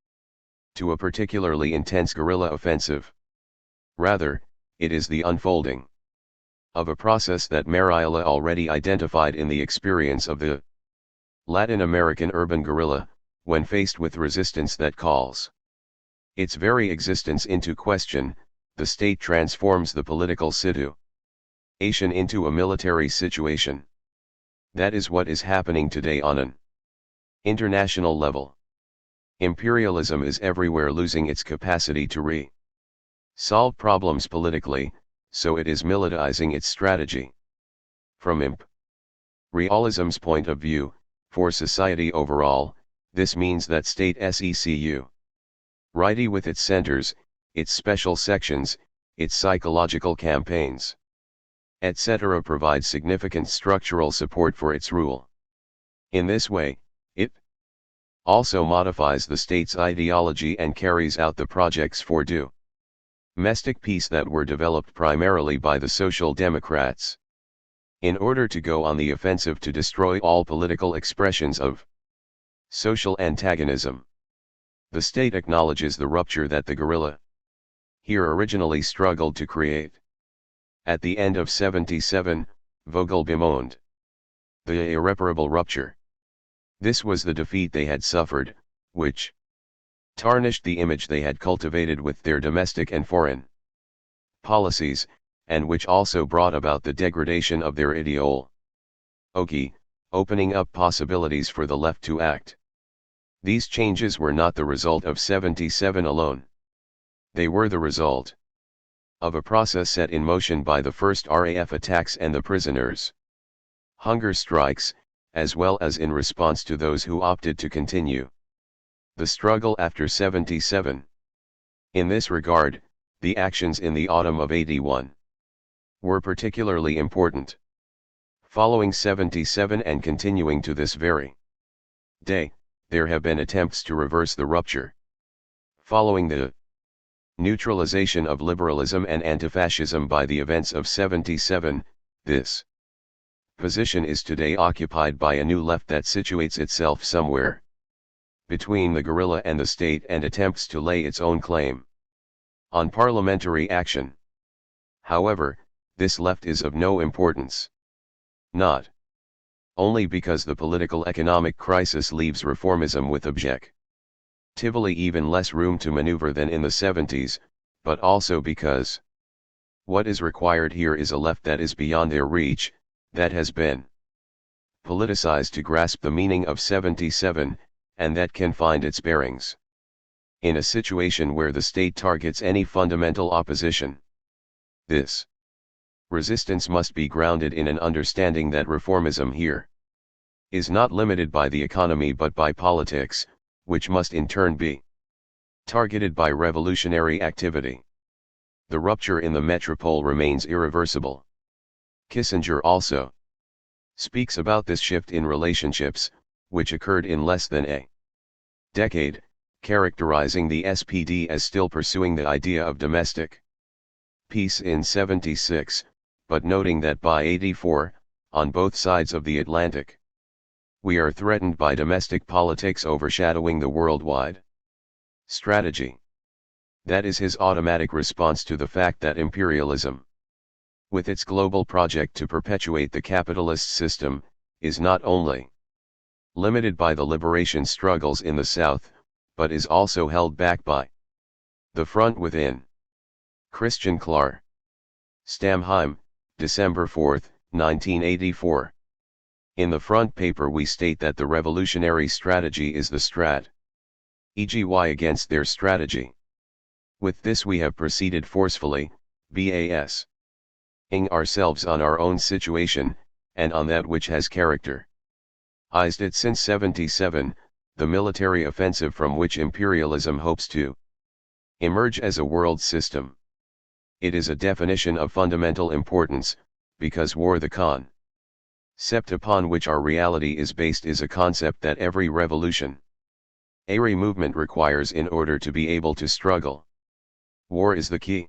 to a particularly intense guerrilla offensive. Rather, it is the unfolding of a process that Mariela already identified in the experience of the Latin American urban guerrilla, when faced with resistance that calls its very existence into question. The state transforms the political situation into a military situation. That is what is happening today on an international level. Imperialism is everywhere losing its capacity to solve problems politically, so it is militarizing its strategy. From imperialism's point of view, for society overall, this means that state SECU righty with its centers, its special sections, its psychological campaigns, etc., provides significant structural support for its rule. In this way, it also modifies the state's ideology and carries out the projects for domestic peace that were developed primarily by the Social Democrats. In order to go on the offensive to destroy all political expressions of social antagonism, the state acknowledges the rupture that the guerrilla here originally struggled to create. At the end of 77, Vogel bemoaned the irreparable rupture. This was the defeat they had suffered, which tarnished the image they had cultivated with their domestic and foreign policies, and which also brought about the degradation of their ideology, opening up possibilities for the left to act. These changes were not the result of 77 alone. They were the result of a process set in motion by the first RAF attacks and the prisoners' hunger strikes, as well as in response to those who opted to continue the struggle after 77. In this regard, the actions in the autumn of 81 were particularly important. Following 77 and continuing to this very day, there have been attempts to reverse the rupture. Following the neutralization of liberalism and anti-fascism by the events of 77, this position is today occupied by a new left that situates itself somewhere between the guerrilla and the state and attempts to lay its own claim on parliamentary action. However, this left is of no importance. Not only because the political economic crisis leaves reformism with objectively even less room to maneuver than in the 70s, but also because What is required here is a left that is beyond their reach, that has been politicized to grasp the meaning of 77, and that can find its bearings in a situation where the state targets any fundamental opposition. This resistance must be grounded in an understanding that reformism here is not limited by the economy but by politics, which must in turn be targeted by revolutionary activity. The rupture in the metropole remains irreversible. Kissinger also speaks about this shift in relationships, which occurred in less than a decade, characterizing the SPD as still pursuing the idea of domestic peace in 76, but noting that by 84, on both sides of the Atlantic, we are threatened by domestic politics overshadowing the worldwide strategy. That is his automatic response to the fact that imperialism, with its global project to perpetuate the capitalist system, is not only limited by the liberation struggles in the South, but is also held back by the front within. Christian Klar. Stamheim, December 4, 1984. In the front paper we state that the revolutionary strategy is the strat. E.g. why against their strategy. With this we have proceeded forcefully, ing ourselves on our own situation, and on that which has characterized it since 77, the military offensive from which imperialism hopes to emerge as a world system. It is a definition of fundamental importance, because war, the concept upon which our reality is based, is a concept that every revolutionary movement requires in order to be able to struggle. War is the key.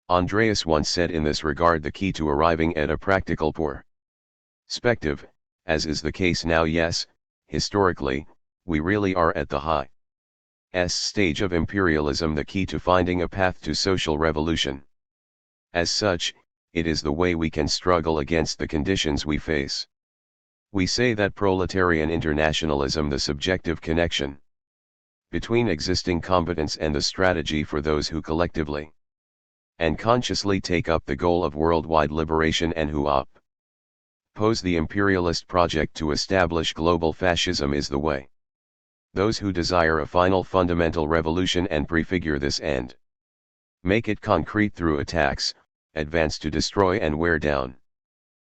Andreas once said in this regard, the key to arriving at a practical perspective, as is the case now. Yes, historically, we really are at the highest stage of imperialism, the key to finding a path to social revolution. As such, it is the way we can struggle against the conditions we face. We say that proletarian internationalism, the subjective connection between existing combatants and the strategy for those who collectively and consciously take up the goal of worldwide liberation and who oppose the imperialist project to establish global fascism, is the way. Those who desire a final fundamental revolution and prefigure this end, make it concrete through attacks, advance to destroy and wear down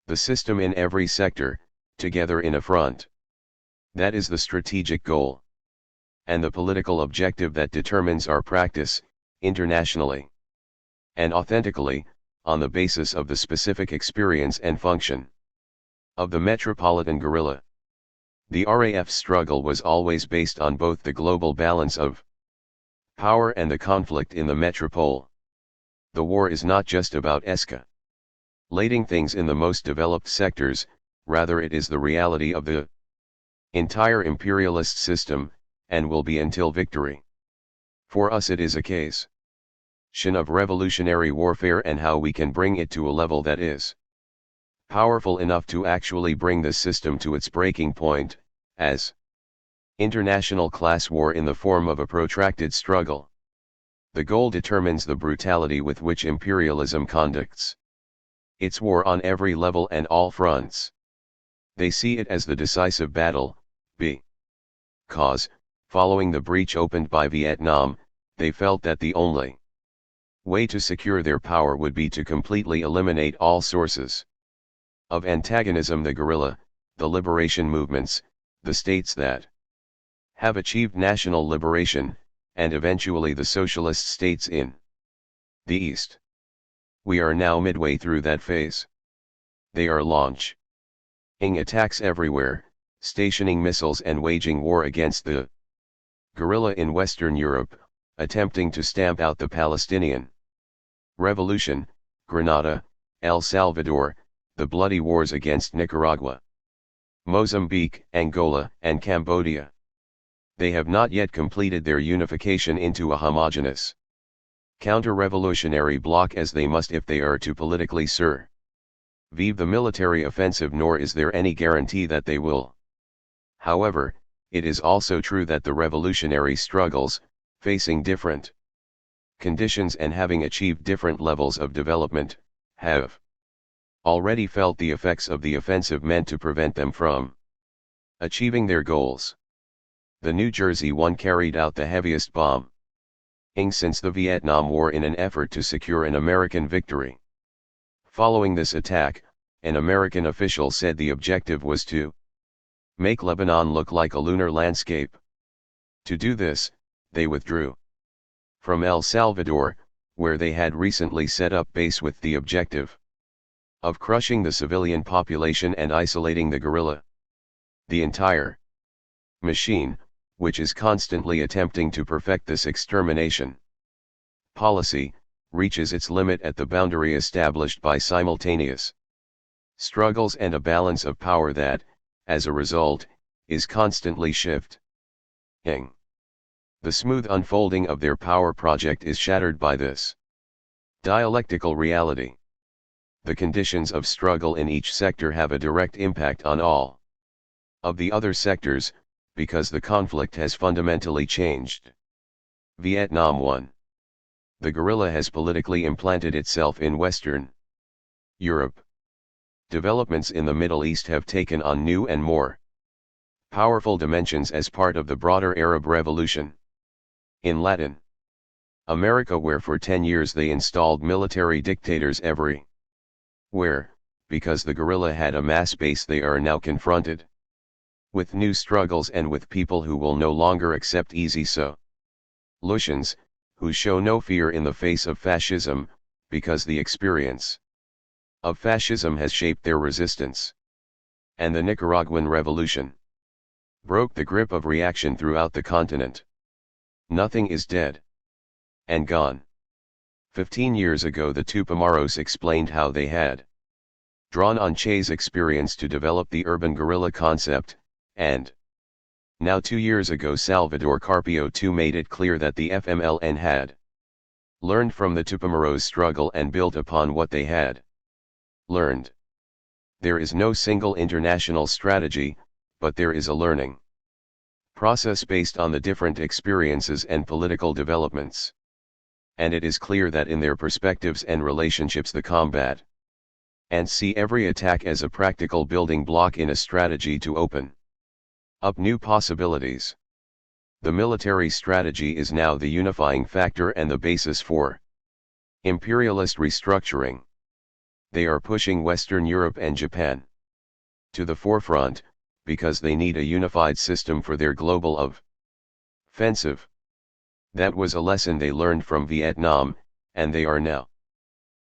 the system in every sector, together in a front. That is the strategic goal, and the political objective that determines our practice, internationally and authentically, on the basis of the specific experience and function of the metropolitan guerrilla. The RAF struggle was always based on both the global balance of power and the conflict in the metropole. The war is not just about escalating things in the most developed sectors, rather it is the reality of the entire imperialist system, and will be until victory. For us it is a case of revolutionary warfare, and how we can bring it to a level that is powerful enough to actually bring the system to its breaking point, as international class war in the form of a protracted struggle. The goal determines the brutality with which imperialism conducts its war on every level and all fronts. They see it as the decisive battle, because, following the breach opened by Vietnam, they felt that the only way to secure their power would be to completely eliminate all sources of antagonism: the guerrilla, the liberation movements, the states that have achieved national liberation, and eventually the socialist states in the East. We are now midway through that phase. They are launching attacks everywhere, stationing missiles and waging war against the guerrilla in Western Europe, attempting to stamp out the Palestinian Revolution, Grenada, El Salvador, the bloody wars against Nicaragua, Mozambique, Angola, and Cambodia. They have not yet completed their unification into a homogeneous counter-revolutionary bloc, as they must if they are to politically survive the military offensive, nor is there any guarantee that they will. However, it is also true that the revolutionary struggles, facing different conditions and having achieved different levels of development, have already felt the effects of the offensive meant to prevent them from achieving their goals. The New Jersey one carried out the heaviest bombing since the Vietnam War in an effort to secure an American victory. Following this attack, an American official said the objective was to make Lebanon look like a lunar landscape. To do this, they withdrew from El Salvador, where they had recently set up base with the objective of crushing the civilian population and isolating the guerrilla. The entire machine, which is constantly attempting to perfect this extermination policy, reaches its limit at the boundary established by simultaneous struggles and a balance of power that, as a result, is constantly shifting. The smooth unfolding of their power project is shattered by this dialectical reality. The conditions of struggle in each sector have a direct impact on all of the other sectors, because the conflict has fundamentally changed. Vietnam 1. The guerrilla has politically implanted itself in Western Europe. Developments in the Middle East have taken on new and more powerful dimensions as part of the broader Arab Revolution. In Latin America, where for 10 years they installed military dictators everywhere, because the guerrilla had a mass base, they are now confronted with new struggles and with people who will no longer accept easy solutions, who show no fear in the face of fascism, because the experience of fascism has shaped their resistance. And the Nicaraguan Revolution broke the grip of reaction throughout the continent. Nothing is dead and gone. 15 years ago the Tupamaros explained how they had drawn on Che's experience to develop the urban guerrilla concept, and now 2 years ago Salvador Carpio too made it clear that the FMLN had learned from the Tupamaros struggle and built upon what they had learned. There is no single international strategy, but there is a learning process based on the different experiences and political developments. And it is clear that in their perspectives and relationships the combat and see every attack as a practical building block in a strategy to open up new possibilities. The military strategy is now the unifying factor and the basis for imperialist restructuring. They are pushing Western Europe and Japan to the forefront, because they need a unified system for their global offensive. That was a lesson they learned from Vietnam, and they are now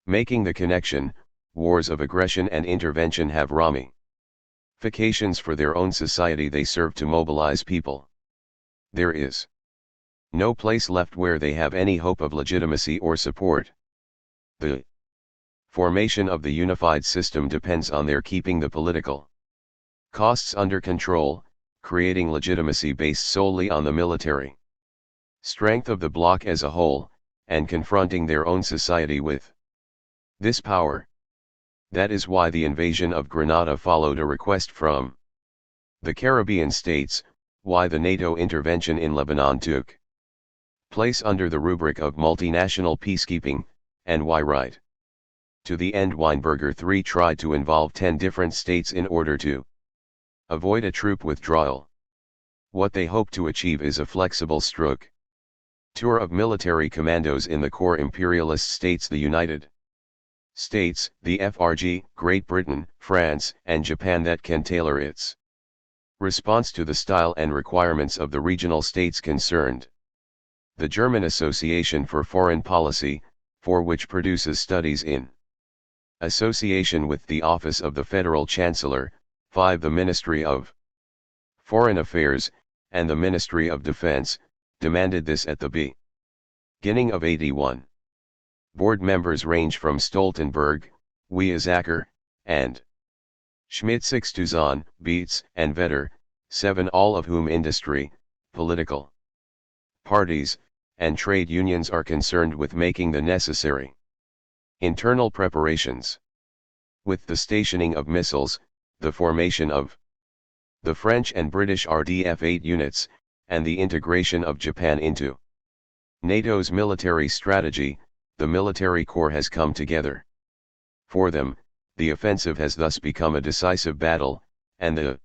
making the connection. Wars of aggression and intervention have ramifications for their own society. They serve to mobilize people. There is no place left where they have any hope of legitimacy or support. The formation of the unified system depends on their keeping the political costs under control, creating legitimacy based solely on the military strength of the bloc as a whole, and confronting their own society with this power. That is why the invasion of Grenada followed a request from the Caribbean states, why the NATO intervention in Lebanon took place under the rubric of multinational peacekeeping, and why right to the end Weinberger III tried to involve 10 different states in order to avoid a troop withdrawal. What they hope to achieve is a flexible structure of military commandos in the core imperialist states, the United States, the FRG, Great Britain, France, and Japan, that can tailor its response to the style and requirements of the regional states concerned. The German Association for Foreign Policy, for which produces studies in association with the Office of the Federal Chancellor, 5. The Ministry of Foreign Affairs, and the Ministry of Defense, demanded this at the beginning of '81. Board members range from Stoltenberg, Weizsäcker, and Schmidt, 6 to Zahn, Beetz, and Vetter, 7, all of whom industry, political parties, and trade unions are concerned with making the necessary internal preparations. With the stationing of missiles, the formation of the French and British RDF 8 units, and the integration of Japan into NATO's military strategy, the military core has come together. For them, the offensive has thus become a decisive battle, and the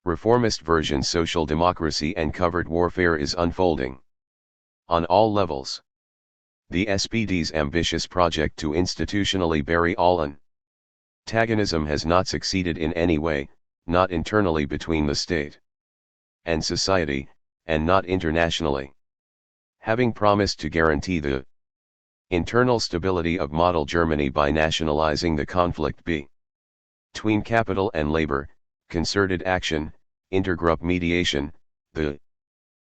reformist version social democracy and covert warfare is unfolding. On all levels. The SPD's ambitious project to institutionally bury all antagonism has not succeeded in any way, not internally between the state and society, and not internationally. Having promised to guarantee the internal stability of model Germany by nationalizing the conflict between capital and labor, concerted action, intergroup mediation, the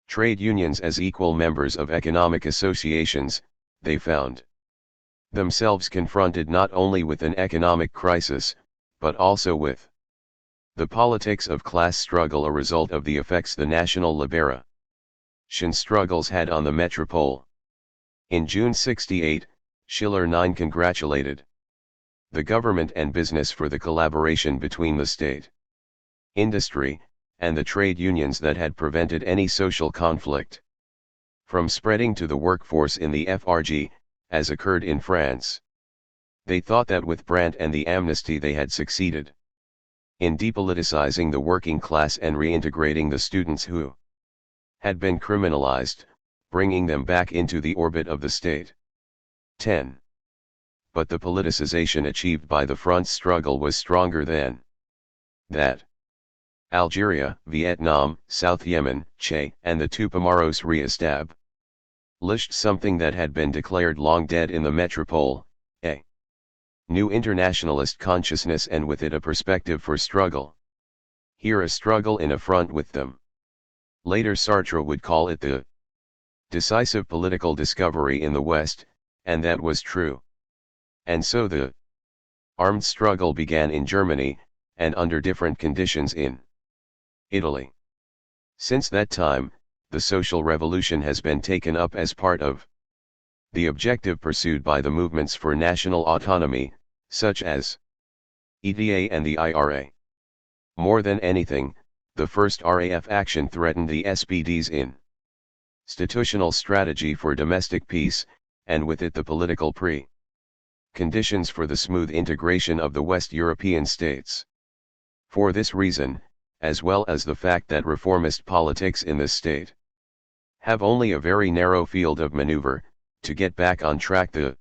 trade unions as equal members of economic associations, they found themselves confronted not only with an economic crisis, but also with the politics of class struggle, a result of the effects the national liberation struggles had on the metropole. In June 68, Schiller 9 congratulated the government and business for the collaboration between the state, industry, and the trade unions that had prevented any social conflict from spreading to the workforce in the FRG, as occurred in France. They thought that with Brandt and the amnesty they had succeeded in depoliticizing the working class and reintegrating the students who had been criminalized, bringing them back into the orbit of the state. 10. But the politicization achieved by the front struggle was stronger than that. Algeria, Vietnam, South Yemen, Che, and the Tupamaros re-established something that had been declared long dead in the metropole, a new internationalist consciousness, and with it a perspective for struggle. Here a struggle in a front with them. Later Sartre would call it the decisive political discovery in the West, and that was true. And so the armed struggle began in Germany, and under different conditions in Italy. Since that time, the social revolution has been taken up as part of the objective pursued by the movements for national autonomy, such as ETA and the IRA. More than anything, the first RAF action threatened the SPD's institutional strategy for domestic peace, and with it the political conditions for the smooth integration of the West European states. For this reason, as well as the fact that reformist politics in this state have only a very narrow field of maneuver, to get back on track the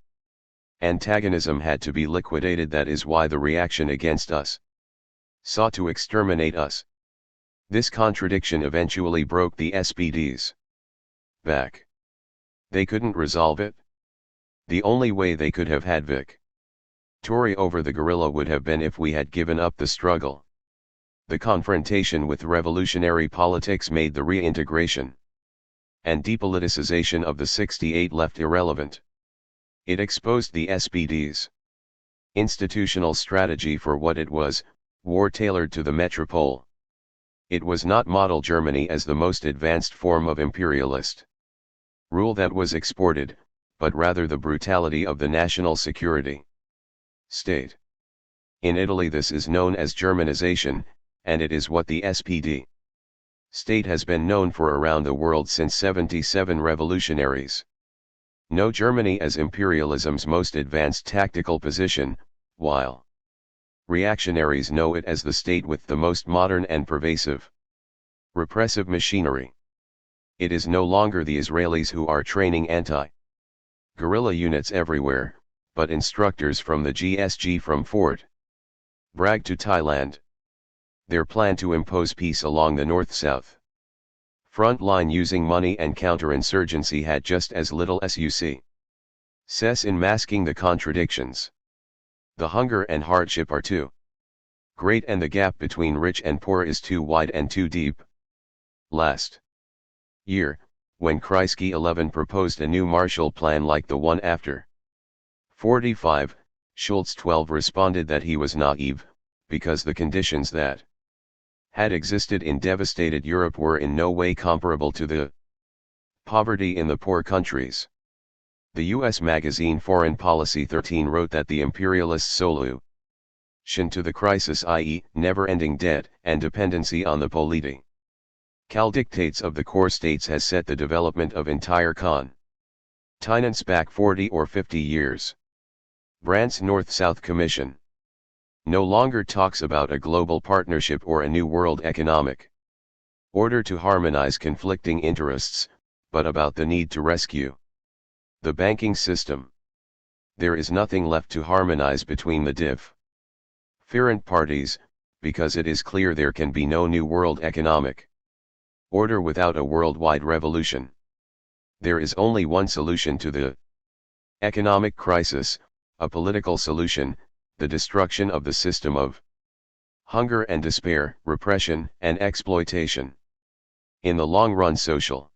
antagonism had to be liquidated. That is why the reaction against us sought to exterminate us. This contradiction eventually broke the SPD's back. They couldn't resolve it. The only way they could have had victory over the guerrilla would have been if we had given up the struggle. The confrontation with revolutionary politics made the reintegration and depoliticization of the 68 left irrelevant. It exposed the SPD's institutional strategy for what it was, war tailored to the metropole. It was not model Germany as the most advanced form of imperialist rule that was exported, but rather the brutality of the national security state. In Italy this is known as Germanization, and it is what the SPD state has been known for around the world since 77 revolutionaries know Germany as imperialism's most advanced tactical position, while reactionaries know it as the state with the most modern and pervasive repressive machinery. It is no longer the Israelis who are training anti-guerrilla units everywhere, but instructors from the GSG from Fort Bragg to Thailand. Their plan to impose peace along the north-south front line using money and counterinsurgency had just as little success in masking the contradictions. The hunger and hardship are too great, and the gap between rich and poor is too wide and too deep. Last year, when Kreisky 11 proposed a new Marshall Plan like the one after 45, Schulz 12 responded that he was naive, because the conditions that had existed in devastated Europe were in no way comparable to the poverty in the poor countries. The U.S. magazine Foreign Policy 13 wrote that the imperialist solution to the crisis, i.e., never-ending debt and dependency on the political dictates of the core states, has set the development of entire Tenants back 40 or 50 years. Brandt's North-South Commission no longer talks about a global partnership or a new world economic order to harmonize conflicting interests, but about the need to rescue the banking system. There is nothing left to harmonize between the different parties, because it is clear there can be no new world economic order without a worldwide revolution. There is only one solution to the economic crisis, a political solution, the destruction of the system of hunger and despair, repression and exploitation. In the long run, social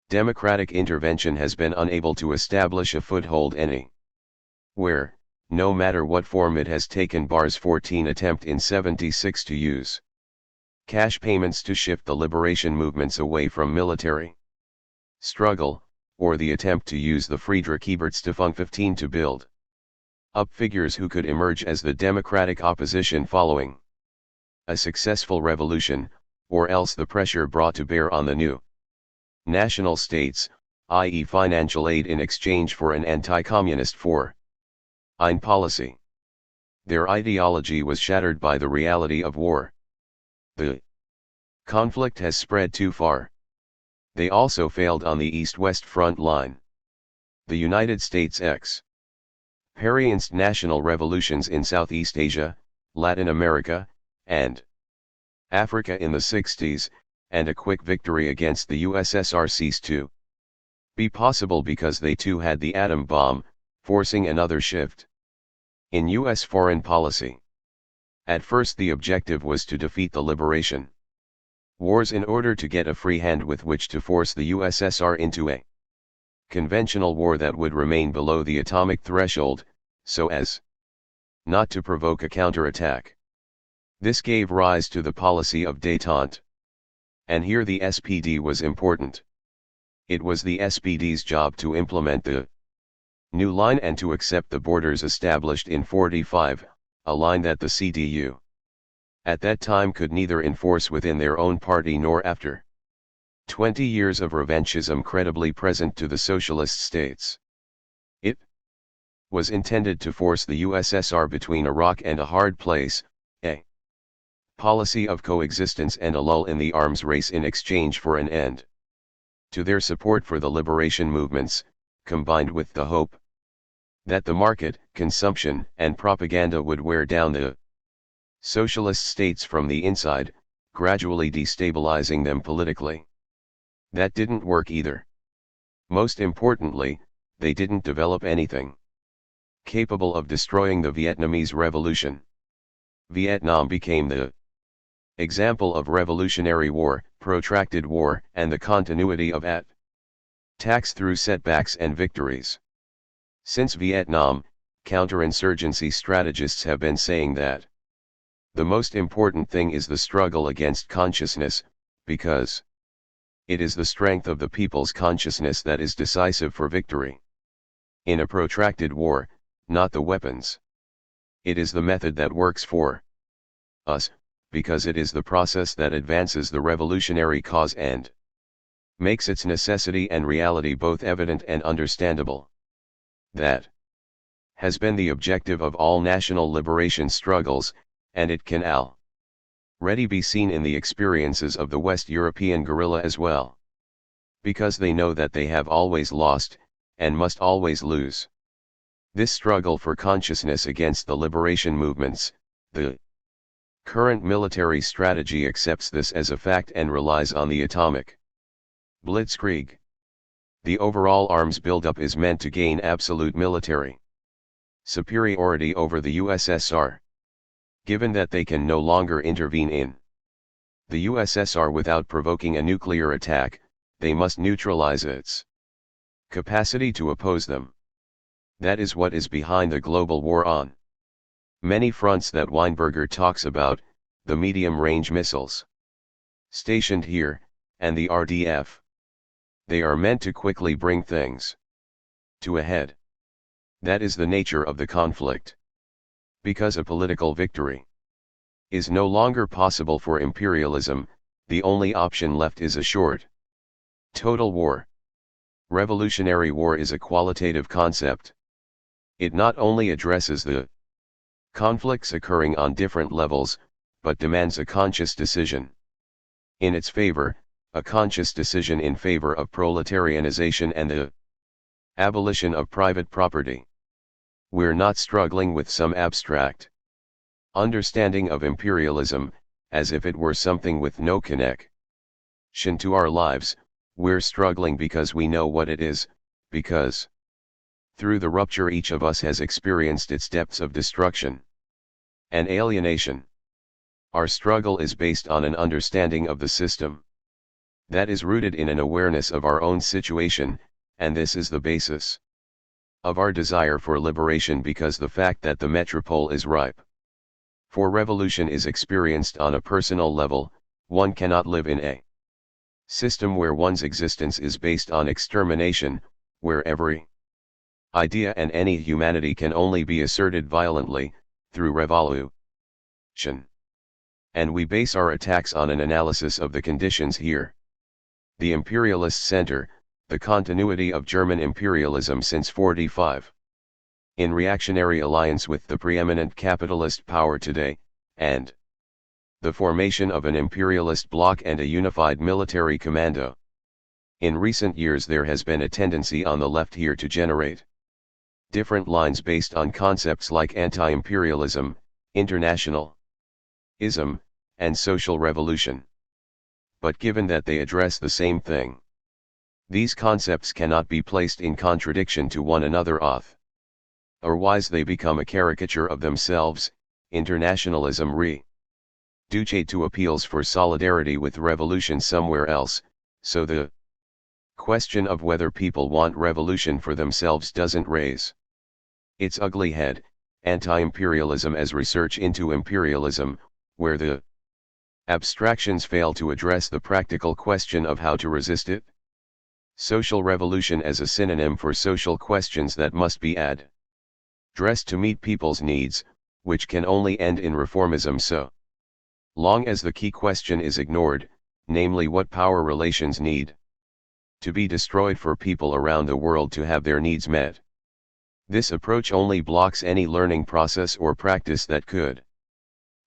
democratic intervention has been unable to establish a foothold anywhere, no matter what form it has taken. Bars 14 attempt in 76 to use cash payments to shift the liberation movements away from military struggle, or the attempt to use the Friedrich Ebert Stiftung 15 to build up figures who could emerge as the democratic opposition following a successful revolution, or else the pressure brought to bear on the new national states, i.e. financial aid in exchange for an anti-communist foreign policy. Their ideology was shattered by the reality of war. The conflict has spread too far. They also failed on the East-West front line. The United States experienced national revolutions in Southeast Asia, Latin America, and Africa in the 60s, and a quick victory against the USSR ceased to be possible because they too had the atom bomb, forcing another shift in US foreign policy. At first the objective was to defeat the liberation wars in order to get a free hand with which to force the USSR into a conventional war that would remain below the atomic threshold, so as not to provoke a counterattack. This gave rise to the policy of détente. And here the SPD was important. It was the SPD's job to implement the new line and to accept the borders established in 45, a line that the CDU at that time could neither enforce within their own party nor after 20 years of revanchism credibly present to the socialist states. It was intended to force the USSR between a rock and a hard place, a policy of coexistence and a lull in the arms race in exchange for an end to their support for the liberation movements, combined with the hope that the market, consumption, and propaganda would wear down the socialist states from the inside, gradually destabilizing them politically. That didn't work either. Most importantly, they didn't develop anything capable of destroying the Vietnamese Revolution. Vietnam became the example of revolutionary war, protracted war, and the continuity of attacks through setbacks and victories. Since Vietnam, counterinsurgency strategists have been saying that the most important thing is the struggle against consciousness, because it is the strength of the people's consciousness that is decisive for victory in a protracted war, not the weapons. It is the method that works for us, because it is the process that advances the revolutionary cause and makes its necessity and reality both evident and understandable. That has been the objective of all national liberation struggles, and it can already be seen in the experiences of the West European guerrilla as well. Because they know that they have always lost, and must always lose. This struggle for consciousness against the liberation movements, the current military strategy accepts this as a fact and relies on the atomic blitzkrieg. The overall arms buildup is meant to gain absolute military superiority over the USSR. Given that they can no longer intervene in the USSR without provoking a nuclear attack, they must neutralize its capacity to oppose them. That is what is behind the global war on many fronts that Weinberger talks about, the medium-range missiles stationed here, and the RDF. They are meant to quickly bring things to a head. That is the nature of the conflict. Because a political victory is no longer possible for imperialism, the only option left is a short, total war. Revolutionary war is a qualitative concept. It not only addresses the conflicts occurring on different levels, but demands a conscious decision. In its favor, a conscious decision in favor of proletarianization and the abolition of private property. We're not struggling with some abstract understanding of imperialism, as if it were something with no connection to our lives. We're struggling because we know what it is, because through the rupture each of us has experienced its depths of destruction and alienation. Our struggle is based on an understanding of the system that is rooted in an awareness of our own situation, and this is the basis of our desire for liberation, because the fact that the metropole is ripe for revolution is experienced on a personal level. One cannot live in a system where one's existence is based on extermination, where every idea and any humanity can only be asserted violently, through revolution. And we base our attacks on an analysis of the conditions here. The imperialist center, the continuity of German imperialism since 45. In reactionary alliance with the preeminent capitalist power today, and the formation of an imperialist bloc and a unified military commando. In recent years there has been a tendency on the left here to generate different lines based on concepts like anti-imperialism, internationalism, and social revolution. But given that they address the same thing, these concepts cannot be placed in contradiction to one another, otherwise they become a caricature of themselves. Internationalism reduced to appeals for solidarity with revolution somewhere else, so the question of whether people want revolution for themselves doesn't raise its ugly head. Anti-imperialism as research into imperialism, where the abstractions fail to address the practical question of how to resist it. Social revolution as a synonym for social questions that must be addressed to meet people's needs, which can only end in reformism so long as the key question is ignored, namely what power relations need to be destroyed for people around the world to have their needs met. This approach only blocks any learning process or practice that could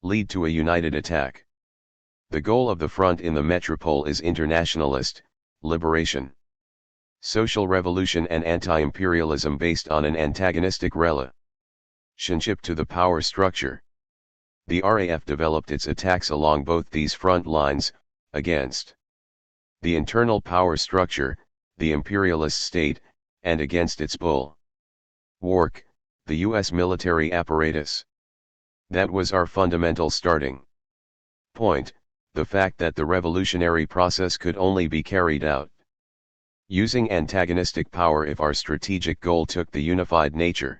lead to a united attack. The goal of the front in the metropole is internationalist liberation, social revolution and anti-imperialism based on an antagonistic relationship to the power structure. The RAF developed its attacks along both these front lines, against the internal power structure, the imperialist state, and against its bulwark, the US military apparatus. That was our fundamental starting point, the fact that the revolutionary process could only be carried out using antagonistic power if our strategic goal took the unified nature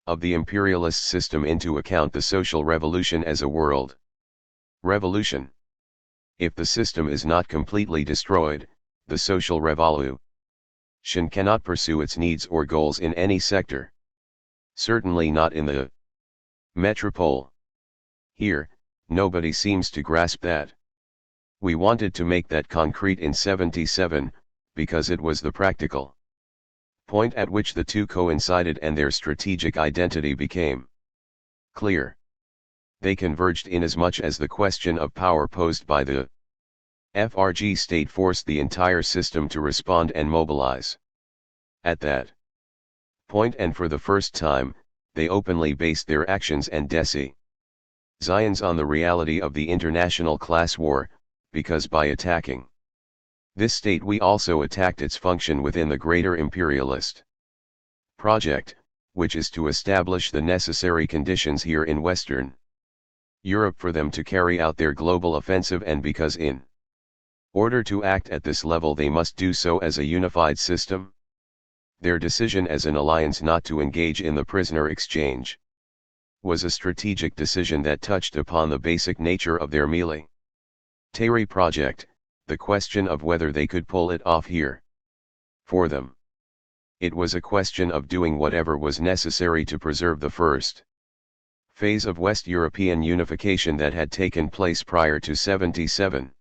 of the imperialist system into account, the social revolution as a world revolution. If the system is not completely destroyed, the social revolution cannot pursue its needs or goals in any sector. Certainly not in the metropole. Here, nobody seems to grasp that. We wanted to make that concrete in 77, because it was the practical point at which the two coincided and their strategic identity became clear. They converged inasmuch as the question of power posed by the FRG state forced the entire system to respond and mobilize. At that point, and for the first time, they openly based their actions and decisions on the reality of the international class war, because by attacking this state we also attacked its function within the greater imperialist project, which is to establish the necessary conditions here in Western Europe for them to carry out their global offensive, and because in order to act at this level they must do so as a unified system. Their decision as an alliance not to engage in the prisoner exchange was a strategic decision that touched upon the basic nature of their military project, the question of whether they could pull it off here. For them, it was a question of doing whatever was necessary to preserve the first phase of West European unification that had taken place prior to 77.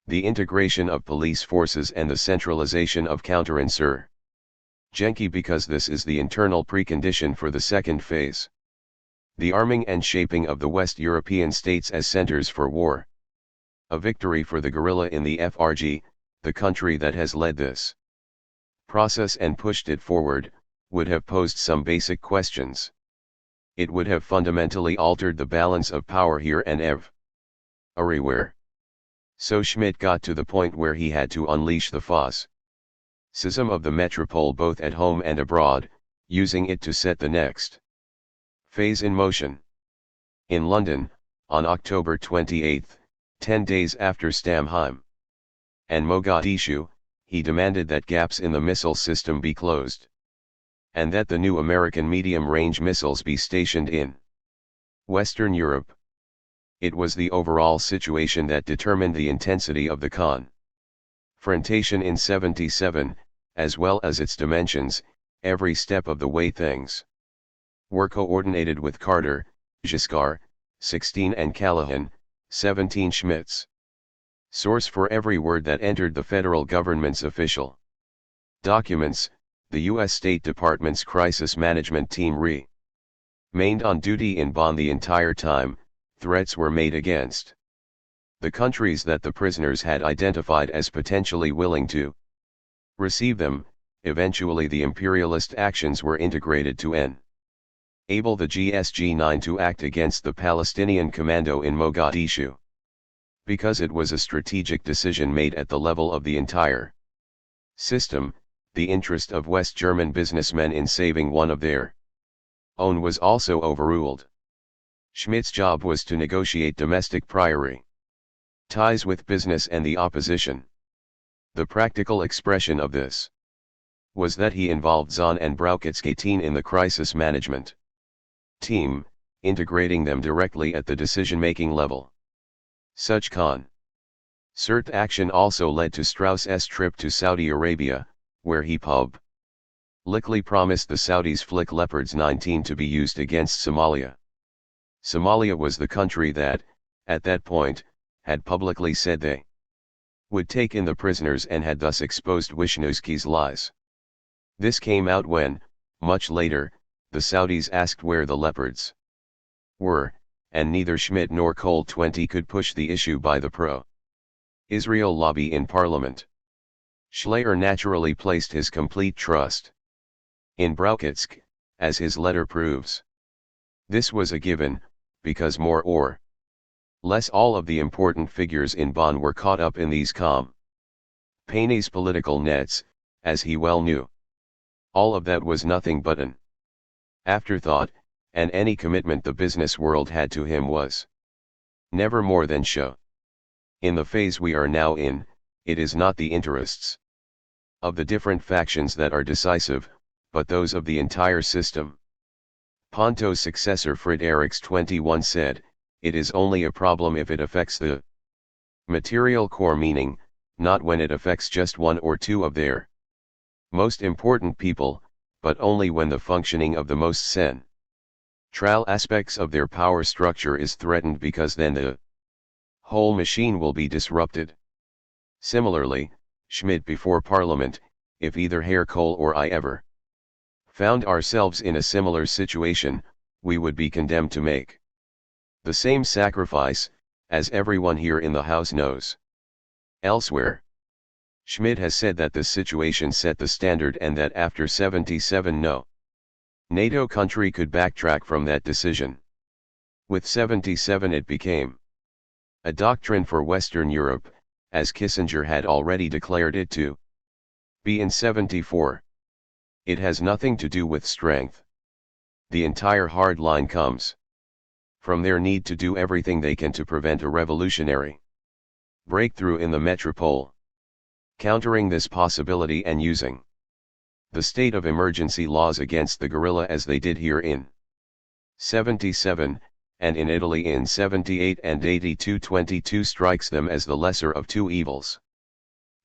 the integration of police forces and the centralization of counterinsurgency, because this is the internal precondition for the second phase. The arming and shaping of the West European states as centers for war. A victory for the guerrilla in the FRG, the country that has led this process and pushed it forward, would have posed some basic questions. It would have fundamentally altered the balance of power here and everywhere. So Schmidt got to the point where he had to unleash the fascism of the metropole both at home and abroad, using it to set the next phase in motion. In London, on October 28, 10 days after Stamheim and Mogadishu, he demanded that gaps in the missile system be closed, and that the new American medium-range missiles be stationed in Western Europe. It was the overall situation that determined the intensity of the confrontation in 77, as well as its dimensions, every step of the way things were coordinated with Carter, Giscard, 16 and Callahan, 17 Schmidt's source for every word that entered the federal government's official documents. The U.S. State Department's crisis management team remained on duty in Bonn the entire time. Threats were made against the countries that the prisoners had identified as potentially willing to receive them. Eventually the imperialist actions were integrated to enable the GSG-9 to act against the Palestinian commando in Mogadishu. Because it was a strategic decision made at the level of the entire system, the interest of West German businessmen in saving one of their own was also overruled. Schmidt's job was to negotiate domestic priority ties with business and the opposition. The practical expression of this was that he involved Zahn and Brauchitz-Gatin in the crisis management team, integrating them directly at the decision-making level. Such concert action also led to Strauss's trip to Saudi Arabia, where he publicly promised the Saudis Flick Leopards 19 to be used against Somalia. Somalia was the country that, at that point, had publicly said they would take in the prisoners and had thus exposed Wisniewski's lies. This came out when, much later, the Saudis asked where the Leopards were, and neither Schmidt nor Cole 20 could push the issue by the pro-Israel lobby in Parliament. Schleyer naturally placed his complete trust in Brauchitz, as his letter proves. This was a given, because more or less all of the important figures in Bonn were caught up in these companies' political nets, as he well knew. All of that was nothing but an afterthought, and any commitment the business world had to him was never more than show. In the phase we are now in, it is not the interests of the different factions that are decisive, but those of the entire system. Ponto's successor Friedrichs 21 said, "It is only a problem if it affects the material core, meaning, not when it affects just one or two of their most important people, but only when the functioning of the most central aspects of their power structure is threatened, because then the whole machine will be disrupted." Similarly, Schmidt before Parliament, if either Herr Kohl or I ever found ourselves in a similar situation, we would be condemned to make the same sacrifice, as everyone here in the House knows. Elsewhere, Schmidt has said that this situation set the standard and that after 77 no NATO country could backtrack from that decision. With 77 it became a doctrine for Western Europe, as Kissinger had already declared it to be in 74. It has nothing to do with strength. The entire hard line comes from their need to do everything they can to prevent a revolutionary breakthrough in the metropole. Countering this possibility and using the state of emergency laws against the guerrilla as they did here in 77, and in Italy in 78 and 82, 22 strikes them as the lesser of two evils.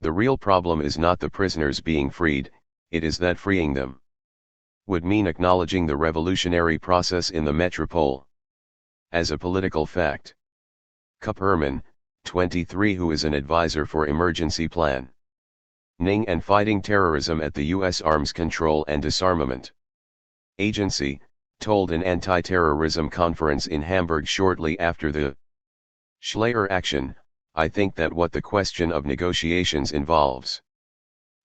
The real problem is not the prisoners being freed, it is that freeing them would mean acknowledging the revolutionary process in the metropole as a political fact. Kupperman, 23 Who is an advisor for emergency plan? Ning and fighting terrorism at the U.S. Arms Control and Disarmament Agency, told an anti-terrorism conference in Hamburg shortly after the Schleyer action, I think that what the question of negotiations involves,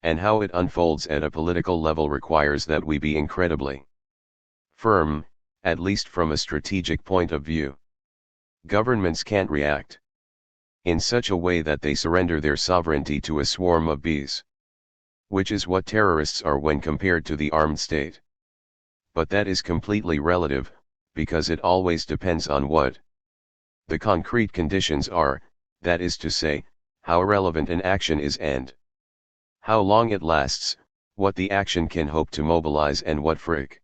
and how it unfolds at a political level requires that we be incredibly firm, at least from a strategic point of view. Governments can't react in such a way that they surrender their sovereignty to a swarm of bees, which is what terrorists are when compared to the armed state. But that is completely relative, because it always depends on what the concrete conditions are, that is to say, how relevant an action is and how long it lasts, what the action can hope to mobilize and what friction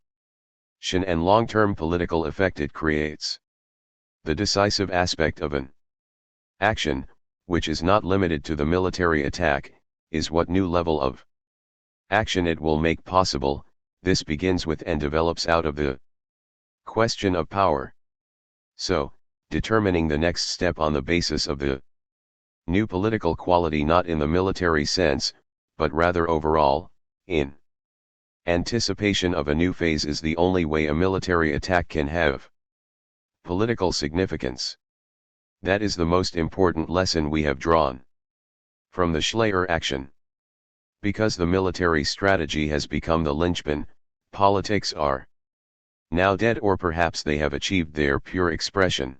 and long-term political effect it creates. The decisive aspect of an action, which is not limited to the military attack, is what new level of action it will make possible. This begins with and develops out of the question of power. So, determining the next step on the basis of the new political quality not in the military sense, but rather overall, in anticipation of a new phase is the only way a military attack can have political significance. That is the most important lesson we have drawn from the Schleyer action. Because the military strategy has become the linchpin, politics are now dead, or perhaps they have achieved their pure expression.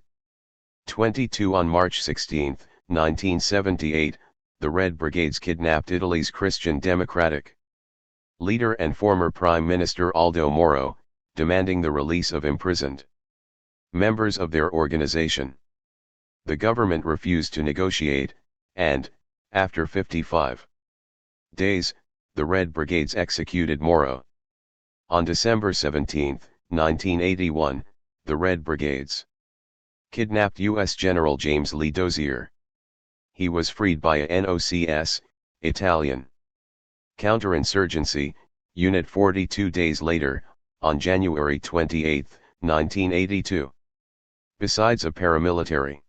22 On March 16, 1978, the Red Brigades kidnapped Italy's Christian Democratic leader and former Prime Minister Aldo Moro, demanding the release of imprisoned members of their organization. The government refused to negotiate, and, after 55 days, the Red Brigades executed Moro. On December 17, 1981, the Red Brigades kidnapped U.S. General James Lee Dozier. He was freed by a NOCS, Italian counterinsurgency, unit 42 days later, on January 28, 1982. Besides a paramilitary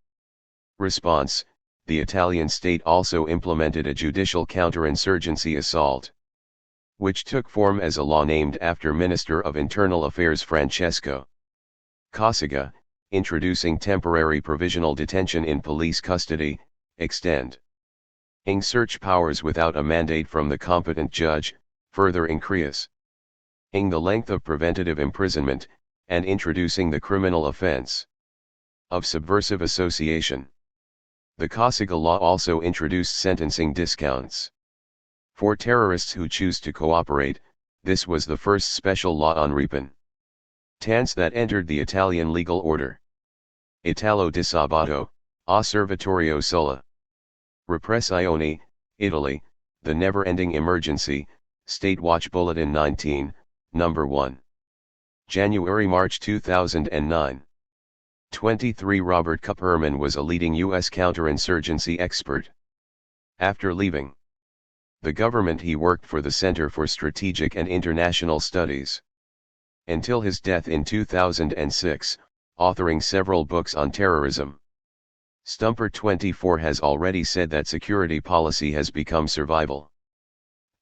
response, the Italian state also implemented a judicial counterinsurgency assault, which took form as a law named after Minister of Internal Affairs Francesco Cossiga, introducing temporary provisional detention in police custody, extending search powers without a mandate from the competent judge, further increasing the length of preventative imprisonment, and introducing the criminal offense of subversive association. The Cossiga law also introduced sentencing discounts for terrorists who choose to cooperate. This was the first special law on repentance that entered the Italian legal order. Italo di Sabato, Osservatorio Sola. Repressione, Italy, The Never-Ending Emergency, State Watch Bulletin 19, No. 1. January-March 2009. 23 Robert Kupperman was a leading U.S. counterinsurgency expert. After leaving the government, he worked for the Center for Strategic and International Studies until his death in 2006, authoring several books on terrorism. Stumper24 has already said that security policy has become survival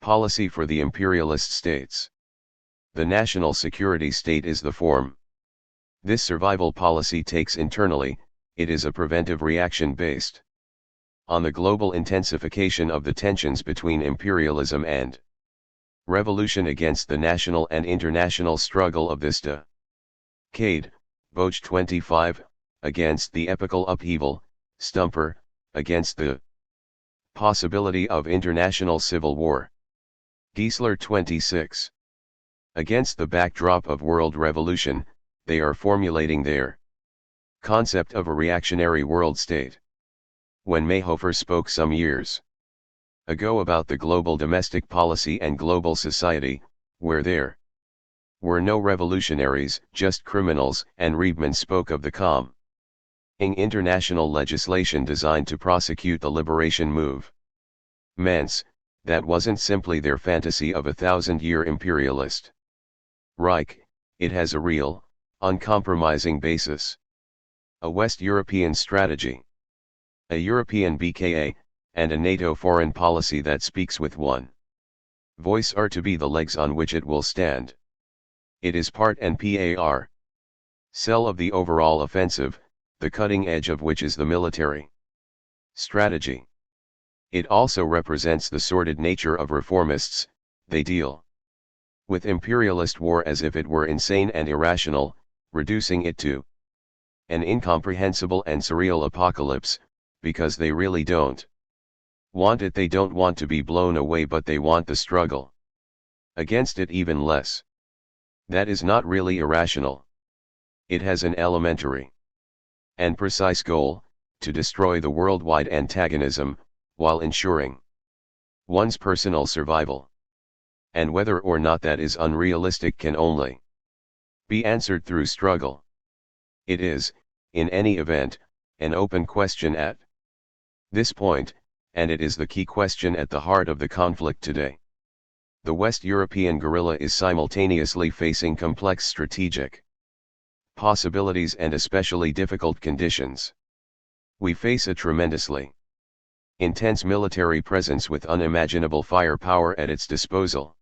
policy for the imperialist states. The national security state is the form this survival policy takes internally. It is a preventive reaction based on the global intensification of the tensions between imperialism and revolution against the national and international struggle of this decade. Boch 25, against the epical upheaval, Stumper, against the possibility of international civil war. Giesler 26. Against the backdrop of world revolution, they are formulating their concept of a reactionary world state. When Mayhofer spoke some years ago about the global domestic policy and global society, where there were no revolutionaries, just criminals, and Riebman spoke of the calm international legislation designed to prosecute the liberation movements, that wasn't simply their fantasy of a 1,000-year imperialist Reich, it has a real, uncompromising basis. A West European strategy. a European BKA, and a NATO foreign policy that speaks with one voice are to be the legs on which it will stand. It is part and cell of the overall offensive, the cutting edge of which is the military strategy. It also represents the sordid nature of reformists. They deal with imperialist war as if it were insane and irrational, reducing it to an incomprehensible and surreal apocalypse, because they really don't want it. They don't want to be blown away, but they want the struggle against it even less. That is not really irrational. It has an elementary and precise goal, to destroy the worldwide antagonism, while ensuring one's personal survival. And whether or not that is unrealistic can only be answered through struggle. It is, in any event, an open question at this point, and it is the key question at the heart of the conflict today. The West European guerrilla is simultaneously facing complex strategic possibilities and especially difficult conditions. We face a tremendously intense military presence with unimaginable firepower at its disposal.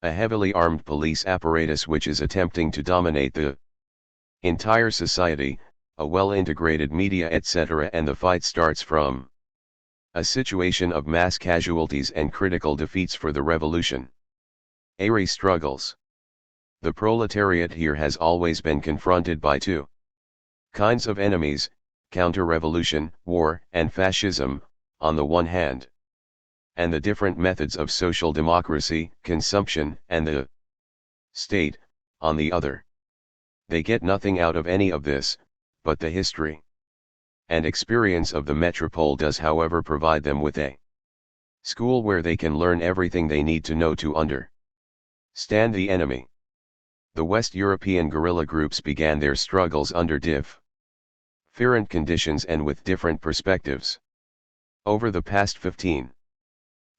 A heavily armed police apparatus which is attempting to dominate the entire society, a well-integrated media etc., and the fight starts from a situation of mass casualties and critical defeats for the revolution. Airy struggles. The proletariat here has always been confronted by two kinds of enemies, counter-revolution, war, and fascism, on the one hand, and the different methods of social democracy, consumption, and the state, on the other. They get nothing out of any of this, but the history and experience of the metropole does however provide them with a school where they can learn everything they need to know to understand the enemy. The West European guerrilla groups began their struggles under different conditions and with different perspectives. Over the past 15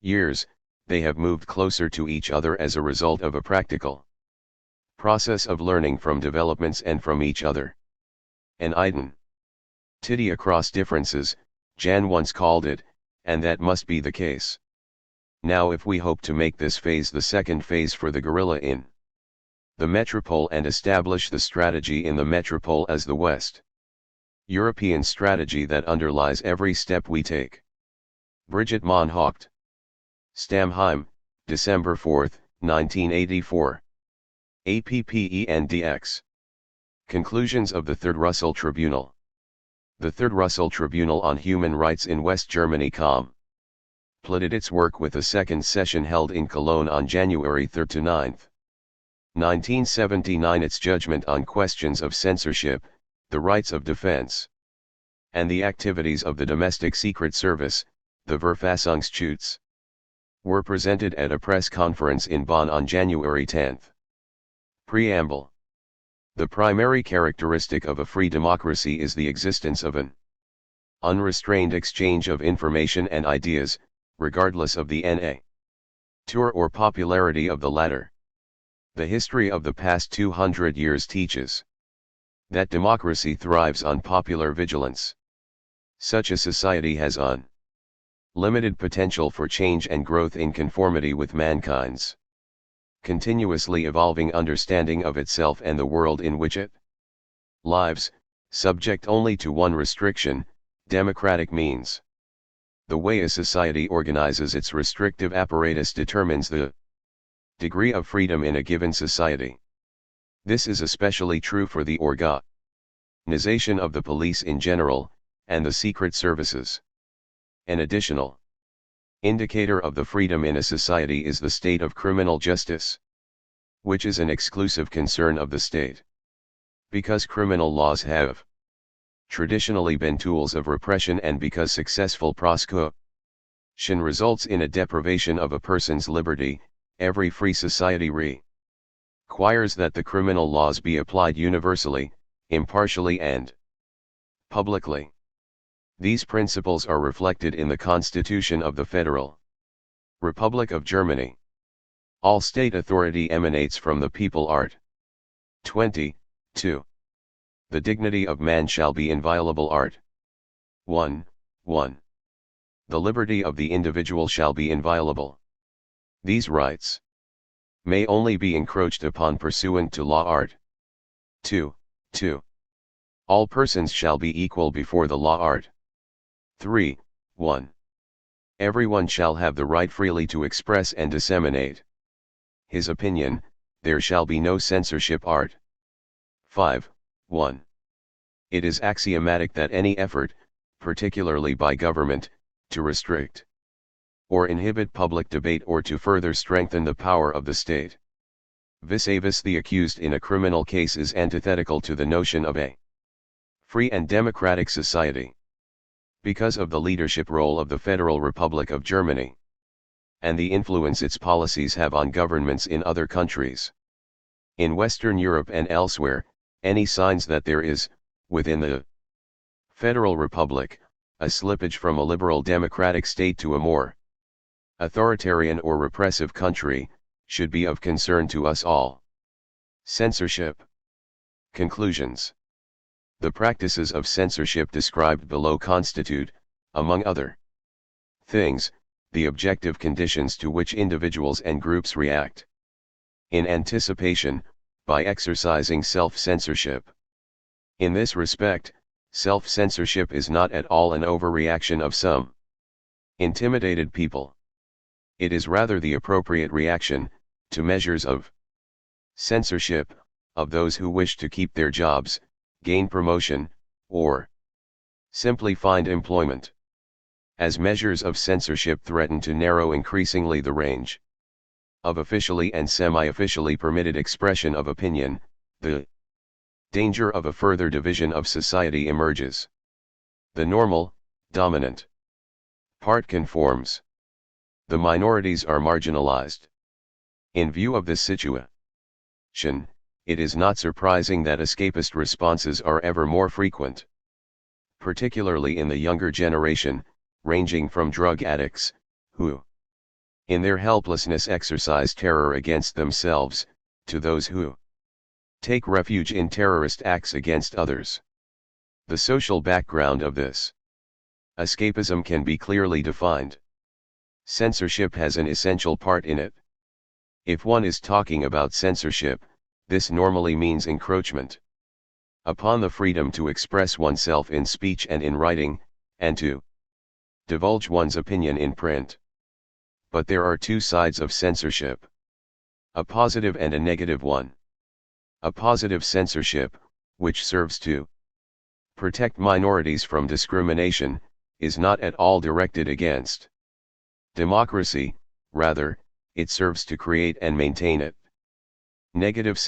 years, they have moved closer to each other as a result of a practical process of learning from developments and from each other. An identity across differences, Jan once called it, and that must be the case. Now if we hope to make this phase the second phase for the guerrilla in the metropole and establish the strategy in the metropole as the West European strategy that underlies every step we take. Brigitte Moncourt. Stamheim, December 4, 1984. APPENDX. Conclusions of the Third Russell Tribunal. The Third Russell Tribunal on Human Rights in West Germany completed its work with a second session held in Cologne on January 3 to 9, 1979. Its judgment on questions of censorship, the rights of defense, and the activities of the domestic secret service, the Verfassungsschutz, were presented at a press conference in Bonn on January 10. Preamble. The primary characteristic of a free democracy is the existence of an unrestrained exchange of information and ideas, regardless of the nature or popularity of the latter. The history of the past 200 years teaches that democracy thrives on popular vigilance. Such a society has unlimited potential for change and growth in conformity with mankind's continuously evolving understanding of itself and the world in which it lives, subject only to one restriction: democratic means. The way a society organizes its restrictive apparatus determines the degree of freedom in a given society. This is especially true for the organization of the police in general, and the secret services. An additional indicator of the freedom in a society is the state of criminal justice, which is an exclusive concern of the state. Because criminal laws have traditionally been tools of repression, and because successful prosecution results in a deprivation of a person's liberty, every free society requires that the criminal laws be applied universally, impartially and publicly. These principles are reflected in the Constitution of the Federal Republic of Germany. All state authority emanates from the people. Art. 22. The dignity of man shall be inviolable. Art. 1. 1. The liberty of the individual shall be inviolable. These rights may only be encroached upon pursuant to law. Art. 2. All persons shall be equal before the law. Art. 3. 1. Everyone shall have the right freely to express and disseminate his opinion, there shall be no censorship. Art. 5. 1. It is axiomatic that any effort, particularly by government, to restrict or inhibit public debate or to further strengthen the power of the state vis-a-vis the accused in a criminal case is antithetical to the notion of a free and democratic society. Because of the leadership role of the Federal Republic of Germany, and the influence its policies have on governments in other countries in Western Europe and elsewhere, any signs that there is, within the Federal Republic, a slippage from a liberal democratic state to a more authoritarian or repressive country, should be of concern to us all. Censorship. Conclusions. The practices of censorship described below constitute, among other things, the objective conditions to which individuals and groups react in anticipation, by exercising self-censorship. In this respect, self-censorship is not at all an overreaction of some intimidated people. It is rather the appropriate reaction to measures of censorship of those who wish to keep their jobs, gain promotion, or simply find employment. As measures of censorship threaten to narrow increasingly the range of officially and semi-officially permitted expression of opinion, the danger of a further division of society emerges. The normal, dominant part conforms. The minorities are marginalized. In view of this situation, it is not surprising that escapist responses are ever more frequent, particularly in the younger generation, ranging from drug addicts, who, in their helplessness exercise terror against themselves, to those who take refuge in terrorist acts against others. The social background of this escapism can be clearly defined. Censorship has an essential part in it. If one is talking about censorship, this normally means encroachment upon the freedom to express oneself in speech and in writing, and to divulge one's opinion in print. But there are two sides of censorship: a positive and a negative one. A positive censorship, which serves to protect minorities from discrimination, is not at all directed against democracy, rather, it serves to create and maintain it. Negative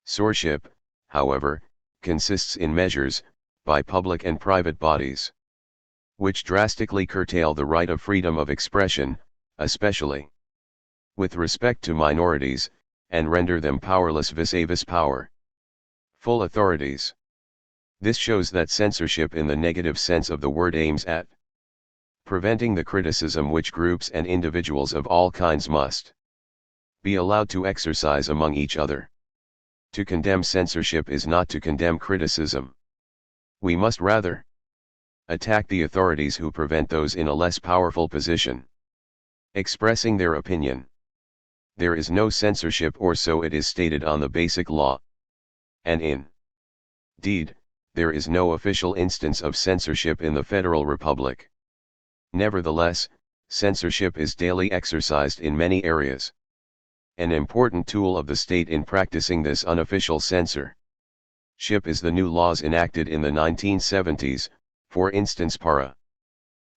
censorship, however, consists in measures, by public and private bodies, which drastically curtail the right of freedom of expression, especially with respect to minorities, and render them powerless vis-a-vis powerful authorities. This shows that censorship in the negative sense of the word aims at preventing the criticism which groups and individuals of all kinds must be allowed to exercise among each other. To condemn censorship is not to condemn criticism. We must rather attack the authorities who prevent those in a less powerful position expressing their opinion. There is no censorship, or so it is stated on the Basic Law. And indeed, there is no official instance of censorship in the Federal Republic. Nevertheless, censorship is daily exercised in many areas. An important tool of the state in practicing this unofficial censorship is the new laws enacted in the 1970s, for instance Para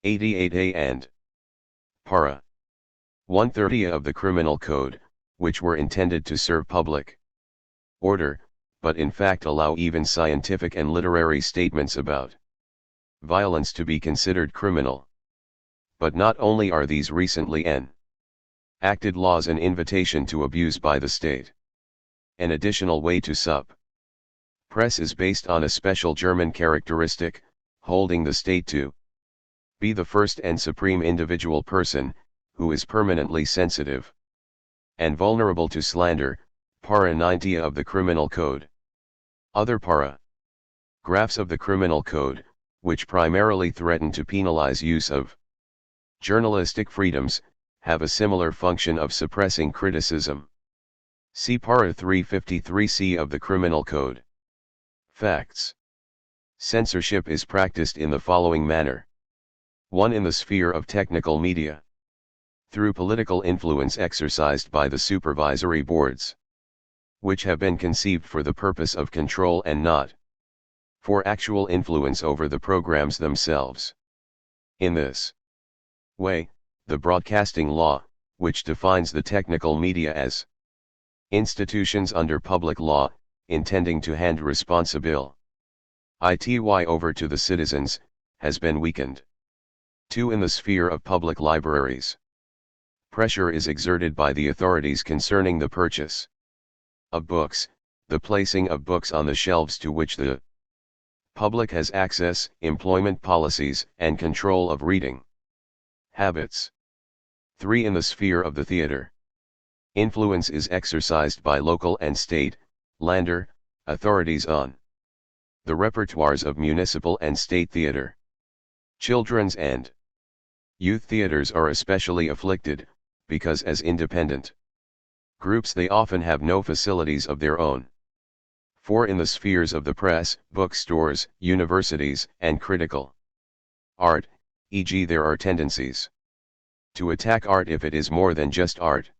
88A and Para 130 of the Criminal Code, which were intended to serve public order, but in fact allow even scientific and literary statements about violence to be considered criminal. But not only are these recently enacted laws an invitation to abuse by the state. An additional way to suppress is based on a special German characteristic, holding the state to be the first and supreme individual person, who is permanently sensitive and vulnerable to slander, Para 90 of the Criminal Code. Other paragraphs of the Criminal Code, which primarily threaten to penalize use of journalistic freedoms, have a similar function of suppressing criticism. See Para 353C of the Criminal Code. Facts. Censorship is practiced in the following manner. 1. In the sphere of technical media. Through political influence exercised by the supervisory boards, which have been conceived for the purpose of control and not for actual influence over the programs themselves. In this way, the broadcasting law, which defines the technical media as institutions under public law, intending to hand responsibility over to the citizens, has been weakened. 2. In the sphere of public libraries. Pressure is exerted by the authorities concerning the purchase of books, the placing of books on the shelves to which the public has access, employment policies, and control of reading habits. 3. In the sphere of the theater. Influence is exercised by local and state, Länder, authorities on the repertoires of municipal and state theater. Children's and youth theaters are especially afflicted, because as independent groups they often have no facilities of their own. 4. In the spheres of the press, bookstores, universities, and critical art, e.g. there are tendencies to attack art if it is more than just art,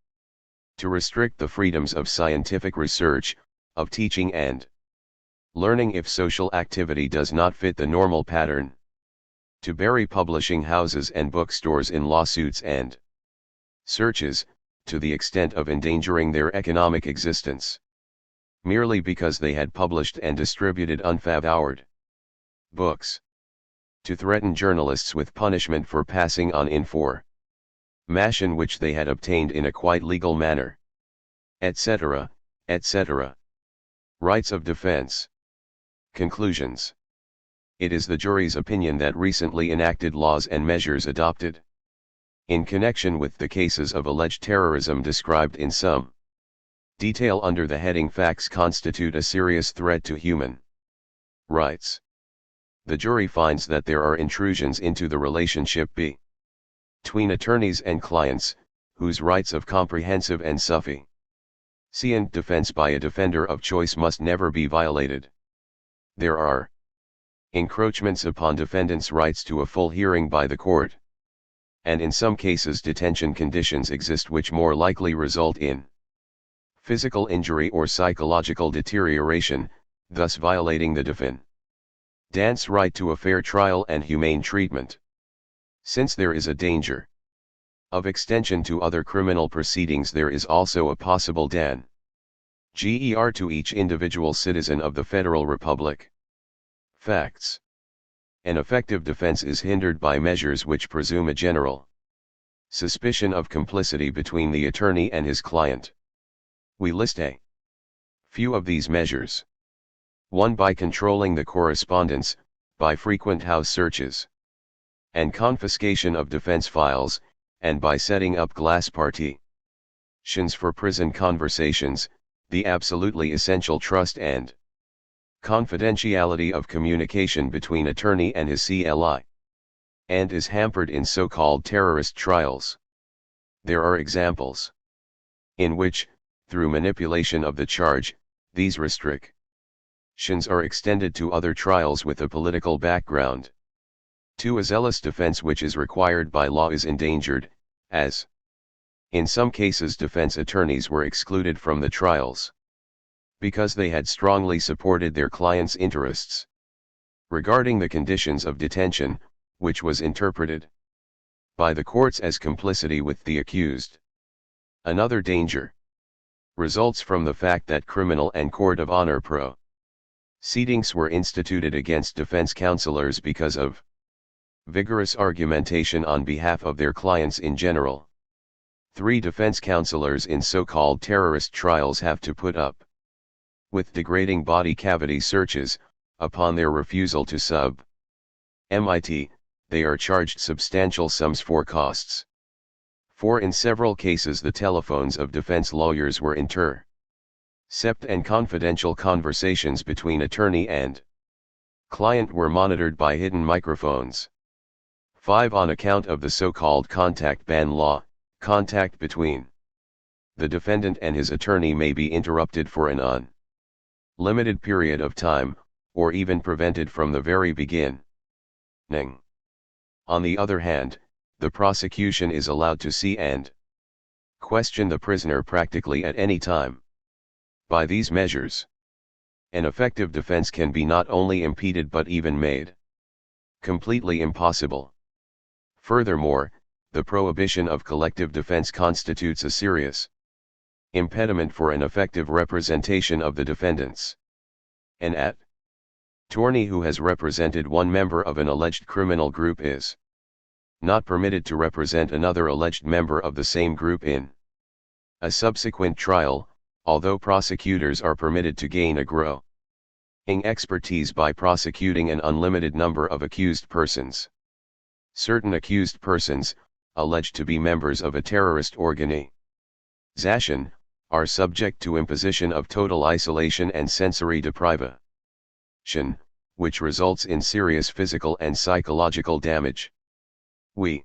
to restrict the freedoms of scientific research, of teaching and learning if social activity does not fit the normal pattern, to bury publishing houses and bookstores in lawsuits and searches, to the extent of endangering their economic existence, merely because they had published and distributed unfavored books, to threaten journalists with punishment for passing on information which they had obtained in a quite legal manner, etc., etc. Rights of defense. Conclusions. It is the jury's opinion that recently enacted laws and measures adopted in connection with the cases of alleged terrorism described in some detail under the heading Facts constitute a serious threat to human rights. The jury finds that there are intrusions into the relationship between attorneys and clients, whose rights of comprehensive and sufficient defense by a defender of choice must never be violated. There are encroachments upon defendants' rights to a full hearing by the court, and in some cases detention conditions exist which more likely result in physical injury or psychological deterioration, thus violating the defendant's right to a fair trial and humane treatment. Since there is a danger of extension to other criminal proceedings, there is also a possible danger to each individual citizen of the Federal Republic. Facts. An effective defense is hindered by measures which presume a general suspicion of complicity between the attorney and his client. We list a few of these measures. 1. By controlling the correspondence, by frequent house searches and confiscation of defense files, and by setting up glass partitions for prison conversations, the absolutely essential trust and confidentiality of communication between attorney and his CLI, and is hampered in so-called terrorist trials. There are examples in which, through manipulation of the charge, these restrictions are extended to other trials with a political background. 2. A zealous defense which is required by law is endangered, as in some cases defense attorneys were excluded from the trials because they had strongly supported their clients' interests regarding the conditions of detention, which was interpreted by the courts as complicity with the accused. Another danger results from the fact that criminal and court of honor proceedings were instituted against defense counselors because of vigorous argumentation on behalf of their clients in general. 3. Defense counselors in so-called terrorist trials have to put up with degrading body cavity searches, upon their refusal to submit. They are charged substantial sums for costs. 4. In several cases the telephones of defense lawyers were intercepted and confidential conversations between attorney and Client were monitored by hidden microphones. 5. On account of the so-called contact ban law, contact between the defendant and his attorney may be interrupted for an unlimited period of time, or even prevented from the very beginning. On the other hand, the prosecution is allowed to see and question the prisoner practically at any time. By these measures, an effective defense can be not only impeded but even made completely impossible. Furthermore, the prohibition of collective defense constitutes a serious impediment for an effective representation of the defendants. An attorney who has represented one member of an alleged criminal group is not permitted to represent another alleged member of the same group in a subsequent trial, although prosecutors are permitted to gain a growing expertise by prosecuting an unlimited number of accused persons. Certain accused persons, alleged to be members of a terrorist organization, are subject to imposition of total isolation and sensory deprivation, which results in serious physical and psychological damage. We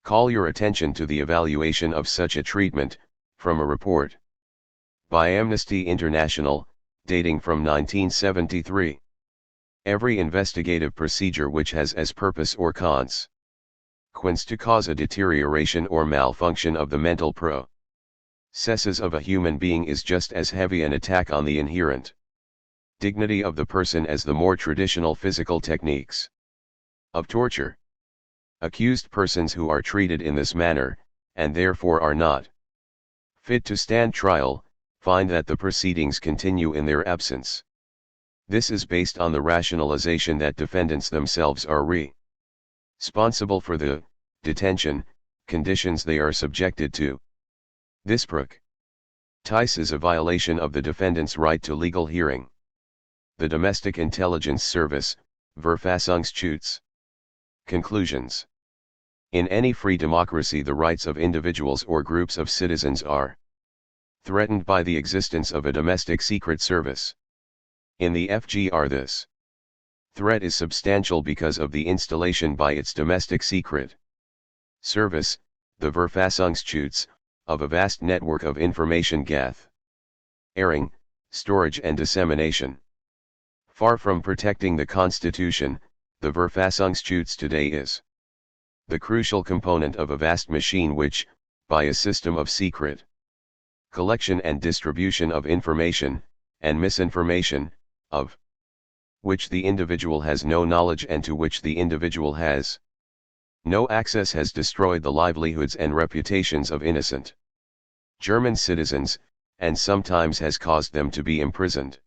call your attention to the evaluation of such a treatment, from a report by Amnesty International, dating from 1973. Every investigative procedure which has as purpose or consequence to cause a deterioration or malfunction of the mental processes of a human being is just as heavy an attack on the inherent dignity of the person as the more traditional physical techniques of torture. Accused persons who are treated in this manner, and therefore are not fit to stand trial, find that the proceedings continue in their absence. This is based on the rationalization that defendants themselves are responsible for the detention conditions they are subjected to. This practice is a violation of the defendant's right to legal hearing. The Domestic Intelligence Service, Verfassungsschutz. Conclusions. In any free democracy, the rights of individuals or groups of citizens are threatened by the existence of a domestic secret service. In the FGR, this threat is substantial because of the installation by its domestic secret service, the Verfassungsschutz, of a vast network of information gathering, storage and dissemination. Far from protecting the Constitution, the Verfassungsschutz today is the crucial component of a vast machine which, by a system of secret collection and distribution of information, and misinformation, of which the individual has no knowledge and to which the individual has no access, has destroyed the livelihoods and reputations of innocent German citizens, and sometimes has caused them to be imprisoned,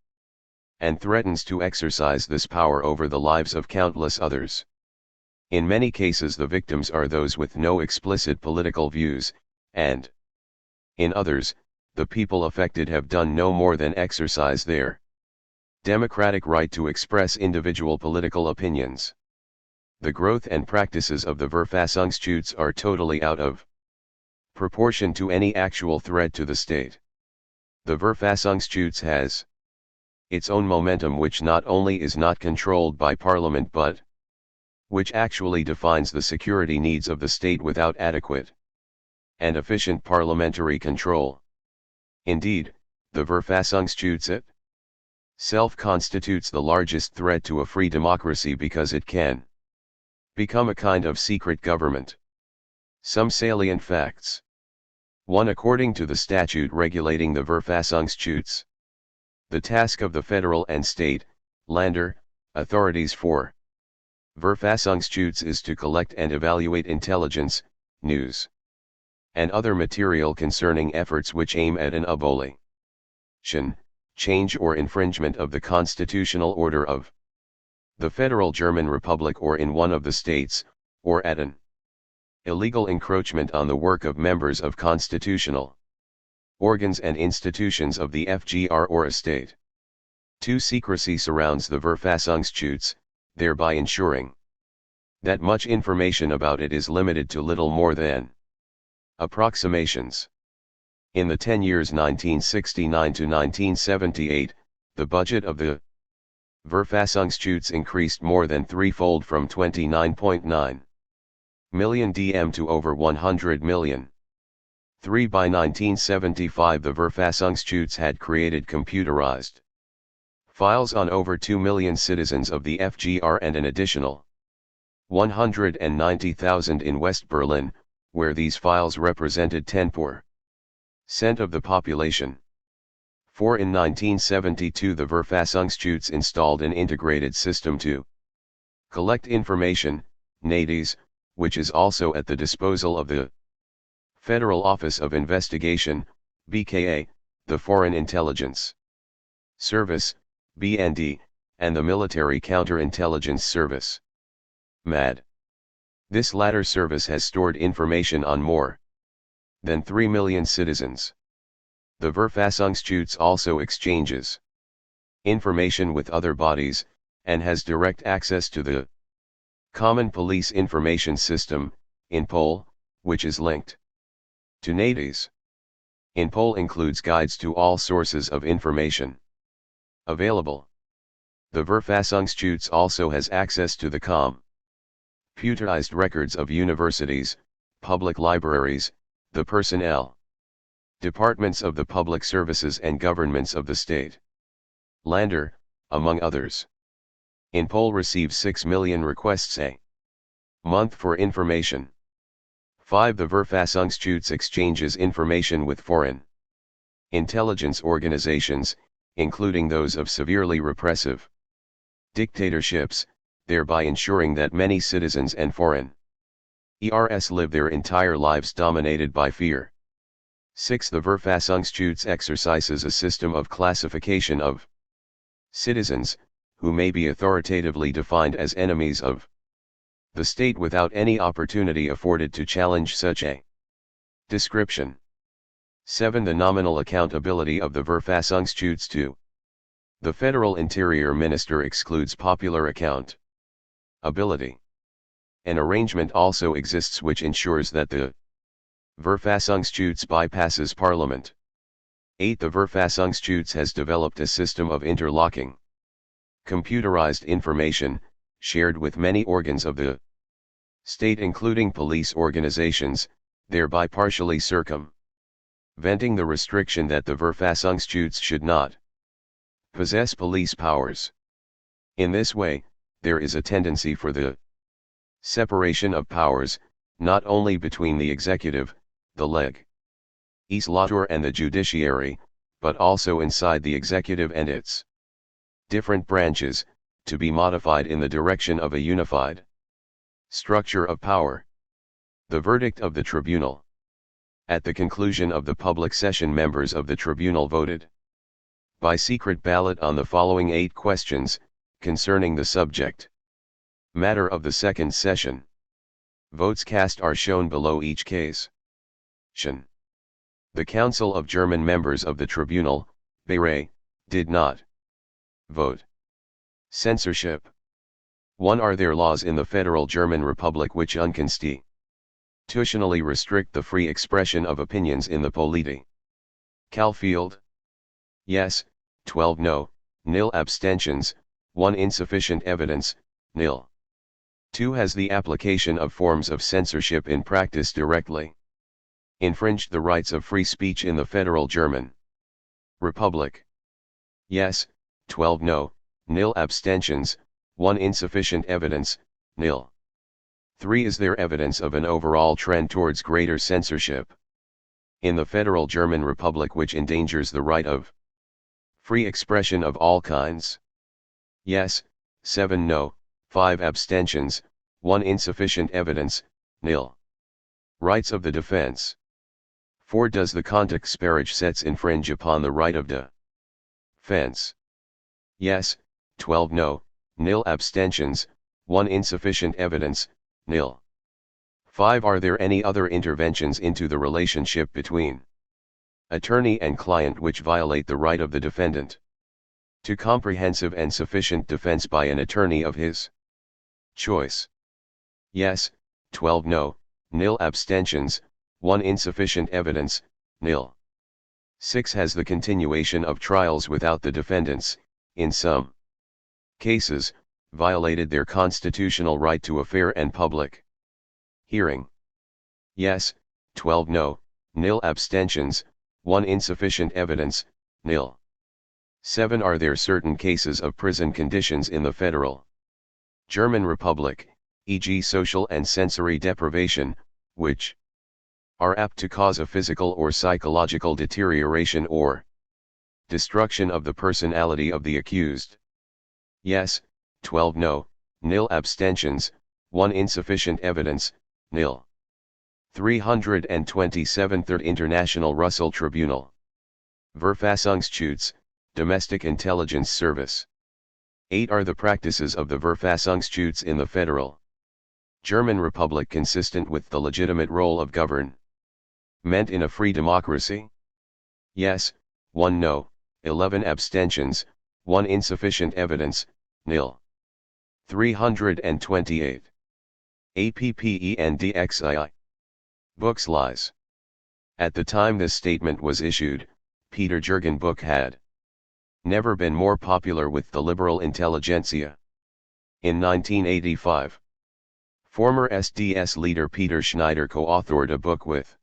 and threatens to exercise this power over the lives of countless others. In many cases the victims are those with no explicit political views, and in others, the people affected have done no more than exercise their democratic right to express individual political opinions. The growth and practices of the Verfassungsschutz are totally out of proportion to any actual threat to the state. The Verfassungsschutz has its own momentum, which not only is not controlled by Parliament but which actually defines the security needs of the state without adequate and efficient parliamentary control. Indeed, the Verfassungsschutz itself constitutes the largest threat to a free democracy because it can become a kind of secret government. Some salient facts. 1. According to the statute regulating the Verfassungsschutz, the task of the federal and state, Länder, authorities for Verfassungsschutz is to collect and evaluate intelligence, news, and other material concerning efforts which aim at an abolition, change or infringement of the constitutional order of the Federal German Republic or in one of the states, or at an illegal encroachment on the work of members of constitutional organs and institutions of the FGR or a state. 2. Secrecy surrounds the Verfassungsschutz, thereby ensuring that much information about it is limited to little more than approximations. In the 10 years 1969 to 1978, the budget of the Verfassungsschutz increased more than threefold from 29.9 million dm to over 100 million. 3. By 1975 the Verfassungsschutz had created computerized files on over 2 million citizens of the FGR and an additional 190,000 in West Berlin, where these files represented 10% of the population. 4. In 1972 the Verfassungsschutz installed an integrated system to collect information, NADIS, which is also at the disposal of the Federal Office of Investigation, BKA, the Foreign Intelligence Service, BND, and the Military Counterintelligence Service, MAD. This latter service has stored information on more than 3 million citizens. The Verfassungsschutz also exchanges information with other bodies, and has direct access to the Common Police Information System, INPOL, which is linked to NADIS. INPOL includes guides to all sources of information available. The Verfassungsschutz also has access to the computerized records of universities, public libraries, the personnel departments of the public services and governments of the state, Länder, among others. INPOL receives 6 million requests a month for information. 5. The Verfassungsschutz exchanges information with foreign intelligence organizations, including those of severely repressive dictatorships, thereby ensuring that many citizens and foreign ERS live their entire lives dominated by fear. 6. The Verfassungsschutz exercises a system of classification of citizens, who may be authoritatively defined as enemies of the state without any opportunity afforded to challenge such a description. 7. The nominal accountability of the Verfassungsschutz to the Federal Interior Minister excludes popular accountability. An arrangement also exists which ensures that the Verfassungsschutz bypasses Parliament. 8. The Verfassungsschutz has developed a system of interlocking computerized information, shared with many organs of the state including police organizations, thereby partially circumventing the restriction that the Verfassungsschutz should not possess police powers. In this way, there is a tendency for the separation of powers, not only between the executive, the legislature and the judiciary, but also inside the executive and its different branches, to be modified in the direction of a unified structure of power. The verdict of the tribunal. At the conclusion of the public session, members of the tribunal voted by secret ballot on the following 8 questions, concerning the subject matter of the second session. Votes cast are shown below each case. The Council of German members of the tribunal, Beirat, did not vote. Censorship. 1. Are there laws in the Federal German Republic which unconstitutionally restrict the free expression of opinions in the political field? Yes, 12 no, nil abstentions, 1 insufficient evidence, nil. 2. Has the application of forms of censorship in practice directly infringed the rights of free speech in the Federal German Republic? Yes, 12 no, nil abstentions, 1 insufficient evidence, nil. 3. Is there evidence of an overall trend towards greater censorship in the Federal German Republic which endangers the right of free expression of all kinds? Yes, 7 no, 5 abstentions, 1 insufficient evidence, nil. Rights of the defense. 4. Does the Kontaktssperrgesetz infringe upon the right of defense? Yes, 12 no, nil abstentions, 1 insufficient evidence, nil. 5. Are there any other interventions into the relationship between attorney and client which violate the right of the defendant to comprehensive and sufficient defense by an attorney of his choice? Yes, 12 no, nil abstentions, 1 insufficient evidence, nil. 6. Has the continuation of trials without the defendants, in some cases, violated their constitutional right to a fair and public hearing. Yes, 12 no, nil abstentions, 1 insufficient evidence, nil. 7 Are there certain cases of prison conditions in the Federal German Republic, e.g. social and sensory deprivation, which are apt to cause a physical or psychological deterioration or destruction of the personality of the accused? Yes, 12 no, nil abstentions, 1 insufficient evidence, nil. 327 Third International Russell Tribunal. Verfassungsschutz, Domestic Intelligence Service. 8 Are the practices of the Verfassungsschutz in the Federal German Republic consistent with the legitimate role of government in a free democracy? Yes, 1 no, 11 abstentions, 1 insufficient evidence, nil. 328. APPENDXII. Book's lies. At the time this statement was issued, Peter Jürgen Buch had never been more popular with the liberal intelligentsia. In 1985, former SDS leader Peter Schneider co-authored a book with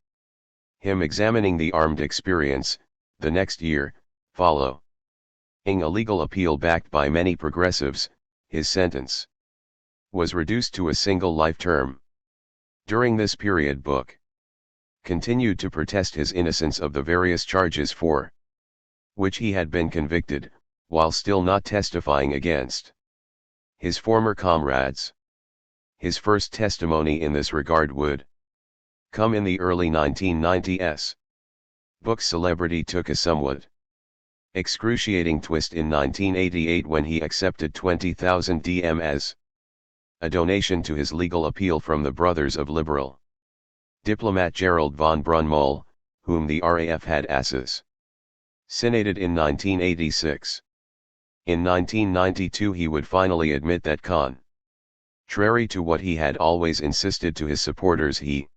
him examining the armed experience. The next year, following a legal appeal backed by many progressives, his sentence was reduced to a single life term. During this period, Buch continued to protest his innocence of the various charges for which he had been convicted, while still not testifying against his former comrades. His first testimony in this regard would come in the early 1990s. Buch's celebrity took a somewhat excruciating twist in 1988 when he accepted 20,000 DM as a donation to his legal appeal from the brothers of liberal diplomat Gerald von Brunmühl, whom the RAF had assassinated in 1986. In 1992 he would finally admit that contrary to what he had always insisted to his supporters, he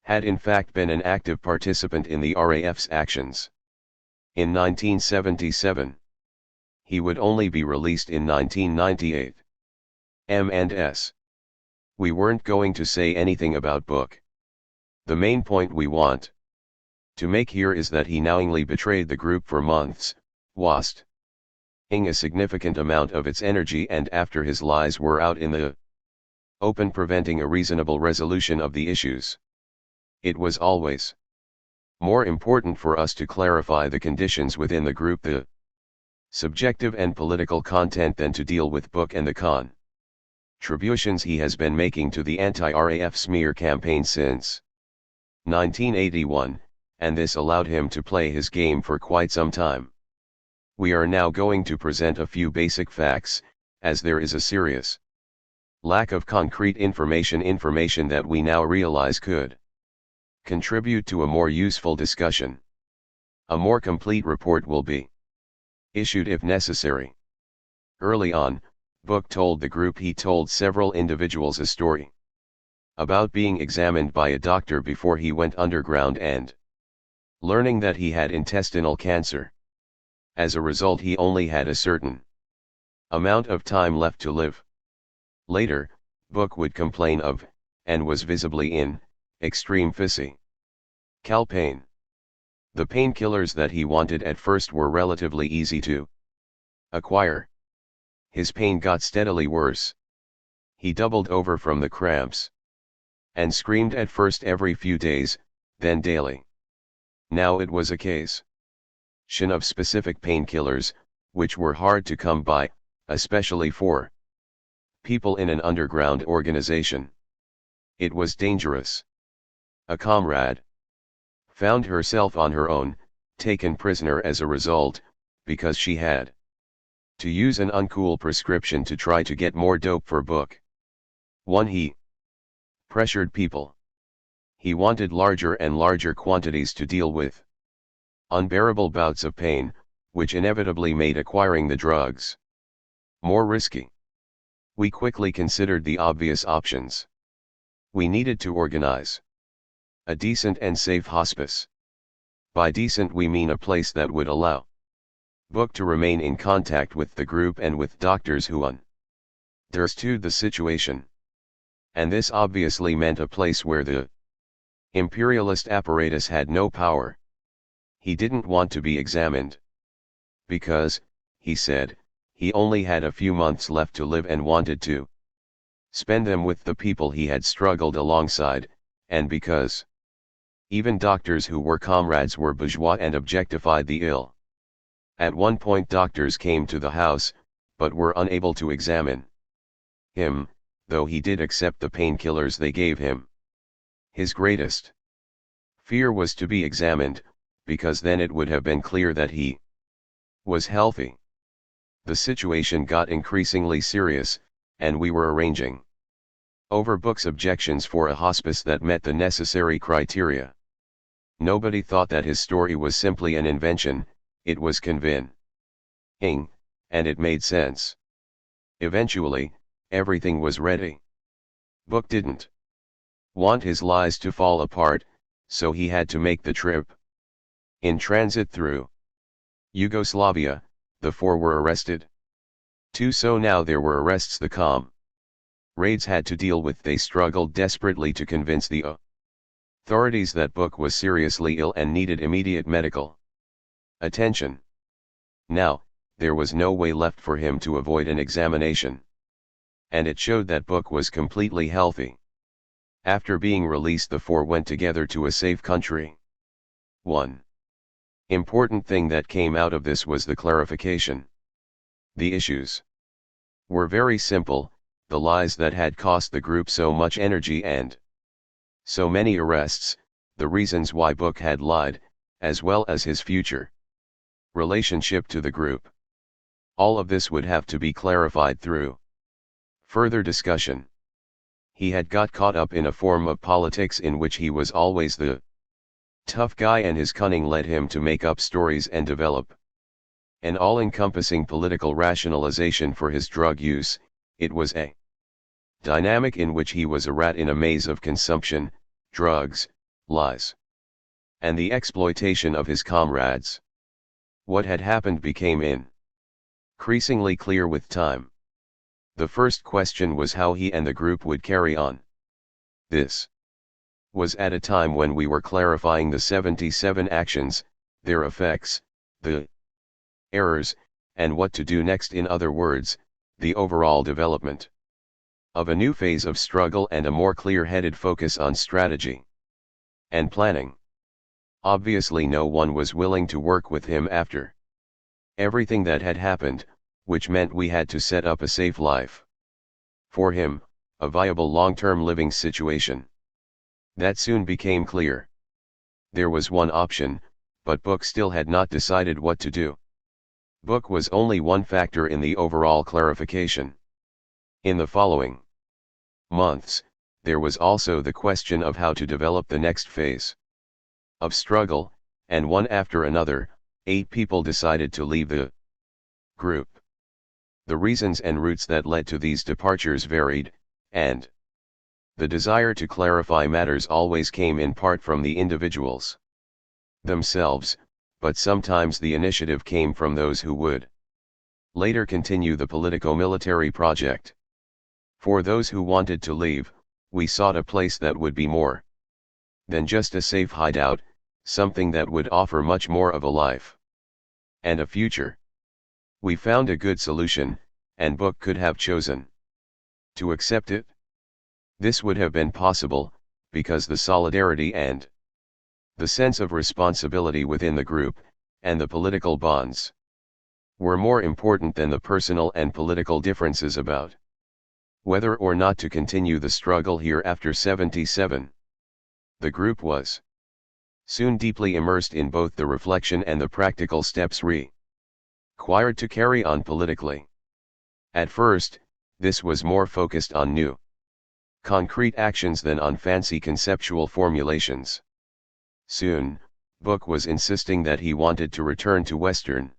had in fact been an active participant in the RAF's actions. In 1977, he would only be released in 1998. M&S. We weren't going to say anything about Buch. The main point we want to make here is that he knowingly betrayed the group for months, wasting a significant amount of its energy, and after his lies were out in the open, preventing a reasonable resolution of the issues. It was always more important for us to clarify the conditions within the group, the subjective and political content, than to deal with Buch and the contributions he has been making to the anti-RAF smear campaign since 1981, and this allowed him to play his game for quite some time. We are now going to present a few basic facts, as there is a serious lack of concrete information that we now realize could contribute to a more useful discussion. A more complete report will be issued if necessary. Early on, Buch told the group he told several individuals a story about being examined by a doctor before he went underground and learning that he had intestinal cancer. As a result, he only had a certain amount of time left to live. Later, Buch would complain of, and was visibly in, extreme physical pain. The painkillers that he wanted at first were relatively easy to acquire. His pain got steadily worse. He doubled over from the cramps and screamed at first every few days, then daily. Now it was a case of specific painkillers, which were hard to come by, especially for people in an underground organization. It was dangerous. A comrade found herself on her own, taken prisoner as a result, because she had to use an uncool prescription to try to get more dope for Buch. 1. He pressured people. He wanted larger and larger quantities to deal with unbearable bouts of pain, which inevitably made acquiring the drugs more risky. We quickly considered the obvious options. We needed to organize a decent and safe hospice. By decent we mean a place that would allow Book to remain in contact with the group and with doctors who understood the situation. And this obviously meant a place where the imperialist apparatus had no power. He didn't want to be examined. Because, he said, he only had a few months left to live and wanted to spend them with the people he had struggled alongside, and because even doctors who were comrades were bourgeois and objectified the ill. At one point doctors came to the house, but were unable to examine him, though he did accept the painkillers they gave him. His greatest fear was to be examined, because then it would have been clear that he was healthy. The situation got increasingly serious, and we were arranging over Book's objections for a hospice that met the necessary criteria. Nobody thought that his story was simply an invention, it was convincing, and it made sense. Eventually, everything was ready. Book didn't want his lies to fall apart, so he had to make the trip. In transit through Yugoslavia, the 4 were arrested. 2 so now there were arrests the comrades had to deal with. They struggled desperately to convince the authorities that Book was seriously ill and needed immediate medical attention. Now, there was no way left for him to avoid an examination. And it showed that Book was completely healthy. After being released, the 4 went together to a safe country. One important thing that came out of this was the clarification. The issues were very simple, the lies that had cost the group so much energy and so many arrests, the reasons why Book had lied, as well as his future relationship to the group. All of this would have to be clarified through further discussion. He had got caught up in a form of politics in which he was always the tough guy, and his cunning led him to make up stories and develop an all-encompassing political rationalization for his drug use. It was a dynamic in which he was a rat in a maze of consumption, drugs, lies, and the exploitation of his comrades. What had happened became increasingly clear with time. The first question was how he and the group would carry on. This was at a time when we were clarifying the 77 actions, their effects, the errors, and what to do next. In other words, the overall development of a new phase of struggle and a more clear-headed focus on strategy and planning. Obviously no one was willing to work with him after everything that had happened, which meant we had to set up a safe life for him, a viable long-term living situation. That soon became clear. There was one option, but Book still had not decided what to do. Book was only one factor in the overall clarification. In the following months, there was also the question of how to develop the next phase of struggle, and one after another, 8 people decided to leave the group. The reasons and routes that led to these departures varied, and the desire to clarify matters always came in part from the individuals themselves, but sometimes the initiative came from those who would later continue the politico-military project. For those who wanted to leave, we sought a place that would be more than just a safe hideout, something that would offer much more of a life and a future. We found a good solution, and Book could have chosen to accept it. This would have been possible, because the solidarity and the sense of responsibility within the group, and the political bonds, were more important than the personal and political differences about whether or not to continue the struggle here after 77. The group was soon deeply immersed in both the reflection and the practical steps required to carry on politically. At first, this was more focused on new, concrete actions than on fancy conceptual formulations. Soon, Book was insisting that he wanted to return to Western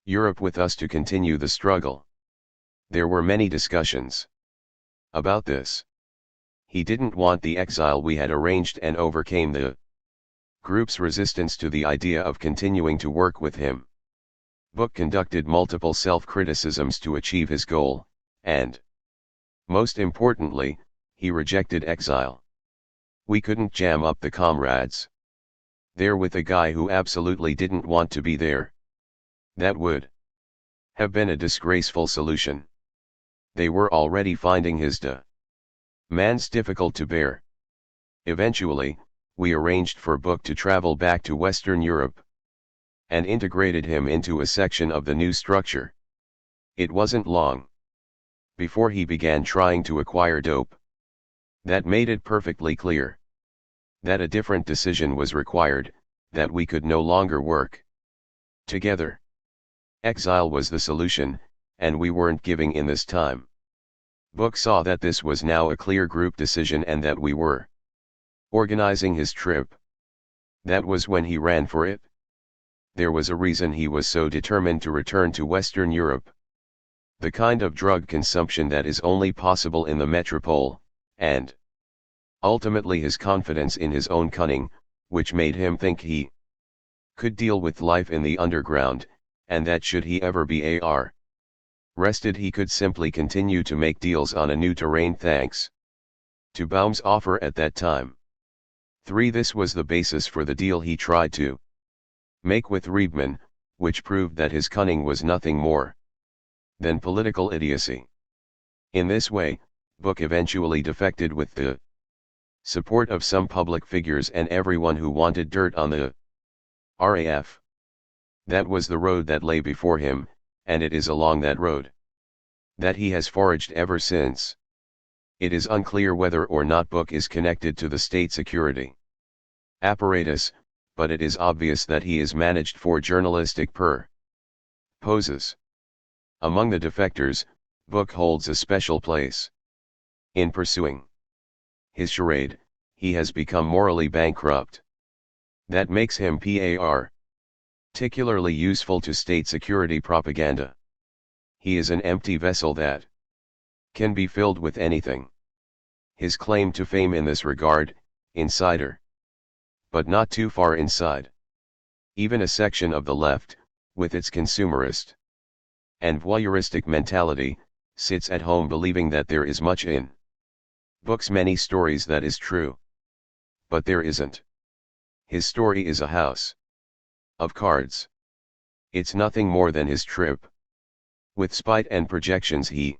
Europe with us to continue the struggle. There were many discussions about this. He didn't want the exile we had arranged and overcame the group's resistance to the idea of continuing to work with him. Book conducted multiple self-criticisms to achieve his goal, and, most importantly, he rejected exile. We couldn't jam up the comrades there with a guy who absolutely didn't want to be there. That would have been a disgraceful solution. They were already finding his demands difficult to bear. Eventually, we arranged for Book to travel back to Western Europe, and integrated him into a section of the new structure. It wasn't long before he began trying to acquire dope. That made it perfectly clear that a different decision was required, that we could no longer work together. Exile was the solution, and we weren't giving in this time. Book saw that this was now a clear group decision and that we were organizing his trip. That was when he ran for it. There was a reason he was so determined to return to Western Europe. The kind of drug consumption that is only possible in the metropole, and ultimately his confidence in his own cunning, which made him think he could deal with life in the underground, and that should he ever be arrested he could simply continue to make deals on a new terrain thanks to Baum's offer at that time. 3. This was the basis for the deal he tried to make with Riebman, which proved that his cunning was nothing more than political idiocy. In this way, Book eventually defected with the support of some public figures and everyone who wanted dirt on the RAF. That was the road that lay before him, and it is along that road that he has foraged ever since. It is unclear whether or not Book is connected to the state security apparatus, but it is obvious that he is managed for journalistic purposes. Among the defectors, Book holds a special place. In pursuing his charade, he has become morally bankrupt. That makes him particularly useful to state security propaganda. He is an empty vessel that can be filled with anything. His claim to fame in this regard, insider, but not too far inside. Even a section of the left, with its consumerist and voyeuristic mentality, sits at home believing that there is much in Book's many stories that is true. But there isn't. His story is a house of cards. It's nothing more than his trip. With spite and projections he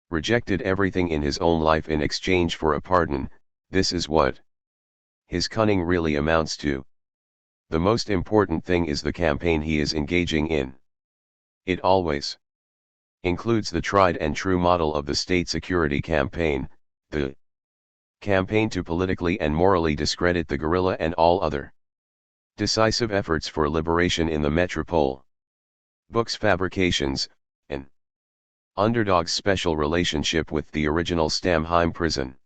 rejected everything in his own life in exchange for a pardon. This is what his cunning really amounts to. The most important thing is the campaign he is engaging in. It always includes the tried and true model of the state security campaign, the campaign to politically and morally discredit the guerrilla and all other decisive efforts for liberation in the metropole. Book's fabrications, an underdog's special relationship with the original Stammheim prison.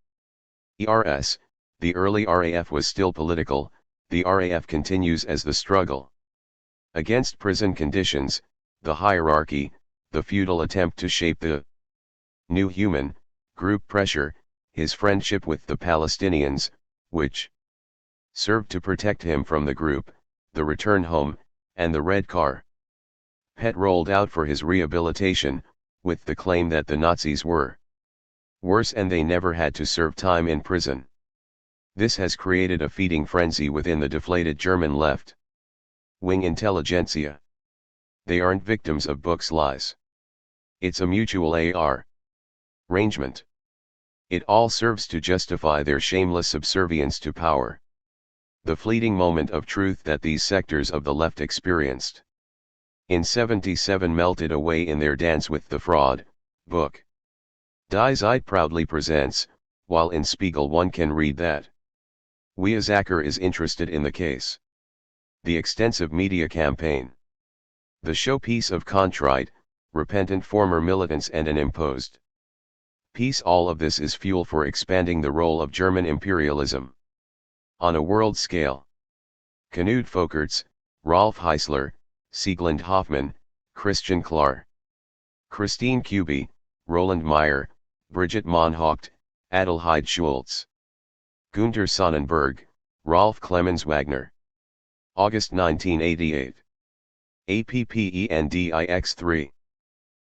ERS, the early RAF was still political. The RAF continues as the struggle against prison conditions, the hierarchy, the futile attempt to shape the new human, group pressure, his friendship with the Palestinians, which served to protect him from the group, the return home, and the red car pet rolled out for his rehabilitation, with the claim that the Nazis were worse and they never had to serve time in prison. This has created a feeding frenzy within the deflated German left-wing intelligentsia. They aren't victims of Book's lies. It's a mutual arrangement. It all serves to justify their shameless subservience to power. The fleeting moment of truth that these sectors of the left experienced in '77 melted away in their dance with the fraud. Book Die Zeit proudly presents, while in Spiegel one can read that Weizsäcker is interested in the case. The extensive media campaign. The showpiece of contrite, repentant former militants and an imposed peace. All of this is fuel for expanding the role of German imperialism on a world scale. Knut Folkerts, Rolf Heisler, Sieglinde Hoffmann, Christian Klar, Christine Kuby, Roland Meyer, Brigitte Moncourt, Adelheid Schultz, Günter Sonnenberg, Rolf Clemens Wagner. August 1988. APPENDIX3.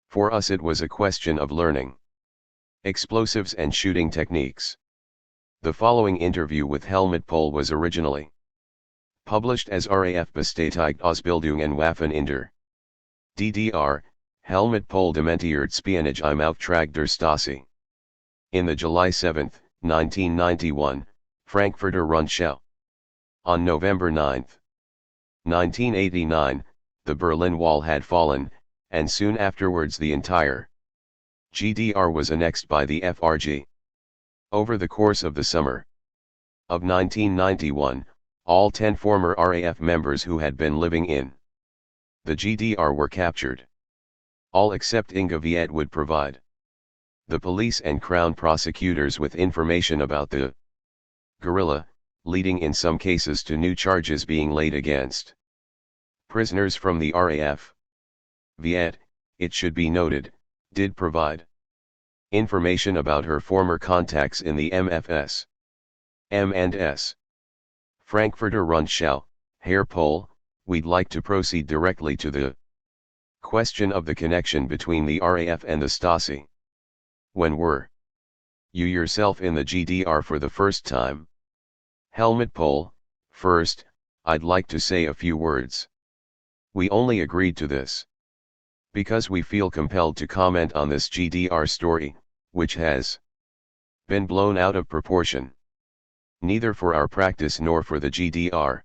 For us it was a question of learning explosives and shooting techniques. The following interview with Helmut Pohl was originally published as RAF Bestätigt Ausbildung und Waffen in der DDR, Helmut Pohl dementiert Spionage im Auftrag der Stasi. In the July 7, 1991, Frankfurter Rundschau. On November 9, 1989, the Berlin Wall had fallen, and soon afterwards the entire GDR was annexed by the FRG. Over the course of the summer of 1991, all 10 former RAF members who had been living in the GDR were captured. All except Inga Viet would provide the police and crown prosecutors with information about the guerrilla, leading in some cases to new charges being laid against prisoners from the RAF. Viet, it should be noted, did provide information about her former contacts in the MFS. M&S. Frankfurter Rundschau, Herr Pohl, we'd like to proceed directly to the question of the connection between the RAF and the Stasi. When were you yourself in the GDR for the first time? Helmut Pohl, first, I'd like to say a few words. We only agreed to this because we feel compelled to comment on this GDR story, which has been blown out of proportion. Neither for our practice nor for the GDR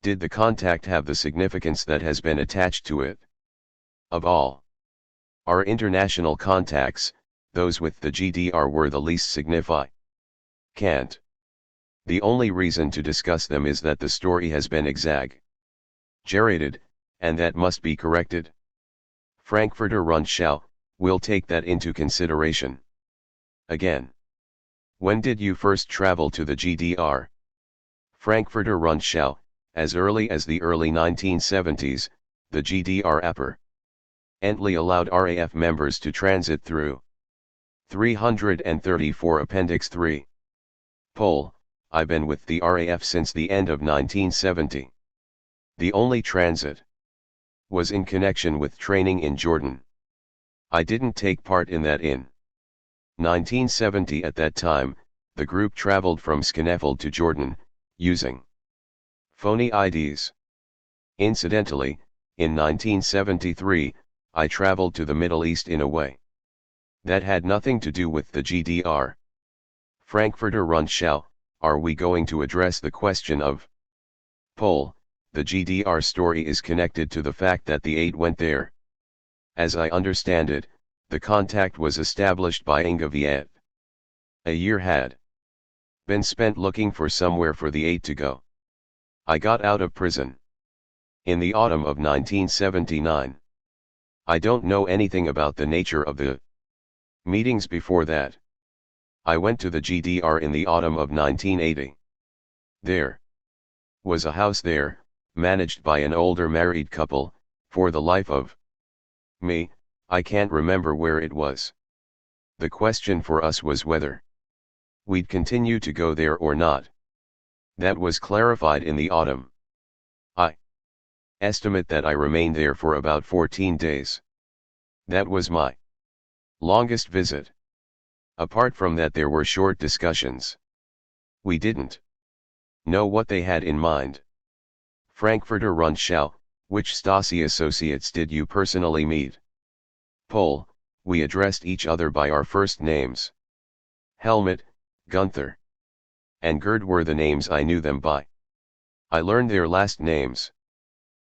did the contact have the significance that has been attached to it. Of all our international contacts, those with the GDR were the least significant. The only reason to discuss them is that the story has been exaggerated, and that must be corrected. Frankfurter Rundschau will take that into consideration. Again, when did you first travel to the GDR? Frankfurter Rundschau, as early as the early 1970s, the GDR apparently allowed RAF members to transit through 334 Appendix 3. Pohl, I've been with the RAF since the end of 1970. The only transit was in connection with training in Jordan. I didn't take part in that in 1970. At that time, the group traveled from Schenefeld to Jordan, using phony IDs. Incidentally, in 1973, I traveled to the Middle East in a way that had nothing to do with the GDR. Frankfurter Rundschau, are we going to address the question of Pohl? The GDR story is connected to the fact that the 8 went there. As I understand it, the contact was established by Inga Viet. A year had been spent looking for somewhere for the 8 to go. I got out of prison in the autumn of 1979. I don't know anything about the nature of the meetings before that. I went to the GDR in the autumn of 1980. There was a house there, managed by an older married couple. For the life of me, I can't remember where it was. The question for us was whether we'd continue to go there or not. That was clarified in the autumn. I estimate that I remained there for about 14 days. That was my longest visit. Apart from that, there were short discussions. We didn't know what they had in mind. Frankfurter Rundschau, which Stasi associates did you personally meet? Pohl, we addressed each other by our first names. Helmut, Gunther, and Gerd were the names I knew them by. I learned their last names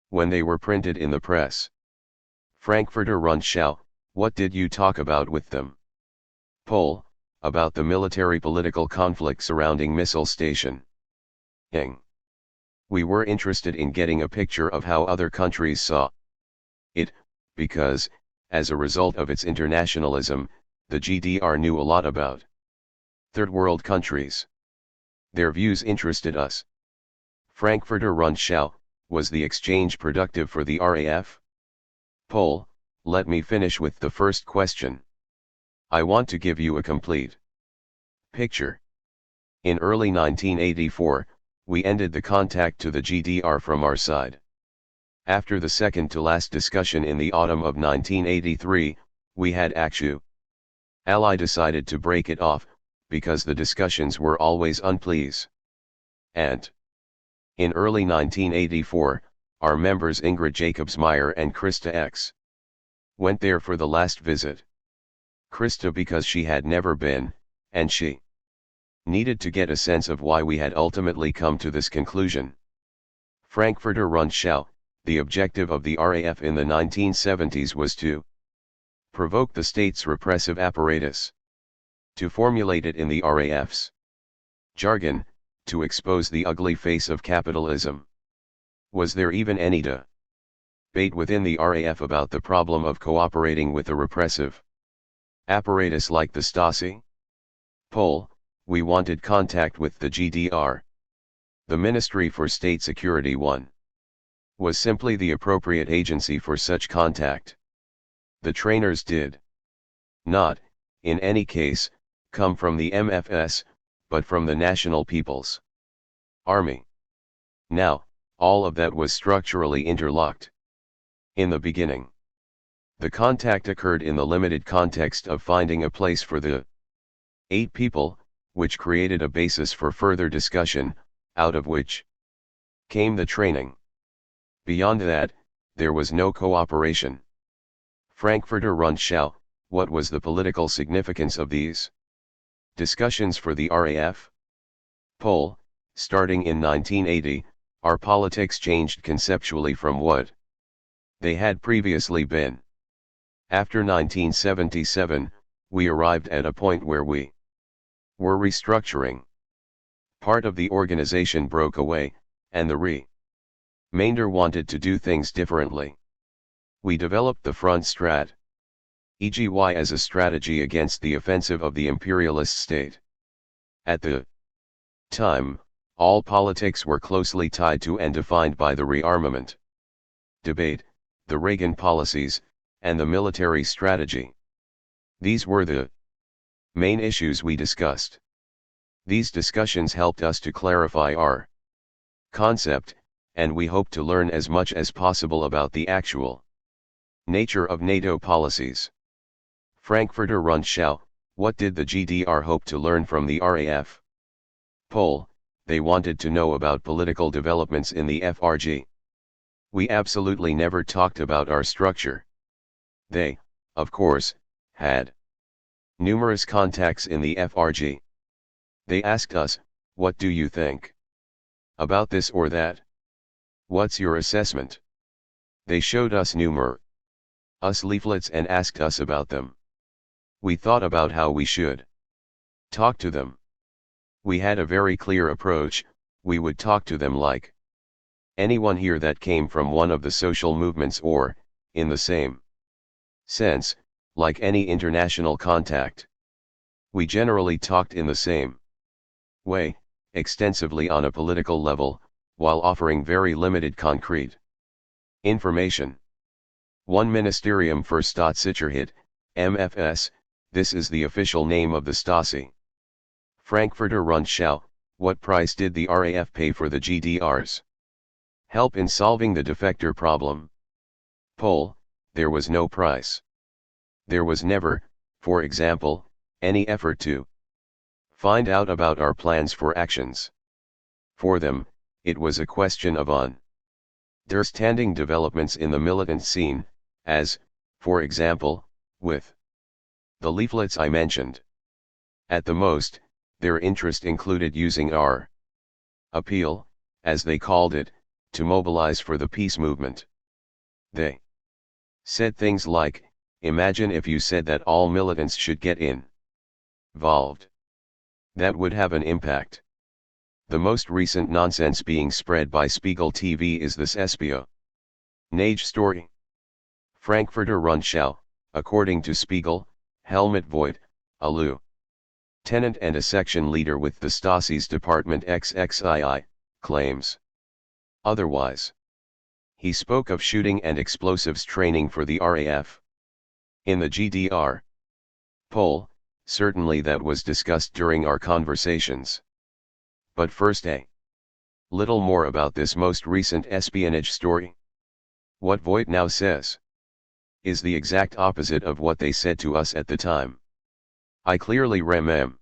when they were printed in the press. Frankfurter Rundschau, what did you talk about with them? Pohl, about the military-political conflict surrounding Missile Station. Ing. We were interested in getting a picture of how other countries saw it, because, as a result of its internationalism, the GDR knew a lot about third world countries. Their views interested us. Frankfurter Rundschau, was the exchange productive for the RAF? Pohl, let me finish with the first question. I want to give you a complete picture. In early 1984, we ended the contact to the GDR from our side. After the second to last discussion in the autumn of 1983, we had Akshu. Ally decided to break it off, because the discussions were always unpleasant. And in early 1984, our members Ingrid Jacobsmeyer and Krista X. went there for the last visit. Krista because she had never been, and she needed to get a sense of why we had ultimately come to this conclusion. Frankfurter Rundschau, the objective of the RAF in the 1970s was to provoke the state's repressive apparatus, to formulate it in the RAF's jargon, to expose the ugly face of capitalism. Was there even any debate within the RAF about the problem of cooperating with a repressive apparatus like the Stasi? Poll, we wanted contact with the GDR. The Ministry for State Security was simply the appropriate agency for such contact. The trainers did not, in any case, come from the MFS, but from the National People's Army. Now, all of that was structurally interlocked. In the beginning, the contact occurred in the limited context of finding a place for the 8 people, which created a basis for further discussion, out of which came the training. Beyond that, there was no cooperation. Frankfurter Rundschau, what was the political significance of these discussions for the RAF? Poll, starting in 1980, our politics changed conceptually from what they had previously been. After 1977, we arrived at a point where we were restructuring. Part of the organization broke away, and the remainder wanted to do things differently. We developed the front strat, e.g. as a strategy against the offensive of the imperialist state. At the time, all politics were closely tied to and defined by the rearmament debate, the Reagan policies, and the military strategy. These were the main issues we discussed. These discussions helped us to clarify our concept, and we hope to learn as much as possible about the actual nature of NATO policies. Frankfurter Rundschau, what did the GDR hope to learn from the RAF? Poll, they wanted to know about political developments in the FRG. We absolutely never talked about our structure. They, of course, had numerous contacts in the FRG. They asked us, what do you think about this or that? What's your assessment? They showed us numerous leaflets and asked us about them. We thought about how we should talk to them. We had a very clear approach. We would talk to them like anyone here that came from one of the social movements or, in the same sense, like any international contact. We generally talked in the same way, extensively on a political level, while offering very limited concrete information. One Ministerium für Staatssicherheit, MFS, this is the official name of the Stasi. Frankfurter Rundschau, what price did the RAF pay for the GDR's help in solving the defector problem? Poll, there was no price. There was never, for example, any effort to find out about our plans for actions. For them, it was a question of understanding developments in the militant scene, as, for example, with the leaflets I mentioned. At the most, their interest included using our appeal, as they called it, to mobilize for the peace movement. They said things like, imagine if you said that all militants should get involved. That would have an impact. The most recent nonsense being spread by Spiegel TV is this espionage story. Frankfurter Rundschau, according to Spiegel, Helmut Voigt, a lieutenant and a section leader with the Stasi's Department XXII, claims otherwise. He spoke of shooting and explosives training for the RAF. In the GDR. Poll, certainly that was discussed during our conversations. But first a little more about this most recent espionage story. What Voigt now says is the exact opposite of what they said to us at the time. I clearly remember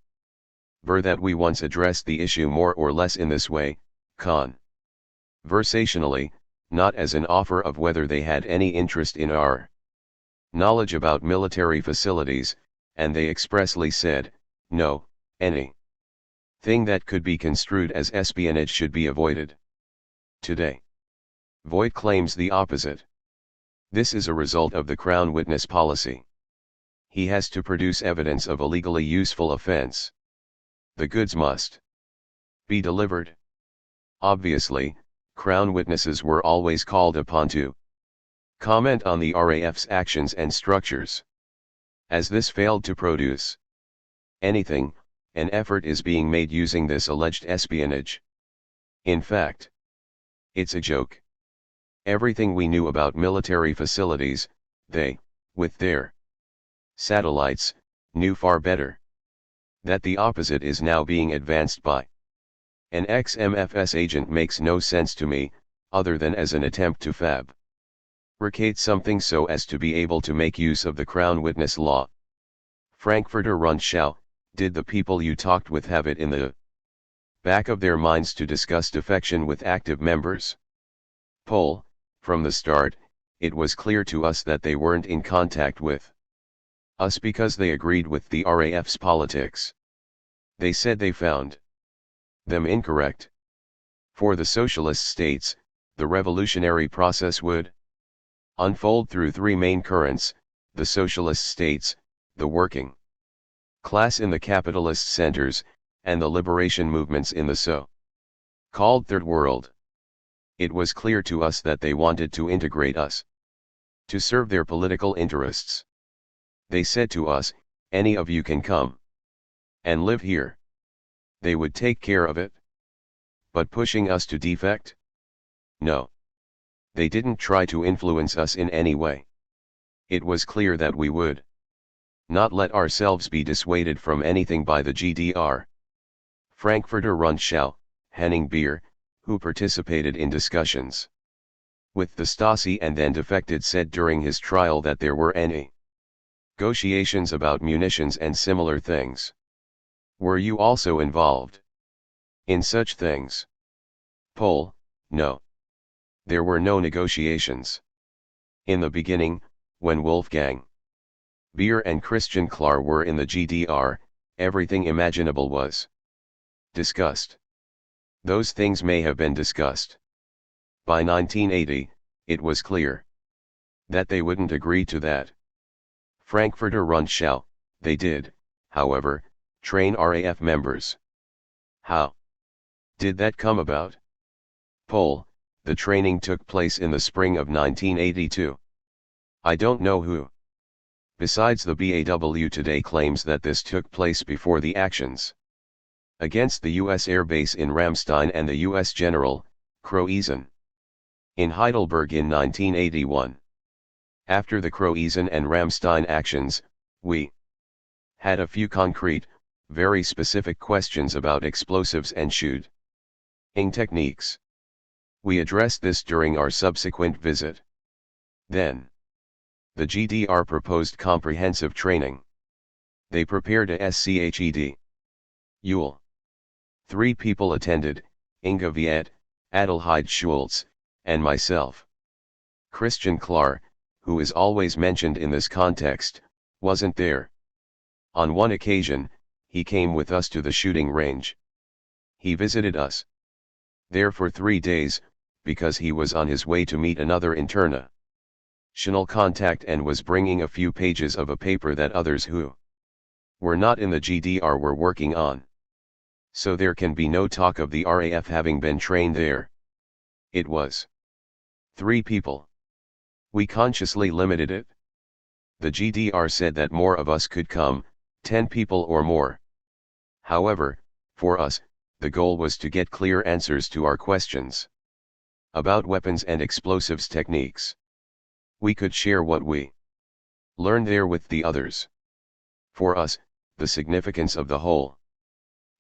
that we once addressed the issue more or less in this way, conversationally, not as an offer of whether they had any interest in our knowledge about military facilities, and they expressly said, no, any thing that could be construed as espionage should be avoided. Today, Voigt claims the opposite. This is a result of the Crown witness policy. He has to produce evidence of a legally useful offense. The goods must be delivered. Obviously, Crown witnesses were always called upon to comment on the RAF's actions and structures. As this failed to produce anything, an effort is being made using this alleged espionage. In fact, it's a joke. Everything we knew about military facilities, they, with their satellites, knew far better. That the opposite is now being advanced by an ex-MFS agent makes no sense to me, other than as an attempt to fabricate something so as to be able to make use of the Crown witness law. Frankfurter Rundschau, did the people you talked with have it in the back of their minds to discuss defection with active members? Poll, from the start, it was clear to us that they weren't in contact with us because they agreed with the RAF's politics. They said they found them incorrect. For the socialist states, the revolutionary process would unfold through three main currents: the socialist states, the working class in the capitalist centers, and the liberation movements in the so-called Third World. It was clear to us that they wanted to integrate us to serve their political interests. They said to us, any of you can come and live here. They would take care of it. But pushing us to defect? No. They didn't try to influence us in any way. It was clear that we would not let ourselves be dissuaded from anything by the GDR. Frankfurter Rundschau, Henning Beer, who participated in discussions with the Stasi and then defected, said during his trial that there were any negotiations about munitions and similar things. Were you also involved in such things? Poll, no. There were no negotiations. In the beginning, when Wolfgang Beer and Christian Klar were in the GDR, everything imaginable was discussed. Those things may have been discussed. By 1980, it was clear that they wouldn't agree to that. Frankfurter Rundschau, they did, however, train RAF members. How did that come about? Poll, the training took place in the spring of 1982. I don't know who besides the BAW today claims that this took place before the actions against the U.S. Air Base in Ramstein and the U.S. General, Croezen, in Heidelberg in 1981. After the Croezen and Ramstein actions, we had a few concrete, very specific questions about explosives and shooting techniques. We addressed this during our subsequent visit. Then, the GDR proposed comprehensive training. They prepared a SCHED. Yule. 3 people attended: Inga Viet, Adelheid Schultz, and myself. Christian Klar, who is always mentioned in this context, wasn't there. On one occasion, he came with us to the shooting range. He visited us there for 3 days, because he was on his way to meet another international contact and was bringing a few pages of a paper that others who were not in the GDR were working on. So there can be no talk of the RAF having been trained there. It was 3 people. We consciously limited it. The GDR said that more of us could come, 10 people or more. However, for us, the goal was to get clear answers to our questions about weapons and explosives techniques. We could share what we learned there with the others. For us, the significance of the whole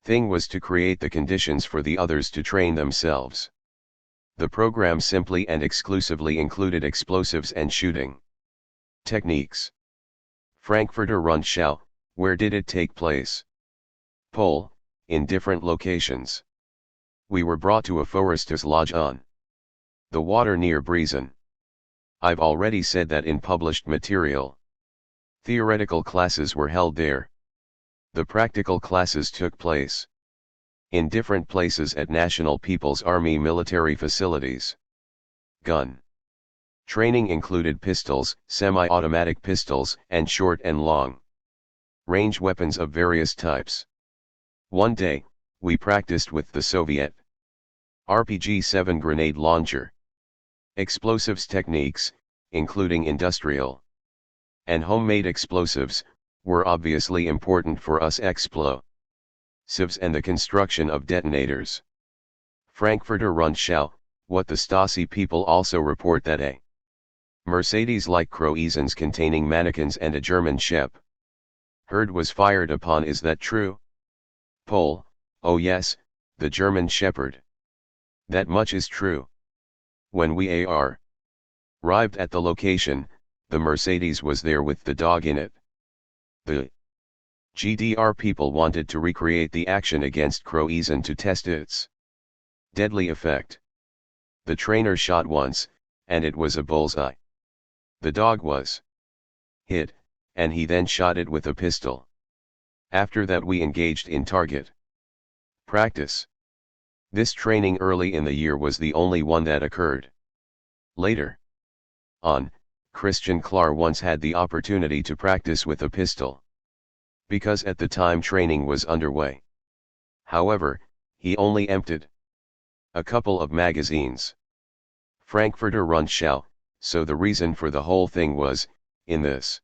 thing was to create the conditions for the others to train themselves. The program simply and exclusively included explosives and shooting techniques. Frankfurter Rundschau, where did it take place? Pole, in different locations. We were brought to a forester's lodge on the water near Briesen. I've already said that in published material. Theoretical classes were held there. The practical classes took place in different places at National People's Army military facilities. Gun training included pistols, semi-automatic pistols, and short and long range weapons of various types. One day, we practiced with the Soviet RPG-7 grenade launcher. Explosives techniques, including industrial and homemade explosives, were obviously important for us explosives and the construction of detonators. Frankfurter Rundschau, what the Stasi people also report that a Mercedes-like Croizens containing mannequins and a German Shep herd was fired upon. Is that true? Pole, oh yes, the German Shepherd. That much is true. When we arrived at the location, the Mercedes was there with the dog in it. The GDR people wanted to recreate the action against Croizen to test its deadly effect. The trainer shot once, and it was a bullseye. The dog was hit, and he then shot it with a pistol. After that we engaged in target practice. This training early in the year was the only one that occurred. Later on, Christian Klar once had the opportunity to practice with a pistol, because at the time training was underway. However, he only emptied a couple of magazines. Frankfurter Rundschau, so the reason for the whole thing was, in this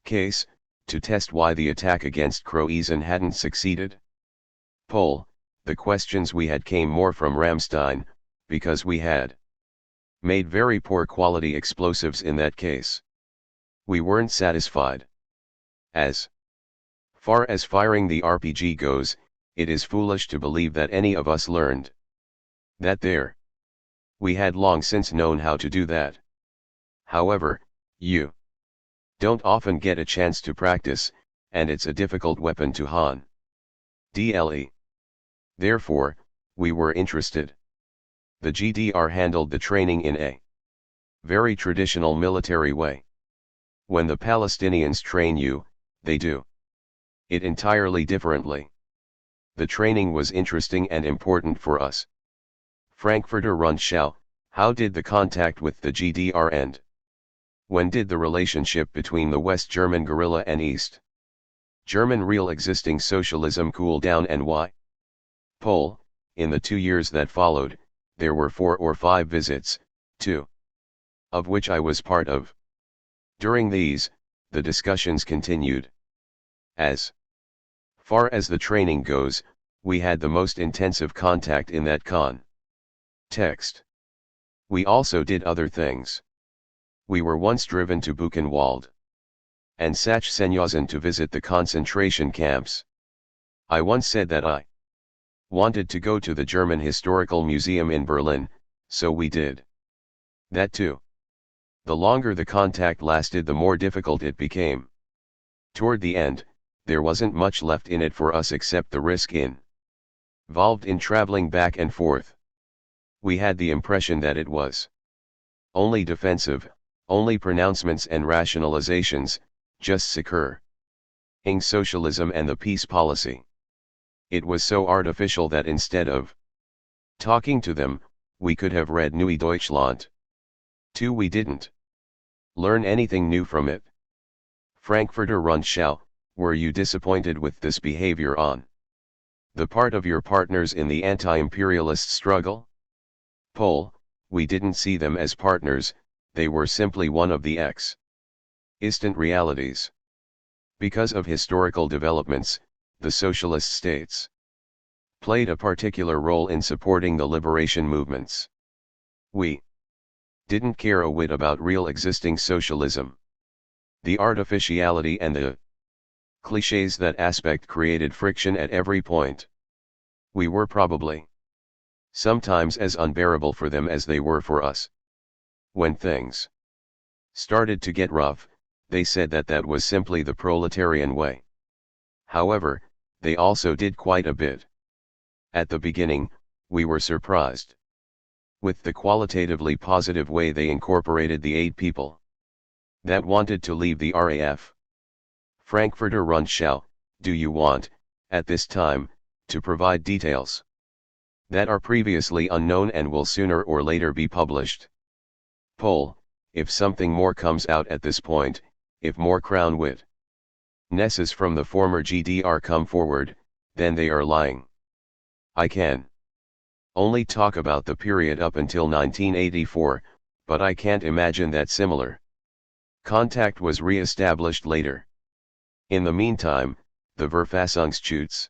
case, to test why the attack against Croizen hadn't succeeded. Pole, the questions we had came more from Ramstein, because we had made very poor quality explosives in that case. We weren't satisfied. As far as firing the RPG goes, it is foolish to believe that any of us learned that there. We had long since known how to do that. However, you don't often get a chance to practice, and it's a difficult weapon to handle. Therefore, we were interested. The GDR handled the training in a very traditional military way. When the Palestinians train you, they do it entirely differently. The training was interesting and important for us. Frankfurter Rundschau, how did the contact with the GDR end? When did the relationship between the West German guerrilla and East German real existing socialism cool down and why? Pole, in the 2 years that followed, there were 4 or 5 visits, 2 of which I was part of. During these, the discussions continued. As far as the training goes, we had the most intensive contact in that context. We also did other things. We were once driven to Buchenwald and Sachsenhausen to visit the concentration camps. I once said that I wanted to go to the German Historical Museum in Berlin, so we did that too. The longer the contact lasted, the more difficult it became. Toward the end, there wasn't much left in it for us except the risk involved in traveling back and forth. We had the impression that it was only defensive, only pronouncements and rationalizations, just securing socialism and the peace policy. It was so artificial that instead of talking to them, we could have read Neue Deutschland. 2. We didn't learn anything new from it. Frankfurter Rundschau, were you disappointed with this behavior on the part of your partners in the anti-imperialist struggle? Pole, we didn't see them as partners, they were simply one of the existent realities. Because of historical developments, the socialist states played a particular role in supporting the liberation movements. We didn't care a whit about real existing socialism. The artificiality and the clichés that aspect created friction at every point. We were probably sometimes as unbearable for them as they were for us. When things started to get rough, they said that that was simply the proletarian way. However, they also did quite a bit. At the beginning, we were surprised with the qualitatively positive way they incorporated the 8 people that wanted to leave the RAF. Frankfurter Rundschau, do you want, at this time, to provide details that are previously unknown and will sooner or later be published? Poll, if something more comes out at this point, if more crown witnesses from the former GDR come forward, then they are lying. I can only talk about the period up until 1984, but I can't imagine that similar contact was re-established later. In the meantime, the Verfassungsschutz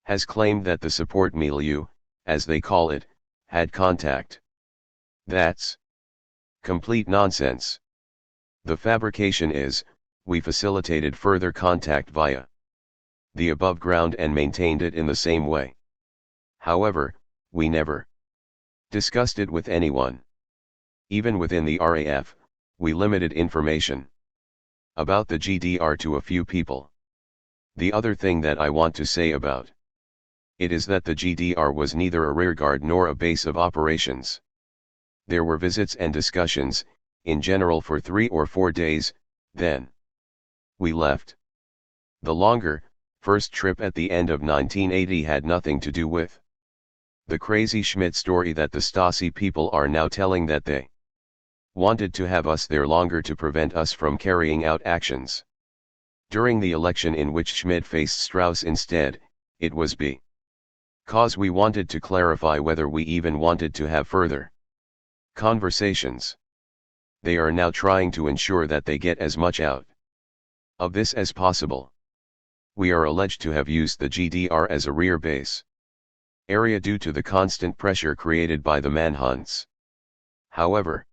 has claimed that the support milieu, as they call it, had contact. That's complete nonsense. The fabrication is, we facilitated further contact via the above ground and maintained it in the same way. However, we never discussed it with anyone. Even within the RAF, we limited information about the GDR to a few people. The other thing that I want to say about it is that the GDR was neither a rearguard nor a base of operations. There were visits and discussions, in general for 3 or 4 days, then we left. The longer, first trip at the end of 1980 had nothing to do with the crazy Schmidt story that the Stasi people are now telling, that they wanted to have us there longer to prevent us from carrying out actions. During the election in which Schmidt faced Strauss instead, it was because we wanted to clarify whether we even wanted to have further conversations. They are now trying to ensure that they get as much out of this as possible. We are alleged to have used the GDR as a rear base area due to the constant pressure created by the manhunts. However,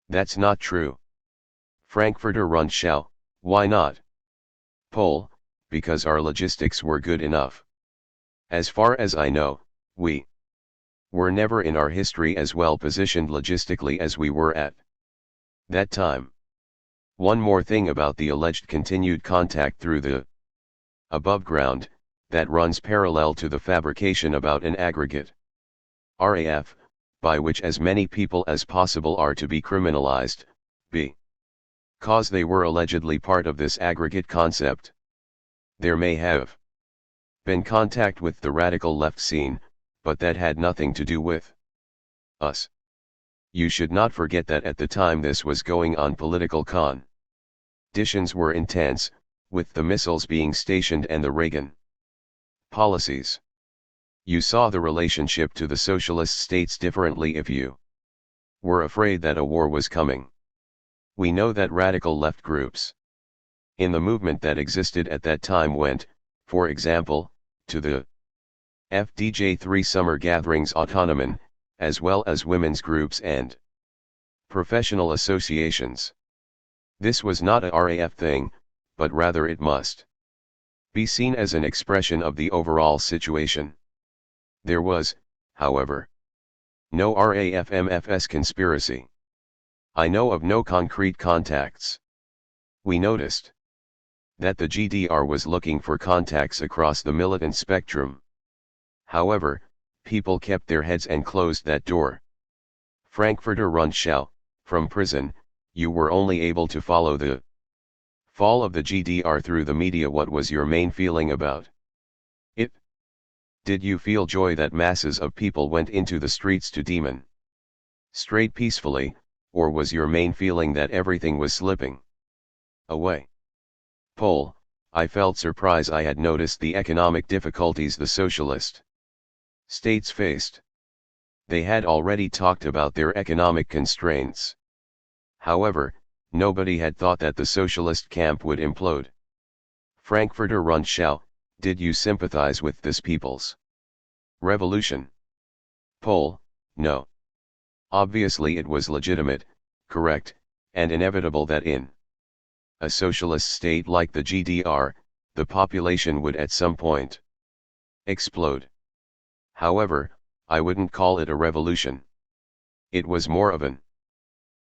that's not true. Frankfurter Rundschau, why not? Poll, because our logistics were good enough. As far as I know, we were never in our history as well positioned logistically as we were at that time. One more thing about the alleged continued contact through the above ground, that runs parallel to the fabrication about an aggregate RAF, by which as many people as possible are to be criminalized, because they were allegedly part of this aggregate concept. There may have been contact with the radical left scene, but that had nothing to do with us. You should not forget that at the time this was going on, political conditions were intense, with the missiles being stationed and the Reagan policies. You saw the relationship to the socialist states differently if you were afraid that a war was coming. We know that radical left groups in the movement that existed at that time went, for example, to the FDJ3 summer gatherings autonomen, as well as women's groups and professional associations. This was not a RAF thing, but rather it must be seen as an expression of the overall situation. There was, however, no RAF-MFS conspiracy. I know of no concrete contacts. We noticed that the GDR was looking for contacts across the militant spectrum. However, people kept their heads and closed that door. Frankfurter Rundschau, from prison, you were only able to follow the fall of the GDR through the media. What was your main feeling about it? Did you feel joy that masses of people went into the streets to demonstrate peacefully, or was your main feeling that everything was slipping away? Poll, I felt surprise. I had noticed the economic difficulties the socialist states faced. They had already talked about their economic constraints. However, nobody had thought that the socialist camp would implode. Frankfurter Rundschau, did you sympathize with this people's revolution? Poll, no. Obviously it was legitimate, correct, and inevitable that in a socialist state like the GDR, the population would at some point explode. However, I wouldn't call it a revolution. It was more of an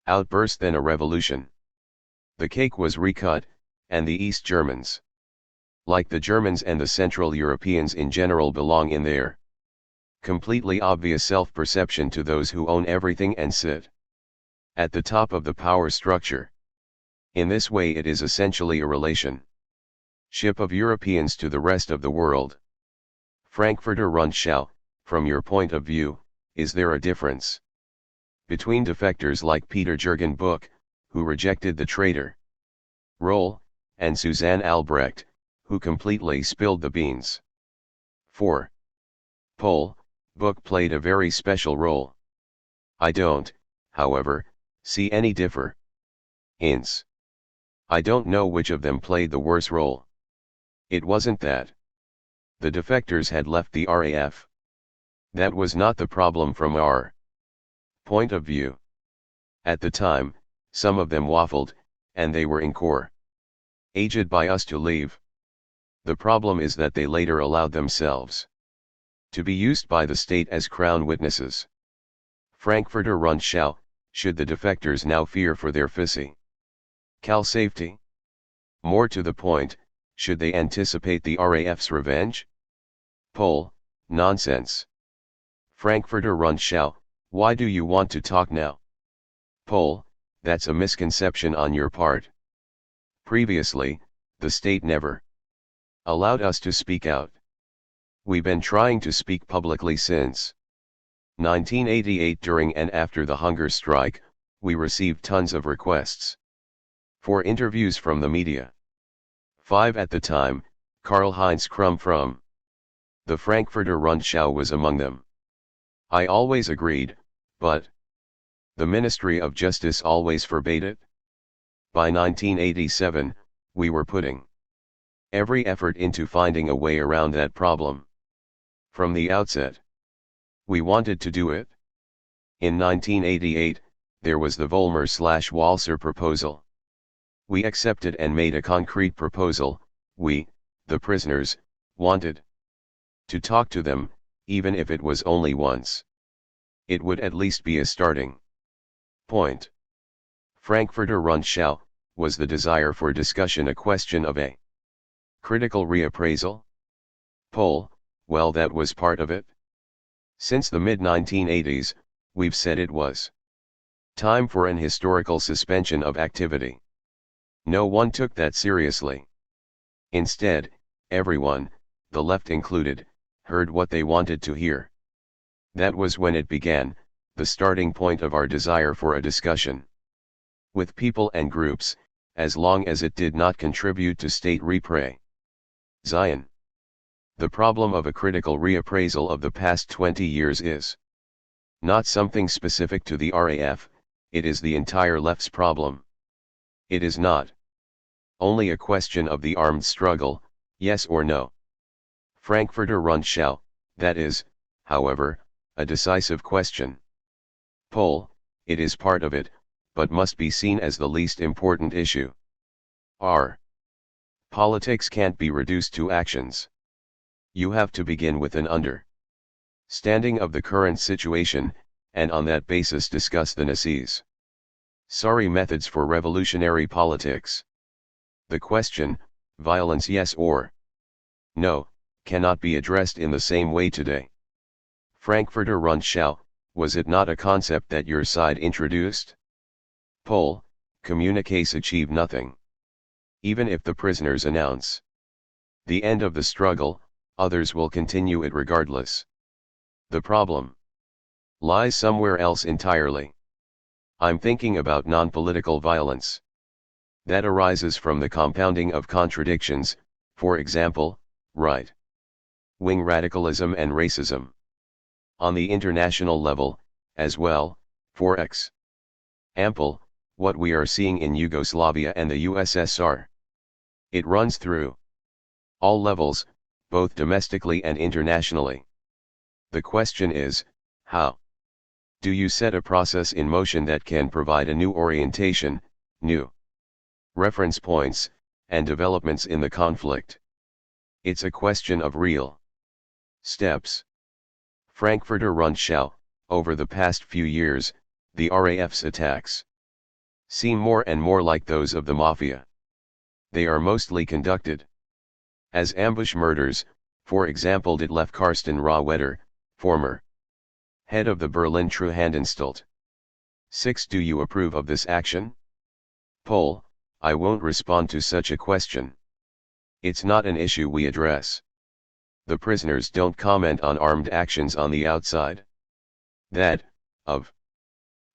outburst than a revolution. The cake was recut, and the East Germans, like the Germans and the Central Europeans in general, belong in there. Completely obvious self-perception to those who own everything and sit at the top of the power structure. In this way it is essentially a relationship of Europeans to the rest of the world. Frankfurter Rundschau, from your point of view, is there a difference between defectors like Peter Jürgen Buch, who rejected the traitor role, and Susanne Albrecht, who completely spilled the beans? 4. Pole, Buch played a very special role. I don't, however, see any difference. I don't know which of them played the worse role. It wasn't that the defectors had left the RAF. That was not the problem from our point of view. At the time, some of them waffled, and they were encouraged by us to leave. The problem is that they later allowed themselves to be used by the state as crown witnesses. Frankfurter Rundschau, should the defectors now fear for their physical safety? More to the point, should they anticipate the RAF's revenge? Pole, nonsense. Frankfurter Rundschau, why do you want to talk now? Pole, that's a misconception on your part. Previously, the state never allowed us to speak out. We've been trying to speak publicly since 1988. During and after the hunger strike, we received tons of requests for interviews from the media. 5 at the time, Karl-Heinz Krumm from the Frankfurter Rundschau was among them. I always agreed, but the Ministry of Justice always forbade it. By 1987, we were putting every effort into finding a way around that problem. From the outset, we wanted to do it. In 1988, there was the Vollmer/Walser proposal. We accepted and made a concrete proposal. We, the prisoners, wanted to talk to them, even if it was only once. It would at least be a starting point. Frankfurter Rundschau, was the desire for discussion a question of a critical reappraisal? Pole, well, that was part of it. Since the mid-1980s, we've said it was time for an historical suspension of activity. No one took that seriously. Instead, everyone, the left included, heard what they wanted to hear. That was when it began, the starting point of our desire for a discussion with people and groups, as long as it did not contribute to state repression. The problem of a critical reappraisal of the past 20 years is not something specific to the RAF, it is the entire left's problem. It is not only a question of the armed struggle, yes or no. Frankfurter Rundschau, that is, however, a decisive question. Pole, it is part of it, but must be seen as the least important issue. Our politics can't be reduced to actions. You have to begin with an understanding of the current situation, and on that basis discuss the necessary methods for revolutionary politics. The question, violence yes or no, cannot be addressed in the same way today. Frankfurter Rundschau, was it not a concept that your side introduced? Pole, communiques achieve nothing. Even if the prisoners announce the end of the struggle, others will continue it regardless. The problem lies somewhere else entirely. I'm thinking about non-political violence. That arises from the compounding of contradictions, for example, right-wing radicalism and racism. On the international level, as well, for example, what we are seeing in Yugoslavia and the USSR. It runs through all levels, both domestically and internationally. The question is, how do you set a process in motion that can provide a new orientation, new reference points, and developments in the conflict? It's a question of real steps. Frankfurter Rundschau. Over the past few years, the RAF's attacks seem more and more like those of the Mafia. They are mostly conducted as ambush murders, for example Detlef Karsten Rohwedder, former head of the Berlin Treuhandanstalt. 6. Do you approve of this action? Poll: I won't respond to such a question. It's not an issue we address. The prisoners don't comment on armed actions on the outside. That, of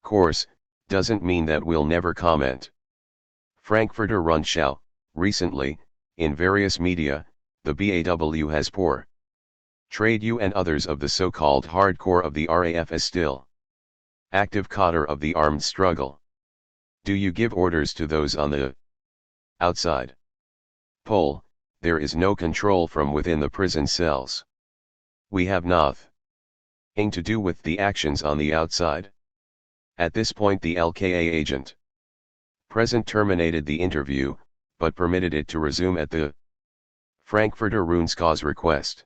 course, doesn't mean that we'll never comment. Frankfurter Rundschau. Recently, in various media, the BAW has portrayed you and others of the so-called hardcore of the RAF as still active cadre of the armed struggle. Do you give orders to those on the outside? Poll: there is no control from within the prison cells. We have nothing to do with the actions on the outside. At this point the LKA agent present terminated the interview, but permitted it to resume at the Frankfurter Rundschau's request.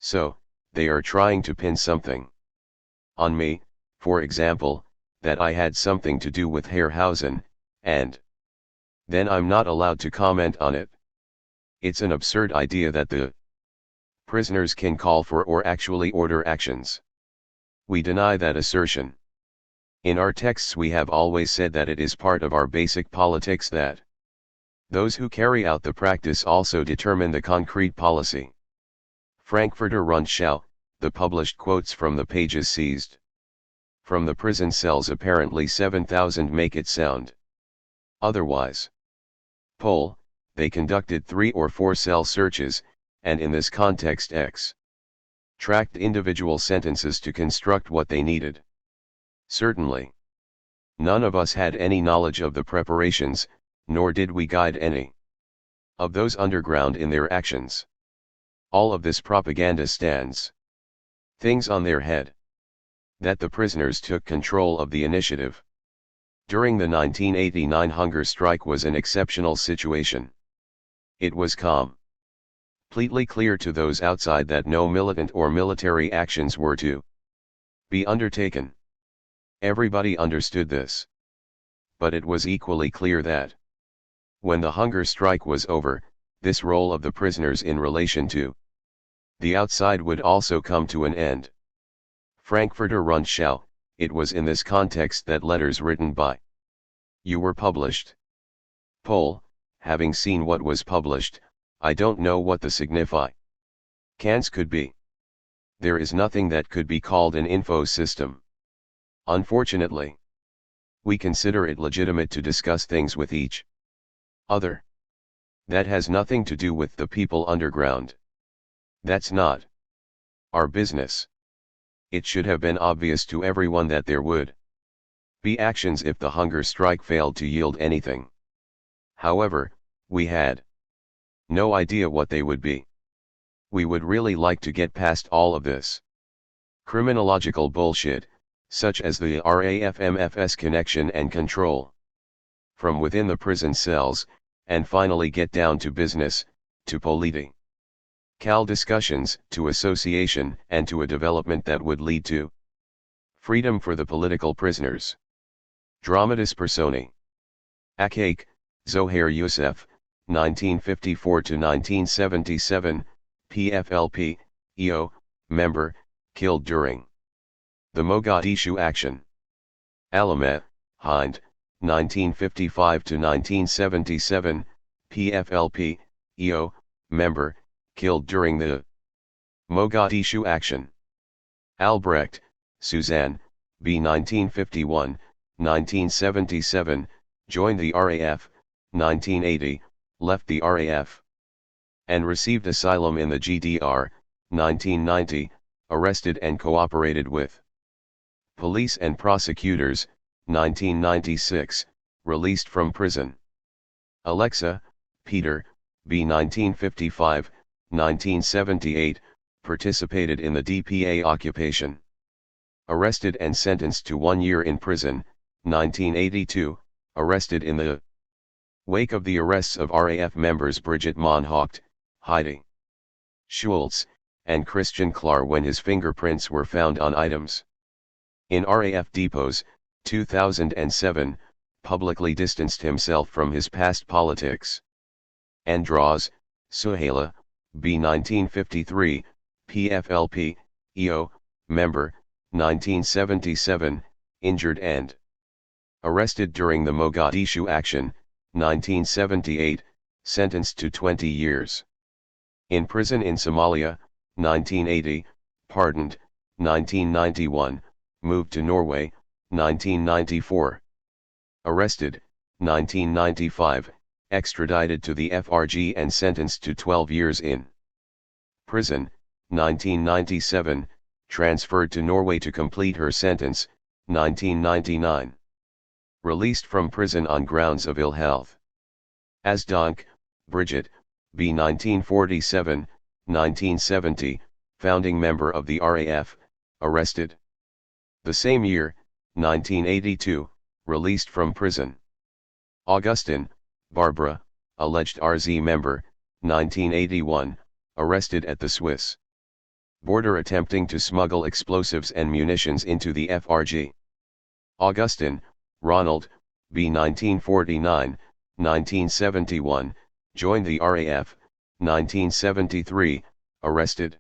So, they are trying to pin something on me, for example, that I had something to do with Herrhausen, and then I'm not allowed to comment on it. It's an absurd idea that the prisoners can call for or actually order actions. We deny that assertion. In our texts we have always said that it is part of our basic politics that those who carry out the practice also determine the concrete policy. Frankfurter Rundschau. The published quotes from the pages seized from the prison cells, apparently 7,000, make it sound otherwise. Poll: they conducted 3 or 4 cell searches, and in this context tracked individual sentences to construct what they needed. Certainly, none of us had any knowledge of the preparations, nor did we guide any of those underground in their actions. All of this propaganda stands things on their head. That the prisoners took control of the initiative during the 1989 hunger strike was an exceptional situation. It was completely clear to those outside that no militant or military actions were to be undertaken. Everybody understood this. But it was equally clear that when the hunger strike was over, this role of the prisoners in relation to the outside would also come to an end. Frankfurter Rundschau. It was in this context that letters written by you were published. Poll: having seen what was published, I don't know what the significance could be. There is nothing that could be called an info system. Unfortunately, we consider it legitimate to discuss things with each other. That has nothing to do with the people underground. That's not our business. It should have been obvious to everyone that there would be actions if the hunger strike failed to yield anything. However, we had no idea what they would be. We would really like to get past all of this criminological bullshit, such as the RAF-MFS connection and control from within the prison cells, and finally get down to business, to political discussions, to association, and to a development that would lead to freedom for the political prisoners. Dramatis Personae. Akake, Zohair Youssef, 1954–1977, PFLP, EO, member, killed during the Mogadishu action. Alamet, Hind, 1955–1977, PFLP, EO, member, killed during the Mogadishu action. Albrecht, Suzanne, B. 1951–1977, joined the RAF, 1980, left the RAF, and received asylum in the GDR, 1990, arrested and cooperated with police and prosecutors, 1996, released from prison. Alexa, Peter, B. 1955–1978, participated in the DPA occupation. Arrested and sentenced to 1 year in prison, 1982, arrested in the wake of the arrests of RAF members Brigitte Moncourt, Heidi Schultz, and Christian Klar when his fingerprints were found on items. In RAF depots, 2007, publicly distanced himself from his past politics. Andraz, Suhaila, B. 1953, PFLP, EO, member, 1977, injured and arrested during the Mogadishu action, 1978, sentenced to 20 years. In prison in Somalia, 1980, pardoned, 1991, moved to Norway, 1994. Arrested, 1995, extradited to the FRG and sentenced to 12 years in prison, 1997, transferred to Norway to complete her sentence, 1999. Released from prison on grounds of ill health. Asdonk, Bridget, B. 1947, 1970, founding member of the RAF, arrested. The same year, 1982, released from prison. Augustin, Barbara, alleged RZ member, 1981, arrested at the Swiss border attempting to smuggle explosives and munitions into the FRG. Augustin, Ronald, B. 1949, 1971, joined the RAF, 1973, arrested.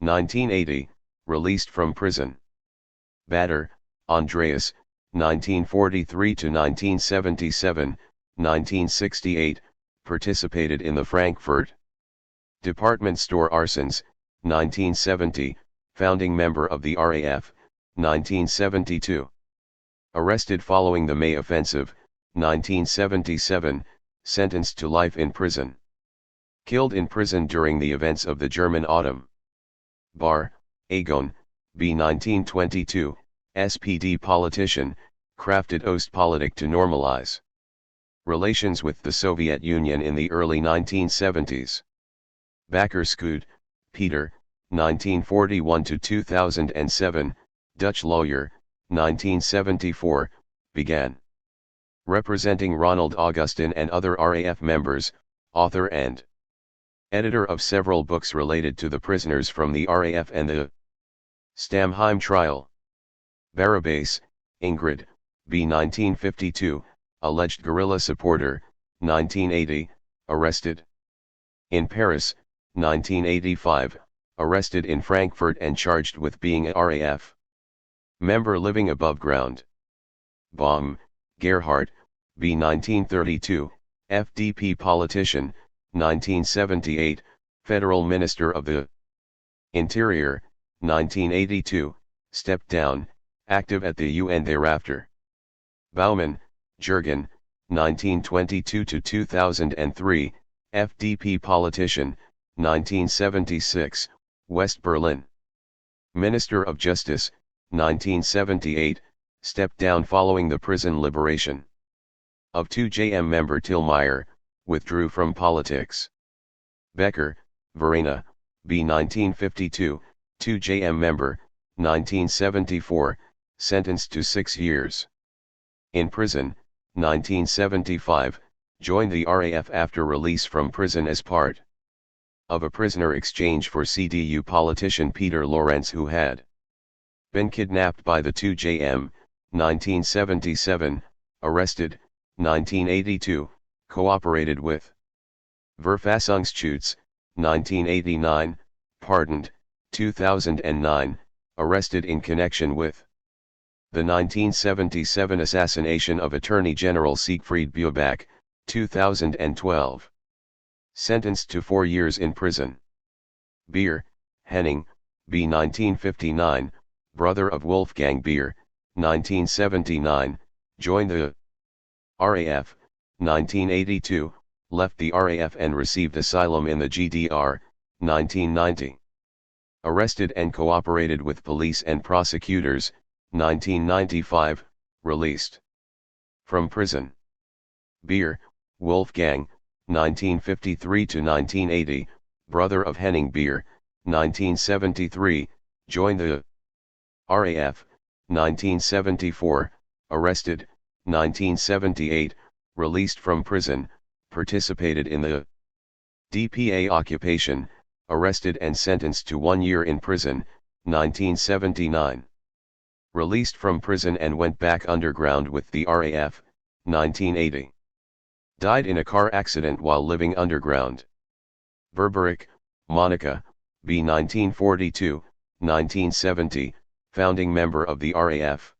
1980, released from prison. Bader, Andreas, 1943 to 1977, 1968, participated in the Frankfurt department store arsons, 1970, founding member of the RAF, 1972. Arrested following the May Offensive, 1977, sentenced to life in prison. Killed in prison during the events of the German Autumn. Bar, Agon, B. 1922, SPD politician, crafted Ostpolitik to normalize relations with the Soviet Union in the early 1970s. Bakkerskud, Peter, 1941 to 2007, Dutch lawyer, 1974, began representing Ronald Augustin and other RAF members, author and editor of several books related to the prisoners from the RAF and the Stamheim trial. Barabas, Ingrid, B. 1952, alleged guerrilla supporter, 1980, arrested. In Paris, 1985, arrested in Frankfurt and charged with being a RAF member living above ground. Baum, Gerhard, B. 1932, FDP politician, 1978, Federal Minister of the Interior, 1982, stepped down, active at the UN thereafter. Baumann, Jürgen, 1922 to 2003, FDP politician, 1976, West Berlin. Minister of Justice, 1978, stepped down following the prison liberation. Of 2JM member Tillmeyer, withdrew from politics. Becker, Verena, B. 1952, 2JM member, 1974, sentenced to 6 years. In prison, 1975, joined the RAF after release from prison as part of a prisoner exchange for CDU politician Peter Lorenz, who had been kidnapped by the 2JM, 1977, arrested, 1982, cooperated with Verfassungsschutz, 1989, pardoned, 2009, arrested in connection with the 1977 assassination of Attorney General Siegfried Buebach, 2012. Sentenced to 4 years in prison. Beer, Henning, B. 1959, brother of Wolfgang Beer, 1979, joined the RAF, 1982, left the RAF and received asylum in the GDR, 1990. Arrested and cooperated with police and prosecutors, 1995, released from prison. Beer, Wolfgang, 1953 to 1980, brother of Henning Beer, 1973, joined the RAF, 1974, arrested, 1978, released from prison, participated in the DPA occupation, arrested and sentenced to 1 year in prison, 1979. Released from prison and went back underground with the RAF, 1980. Died in a car accident while living underground. Berberic, Monica, b. 1942, 1970, founding member of the RAF.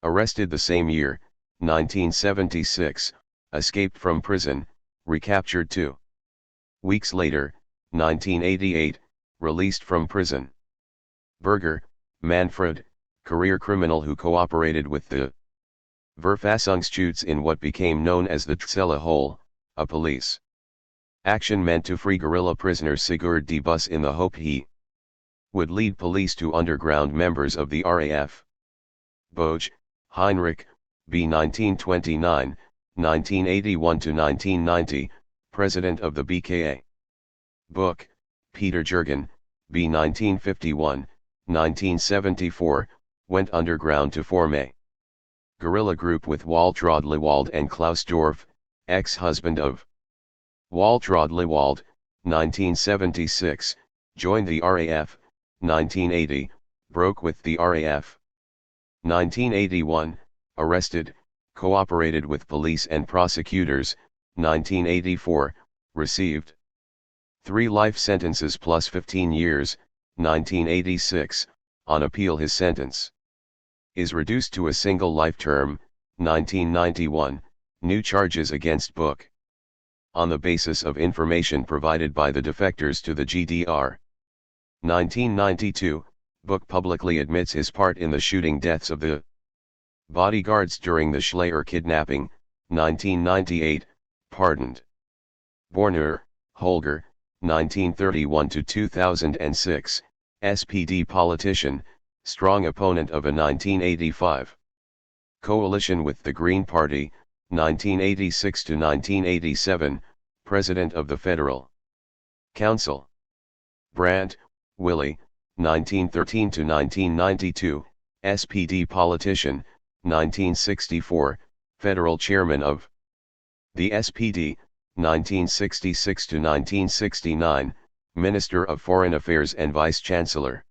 Arrested the same year, 1976, escaped from prison, recaptured 2 weeks later, 1988, released from prison. Berger, Manfred, career criminal who cooperated with the Verfassungsschutz in what became known as the Zelle Hole, a police action meant to free guerrilla prisoner Sigurd die Bus in the hope he would lead police to underground members of the RAF. Boge, Heinrich, b. 1929, 1981–1990, President of the BKA. Book, Peter Jürgen, b. 1951, 1974, went underground to form a guerrilla group with Waltraud Lewald and Klaus Dorf, ex-husband of Waltraud Lewald, 1976, joined the RAF, 1980, broke with the RAF. 1981, arrested, cooperated with police and prosecutors, 1984, received 3 life sentences plus 15 years, 1986, on appeal his sentence is reduced to a single life term, 1991, new charges against Book. On the basis of information provided by the defectors to the GDR. 1992, Book publicly admits his part in the shooting deaths of the bodyguards during the Schleyer kidnapping, 1998, pardoned. Borner, Holger, 1931–2006, SPD politician, strong opponent of a 1985 coalition with the Green Party, 1986–1987, President of the Federal Council. Brandt, Willy, 1913–1992, SPD politician, 1964, Federal Chairman of the SPD, 1966–1969, Minister of Foreign Affairs and Vice-Chancellor.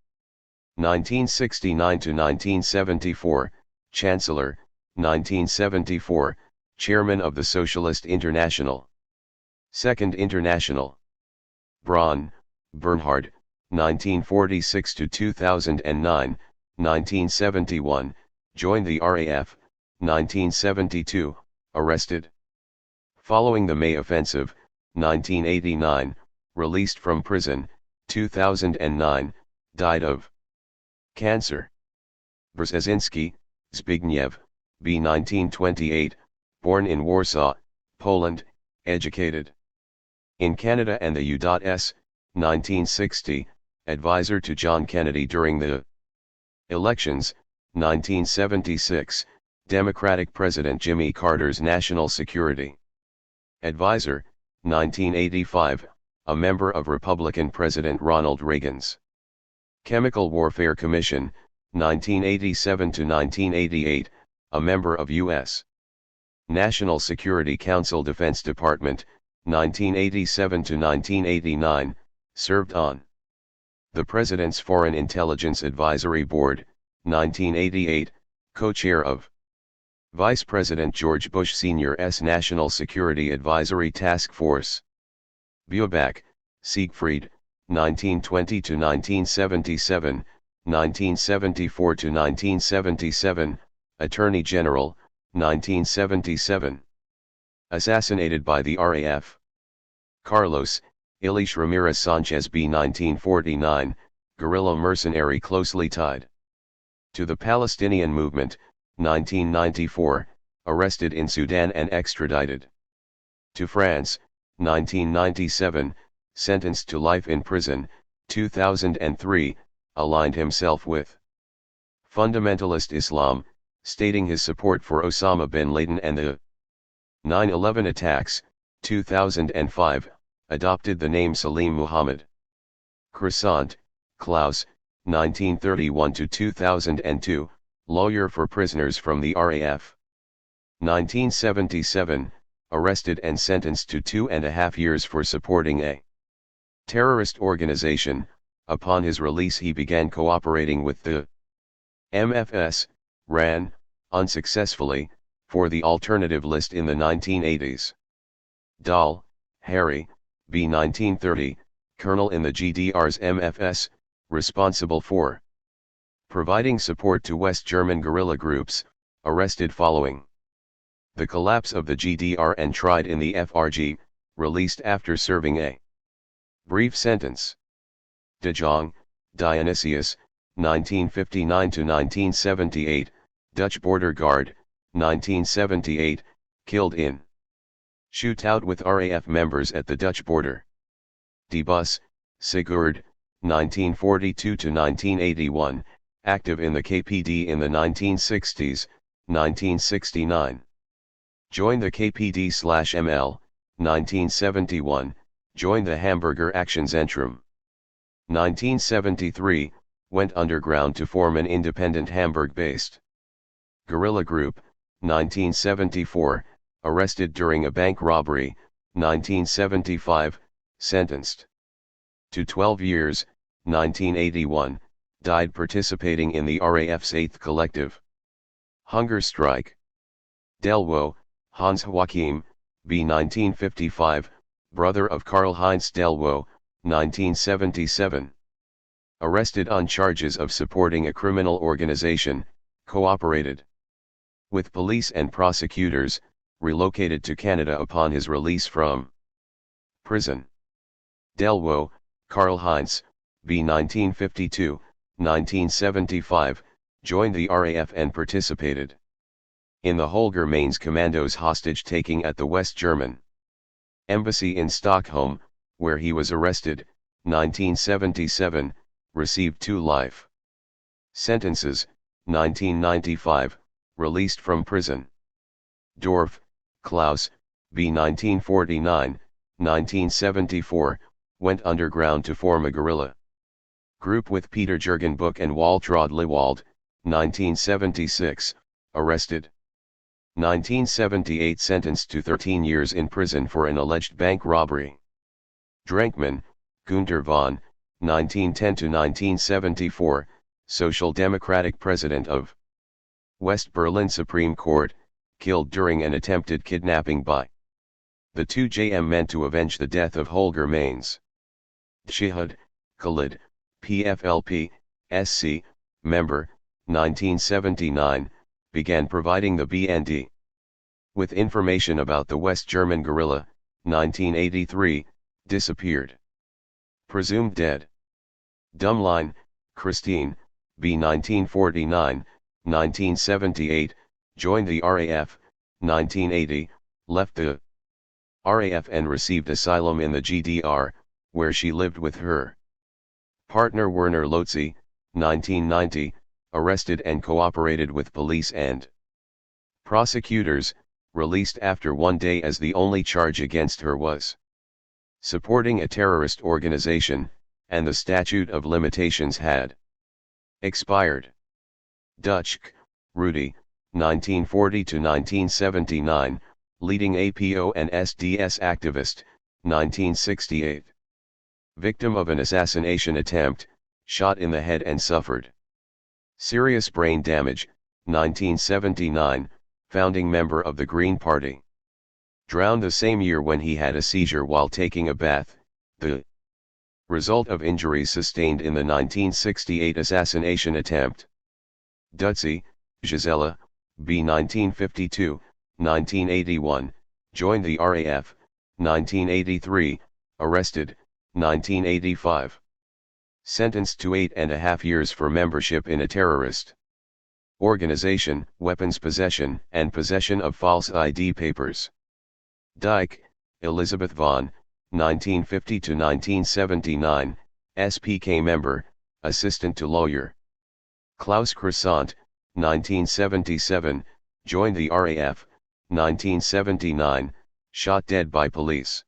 1969–1974, Chancellor, 1974, Chairman of the Socialist International. Second International. Braun, Bernhard, 1946–2009, 1971, joined the RAF, 1972, arrested. Following the May Offensive, 1989, released from prison, 2009, died of cancer. Brzezinski, Zbigniew, b. 1928, born in Warsaw, Poland, educated in Canada and the U.S., 1960, advisor to John Kennedy during the elections, 1976, Democratic President Jimmy Carter's national security advisor, 1985, a member of Republican President Ronald Reagan's Chemical Warfare Commission, 1987–1988, a member of U.S. National Security Council Defense Department, 1987–1989, served on the President's Foreign Intelligence Advisory Board, 1988, co-chair of Vice President George Bush Sr.'s National Security Advisory Task Force. Buebach, Siegfried, 1920–1977, 1974–1977, Attorney General, 1977. Assassinated by the RAF. Carlos, Ilich Ramirez Sanchez b. 1949, guerrilla mercenary closely tied to the Palestinian movement, 1994, arrested in Sudan and extradited to France, 1997, sentenced to life in prison, 2003, aligned himself with fundamentalist Islam, stating his support for Osama bin Laden and the 9/11 attacks, 2005, adopted the name Salim Muhammad. Croissant, Klaus, 1931–2002, lawyer for prisoners from the RAF. 1977, arrested and sentenced to 2.5 years for supporting a Terrorist organization. Upon his release he began cooperating with the MFS, ran, unsuccessfully, for the alternative list in the 1980s. Dahl, Harry, B. 1930, colonel in the GDR's MFS, responsible for providing support to West German guerrilla groups, arrested following the collapse of the GDR and tried in the FRG, released after serving a brief sentence. De Jong, Dionysius, 1959–1978, Dutch border guard, 1978, killed in shootout with RAF members at the Dutch border. De Bus, Sigurd, 1942–1981, active in the KPD in the 1960s, 1969. Joined the KPD/ML, 1971, joined the Hamburger Aktionszentrum. 1973, went underground to form an independent Hamburg-based guerrilla group. 1974, arrested during a bank robbery. 1975, sentenced to 12 years. 1981, died participating in the RAF's 8th collective hunger strike. Delvaux, Hans Joachim, B. 1955, brother of Karl-Heinz Delvaux, 1977. Arrested on charges of supporting a criminal organization, cooperated with police and prosecutors, relocated to Canada upon his release from prison. Delvaux, Karl-Heinz, B. 1952, 1975, joined the RAF and participated in the Holger Mainz Commandos hostage-taking at the West German Embassy in Stockholm, where he was arrested. 1977, received 2 life sentences. 1995, released from prison. Dorf, Klaus, B. 1949, 1974, went underground to form a guerrilla group with Peter Jürgen Buch and Waltraud Lewald. 1976, arrested. 1978, sentenced to 13 years in prison for an alleged bank robbery. Drenkman, Günter von, 1910–1974, Social Democratic President of West Berlin Supreme Court, killed during an attempted kidnapping by the 2JM men to avenge the death of Holger Mainz. Shihad, Khalid, PFLP, SC, member, 1979, began providing the BND with information about the West German guerrilla. 1983, disappeared. Presumed dead. Dummlein, Christine, B. 1949, 1978, joined the RAF. 1980, left the RAF and received asylum in the GDR, where she lived with her partner Werner Lotze. 1990, arrested and cooperated with police and prosecutors, released after 1 day as the only charge against her was supporting a terrorist organization, and the statute of limitations had expired. Dutschke, Rudy, 1940–1979, leading APO and SDS activist, 1968. Victim of an assassination attempt, shot in the head and suffered serious brain damage. 1979, founding member of the Green Party. Drowned the same year when he had a seizure while taking a bath, the result of injuries sustained in the 1968 assassination attempt. Dutzy, Gisela, B. 1952, 1981, joined the RAF. 1983, arrested. 1985. Sentenced to 8.5 years for membership in a terrorist organization, weapons possession, and possession of false ID papers. Dyke, Elizabeth von, 1950–1979, SPK member, assistant to lawyer. Klaus Croissant, 1977, joined the RAF. 1979, shot dead by police.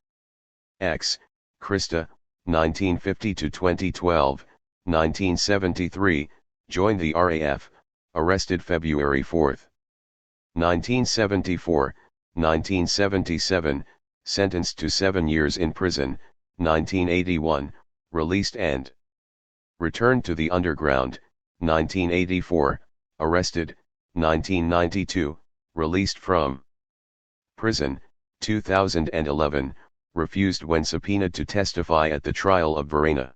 X, Krista, 1950–2012, 1973, joined the RAF, arrested February 4. 1974, 1977, sentenced to 7 years in prison. 1981, released and returned to the underground, 1984, arrested, 1992, released from prison, 2011, refused when subpoenaed to testify at the trial of Verena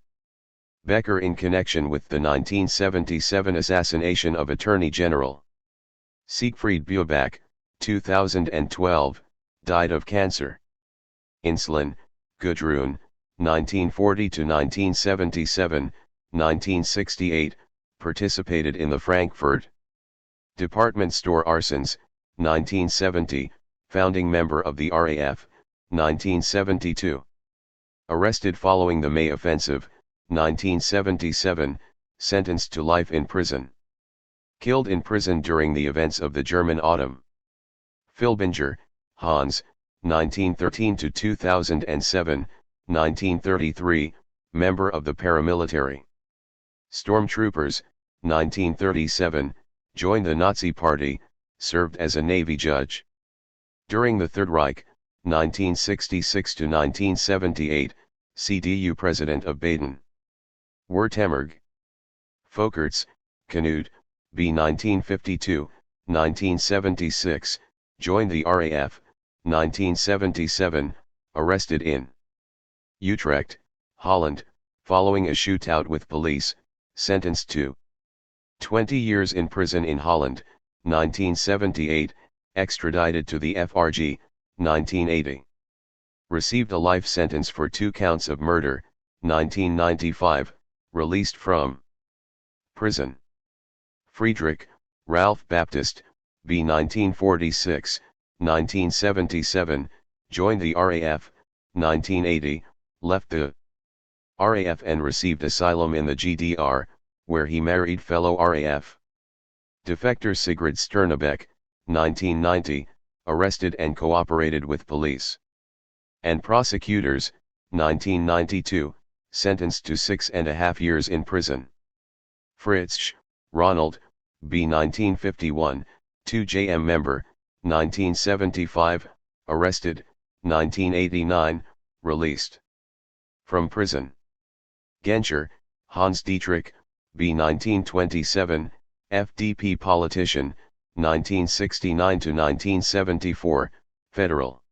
Becker in connection with the 1977 assassination of Attorney General Siegfried Buebach, 2012, died of cancer. Insulin, Gudrun, 1940 to 1977, 1968, participated in the Frankfurt department store arsons, 1970, founding member of the RAF, 1972. Arrested following the May Offensive, 1977, sentenced to life in prison. Killed in prison during the events of the German Autumn. Filbinger, Hans, 1913 to 2007, 1933, member of the paramilitary Stormtroopers, 1937, joined the Nazi Party, served as a Navy judge. During the Third Reich, 1966 to 1978, CDU President of Baden. Württemberg. Folkerts, Knut, B. 1952, 1976, joined the RAF, 1977, arrested in Utrecht, Holland, following a shootout with police, sentenced to 20 years in prison in Holland, 1978, extradited to the FRG, 1980. Received a life sentence for 2 counts of murder, 1995, released from prison. Friedrich, Ralph Baptist, B. 1946, 1977, joined the RAF, 1980, left the RAF and received asylum in the GDR, where he married fellow RAF defector Sigrid Sternebeck, 1990, arrested and cooperated with police and prosecutors, 1992, sentenced to 6.5 years in prison. Fritzsch, Ronald, B. 1951, 2JM member, 1975, arrested, 1989, released from prison. Genscher, Hans Dietrich, B. 1927, FDP politician, 1969 to 1974, Federal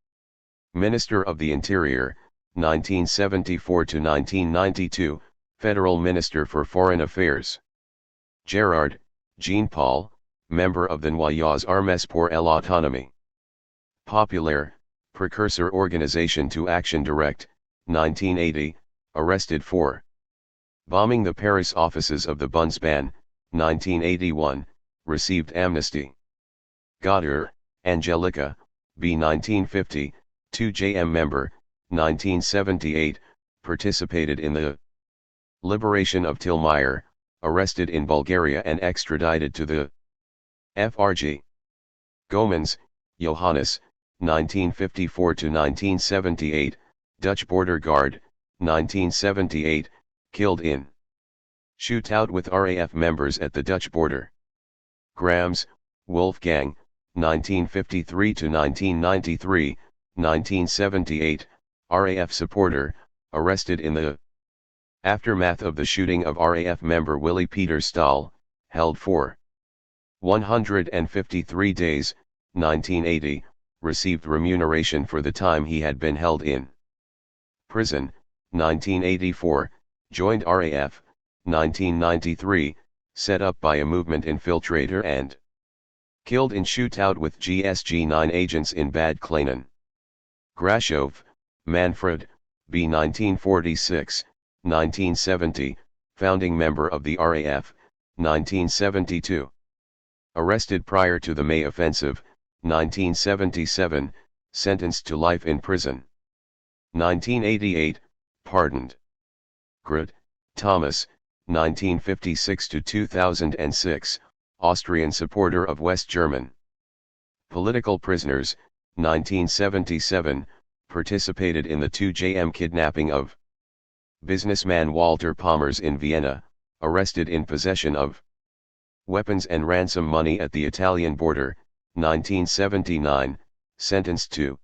Minister of the Interior, 1974 to 1992, Federal Minister for Foreign Affairs. Gerard, Jean-Paul, member of the Noyaux Armées pour l'Autonomie Populaire, precursor organization to Action Direct, 1980, arrested for bombing the Paris offices of the Bundesbahn, 1981, received amnesty. Goddard, Angelica, B. 1950, 2JM member, 1978, participated in the liberation of Tilmeyer, arrested in Bulgaria and extradited to the FRG. Gomans, Johannes, 1954 to 1978, Dutch border guard, 1978, killed in shootout with RAF members at the Dutch border. Grams, Wolfgang, 1953 to 1993, 1978, RAF supporter, arrested in the aftermath of the shooting of RAF member Willy Peter Stahl, held for 153 days, 1980, received remuneration for the time he had been held in prison, 1984, joined RAF, 1993, set up by a movement infiltrator and killed in shootout with GSG-9 agents in Bad Kleinen. Grashof, Manfred, B. 1946, 1970, founding member of the RAF, 1972. Arrested prior to the May Offensive, 1977, sentenced to life in prison. 1988, pardoned. Groth, Thomas, 1956 to 2006, Austrian supporter of West German. Political prisoners, 1977, participated in the 2JM kidnapping of businessman Walter Pommers in Vienna, arrested in possession of weapons and ransom money at the Italian border, 1979, sentenced to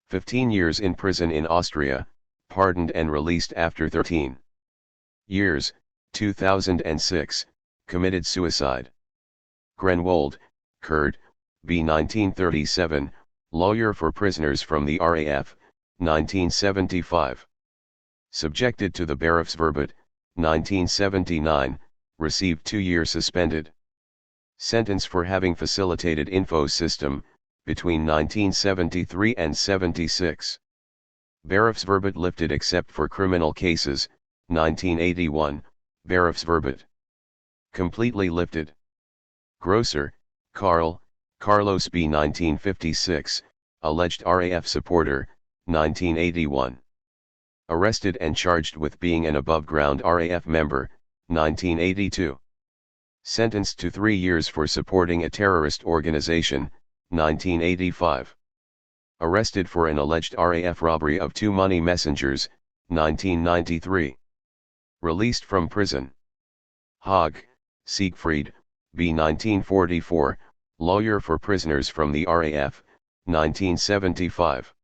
15 years in prison in Austria, pardoned and released after 13 years, 2006, committed suicide. Grenwold, Kurt, B. 1937, lawyer for prisoners from the RAF, 1975. Subjected to the Berufsverbot, 1979, received 2-year suspended. Sentence for having facilitated info system, between 1973 and 76. Berufsverbot lifted except for criminal cases, 1981, Berufsverbot. Completely lifted. Grosser, Carlos B. 1956, alleged RAF supporter, 1981. Arrested and charged with being an above-ground RAF member, 1982. Sentenced to 3 years for supporting a terrorist organization, 1985. Arrested for an alleged RAF robbery of 2 money messengers, 1993. Released from prison. Haag, Siegfried, B. 1944, lawyer for prisoners from the RAF, 1975.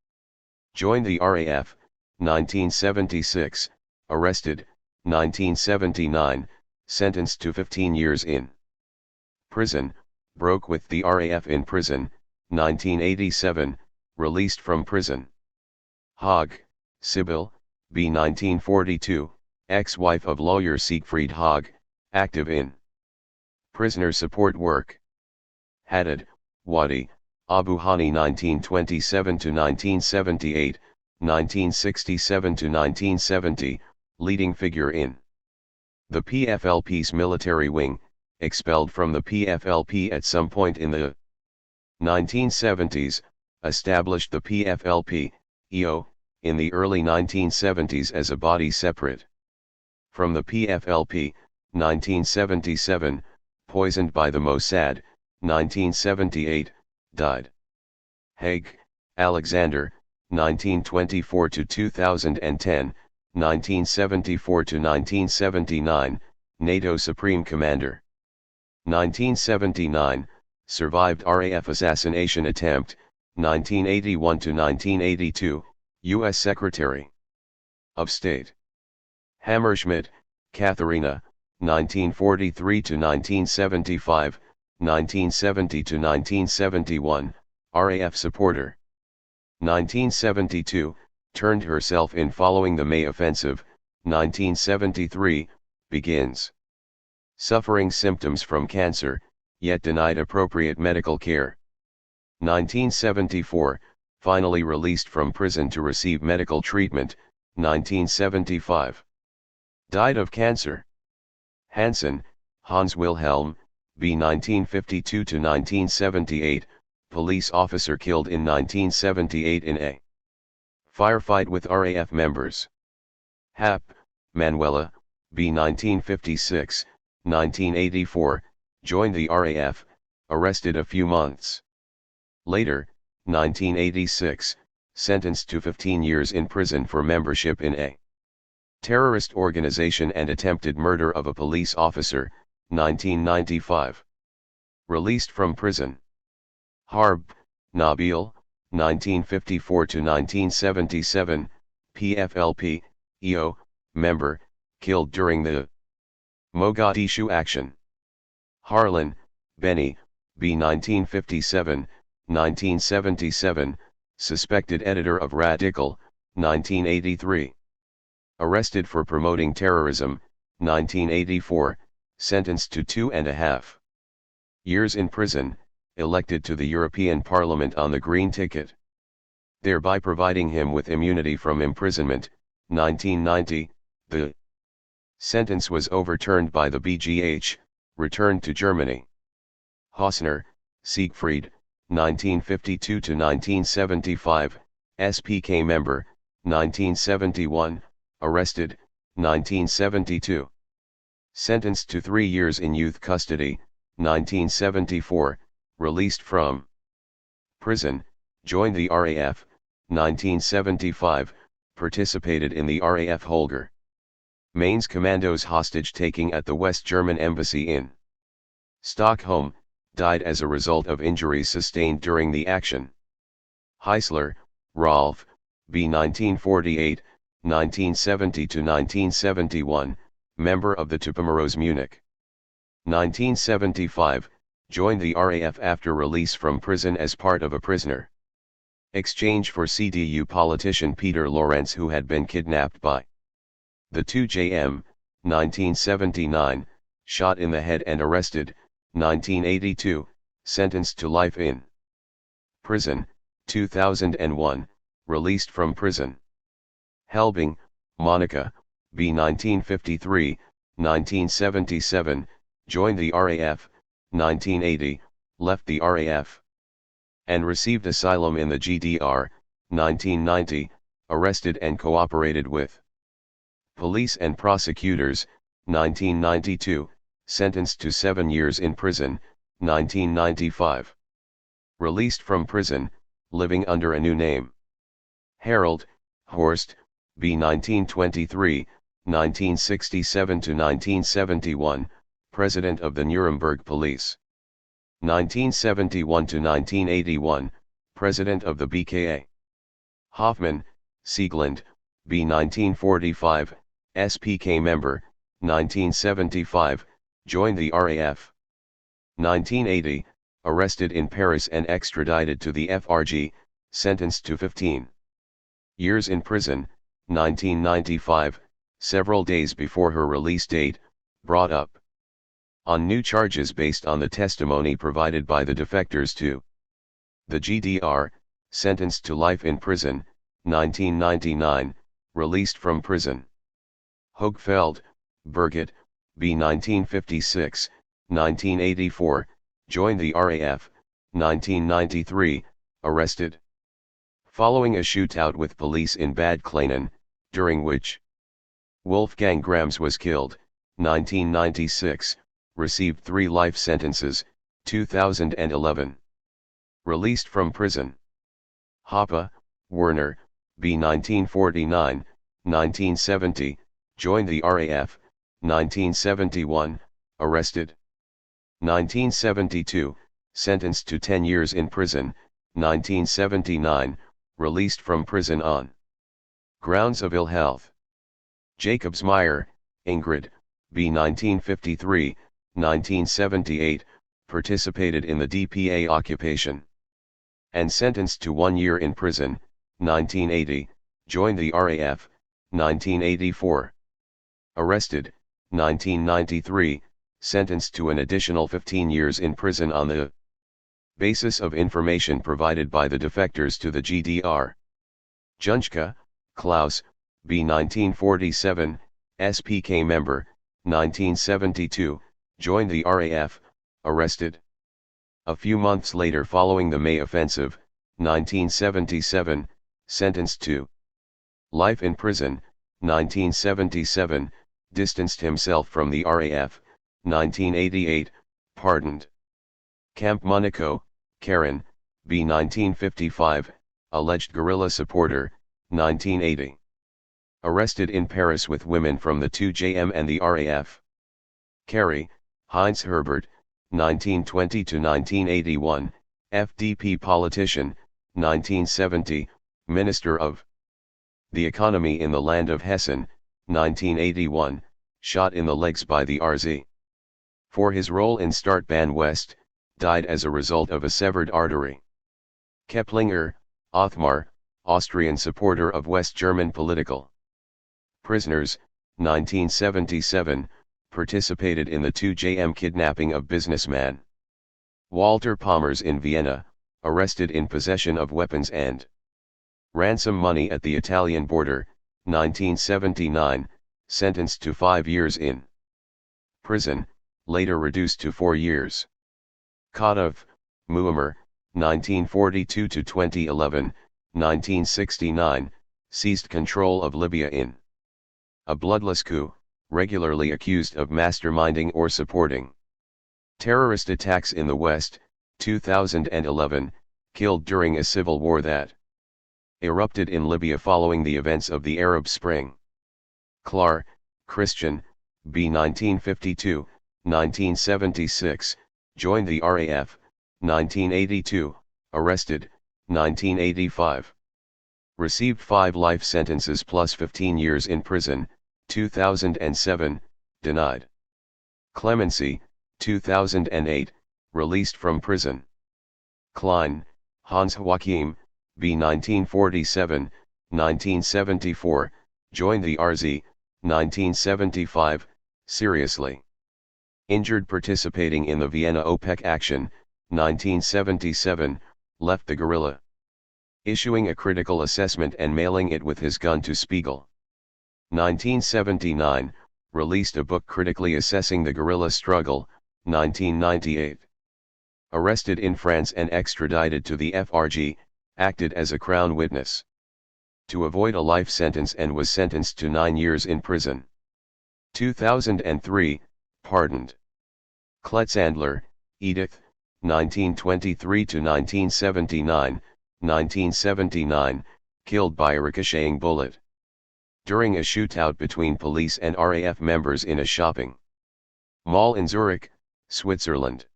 Joined the RAF, 1976, arrested, 1979, sentenced to 15 years in prison, broke with the RAF in prison, 1987, released from prison. Haag, Sibyl, B. 1942, ex-wife of lawyer Siegfried Haag, active in prisoner support work. Haddad, Wadi, Abu Hani 1927–1978, 1967–1970, leading figure in the PFLP's military wing, expelled from the PFLP at some point in the 1970s, established the PFLP, EO, in the early 1970s as a body separate from the PFLP, 1977, poisoned by the Mossad, 1978, died. Haig, Alexander, 1924–2010, 1974–1979, NATO Supreme Commander. 1979, survived RAF assassination attempt, 1981–1982, U.S. Secretary of State. Hammerschmidt, Katharina, 1943–1975, 1970–1971, RAF supporter. 1972, turned herself in following the May Offensive, 1973, begins suffering symptoms from cancer, yet denied appropriate medical care. 1974, finally released from prison to receive medical treatment, 1975. Died of cancer. Hansen, Hans Wilhelm, B. 1952–1978, police officer killed in 1978 in a firefight with RAF members. Happ, Manuela, B. 1956, 1984, joined the RAF, arrested a few months later, 1986, sentenced to 15 years in prison for membership in a terrorist organization and attempted murder of a police officer, 1995. Released from prison. Harb, Nabil, 1954–1977, PFLP, EO, member, killed during the Mogadishu action. Harlan, Benny, B. 1957, 1977, suspected editor of Radical, 1983. Arrested for promoting terrorism, 1984, sentenced to 2.5 years in prison, elected to the European Parliament on the Green Ticket, thereby providing him with immunity from imprisonment. 1990, the sentence was overturned by the BGH, returned to Germany. Hausner, Siegfried, 1952–1975, SPK member, 1971, arrested, 1972. Sentenced to 3 years in youth custody, 1974, released from prison, joined the RAF, 1975, participated in the RAF Holger Mainz Commandos hostage-taking at the West German Embassy in Stockholm, died as a result of injuries sustained during the action. Heisler, Rolf, B. 1948, 1970 to 1971, member of the Tupamaros Munich. 1975, joined the RAF after release from prison as part of a prisoner exchange for CDU politician Peter Lorenz, who had been kidnapped by the 2JM, 1979, shot in the head and arrested, 1982, sentenced to life in prison, 2001, released from prison. Helbing, Monica, B. 1953, 1977, joined the RAF, 1980, left the RAF, and received asylum in the GDR, 1990, arrested and cooperated with police and prosecutors, 1992, sentenced to 7 years in prison, 1995. Released from prison, living under a new name. Harold, Horst, B. 1923, 1967 to 1971, President of the Nuremberg Police. 1971 to 1981, President of the BKA. Hoffman, Siegland, B. 1945, SPK member, 1975, joined the RAF. 1980, arrested in Paris and extradited to the FRG, sentenced to 15 years in prison, 1995, several days before her release date, brought up on new charges based on the testimony provided by the defectors to the GDR, sentenced to life in prison, 1999, released from prison. Hochfeld, Birgit, B. 1956, 1984, joined the RAF, 1993, arrested following a shootout with police in Bad Kleinen, during which Wolfgang Grams was killed, 1996, received 3 life sentences, 2011. Released from prison. Hoppe, Werner, B. 1949, 1970, joined the RAF, 1971, arrested. 1972, sentenced to 10 years in prison, 1979, released from prison on grounds of ill health. Jacobsmeyer, Ingrid, B. 1953, 1978, participated in the DPA occupation and sentenced to 1 year in prison, 1980, joined the RAF, 1984. Arrested, 1993, sentenced to an additional 15 years in prison on the basis of information provided by the defectors to the GDR. Junschke, Klaus, B. 1947, SPK member, 1972, joined the RAF, arrested. A few months later, following the May Offensive, 1977, sentenced to life in prison, 1977, distanced himself from the RAF, 1988, pardoned. Camp Monaco, Karen, B. 1955, alleged guerrilla supporter, 1980. Arrested in Paris with women from the 2JM and the RAF. Carey, Heinz Herbert, 1920 to 1981, FDP politician, 1970, Minister of the Economy in the land of Hessen, 1981, shot in the legs by the RZ. For his role in Startbahn West, died as a result of a severed artery. Keplinger, Othmar, Austrian supporter of West German political prisoners, 1977, participated in the 2JM kidnapping of businessman Walter Pommers in Vienna, arrested in possession of weapons and ransom money at the Italian border, 1979, sentenced to 5 years in prison, later reduced to 4 years. Kadov, Muammar, 1942 to 2011, 1969, seized control of Libya in a bloodless coup, regularly accused of masterminding or supporting terrorist attacks in the West, 2011, killed during a civil war that erupted in Libya following the events of the Arab Spring. Klar, Christian, B. 1952, 1976, joined the RAF, 1982, arrested, 1985. Received 5 life sentences plus 15 years in prison, 2007, denied. Clemency, 2008, released from prison. Klein, Hans Joachim, B. 1947, 1974, joined the RZ, 1975, seriously injured participating in the Vienna OPEC action, 1977, left the guerrilla. Issuing a critical assessment and mailing it with his gun to Spiegel. 1979, released a book critically assessing the guerrilla struggle, 1998. Arrested in France and extradited to the FRG, acted as a Crown witness. To avoid a life sentence and was sentenced to 9 years in prison. 2003, pardoned. Kletzandler, Edith, 1923–1979, 1979, killed by a ricocheting bullet. During a shootout between police and RAF members in a shopping mall in Zurich, Switzerland.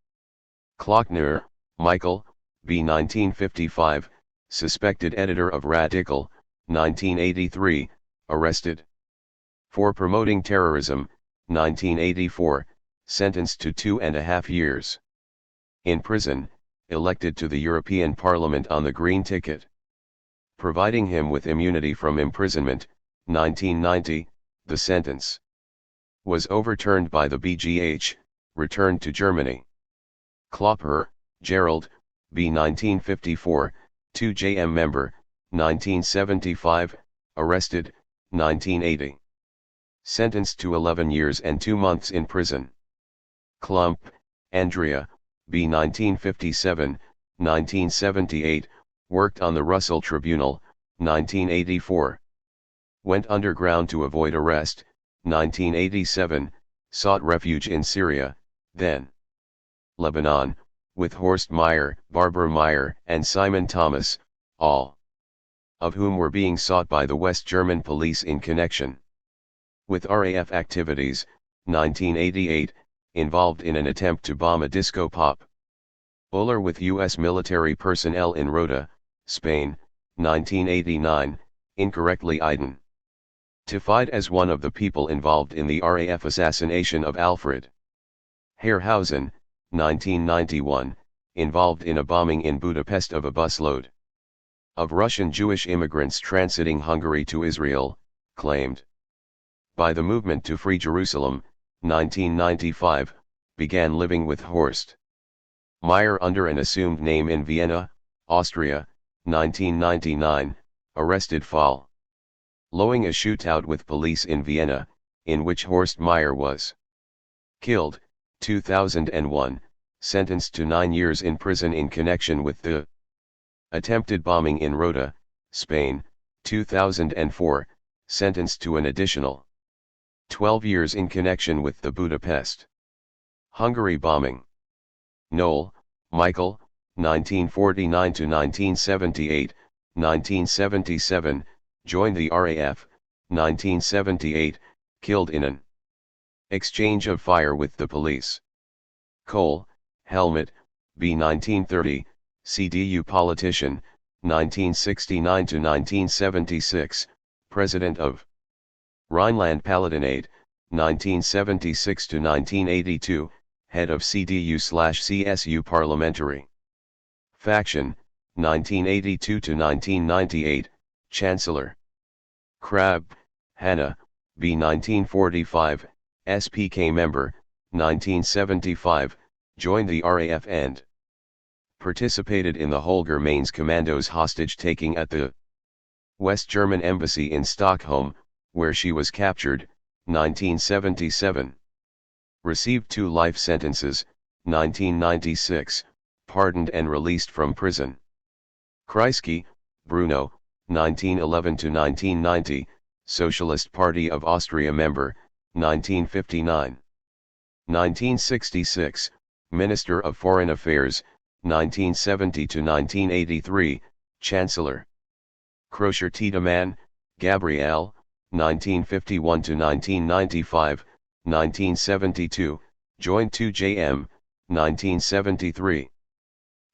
Klockner, Michael, B. 1955, suspected editor of Radical, 1983, arrested. For promoting terrorism, 1984, sentenced to 2.5 years. In prison, elected to the European Parliament on the Green Ticket. Providing him with immunity from imprisonment, 1990, the sentence was overturned by the BGH, returned to Germany. Klopper, Gerald, B. 1954, 2JM member, 1975, arrested, 1980. Sentenced to 11 years and 2 months in prison. Klump, Andrea, B. 1957, 1978, worked on the Russell Tribunal, 1984. Went underground to avoid arrest, 1987, sought refuge in Syria, then Lebanon, with Horst Meyer, Barbara Meyer, and Simon Thomas, all of whom were being sought by the West German police in connection with RAF activities, 1988, involved in an attempt to bomb a disco pop. Uller with U.S. military personnel in Rota, Spain, 1989, incorrectly identified as one of the people involved in the RAF assassination of Alfred Herrhausen, 1991, involved in a bombing in Budapest of a busload of Russian Jewish immigrants transiting Hungary to Israel, claimed by the Movement to Free Jerusalem, 1995, began living with Horst Meyer under an assumed name in Vienna, Austria, 1999, arrested following a shootout with police in Vienna, in which Horst Meyer was killed, 2001, sentenced to 9 years in prison in connection with the attempted bombing in Rota, Spain, 2004, sentenced to an additional 12 years in connection with the Budapest, Hungary bombing. Knoll, Michael, 1949–1978, 1977, joined the RAF, 1978, killed in an exchange of fire with the police. Cole, Helmut, B. 1930, CDU politician, 1969–1976, President of Rhineland-Palatinate, 1976–1982, head of CDU/CSU parliamentary faction, 1982–1998, Chancellor. Crabbe, Hannah, B. 1945, SPK member, 1975, joined the RAF and participated in the Holger Mainz Commandos hostage-taking at the West German Embassy in Stockholm, where she was captured, 1977. Received 2 life sentences, 1996, pardoned and released from prison. Kreisky, Bruno, 1911–1990, Socialist Party of Austria member, 1959. 1966, Minister of Foreign Affairs, 1970–1983, Chancellor. Croscher Tiedemann, Gabrielle, 1951–1995, 1972, joined 2JM, 1973.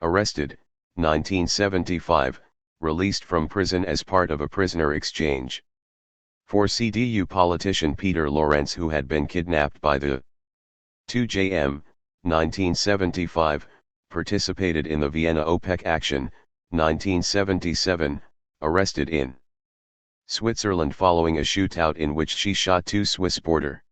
Arrested, 1975, released from prison as part of a prisoner exchange. For CDU politician Peter Lorentz, who had been kidnapped by the 2JM, 1975, participated in the Vienna OPEC action, 1977, arrested in Switzerland following a shootout in which she shot 2 Swiss border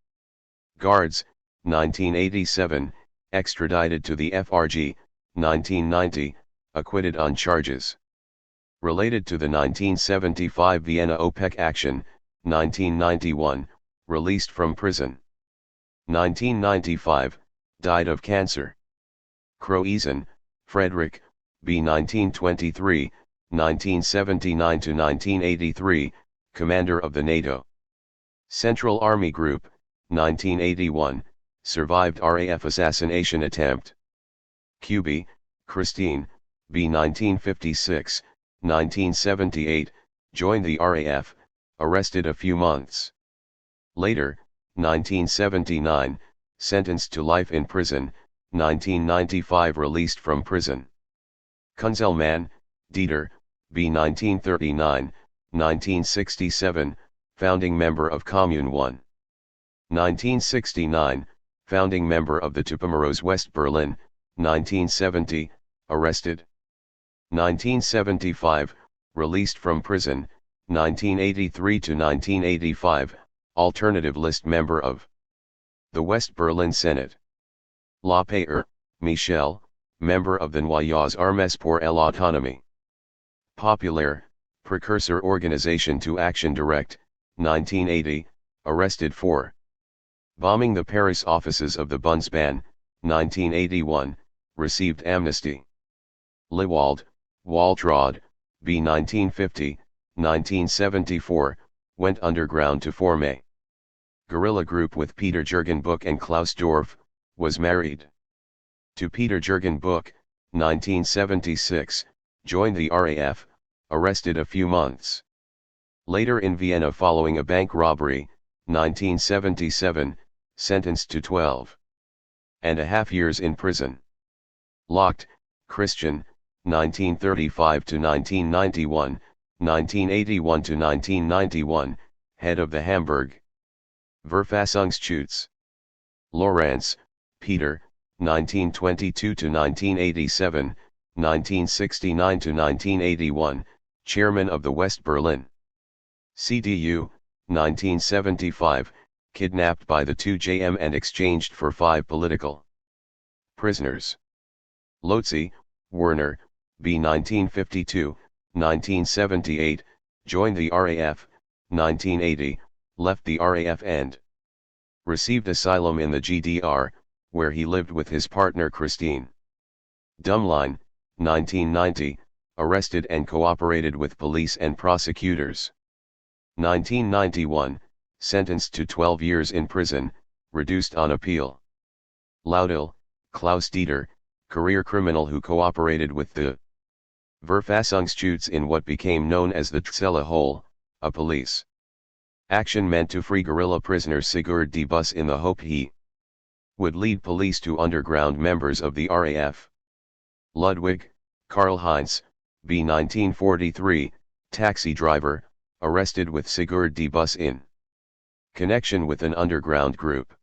guards, 1987, extradited to the FRG, 1990, acquitted on charges related to the 1975 Vienna OPEC action, 1991, released from prison. 1995, died of cancer. Croezen, Frederick, B. 1923, 1979 to 1983, commander of the NATO Central Army Group, 1981, survived RAF assassination attempt. Kuby, Christine, B. 1956, 1978, joined the RAF, arrested a few months later, 1979, sentenced to life in prison, 1995 released from prison. Kunzelmann, Dieter, B. 1939, 1967, founding member of Commune 1. 1969, founding member of the Tupamaros West Berlin, 1970, arrested. 1975, released from prison, 1983 to 1985, alternative list member of the West Berlin Senate. Lapeyre, Michel, member of the Noyaux Armes pour l'Autonomie Populaire, precursor organization to Action Direct, 1980, arrested for bombing the Paris offices of the Bundesbahn, 1981, received amnesty. Lewald, Waltraud, B. 1950, 1974, went underground to form a guerrilla group with Peter Jürgen Buch and Klaus Dorf, was married to Peter Jürgen Buch, 1976, joined the RAF, arrested a few months later in Vienna following a bank robbery, 1977, sentenced to 12.5 years in prison. Locked, Christian, 1935 to 1991, 1981 to 1991, head of the Hamburg Verfassungsschutz. Lorenz, Peter, 1922 to 1987, 1969 to 1981, chairman of the West Berlin CDU, 1975, kidnapped by the 2JM and exchanged for 5 political prisoners. Lotze, Werner, B. 1952, 1978, joined the RAF, 1980, left the RAF and received asylum in the GDR, where he lived with his partner Christine. Dummlein, 1990, arrested and cooperated with police and prosecutors. 1991, sentenced to 12 years in prison, reduced on appeal. Laudel, Klaus Dieter, career criminal who cooperated with the Verfassungsschutz in what became known as the Zelle Hole, a police action meant to free guerrilla prisoner Sigurd die Bus in the hope he would lead police to underground members of the RAF. Ludwig, Karl-Heinz, B. 1943, taxi driver, arrested with Sigurd die Bus in connection with an underground group.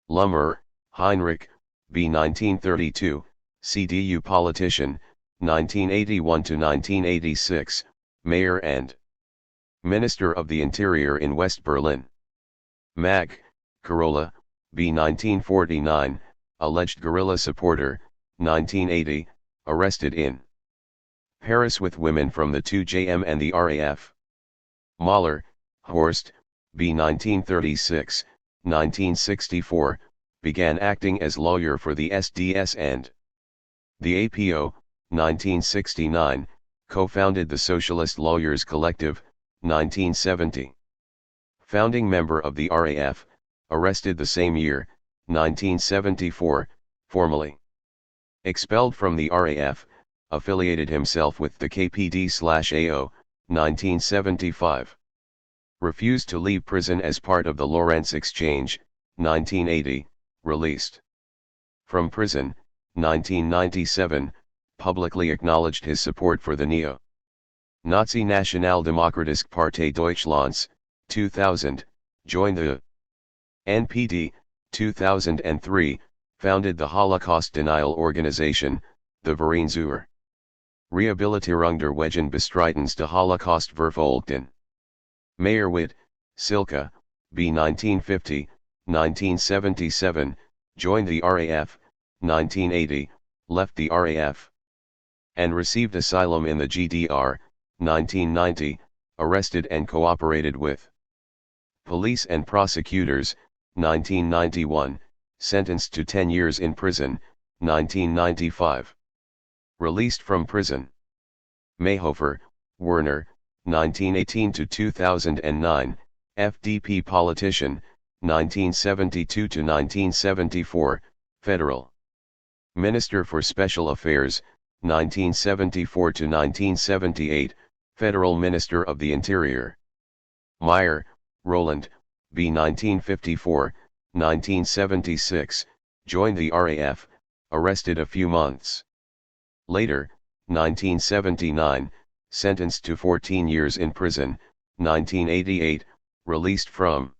Lummer, Heinrich, B. 1932, CDU politician, 1981 to 1986, mayor and Minister of the Interior in West Berlin. Mack, Carola, B. 1949, alleged guerrilla supporter, 1980, arrested in Paris with women from the 2JM and the RAF. Mahler, Horst, B. 1936, 1964, began acting as lawyer for the SDS and the APO, 1969, co-founded the Socialist Lawyers Collective, 1970. Founding member of the RAF, arrested the same year, 1974, formally expelled from the RAF, affiliated himself with the KPD/AO, 1975. Refused to leave prison as part of the Lorentz Exchange, 1980, released from prison, 1997, publicly acknowledged his support for the neo Nazi Nationaldemokratische Partei Deutschlands, 2000, joined the NPD, 2003, founded the Holocaust denial organization, the Verein zur Rehabilitierung der Wegenbestreitens des Holocaust-Verfolgten. Meyerwitt, Silke, B. 1950, 1977, joined the RAF, 1980, left the RAF, and received asylum in the GDR, 1990, arrested and cooperated with police and prosecutors, 1991, sentenced to 10 years in prison, 1995. Released from prison. Mayhofer, Werner, 1918 to 2009, FDP politician, 1972 to 1974, Federal Minister for Special Affairs, 1974 to 1978, Federal Minister of the Interior. Meyer, Roland, B. 1954, 1976, joined the RAF, arrested a few months later, 1979, sentenced to 14 years in prison, 1988, released from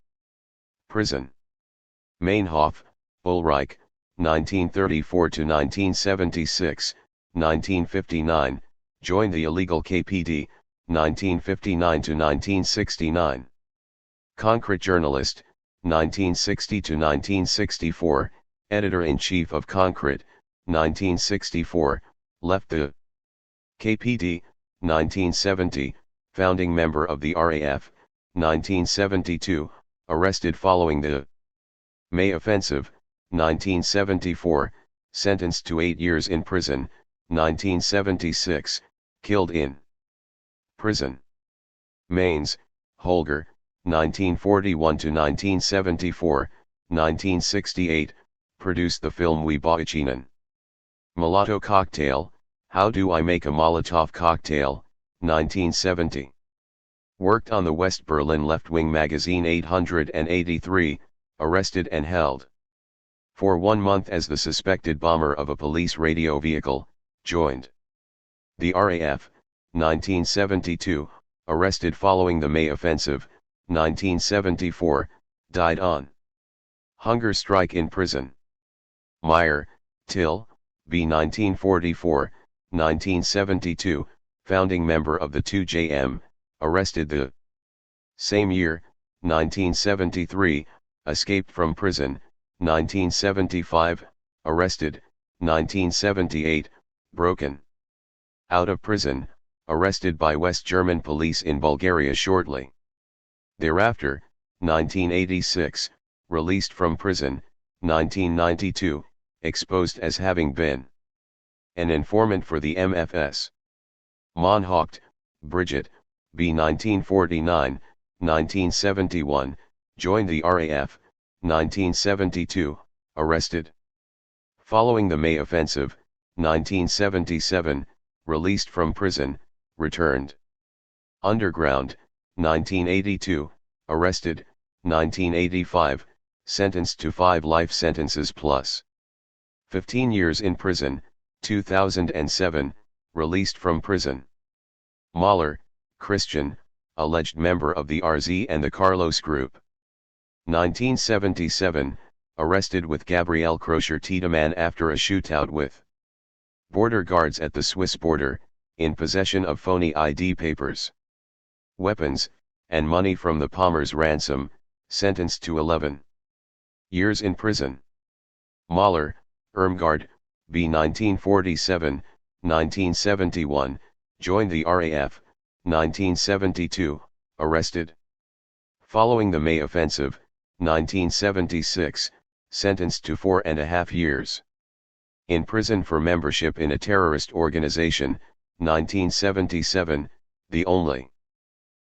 prison. Meinhof, Ulrich, 1934 to 1976, 1959, joined the illegal KPD, 1959 to 1969. Concrete journalist, 1960 to 1964, editor-in-chief of Concrete, 1964, left the KPD, 1970, founding member of the RAF, 1972, arrested following the May Offensive, 1974, sentenced to 8 years in prison, 1976, killed in prison. Mainz, Holger, 1941 to 1974, 1968, produced the film Wie baue ich einen Mulatto Cocktail, How Do I Make a Molotov Cocktail, 1970. Worked on the West Berlin left-wing magazine 883, arrested and held for 1 month as the suspected bomber of a police radio vehicle, joined the RAF, 1972, arrested following the May Offensive, 1974, died on hunger strike in prison. Meyer, Till, B. 1944, 1972, founding member of the 2JM, arrested the same year, 1973, escaped from prison, 1975, arrested, 1978, broken out of prison, arrested by West German police in Bulgaria shortly thereafter, 1986, released from prison, 1992, exposed as having been an informant for the MFS. Moncourt, Brigitte, B. 1949, 1971, joined the RAF, 1972, arrested following the May Offensive, 1977, released from prison, returned underground, 1982, arrested, 1985, sentenced to 5 life sentences plus 15 years in prison, 2007, released from prison. Mahler, Christian, alleged member of the RZ and the Carlos Group. 1977, arrested with Gabriel Crocher Tiedemann after a shootout with border guards at the Swiss border, in possession of phony ID papers, weapons, and money from the Palmer's ransom, sentenced to 11 years in prison. Mahler, Irmgard, B. 1947, 1971, joined the RAF, 1972, arrested following the May Offensive, 1976, sentenced to 4.5 years in prison for membership in a terrorist organization, 1977, the only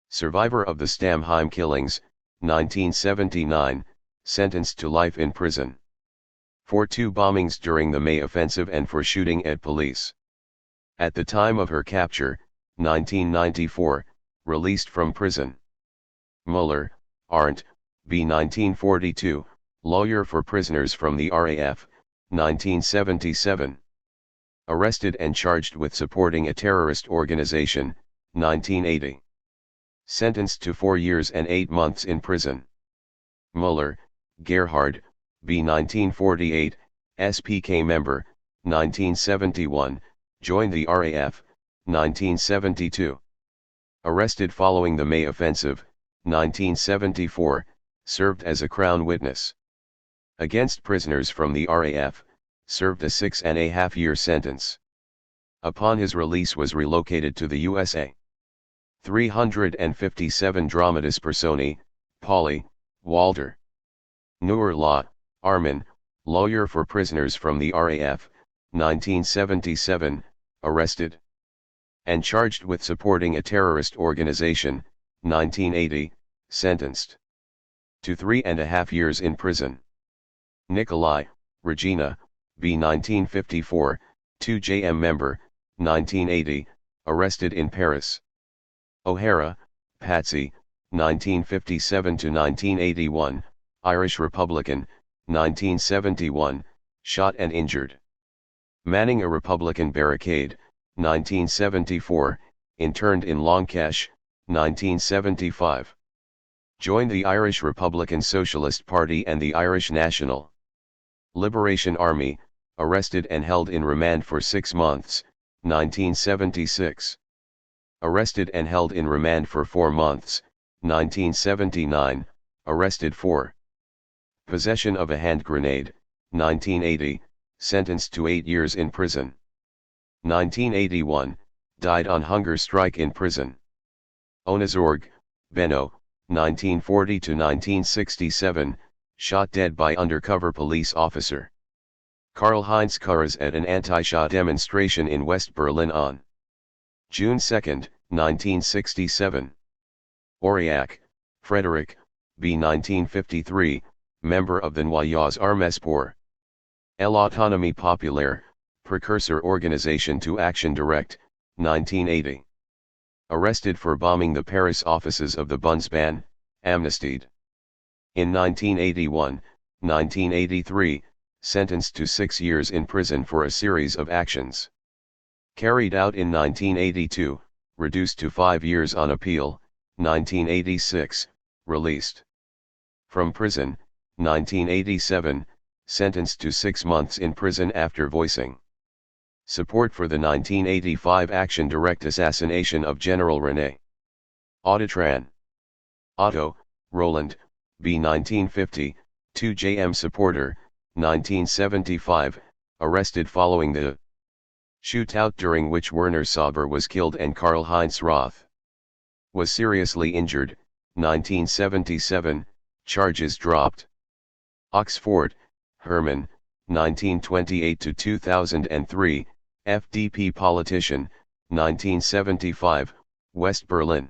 survivor of the Stammheim killings, 1979, sentenced to life in prison for 2 bombings during the May Offensive and for shooting at police. At the time of her capture, 1994, released from prison. Muller, Arndt, B. 1942, lawyer for prisoners from the RAF, 1977. Arrested and charged with supporting a terrorist organization, 1980. Sentenced to 4 years and 8 months in prison. Muller, Gerhard, B. 1948, SPK member, 1971, joined the RAF, 1972. Arrested following the May Offensive, 1974, served as a Crown witness. Against prisoners from the RAF, served a 6.5-year sentence. Upon his release was relocated to the USA. 357 Dramatis Personae, Pauli, Walter. Neuer Law, Armin, lawyer for prisoners from the RAF, 1977, arrested. And charged with supporting a terrorist organization, 1980, sentenced to 3.5 years in prison. Nikolai, Regina, B. 1954, 2JM member, 1980, arrested in Paris. O'Hara, Patsy, 1957 to 1981, Irish Republican, 1971, shot and injured. Manning a Republican barricade, 1974, interned in Longcash, 1975. Joined the Irish Republican Socialist Party and the Irish National Liberation Army, arrested and held in remand for 6 months, 1976. Arrested and held in remand for 4 months, 1979, arrested for possession of a hand grenade, 1980, sentenced to 8 years in prison. 1981, died on hunger strike in prison. Onazorg, Benno, 1940 to 1967, shot dead by undercover police officer. Karl-Heinz Kurz at an anti-Shah demonstration in West Berlin on June 2, 1967. Aurillac, Frederick, B. 1953, member of the Noyaux Armes pour l'Autonomie Populaire, precursor organization to Action Direct, 1980. Arrested for bombing the Paris offices of the Bundesbahn, amnestied. In 1981, 1983, sentenced to 6 years in prison for a series of actions carried out in 1982, reduced to 5 years on appeal, 1986, released from prison, 1987, sentenced to 6 months in prison after voicing support for the 1985 Action Direct assassination of General René Auditran. Otto, Roland, B. 1950, 2JM supporter, 1975, arrested following the shootout during which Werner Sauber was killed and Karl-Heinz Roth was seriously injured, 1977, charges dropped. Oxford, Herman, 1928 to 2003, FDP politician, 1975, West Berlin.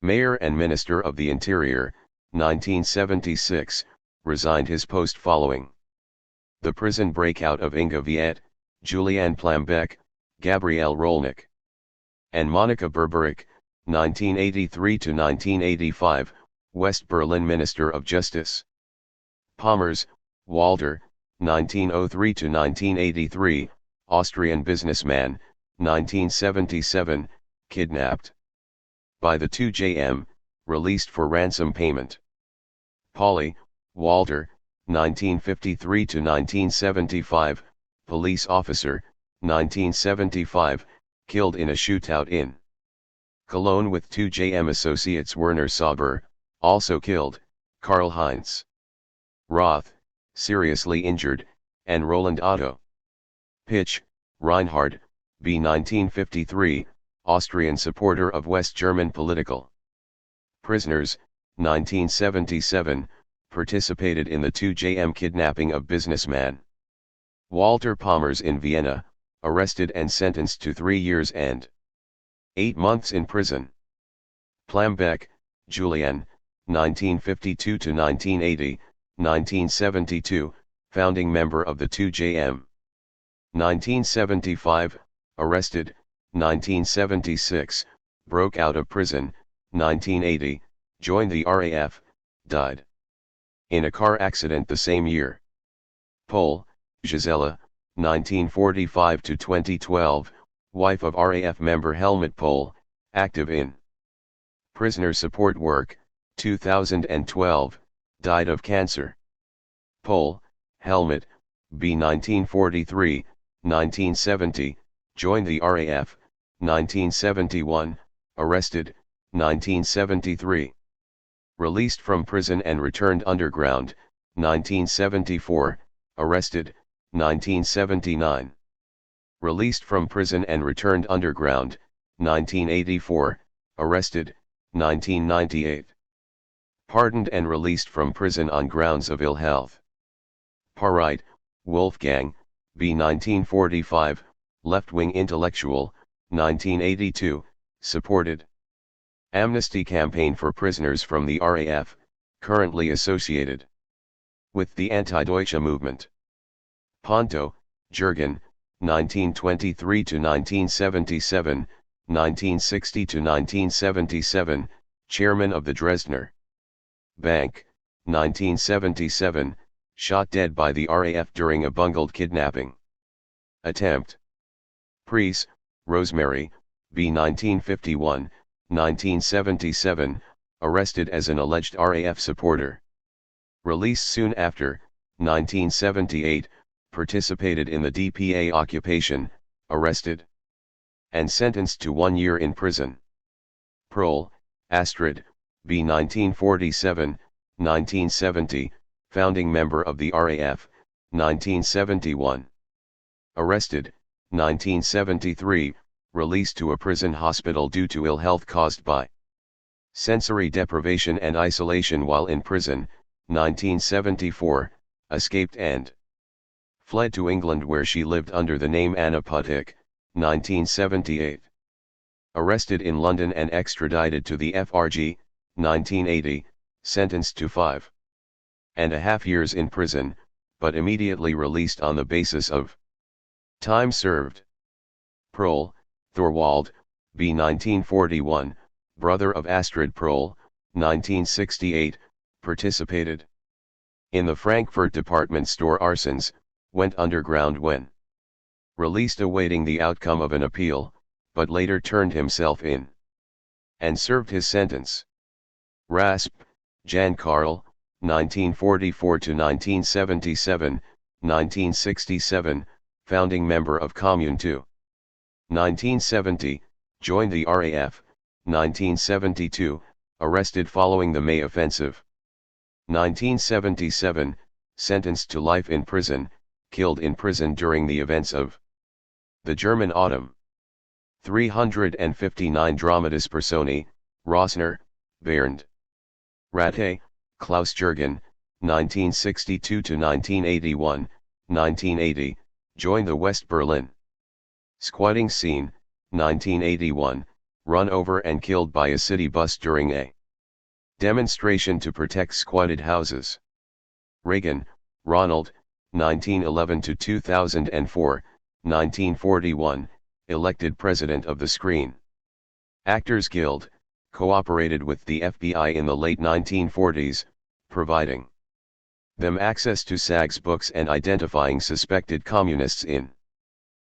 Mayor and Minister of the Interior, 1976, resigned his post following the prison breakout of Inga Viet, Julianne Plambeck, Gabrielle Rolnick, and Monika Berberich, 1983 to 1985, West Berlin Minister of Justice. Pommers, Walter, 1903 to 1983, Austrian businessman, 1977, kidnapped by the 2JM, released for ransom payment. Pauli, Walter, 1953 to 1975, police officer, 1975, killed in a shootout in Cologne with 2JM associates Werner Sauber, also killed, Karl-Heinz Roth, seriously injured, and Roland Otto. Pitch, Reinhard, B. 1953, Austrian supporter of West German political prisoners, 1977, participated in the 2JM kidnapping of businessman Walter Pommers in Vienna, arrested and sentenced to 3 years and 8 months in prison. Plambeck, Julianne, 1952 to 1980, 1972, founding member of the 2JM. 1975, arrested, 1976, broke out of prison, 1980, joined the RAF, died in a car accident the same year. Pole, Gisela, 1945 to 2012, wife of RAF member Helmut Pole, active in prisoner support work, 2012, died of cancer. Pole, Helmut, B. 1943, 1970, joined the RAF, 1971, arrested, 1973. Released from prison and returned underground, 1974, arrested, 1979. Released from prison and returned underground, 1984, arrested, 1998. Pardoned and released from prison on grounds of ill health. Parite, Wolfgang, B. 1945, left-wing intellectual, 1982, supported amnesty campaign for prisoners from the RAF, currently associated with the anti-Deutsche movement. Ponto, Jürgen, 1923 to 1977, 1960 to 1977, chairman of the Dresdner Bank, 1977, shot dead by the RAF during a bungled kidnapping attempt. Preece, Rosemary, B. 1951, 1977, arrested as an alleged RAF supporter. Released soon after, 1978, participated in the DPA occupation, arrested and sentenced to 1 year in prison. Prohl, Astrid, B. 1947, 1970, founding member of the RAF, 1971. Arrested, 1973, released to a prison hospital due to ill health caused by sensory deprivation and isolation while in prison, 1974, escaped and fled to England where she lived under the name Anna Puttick, 1978. Arrested in London and extradited to the FRG, 1980, sentenced to 5.5 years in prison, but immediately released on the basis of time served. Prohl, Thorwald, B. 1941, brother of Astrid Prohl, 1968, participated in the Frankfurt department store arsons, went underground when released awaiting the outcome of an appeal, but later turned himself in and served his sentence. Rasp, Jan Karl, 1944 to 1977, 1967, founding member of Commune 2. 1970, joined the RAF, 1972, arrested following the May Offensive. 1977, sentenced to life in prison, killed in prison during the events of the German Autumn. 359 Dramatis Personae, Rossner, Bernd. Ratte, Klaus Jürgen, 1962 to 1981, 1980, joined the West Berlin squatting scene, 1981, run over and killed by a city bus during a demonstration to protect squatted houses. Reagan, Ronald, 1911 to 2004, 1941, elected president of the Screen Actors Guild, cooperated with the FBI in the late 1940s, providing them access to SAG's books and identifying suspected communists in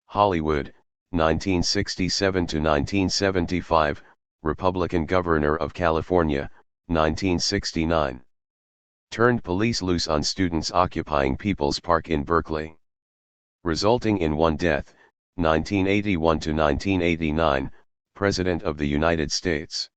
Hollywood, 1967 to 1975, Republican Governor of California, 1969. Turned police loose on students occupying People's Park in Berkeley, resulting in 1 death, 1981 to 1989, President of the United States.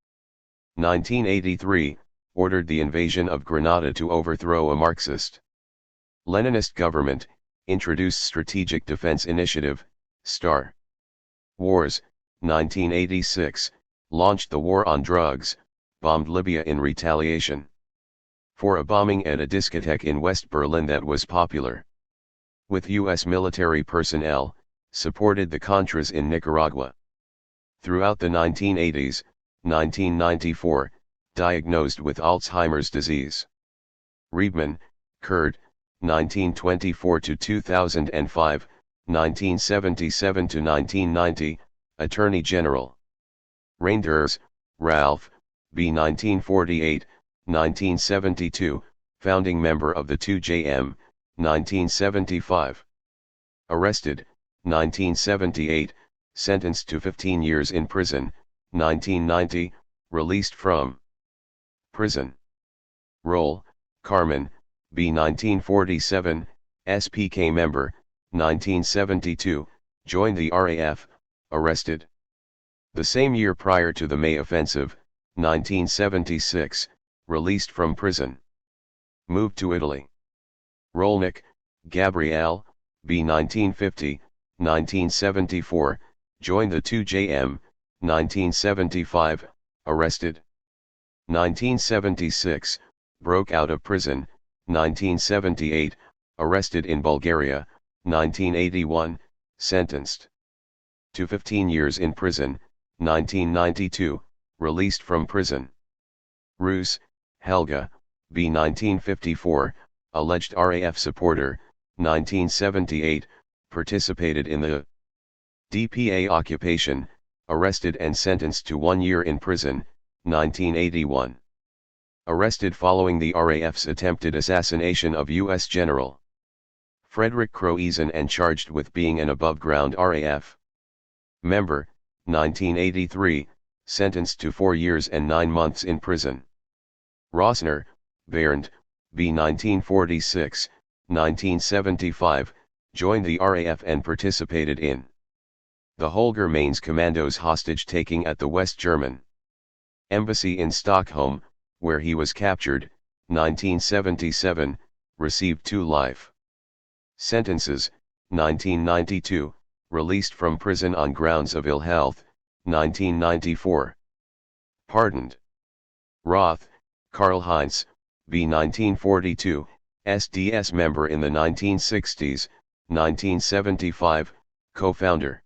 1983, ordered the invasion of Grenada to overthrow a Marxist-Leninist government, introduced Strategic Defense Initiative, Star Wars, 1986, launched the war on drugs, bombed Libya in retaliation for a bombing at a discotheque in West Berlin that was popular with U.S. military personnel, supported the Contras in Nicaragua. Throughout the 1980s, 1994, diagnosed with Alzheimer's disease. Riebman, Kurt, 1924 to 2005, 1977 to 1990, Attorney General. Reinders, Ralph, B. 1948, 1972, founding member of the 2JM, 1975. Arrested, 1978, sentenced to 15 years in prison, 1990, released from prison. Role, Carmen, B. 1947, SPK member, 1972, joined the RAF, arrested. The same year prior to the May Offensive, 1976, released from prison. Moved to Italy. Rolnick, Gabrielle, B. 1950, 1974, joined the 2JM, 1975, arrested. 1976, broke out of prison, 1978, arrested in Bulgaria, 1981, sentenced to 15 years in prison, 1992, released from prison. Roos, Helga, B. 1954, alleged RAF supporter, 1978, participated in the DPA occupation, arrested and sentenced to 1 year in prison, 1981. Arrested following the RAF's attempted assassination of U.S. General Frederick Croizon and charged with being an above-ground RAF member, 1983, sentenced to 4 years and 9 months in prison. Rosner, Bernd, B. 1946, 1975, joined the RAF and participated in the Holger Mainz Commandos hostage-taking at the West German Embassy in Stockholm, where he was captured, 1977, received 2 life sentences, 1992, released from prison on grounds of ill health, 1994. Pardoned. Roth, Karl-Heinz, B. 1942, SDS member in the 1960s, 1975, co-founder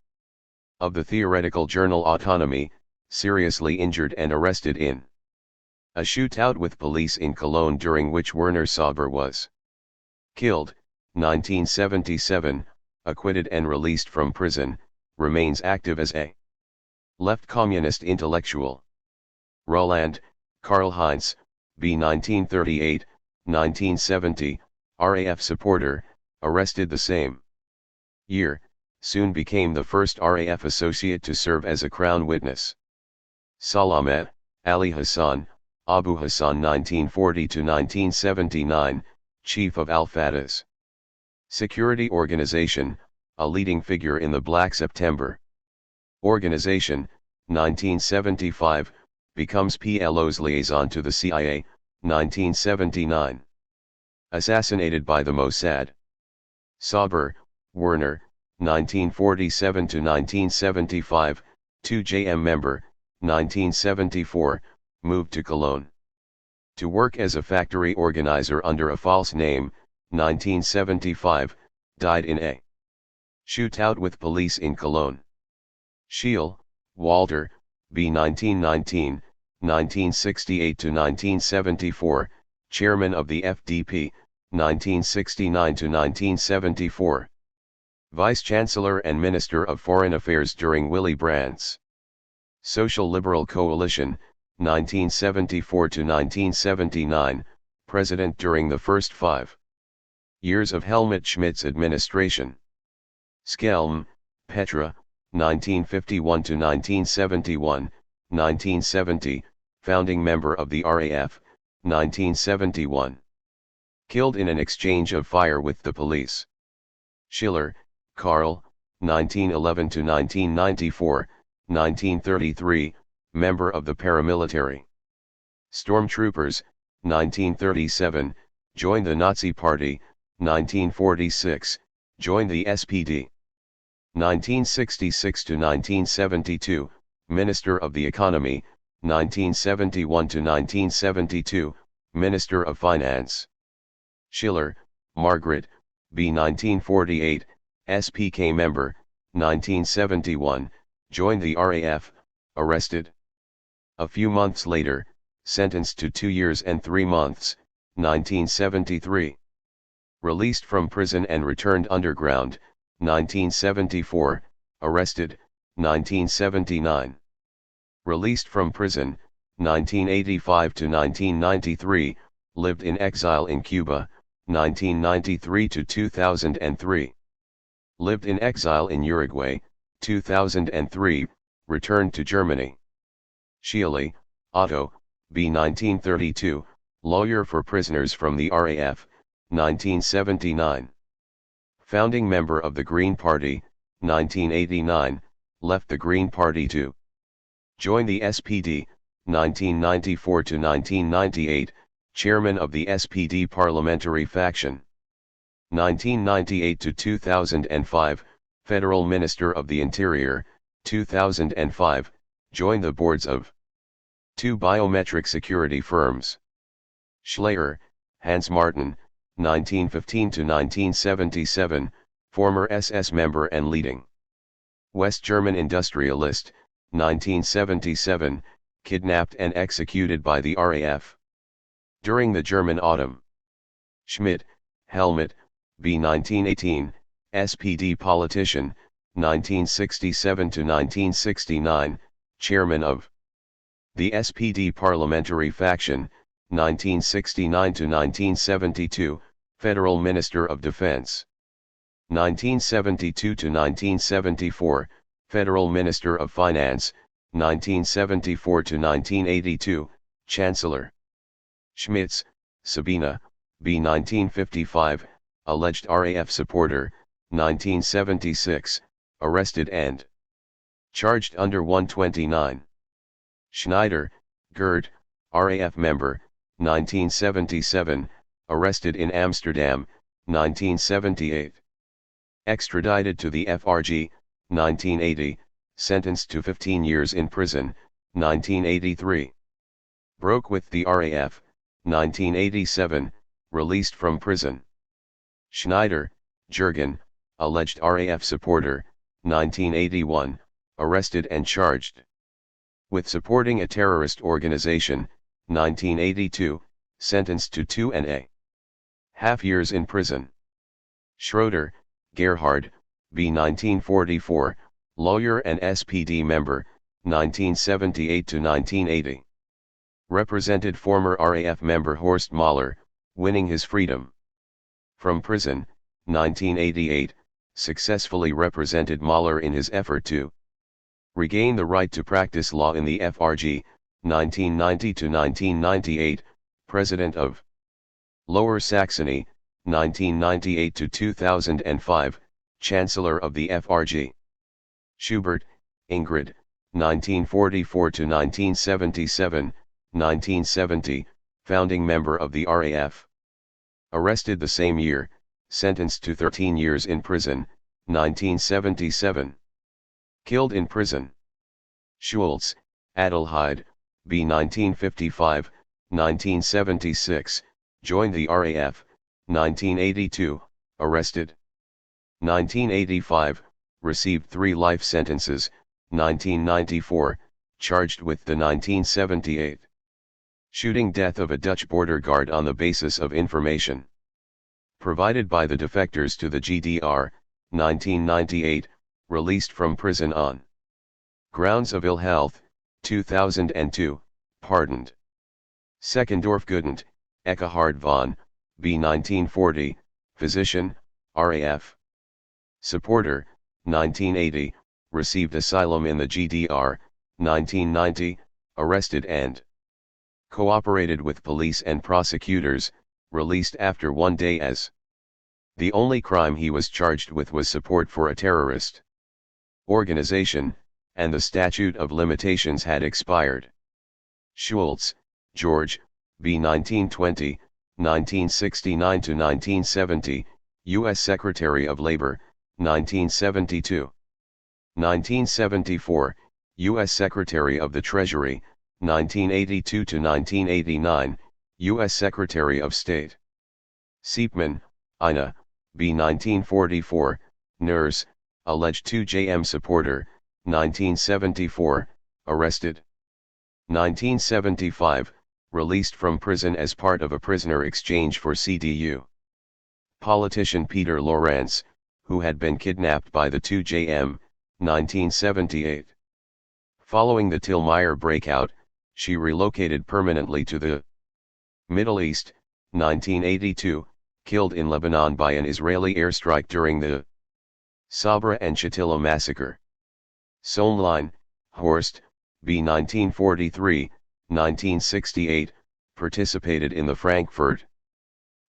of the theoretical journal Autonomy, seriously injured and arrested in a shootout with police in Cologne during which Werner Sauber was killed, 1977, acquitted and released from prison, remains active as a left communist intellectual. Roland, Karl-Heinz, B. 1938, 1970, RAF supporter, arrested the same year, soon became the first RAF associate to serve as a Crown witness. Salamet, Ali Hassan, Abu Hassan 1940–1979, Chief of Al-Fatah's security organization, a leading figure in the Black September organization, 1975, becomes PLO's liaison to the CIA, 1979. Assassinated by the Mossad. Sauber, Werner, 1947–1975, 2JM member, 1974, moved to Cologne to work as a factory organizer under a false name, 1975, died in a shootout with police in Cologne. Schiele, Walter, B. 1919, 1968–1974, chairman of the FDP, 1969–1974. Vice-Chancellor and Minister of Foreign Affairs during Willy Brandt's Social Liberal Coalition, 1974–1979, President during the first 5 years of Helmut Schmidt's administration. Skelm, Petra, 1951–1971, 1970, founding member of the RAF, 1971. Killed in an exchange of fire with the police. Schiller, Karl, 1911–1994, 1933, member of the paramilitary Stormtroopers, 1937, joined the Nazi Party, 1946, joined the SPD. 1966–1972, Minister of the Economy, 1971–1972, Minister of Finance. Schiller, Margaret, B. 1948, SPK member, 1971, joined the RAF, arrested. A few months later, sentenced to 2 years and 3 months, 1973. Released from prison and returned underground, 1974, arrested, 1979. Released from prison, 1985–1993, lived in exile in Cuba, 1993–2003. Lived in exile in Uruguay, 2003, returned to Germany. Schiele, Otto, B. 1932, lawyer for prisoners from the RAF, 1979. Founding member of the Green Party, 1989, left the Green Party to join the SPD, 1994 to 1998, chairman of the SPD parliamentary faction. 1998 to 2005, Federal Minister of the Interior, 2005, joined the boards of two biometric security firms. Schleyer, Hans Martin, 1915 to 1977, former SS member and leading West German industrialist, 1977, kidnapped and executed by the RAF during the German Autumn. Schmidt, Helmut, B. 1918, SPD politician, 1967 to 1969, chairman of the SPD parliamentary faction, 1969 to 1972, Federal Minister of Defense. 1972 to 1974, Federal Minister of Finance, 1974 to 1982, Chancellor. Schmitz, Sabina, B. 1955, alleged RAF supporter, 1976, arrested and charged under 129. Schneider, Gert, RAF member, 1977, arrested in Amsterdam, 1978. Extradited to the FRG, 1980, sentenced to 15 years in prison, 1983. Broke with the RAF, 1987, released from prison. Schneider, Jürgen, alleged RAF supporter, 1981, arrested and charged with supporting a terrorist organization, 1982, sentenced to 2.5 years in prison. Schroeder, Gerhard, B. 1944, lawyer and SPD member, 1978 to 1980. Represented former RAF member Horst Mahler, winning his freedom from prison, 1988, successfully represented Mahler in his effort to regain the right to practice law in the FRG, 1990 to 1998, President of Lower Saxony, 1998 to 2005, Chancellor of the FRG. Schubert, Ingrid, 1944 to 1977, 1970, founding member of the RAF. Arrested the same year, sentenced to 13 years in prison, 1977. Killed in prison. Schultz, Adelheid, B. 1955, 1976, joined the RAF, 1982, arrested. 1985, received 3 life sentences, 1994, charged with the 1978 shooting death of a Dutch border guard on the basis of information provided by the defectors to the GDR, 1998, released from prison on grounds of ill health, 2002, pardoned. Seckendorf Gudent, Ekkehard von, B. 1940, physician, RAF. Supporter, 1980, received asylum in the GDR, 1990, arrested and cooperated with police and prosecutors, released after 1 day as the only crime he was charged with was support for a terrorist organization, and the statute of limitations had expired. Schultz, George, B. 1920, 1969 to 1970, U.S. Secretary of Labor, 1972. 1974, U.S. Secretary of the Treasury, 1982 to 1989, U.S. Secretary of State. Siepman, Ina, B. 1944, nurse, alleged 2JM supporter, 1974, arrested. 1975, released from prison as part of a prisoner exchange for CDU. Politician Peter Lorenz, who had been kidnapped by the 2JM, 1978. Following the Tilmeyer breakout, she relocated permanently to the Middle East, 1982, killed in Lebanon by an Israeli airstrike during the Sabra and Shatila massacre. Solnlein, Horst, B. 1943, 1968, participated in the Frankfurt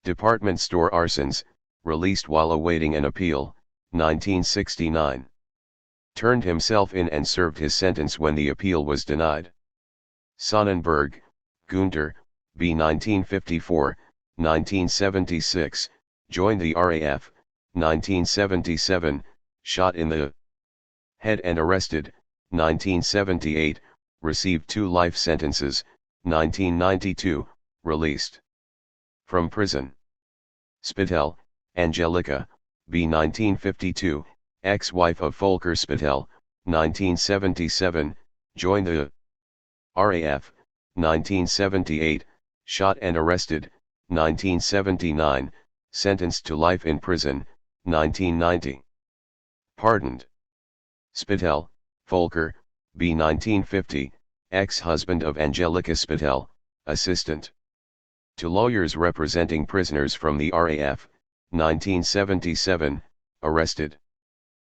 department store arsons, released while awaiting an appeal, 1969. Turned himself in and served his sentence when the appeal was denied. Sonnenberg, Günther, B. 1954, 1976, joined the RAF, 1977, shot in the head and arrested, 1978, received 2 life sentences, 1992, released from prison. Spittel, Angelika, B. 1952, ex-wife of Volker Spittel, 1977, joined the RAF, 1978, shot and arrested, 1979, sentenced to life in prison, 1990. Pardoned. Spittel, Volker, B. 1950, ex-husband of Angelika Spittel, assistant to lawyers representing prisoners from the RAF, 1977, arrested.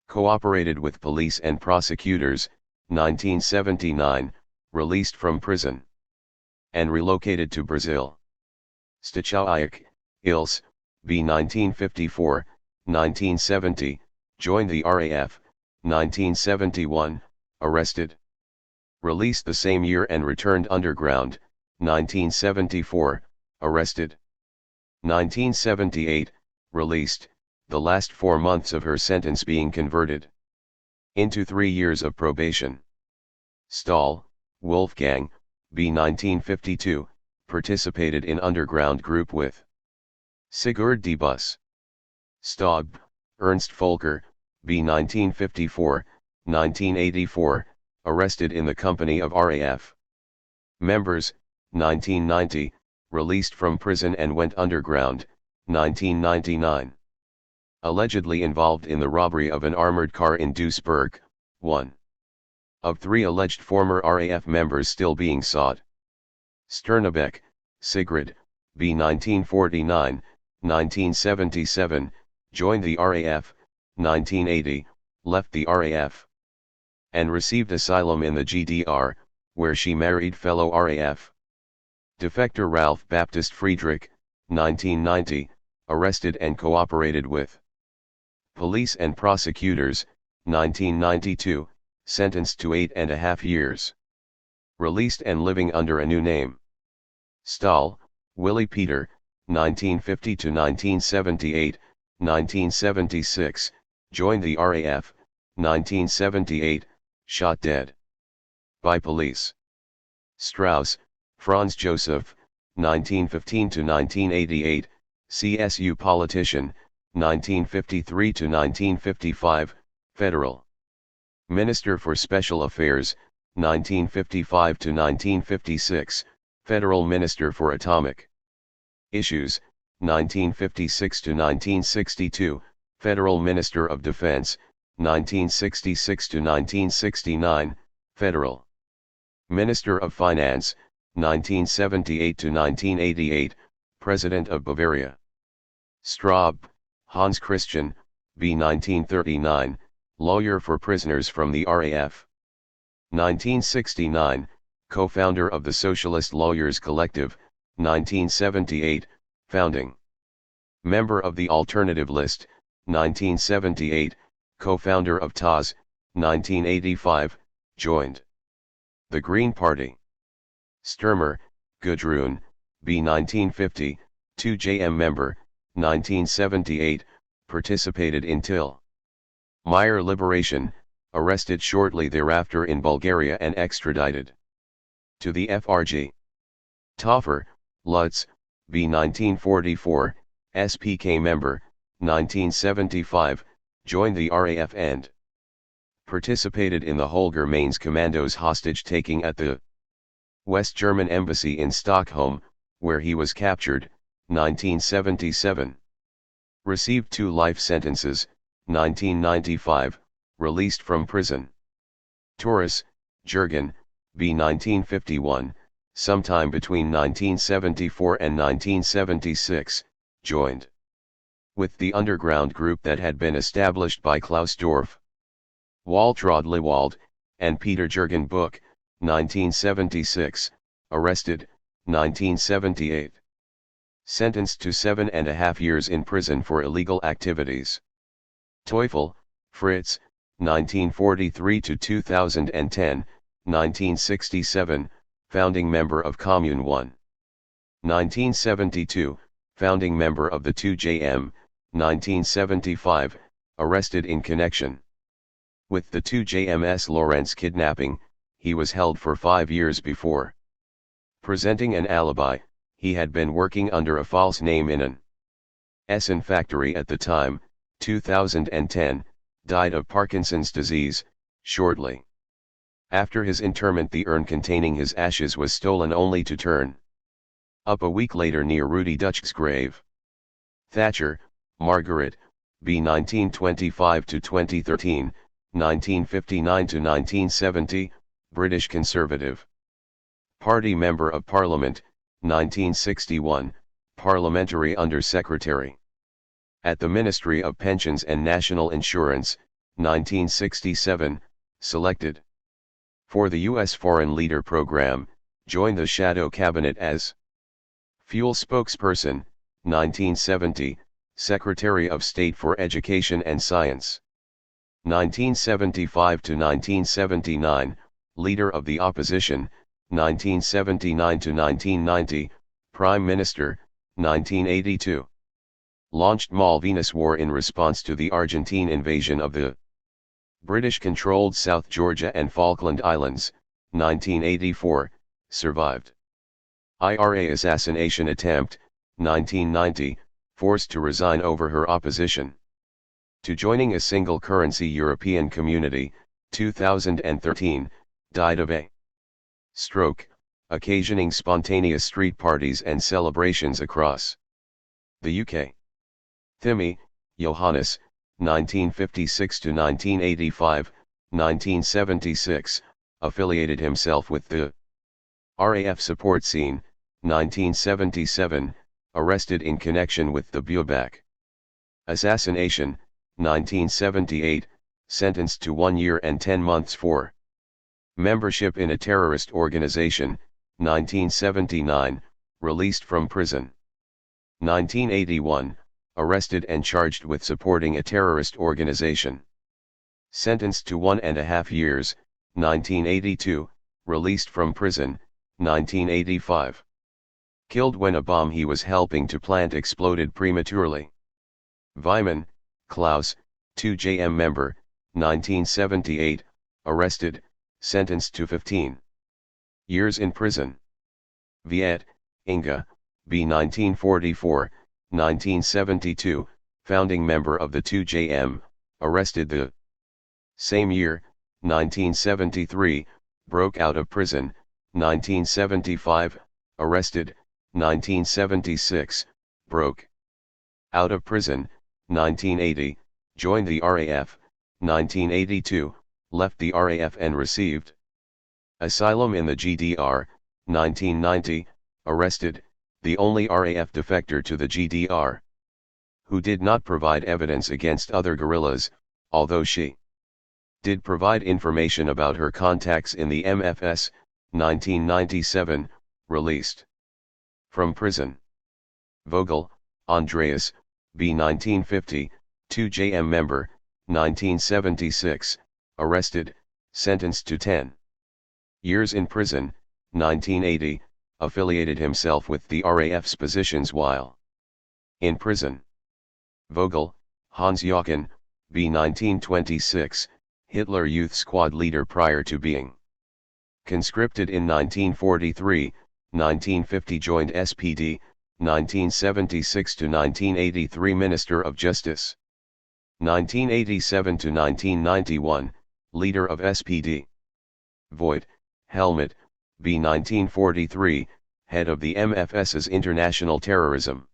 Cooperated with police and prosecutors, 1979, released from prison. And relocated to Brazil. Stachowicz, Ilse, B. 1954, 1970, joined the RAF, 1971, arrested. Released the same year and returned underground, 1974, arrested. 1978, released, the last 4 months of her sentence being converted into 3 years of probation. Stahl, Wolfgang, B. 1952, participated in underground group with Sigurd D. Bus. Staub, Ernst Volker, B. 1954, 1984, arrested in the company of RAF members, 1990, released from prison and went underground, 1999. Allegedly involved in the robbery of an armored car in Duisburg, 1 of 3 alleged former RAF members still being sought. Sternebeck, Sigrid, B. 1949, 1977, joined the RAF, 1980, left the RAF, and received asylum in the GDR, where she married fellow RAF defector Ralph Baptist Friedrich, 1990, arrested and cooperated with police and prosecutors, 1992, sentenced to 8.5 years. Released and living under a new name. Stahl, Willy Peter, 1950 to 1978, 1976, joined the RAF, 1978, shot dead by police. Strauss, Franz Joseph, 1915 to 1988, CSU politician, 1953 to 1955, federal minister for special affairs, 1955 to 1956, federal minister for atomic issues, 1956 to 1962, federal minister of defense, 1966 to 1969, federal minister of finance, 1978 to 1988, president of Bavaria. Straub, Hans Christian, B. 1939, lawyer for prisoners from the RAF. 1969, co-founder of the Socialist Lawyers Collective, 1978, founding member of the Alternative List, 1978, co-founder of TAZ, 1985, joined the Green Party. Sturmer, Gudrun, B. 1950, 2JM member, 1978, participated in Till Meyer liberation, arrested shortly thereafter in Bulgaria and extradited to the FRG. Toffer, Lutz, B. 1944, SPK member, 1975, joined the RAF and participated in the Holger Mainz Commandos hostage-taking at the West German Embassy in Stockholm, where he was captured, 1977. Received 2 life sentences, 1995, released from prison. Taurus, Jürgen, B. 1951, sometime between 1974 and 1976, joined with the underground group that had been established by Klaus Dorf, Waltraud Lewald, and Peter Jürgen Buch, 1976, arrested, 1978. Sentenced to 7.5 years in prison for illegal activities. Teufel, Fritz, 1943 to 2010, 1967, founding member of Commune 1. 1972, founding member of the 2JM, 1975, arrested in connection with the 2JM's Lawrence kidnapping. He was held for 5 years before presenting an alibi. He had been working under a false name in an Essen factory at the time. 2010, died of Parkinson's disease. Shortly after his interment, the urn containing his ashes was stolen, only to turn up a week later near Rudi Dutschke's grave. Thatcher, Margaret, B. 1925 to 2013, 1959 to 1970, British Conservative Party Member of Parliament, 1961, Parliamentary Under Secretary at the Ministry of Pensions and National Insurance, 1967, selected for the U.S. Foreign Leader Program, joined the Shadow Cabinet as Fuel Spokesperson, 1970, Secretary of State for Education and Science. 1975 to 1979, Leader of the Opposition, 1979 to 1990, Prime Minister, 1982. Launched Malvinas War in response to the Argentine invasion of the British-controlled South Georgia and Falkland Islands, 1984, survived. IRA assassination attempt, 1990, forced to resign over her opposition to joining a single currency European community, 2013, died of a stroke, occasioning spontaneous street parties and celebrations across the UK. Thimi, Johannes, 1956 to 1985, 1976, affiliated himself with the RAF support scene, 1977, arrested in connection with the Buback assassination, 1978, sentenced to 1 year and 10 months for membership in a terrorist organization, 1979, released from prison. 1981, arrested and charged with supporting a terrorist organization. Sentenced to 1.5 years, 1982, released from prison, 1985. Killed when a bomb he was helping to plant exploded prematurely. Weimann, Klaus, 2JM member, 1978, arrested, sentenced to 15 years in prison. Viet, Inga, B. 1944, 1972, founding member of the 2JM, arrested the same year, 1973, broke out of prison, 1975, arrested, 1976, broke out of prison, 1980, joined the RAF, 1982, left the RAF and received asylum in the GDR, 1990, arrested, the only RAF defector to the GDR, who did not provide evidence against other guerrillas, although she did provide information about her contacts in the MFS, 1997, released from prison. Vogel, Andreas, B. 1950, 2JM member, 1976, arrested, sentenced to 10 years in prison, 1980, affiliated himself with the RAF's positions while in prison. Vogel, Hans-Joachim, B. 1926, Hitler Youth Squad leader prior to being conscripted in 1943, 1950 joined SPD, 1976 to 1983 Minister of Justice. 1987 to 1991, leader of SPD. Voigt, Helmut, B. 1943, head of the MFS's International Terrorism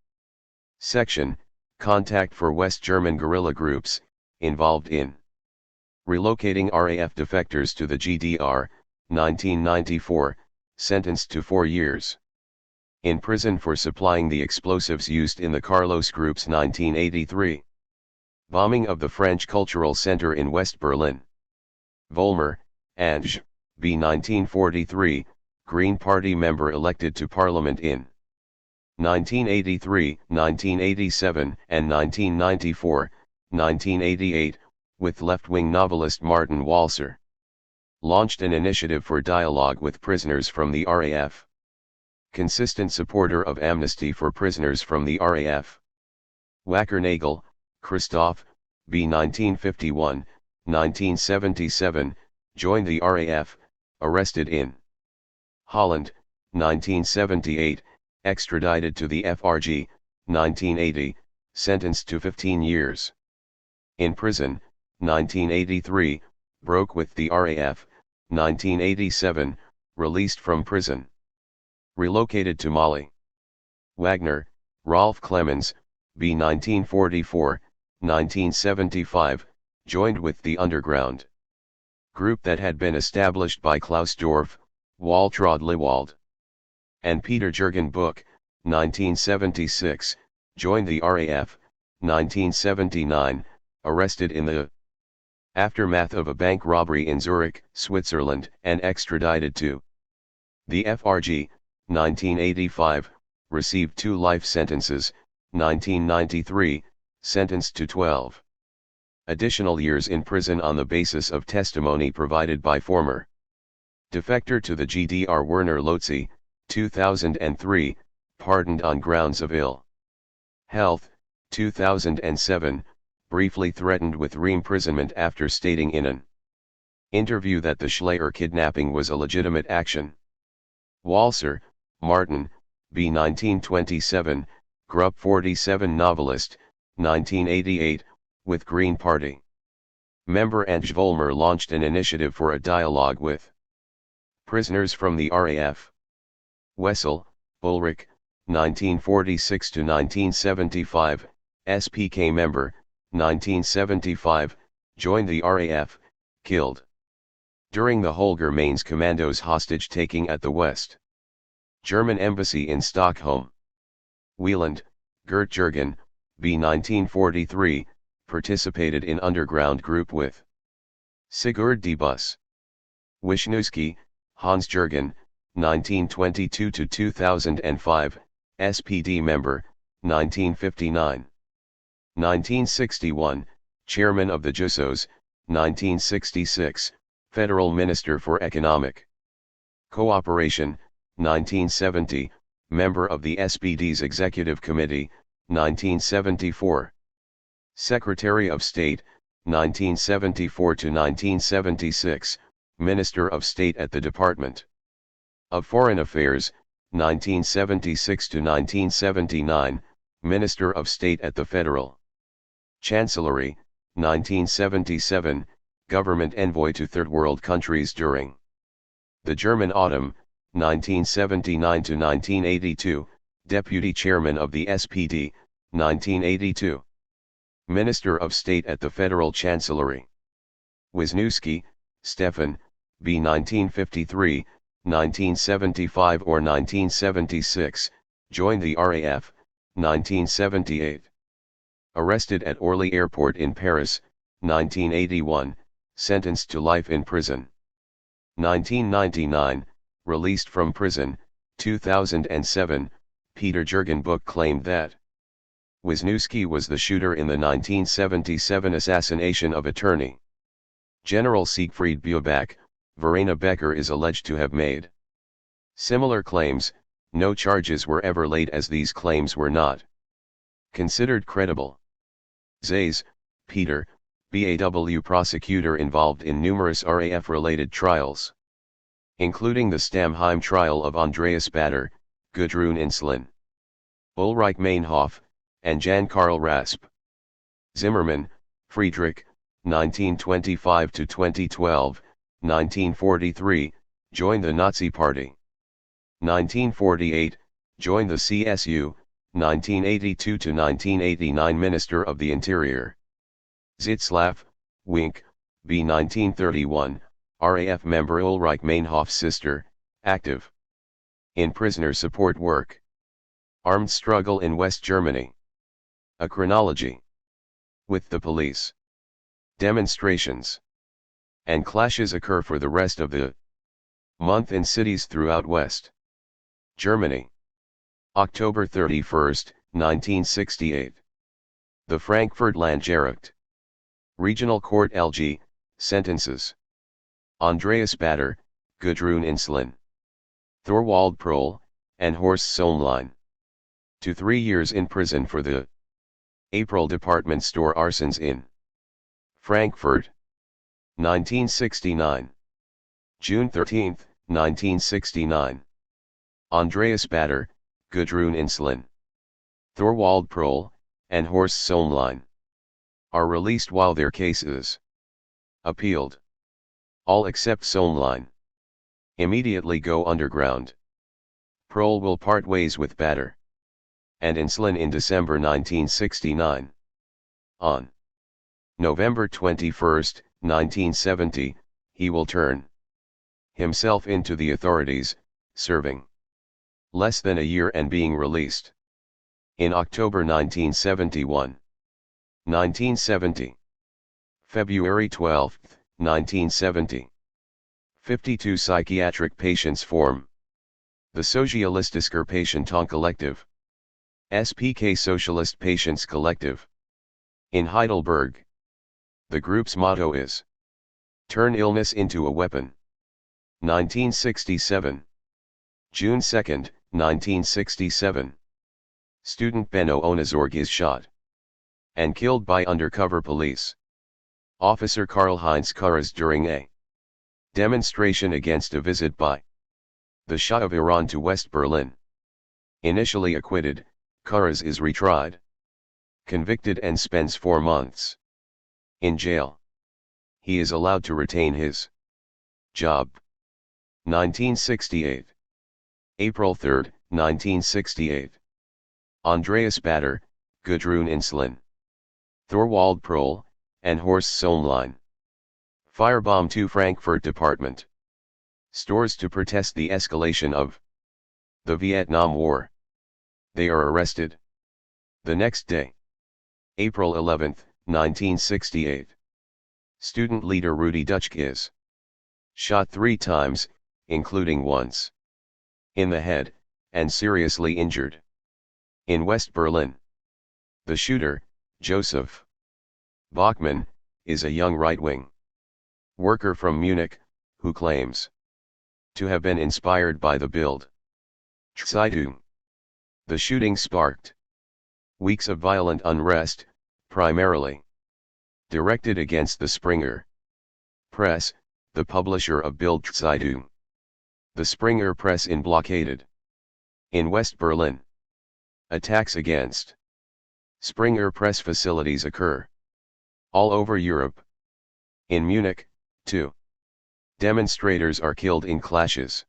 Section, contact for West German guerrilla groups, involved in relocating RAF defectors to the GDR, 1994, sentenced to 4 years in prison for supplying the explosives used in the Carlos Group's 1983 bombing of the French Cultural Center in West Berlin. Vollmer, Ange, B. 1943, Green Party member elected to Parliament in 1983, 1987, and 1994, 1988, with left-wing novelist Martin Walser. Launched an initiative for dialogue with prisoners from the RAF. Consistent supporter of amnesty for prisoners from the RAF. Wackernagel, Christoph, B. 1951, 1977, joined the RAF, arrested in Holland, 1978, extradited to the FRG, 1980, sentenced to 15 years. In prison, 1983, broke with the RAF, 1987, released from prison. Relocated to Mali. Wagner, Rolf Clemens, B. 1944, 1975, joined with the Underground group that had been established by Klaus Dorf, Waltraud Lewald and Peter Jürgen Buch, 1976, joined the RAF, 1979, arrested in the aftermath of a bank robbery in Zurich, Switzerland, and extradited to the FRG, 1985, received 2 life sentences, 1993, sentenced to 12 additional years in prison on the basis of testimony provided by former defector to the GDR Werner Lotze, 2003, pardoned on grounds of ill health, 2007, briefly threatened with re-imprisonment after stating in an interview that the Schleyer kidnapping was a legitimate action. Walser, Martin, B. 1927, Grupp 47 novelist, 1988, with Green Party member Ange Vollmer launched an initiative for a dialogue with prisoners from the RAF. Wessel, Ulrich, 1946-1975, SPK member, 1975, joined the RAF, killed during the Holger Mainz Commandos hostage-taking at the West German Embassy in Stockholm. Wieland, Gert Jürgen, B. 1943, participated in underground group with Sigurd Debus. Wisniewski, Hans Jürgen, 1922-2005, SPD member, 1959. 1961, Chairman of the Jusos, 1966, Federal Minister for Economic Cooperation, 1970, member of the SPD's Executive Committee, 1974. Secretary of State, 1974-1976, Minister of State at the Department of Foreign Affairs, 1976-1979, Minister of State at the Federal Chancellery, 1977, Government Envoy to Third World countries during the German Autumn, 1979-1982, Deputy Chairman of the SPD, 1982. Minister of State at the Federal Chancellery. Wisniewski, Stefan, B. 1953, 1975 or 1976, joined the RAF, 1978. Arrested at Orly Airport in Paris, 1981, sentenced to life in prison. 1999, released from prison, 2007, Peter Jürgen Buch claimed that Wisniewski was the shooter in the 1977 assassination of Attorney General Siegfried Buebach. Verena Becker is alleged to have made similar claims. No charges were ever laid as these claims were not considered credible. Zayes, Peter, BAW prosecutor involved in numerous RAF-related trials, including the Stammheim trial of Andreas Bader, Gudrun Inslin, Ulrich Meinhof, and Jan Karl Rasp. Zimmermann, Friedrich, 1925-2012, 1943, joined the Nazi Party. 1948, joined the CSU, 1982-1989 Minister of the Interior. Zitzlaff, Wink, B. 1931, RAF member Ulrich Meinhof's sister, active in prisoner support work. Armed struggle in West Germany. A chronology. With the police. Demonstrations and clashes occur for the rest of the Month in cities throughout West Germany. October 31st, 1968. The Frankfurt Landgericht. Regional Court LG, sentences. Andreas Bader, Gudrun Inslen, Thorwald Prohl, and Horst Sohnlein. To 3 years in prison for the April department store arsons in Frankfurt. 1969. June 13, 1969. Andreas Bader, Gudrun Inslen, Thorwald Prohl, and Horst Sohnlein are released while their case is appealed. All except Sohnlein immediately go underground. Prohl will part ways with Bader and Inslen in December 1969. On November 21, 1970, he will turn himself into the authorities, serving less than a year and being released in October 1971. 1970. February 12, 1970. 52 psychiatric patients form the Sozialistischer Patientenkollektiv, SPK Socialist Patients Collective, in Heidelberg. The group's motto is, "Turn illness into a weapon." 1967. June 2, 1967. Student Benno Ohnesorg is shot and killed by undercover police officer Karl-Heinz Kurz during a demonstration against a visit by the Shah of Iran to West Berlin. Initially acquitted, Kurz is retried, convicted and spends 4 months in jail. He is allowed to retain his job. 1968. April 3, 1968. Andreas Bader, Gudrun Inslen, Thorwald Prohl, and Horst Sohnlein firebomb 2 Frankfurt department stores to protest the escalation of the Vietnam War. They are arrested the next day. April 11, 1968. Student leader Rudi Dutschke is shot 3 times, including once in the head, and seriously injured in West Berlin. The shooter, Joseph Bachmann, is a young right-wing worker from Munich, who claims to have been inspired by the Bild Zeitung. The shooting sparked weeks of violent unrest, primarily directed against the Springer Press, the publisher of Bild Zeitung. The Springer Press in blockaded in West Berlin. Attacks against Springer Press facilities occur all over Europe. In Munich, too, demonstrators are killed in clashes.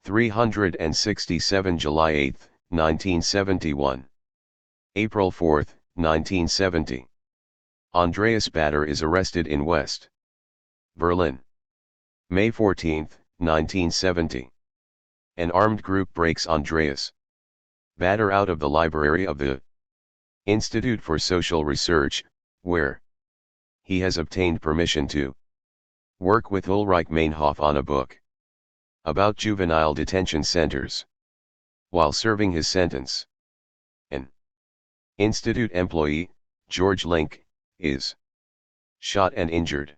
367 July 8, 1971. April 4, 1970. Andreas Bader is arrested in West Berlin. May 14, 1970. An armed group breaks Andreas Bader out of the library of the Institute for Social Research, where he has obtained permission to work with Ulrich Meinhof on a book about juvenile detention centers. While serving his sentence, an Institute employee, George Link, is shot and injured.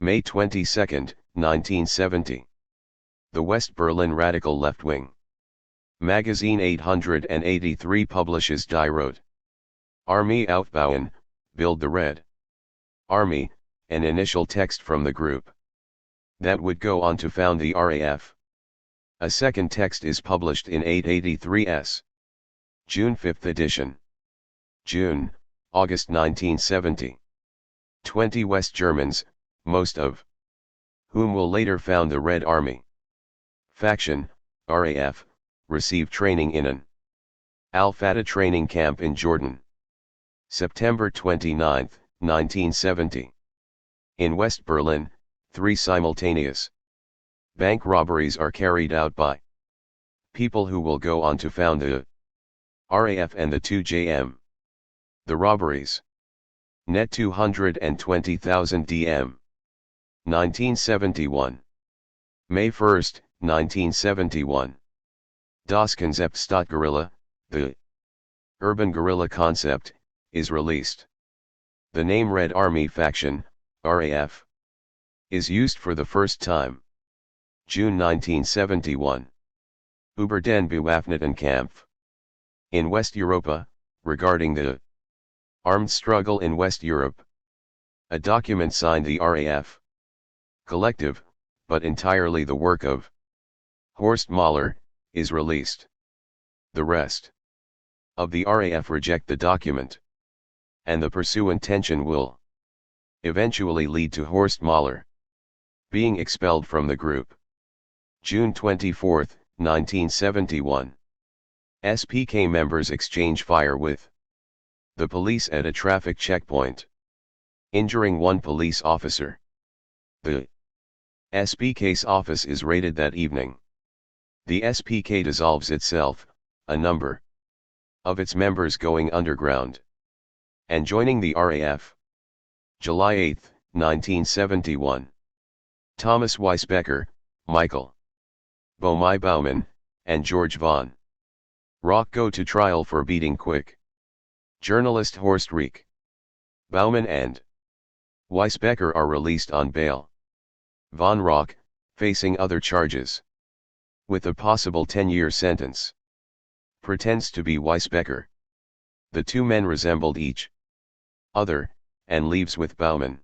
May 22, 1970. The West Berlin radical left-wing magazine 883 publishes Die Rote Armee aufbauen, Build the Red Army, an initial text from the group that would go on to found the RAF. A second text is published in 883's June 5th edition. June, August 1970. 20 West Germans, most of whom will later found the Red Army faction, RAF, receive training in an Al-Fatah training camp in Jordan. September 29, 1970. In West Berlin, 3 simultaneous bank robberies are carried out by people who will go on to found the RAF and the 2JM. The robberies net 220,000 DM. 1971. May 1, 1971. Das Konzept Stadtguerilla, the urban guerrilla concept, is released. The name Red Army Faction, RAF, is used for the first time. June 1971. Über den bewaffneten Kampf in West Europa, regarding the armed struggle in West Europe. A document signed the RAF. Collective, but entirely the work of Horst Mahler, is released. The rest of the RAF reject the document, and the pursuant tension will eventually lead to Horst Mahler being expelled from the group. June 24, 1971. SPK members exchange fire with the police at a traffic checkpoint, injuring one police officer. The SPK's office is raided that evening. The SPK dissolves itself, a number of its members going underground and joining the RAF. July 8, 1971. Thomas Weisbecker, Michael Bohmai Baumann, and George von Rock go to trial for beating Quick journalist Horst Rieck. Baumann and Weisbecker are released on bail. Von Rock, facing other charges with a possible 10-year sentence, pretends to be Weisbecker. The two men resembled each other, and leaves with Baumann.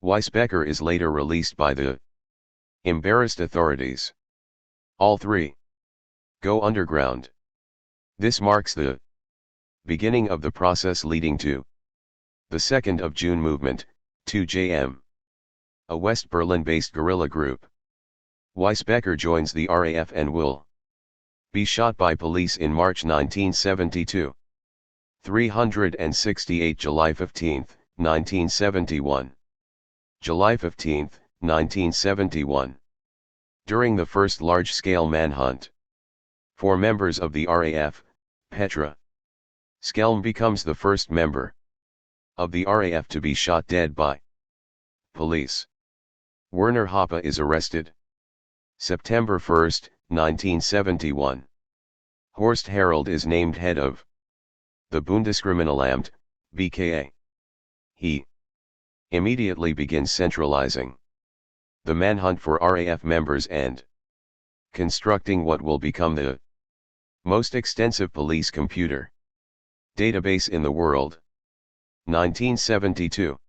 Weisbecker is later released by the embarrassed authorities. All three go underground. This marks the beginning of the process leading to the 2nd of June movement, 2JM, a West Berlin-based guerrilla group. Weisbecker joins the RAF and will be shot by police in March 1972. 368 July 15, 1971. July 15, 1971. During the first large-scale manhunt for members of the RAF, Petra Skelm becomes the first member of the RAF to be shot dead by police. Werner Hoppe is arrested. September 1, 1971. Horst Harold is named head of the Bundeskriminalamt, BKA. He immediately begins centralizing the manhunt for RAF members and constructing what will become the most extensive police computer database in the world. 1972.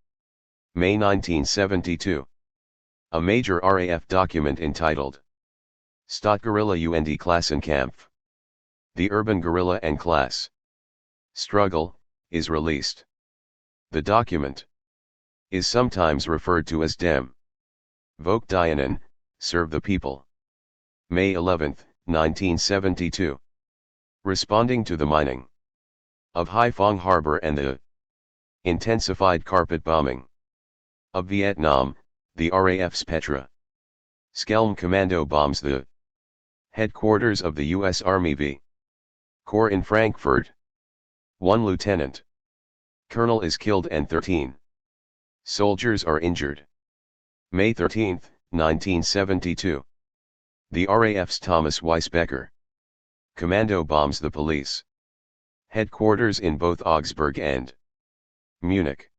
May 1972. A major RAF document entitled Stadtguerilla und Klassenkampf, the Urban Guerrilla and Class Struggle, is released. The document is sometimes referred to as Dem Volk dienen, Serve the People. May 11, 1972. Responding to the mining of Haiphong Harbor and the intensified carpet bombing of Vietnam, the RAF's Petra Skelm Commando bombs the headquarters of the U.S. Army V Corps in Frankfurt. One lieutenant colonel is killed and 13 soldiers are injured. May 13, 1972. The RAF's Thomas Weisbecker Commando bombs the police headquarters in both Augsburg and Munich.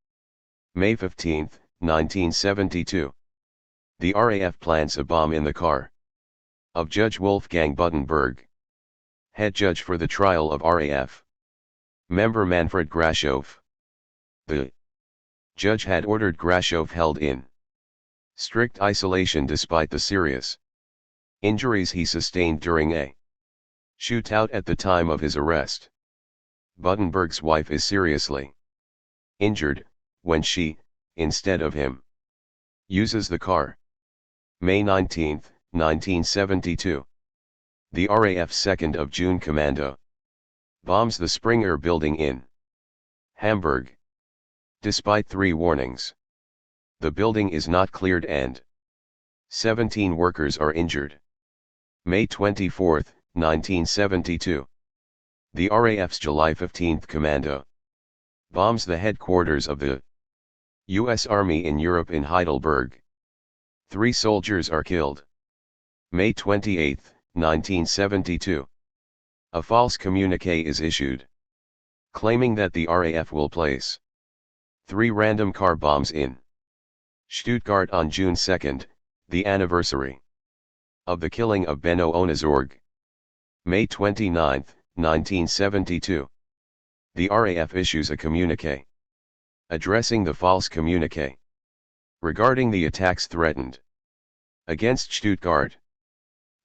May 15, 1972. The RAF plants a bomb in the car of Judge Wolfgang Buttenberg, head judge for the trial of RAF member Manfred Grashof. The judge had ordered Grashof held in strict isolation despite the serious injuries he sustained during a shootout at the time of his arrest. Buttenberg's wife is seriously injured when she, instead of him, uses the car. May 19, 1972. The RAF's 2nd of June Commando bombs the Springer building in Hamburg. Despite 3 warnings, the building is not cleared and 17 workers are injured. May 24, 1972. The RAF's July 15 Commando bombs the headquarters of the U.S. Army in Europe in Heidelberg. 3 soldiers are killed. May 28, 1972. A false communiqué is issued, claiming that the RAF will place 3 random car bombs in Stuttgart on June 2, the anniversary of the killing of Benno Ohnesorg. May 29, 1972. The RAF issues a communiqué addressing the false communiqué regarding the attacks threatened against Stuttgart.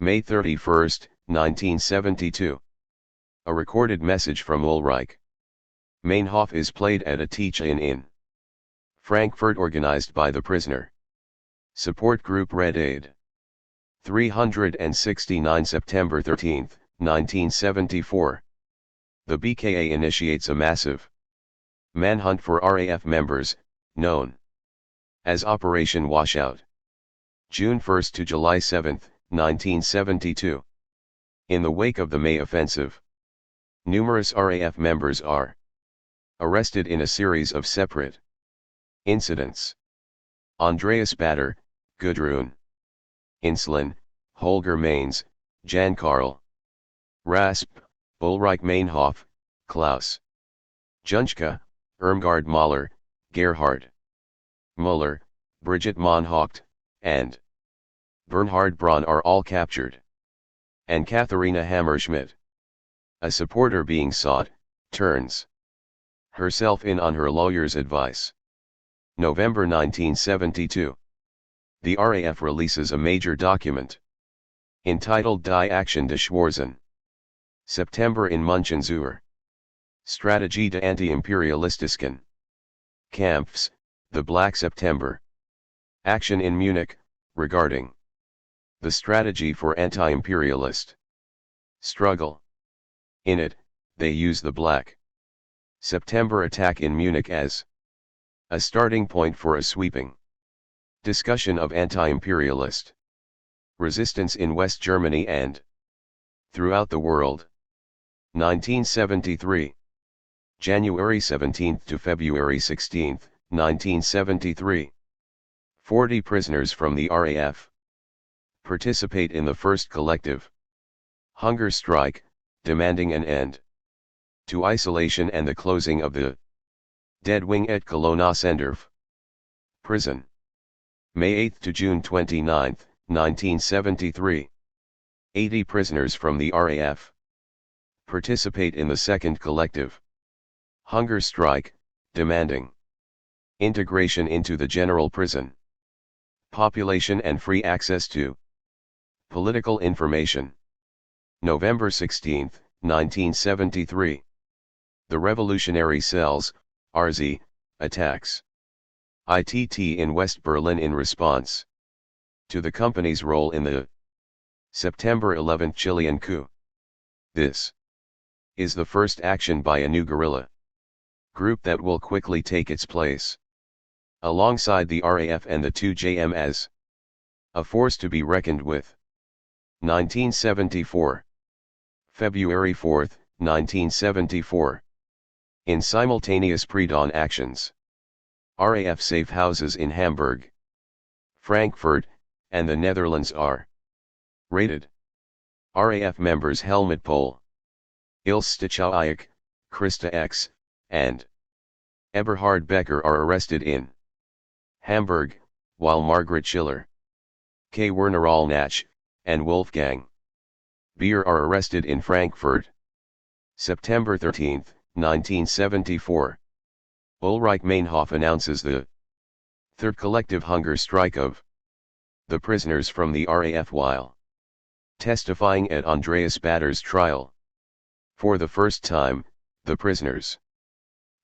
May 31, 1972. A recorded message from Ulrich Meinhof is played at a teach-in in Frankfurt organized by the prisoner support group Red Aid. 369 September 13, 1974. The BKA initiates a massive manhunt for RAF members, known as Operation Washout. June 1 to July 7, 1972. In the wake of the May offensive, numerous RAF members are arrested in a series of separate incidents. Andreas Bader, Gudrun Inslen, Holger Mainz, Jan Karl Rasp, Ulrich Meinhof, Klaus Junschke, Irmgard Mahler, Gerhard Müller, Brigitte Moncourt, and Bernhard Braun are all captured. And Katharina Hammerschmidt, a supporter being sought, turns herself in on her lawyer's advice. November 1972. The RAF releases a major document entitled Die Action des Schwarzen. September in München zur Strategie des anti-imperialistischen Kampfs, the Black September. Action in Munich, regarding the strategy for anti-imperialist struggle. In it, they use the Black September attack in Munich as a starting point for a sweeping discussion of anti-imperialist resistance in West Germany and throughout the world. 1973. January 17 to February 16, 1973. 40 prisoners from the RAF participate in the first collective hunger strike, demanding an end to isolation and the closing of the Dead Wing at Köln-Sendorf prison. May 8 to June 29, 1973. 80 prisoners from the RAF participate in the second collective hunger strike, demanding integration into the general prison population and free access to political information. November 16, 1973. The Revolutionary Cells, RZ, attacks ITT in West Berlin in response to the company's role in the September 11 Chilean coup. This is the first action by a new guerrilla group that will quickly take its place alongside the RAF and the 2JM as a force to be reckoned with. 1974. February 4, 1974. In simultaneous pre-dawn actions, RAF safe houses in Hamburg, Frankfurt, and the Netherlands are raided. RAF members Helmut Pohl, Ilse Stachowik, Christa X, and Eberhard Becker are arrested in Hamburg, while Margaret Schiller, K. Werner Allnach, and Wolfgang Beer are arrested in Frankfurt. September 13, 1974. Ulrich Meinhof announces the third collective hunger strike of the prisoners from the RAF while testifying at Andreas Bader's trial. For the first time, the prisoners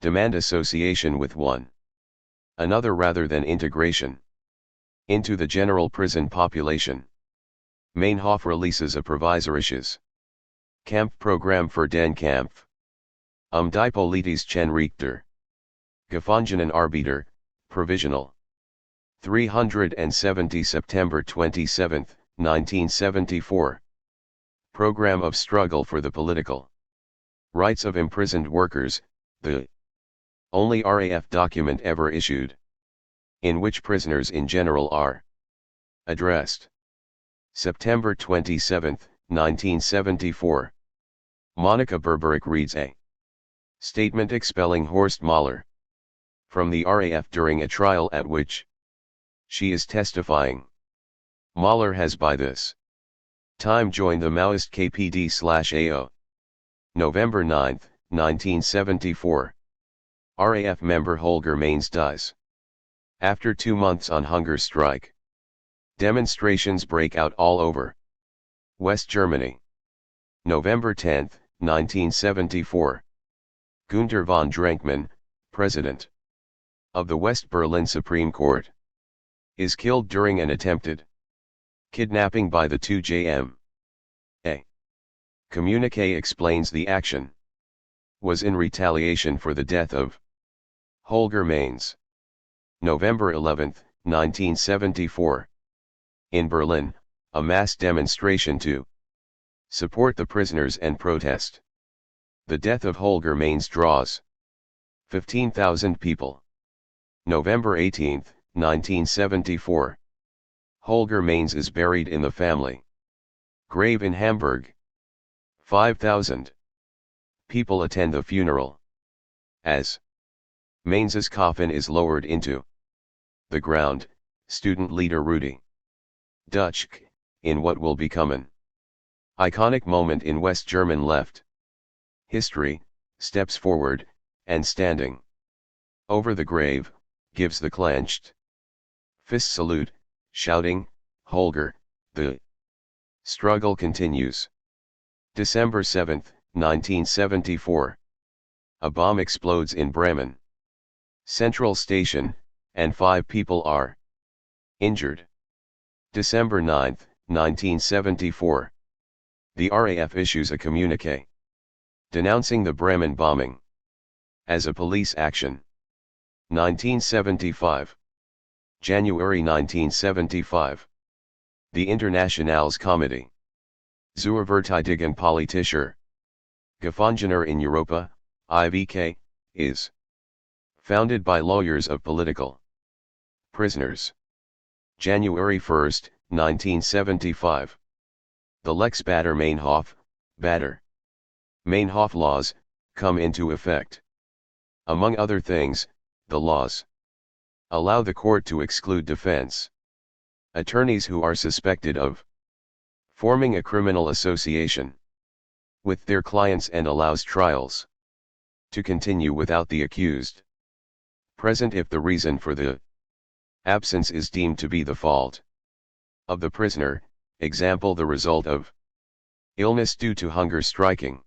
demand association with one another rather than integration into the general prison population. Meinhof releases a provisorisches Kampfprogramm für den Kampf die politischen Richter Gefangenenarbeiter, provisional. 370 September 27, 1974. Program of Struggle for the Political Rights of Imprisoned Workers, the only RAF document ever issued, in which prisoners in general are addressed. September 27, 1974. Monika Berberic reads a statement expelling Horst Mahler from the RAF during a trial at which she is testifying. Mahler has by this time joined the Maoist KPD/AO. November 9, 1974. RAF member Holger Mainz dies. After 2 months on hunger strike. Demonstrations break out all over West Germany. November 10, 1974. Günter von Drenkmann, President of the West Berlin Supreme Court, is killed during an attempted kidnapping by the 2JM. A communiqué explains the action was in retaliation for the death of Holger Mainz. November 11, 1974. In Berlin, a mass demonstration to support the prisoners and protest the death of Holger Mainz draws 15,000 people. November 18, 1974. Holger Mainz is buried in the family grave in Hamburg. 5,000 people attend the funeral. As Mainz's coffin is lowered into the ground, student leader Rudi Dutschke, in what will become an iconic moment in West German left history, steps forward, and standing over the grave, gives the clenched fist salute, shouting, "Holger." The struggle continues. December 7, 1974. A bomb explodes in Bremen Central Station, and 5 people are injured. December 9, 1974. The RAF issues a communiqué denouncing the Bremen bombing as a police action. 1975. January 1975. The Internationales Committee zur Verteidigung politischer Gefangener in Europa, IVK, is founded by lawyers of political prisoners. January 1, 1975. The Lex Baader-Meinhof, Baader-Meinhof laws, come into effect. Among other things, the laws allow the court to exclude defense attorneys who are suspected of forming a criminal association with their clients and allows trials to continue without the accused present if the reason for the absence is deemed to be the fault of the prisoner, example the result of illness due to hunger striking.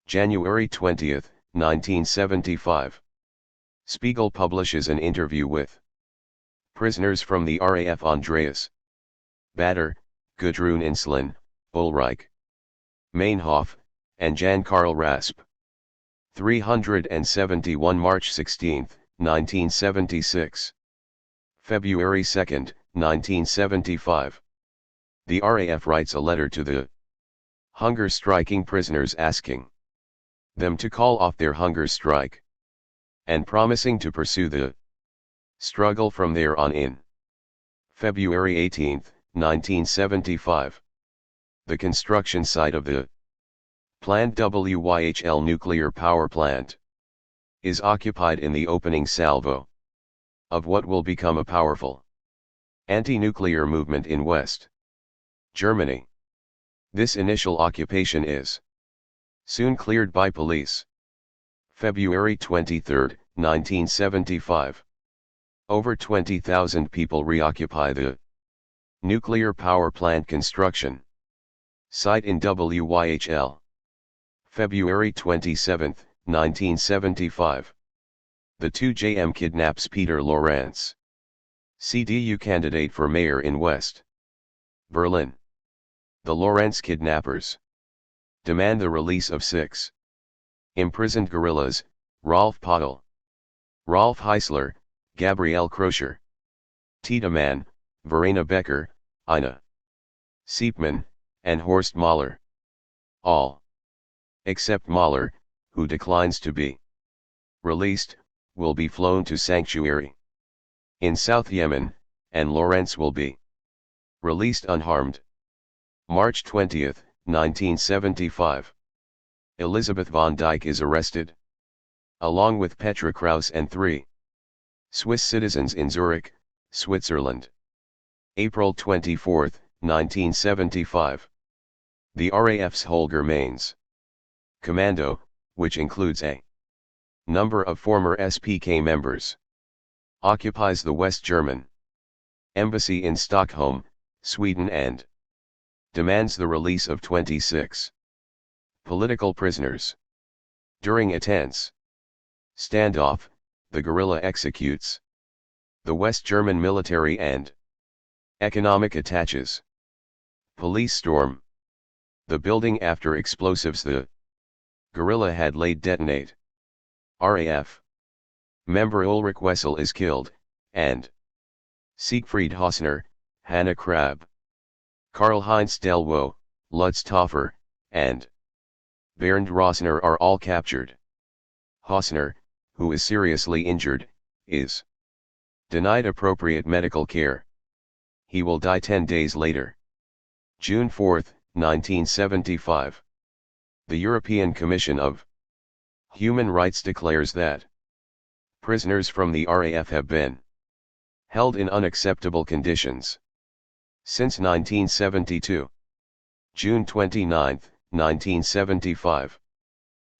January 20, 1975. Spiegel publishes an interview with prisoners from the RAF Andreas Baader, Gudrun Inslen, Ulrich Meinhof, and Jan Karl Rasp. 371 March 16, 1976. February 2, 1975. The RAF writes a letter to the hunger striking prisoners asking them to call off their hunger strike and promising to pursue the struggle from there on in. February 18, 1975. The construction site of the planned WYHL nuclear power plant is occupied in the opening salvo of what will become a powerful anti-nuclear movement in West Germany. This initial occupation is soon cleared by police. February 23, 1975. Over 20,000 people reoccupy the nuclear power plant construction site in WYHL. February 27, 1975. The 2JM kidnaps Peter Lorenz, CDU candidate for mayor in West Berlin. The Lorenz kidnappers demand the release of 6 imprisoned guerrillas: Rolf Pottel, Rolf Heisler, Gabriel Kroscher, Tiedemann, Verena Becker, Ina Siepmann, and Horst Mahler. All except Mahler, who declines to be released, will be flown to sanctuary in South Yemen, and Lorenz will be released unharmed. March 20, 1975. Elizabeth von Dijk is arrested, along with Petra Kraus and 3 Swiss citizens in Zurich, Switzerland. April 24, 1975. The RAF's Holger Mainz Commando, which includes a number of former SPK members, occupies the West German embassy in Stockholm, Sweden and demands the release of 26 political prisoners. During a tense standoff, the guerrilla executes the West German military and economic attaches. Police storm the building after explosives the guerrilla had laid detonate. RAF member Ulrich Wessel is killed, and Siegfried Hausner, Hannah Krab, Karl-Heinz Delwo, Lutz Toffer, and Bernd Rossner are all captured. Hausner, who is seriously injured, is denied appropriate medical care. He will die 10 days later. June 4, 1975. The European Commission of Human Rights declares that prisoners from the RAF have been held in unacceptable conditions since 1972. June 29, 1975.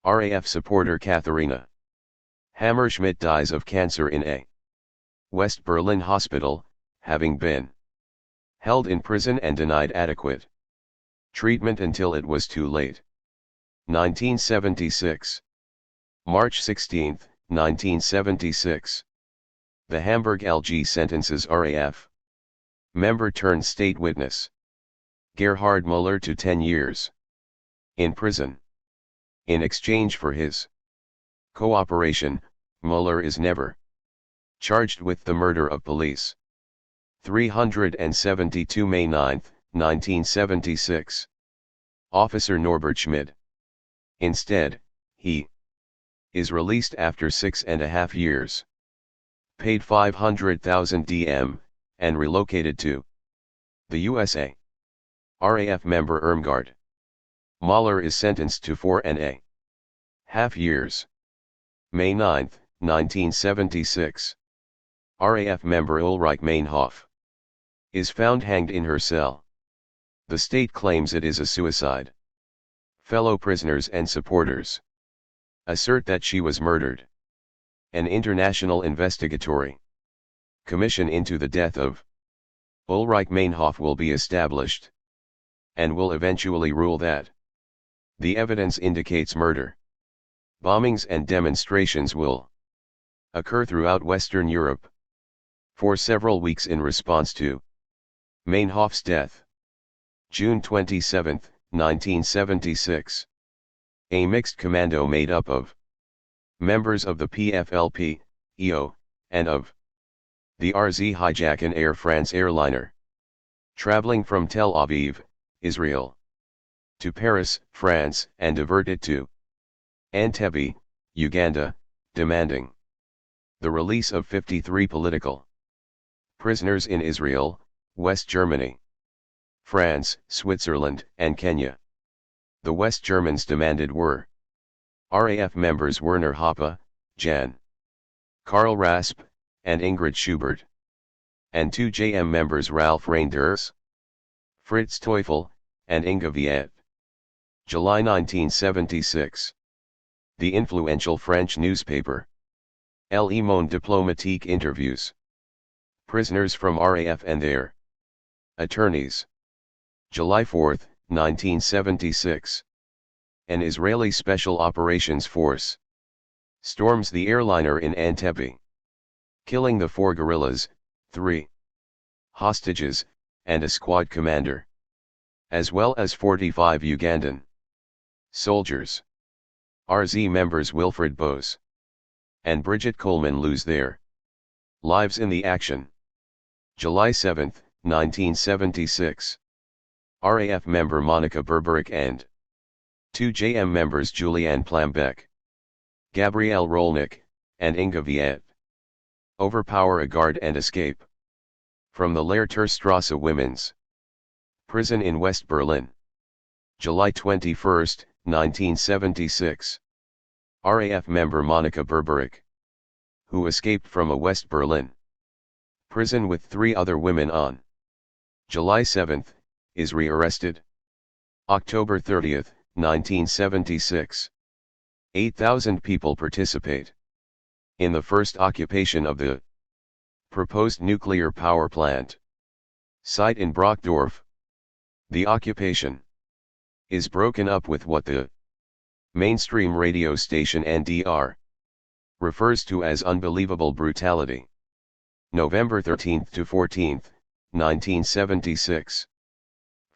RAF supporter Katharina Hammerschmidt dies of cancer in a West Berlin hospital, having been held in prison and denied adequate treatment until it was too late. 1976. March 16, 1976. The Hamburg LG sentences RAF member turned state witness Gerhard Müller to 10 years in prison. In exchange for his cooperation, Müller is never charged with the murder of police. 372 May 9, 1976. Officer Norbert Schmid. Instead, he is released after 6.5 years. Paid 500,000 DM, and relocated to the USA. RAF member Irmgard Mahler is sentenced to 4.5 years. May 9, 1976. RAF member Ulrich Meinhof is found hanged in her cell. The state claims it is a suicide. Fellow prisoners and supporters assert that she was murdered. An international investigatory commission into the death of Ulrich Meinhof will be established, and will eventually rule that the evidence indicates murder. Bombings and demonstrations will occur throughout Western Europe for several weeks in response to Meinhof's death. June 27, 1976. A mixed commando made up of members of the PFLP, EO, and of the RZ hijack an Air France airliner traveling from Tel Aviv, Israel, to Paris, France, and diverted to Entebbe, Uganda, demanding the release of 53 political prisoners in Israel, West Germany, France, Switzerland, and Kenya. The West Germans demanded were RAF members Werner Hoppe, Jan Karl Rasp, and Ingrid Schubert, and 2 JM members Ralph Reinders, Fritz Teufel, and Inga Viet. July 1976. The influential French newspaper Le Monde Diplomatique interviews prisoners from RAF and their attorneys. July 4, 1976. An Israeli Special Operations Force storms the airliner in Entebbe, killing the 4 guerrillas, 3 hostages, and a squad commander, as well as 45 Ugandan soldiers. RZ members Wilfred Bose and Bridget Coleman lose their lives in the action. July 7, 1976. RAF member Monica Berberick and 2 JM members Julianne Plambeck, Gabrielle Rolnick, and Inga Viet overpower a guard and escape from the Lehrterstrasse women's Prison in West Berlin. July 21, 1976. RAF member Monika Berberich, who escaped from a West Berlin prison with 3 other women on July 7, is rearrested. October 30, 1976. 8,000 people participate in the first occupation of the proposed nuclear power plant site in Brockdorf. The occupation is broken up with what the mainstream radio station NDR refers to as unbelievable brutality. November 13 to 14, 1976.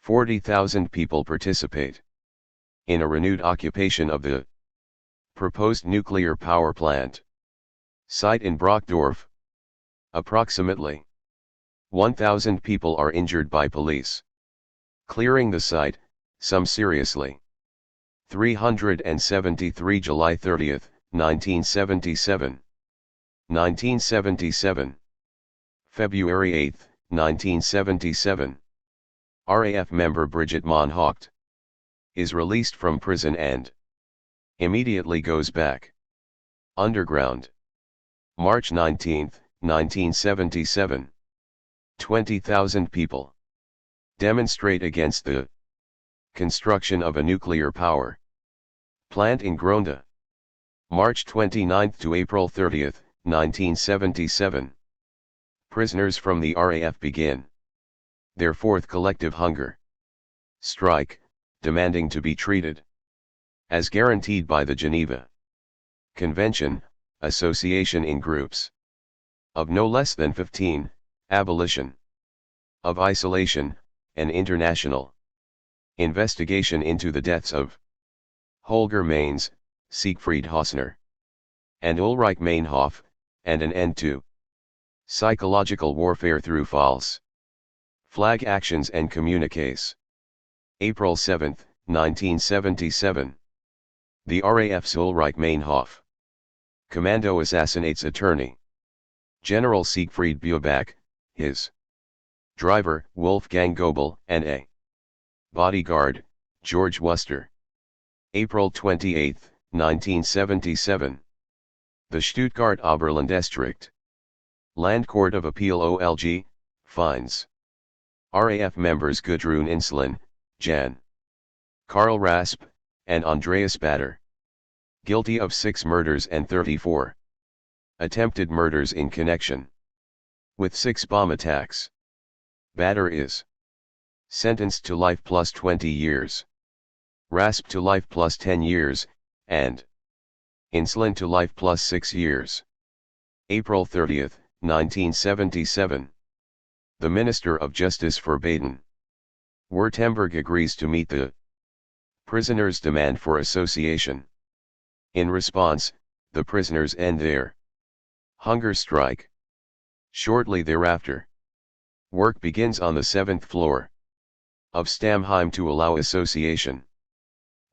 40,000 people participate in a renewed occupation of the proposed nuclear power plant site in Brockdorf. Approximately 1,000 people are injured by police clearing the site, some seriously. 373 July 30, 1977. 1977. February 8, 1977. RAF member Brigitte Moncourt is released from prison and immediately goes back underground. March 19, 1977. 20,000 people demonstrate against the construction of a nuclear power plant in Gronda. March 29 to April 30, 1977. Prisoners from the RAF begin their 4th collective hunger strike, demanding to be treated as guaranteed by the Geneva Convention, association in groups of no less than 15, abolition of isolation, and international investigation into the deaths of Holger Mainz, Siegfried Hausner, and Ulrich Meinhof, and an end to psychological warfare through false flag actions and communiques. April 7, 1977. The RAF's Ulrich Meinhof commando assassinates attorney General Siegfried Buebach, his driver Wolfgang Goebel, and a bodyguard, George Worcester. April 28, 1977. The Stuttgart Oberlandesgericht Land Court of Appeal OLG finds RAF members Gudrun Inslin, Jan Karl Rasp, and Andreas Bader guilty of 6 murders and 34 attempted murders in connection with 6 bomb attacks. Bader is sentenced to life plus 20 years, Rasp to life plus 10 years, and Inslin to life plus 6 years. April 30, 1977. The Minister of Justice for Baden-Württemberg agrees to meet the prisoners' demand for association. In response, the prisoners end their hunger strike. Shortly thereafter, work begins on the 7th floor of Stammheim to allow association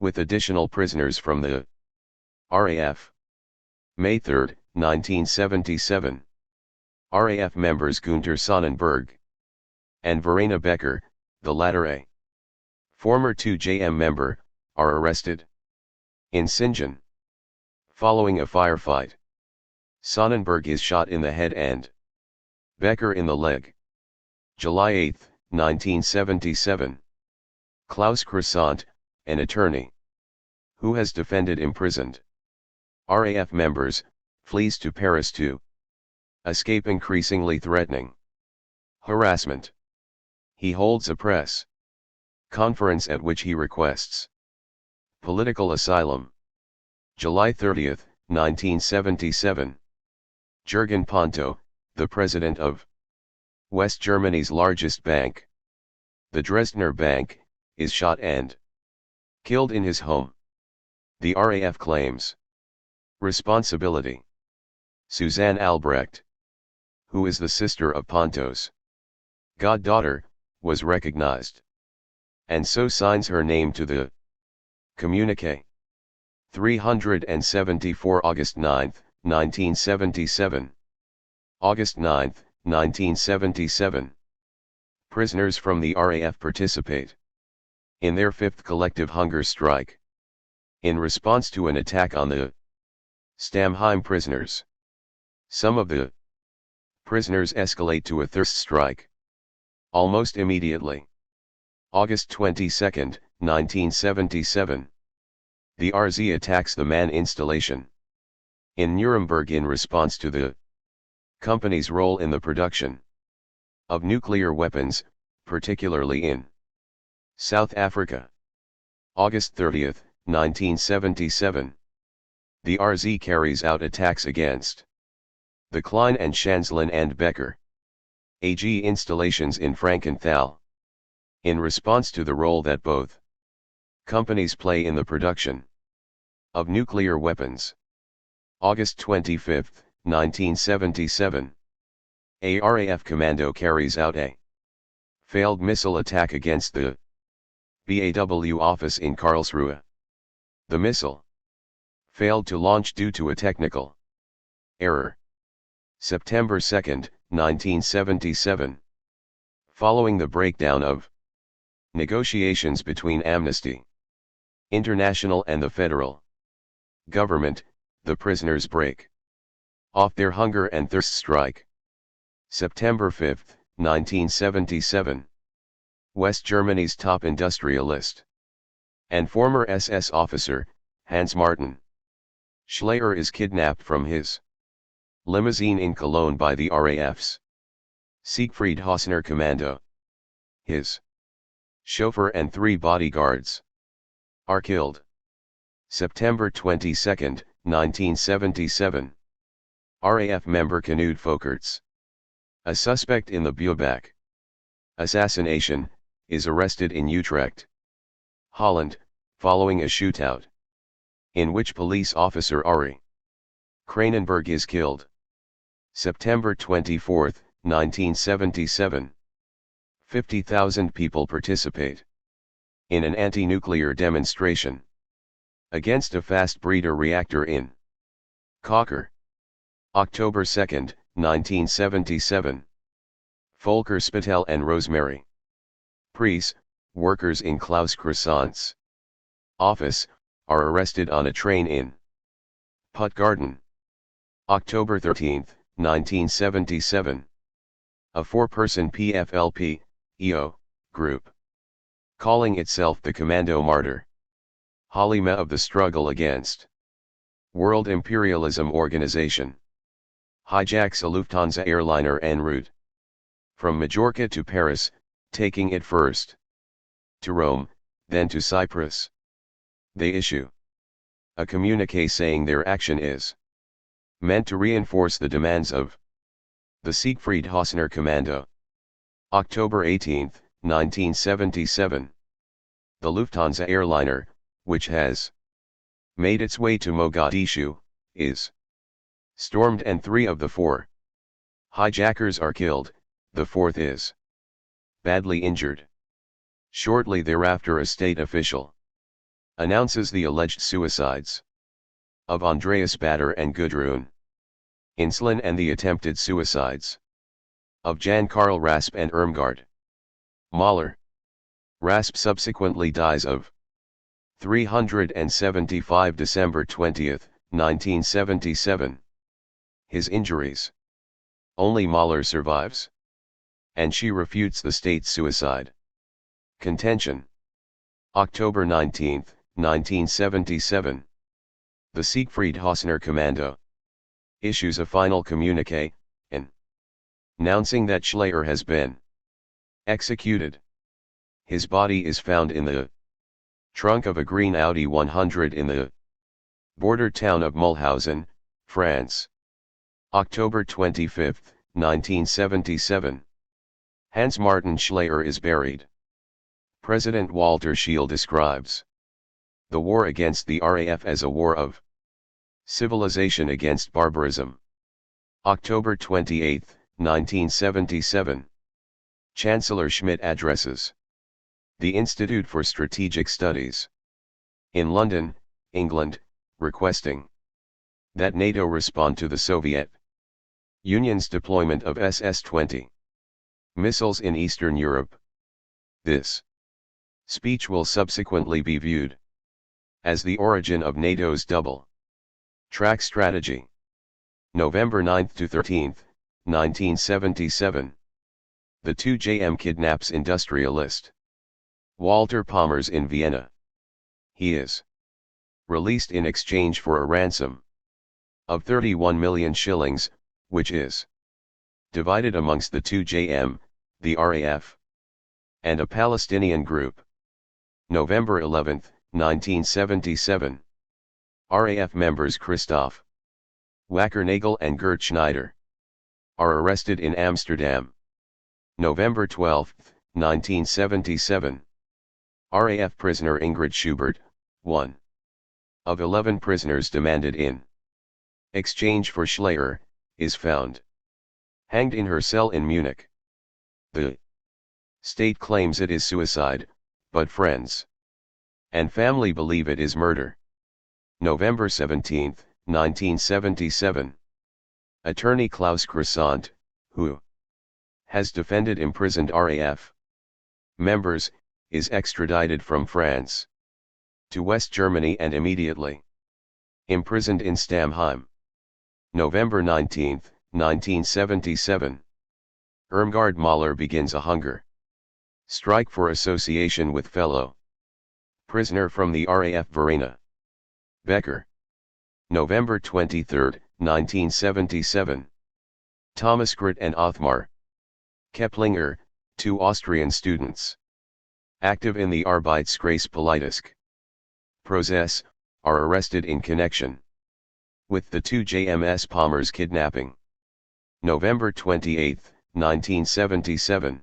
with additional prisoners from the RAF. May 3, 1977. RAF members Günter Sonnenberg and Verena Becker, the latter a former 2JM member, are arrested in Singen following a firefight. Sonnenberg is shot in the head and Becker in the leg. July 8, 1977. Klaus Croissant, an attorney who has defended imprisoned RAF members, flees to Paris to escape increasingly threatening harassment. He holds a press conference at which he requests political asylum. July 30, 1977. Jürgen Ponto, the president of West Germany's largest bank, the Dresdner Bank, is shot and killed in his home. The RAF claims responsibility. Suzanne Albrecht, who is the sister of Ponto's goddaughter, was recognized, and so signs her name to the communique. 374 August 9, 1977. August 9, 1977. Prisoners from the RAF participate in their 5th collective hunger strike, in response to an attack on the Stammheim prisoners. Some of the prisoners escalate to a thirst strike almost immediately. August 22, 1977. The RZ attacks the Mann installation in Nuremberg in response to the company's role in the production of nuclear weapons, particularly in South Africa. August 30, 1977. The RZ carries out attacks against the Klein and Schanzlin and Becker AG installations in Frankenthal, in response to the role that both companies play in the production of nuclear weapons. August 25, 1977. A RAF commando carries out a failed missile attack against the BAW office in Karlsruhe. The missile failed to launch due to a technical error. September 2, 1977. Following the breakdown of negotiations between Amnesty International and the federal government, the prisoners break off their hunger and thirst strike. September 5, 1977. West Germany's top industrialist and former SS officer, Hans Martin Schleyer, is kidnapped from his limousine in Cologne by the RAF's Siegfried Hausner Commando. His chauffeur and 3 bodyguards are killed. September 22, 1977. RAF member Knud Folkerts, a suspect in the Buebach assassination, is arrested in Utrecht, Holland, following a shootout in which police officer Arie Kranenberg is killed. September 24, 1977. 50,000 people participate in an anti-nuclear demonstration against a fast breeder reactor in Cocker. October 2, 1977. Volker Spittel and Rosemary Preece, workers in Klaus Croissant's office, are arrested on a train in Puttgarden. October 13, 1977. A 4-person PFLP, EO, group, calling itself the Commando Martyr Halima of the Struggle Against World Imperialism Organization, hijacks a Lufthansa airliner en route from Majorca to Paris, taking it first to Rome, then to Cyprus. They issue a communiqué saying their action is meant to reinforce the demands of the Siegfried Hausner Commando. October 18, 1977. The Lufthansa airliner, which has made its way to Mogadishu, is stormed and 3 of the 4 hijackers are killed, the 4th is badly injured. Shortly thereafter, a state official announces the alleged suicides of Andreas Bader and Gudrun Inslen and the attempted suicides of Jan Karl Rasp and Irmgard Mahler. Rasp subsequently dies of 375 December 20, 1977. His injuries. Only Mahler survives, and she refutes the state's suicide contention. October 19, 1977. The Siegfried Hausner Commando issues a final communiqué, announcing that Schleyer has been executed. His body is found in the trunk of a green Audi 100 in the border town of Mulhausen, France. October 25, 1977. Hans Martin Schleyer is buried. President Walter Scheel describes the war against the RAF as a war of civilization against barbarism. October 28, 1977. Chancellor Schmidt addresses the Institute for Strategic Studies in London, England, requesting that NATO respond to the Soviet Union's deployment of SS-20 Missiles in Eastern Europe. This speech will subsequently be viewed as the origin of NATO's double-track strategy. November 9 to 13, 1977. The 2JM kidnaps industrialist Walter Palmers in Vienna. He is released in exchange for a ransom of 31 million shillings, which is divided amongst the 2JM, the RAF, and a Palestinian group. November 11, 1977. RAF members Christoph Wackernagel and Gert Schneider are arrested in Amsterdam. November 12, 1977. RAF prisoner Ingrid Schubert, one of 11 prisoners demanded in exchange for Schleyer, is found hanged in her cell in Munich. The state claims it is suicide, but friends and family believe it is murder. November 17, 1977. Attorney Klaus Croissant, who has defended imprisoned RAF members, is extradited from France to West Germany and immediately imprisoned in Stammheim. November 19, 1977. Irmgard Mahler begins a hunger strike for association with fellow prisoner from the RAF Verena Becker. November 23, 1977. Thomas Grit and Othmar Keplinger, two Austrian students active in the Arbeitskreispolitisk process, are arrested in connection with the 2JMS Palmers kidnapping. November 28, 1977.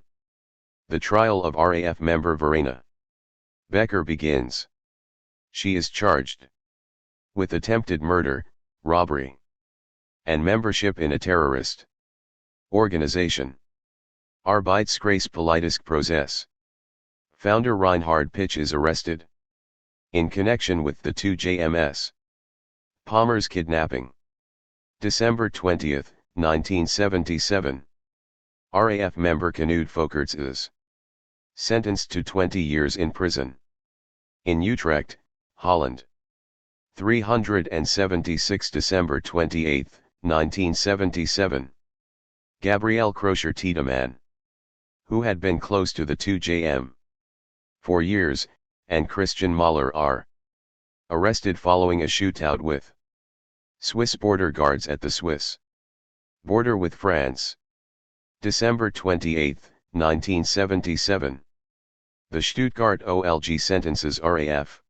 The trial of RAF member Verena Becker begins. She is charged with attempted murder, robbery, and membership in a terrorist organization. Arbeitskreispolitisk Prozess. Founder Reinhard Pitch is arrested in connection with the 2JMS Palmers kidnapping. December 20, 1977. RAF member Knut Folkerts is sentenced to 20 years in prison in Utrecht, Holland. 376 December 28, 1977. Gabrielle Crocher Tiedemann, who had been close to the 2JM for years, and Christian Mahler are arrested following a shootout with Swiss border guards at the Swiss border with France. December 28, 1977. The Stuttgart OLG sentences RAF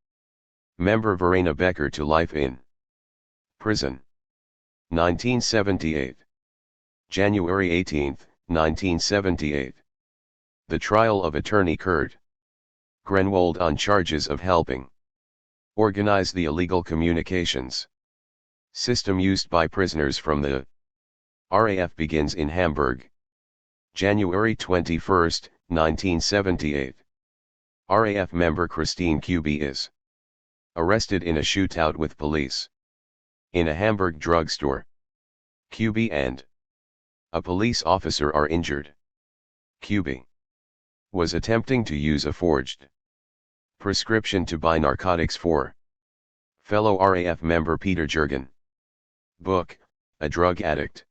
member Verena Becker to life in prison. 1978. January 18, 1978. The trial of attorney Kurt Grenwold on charges of helping organize the illegal communications system used by prisoners from the RAF begins in Hamburg. January 21, 1978. RAF member Christine Kuby is arrested in a shootout with police in a Hamburg drugstore. Kuby and a police officer are injured. Kuby was attempting to use a forged prescription to buy narcotics for fellow RAF member Peter Jurgen. Book, A Drug Addict.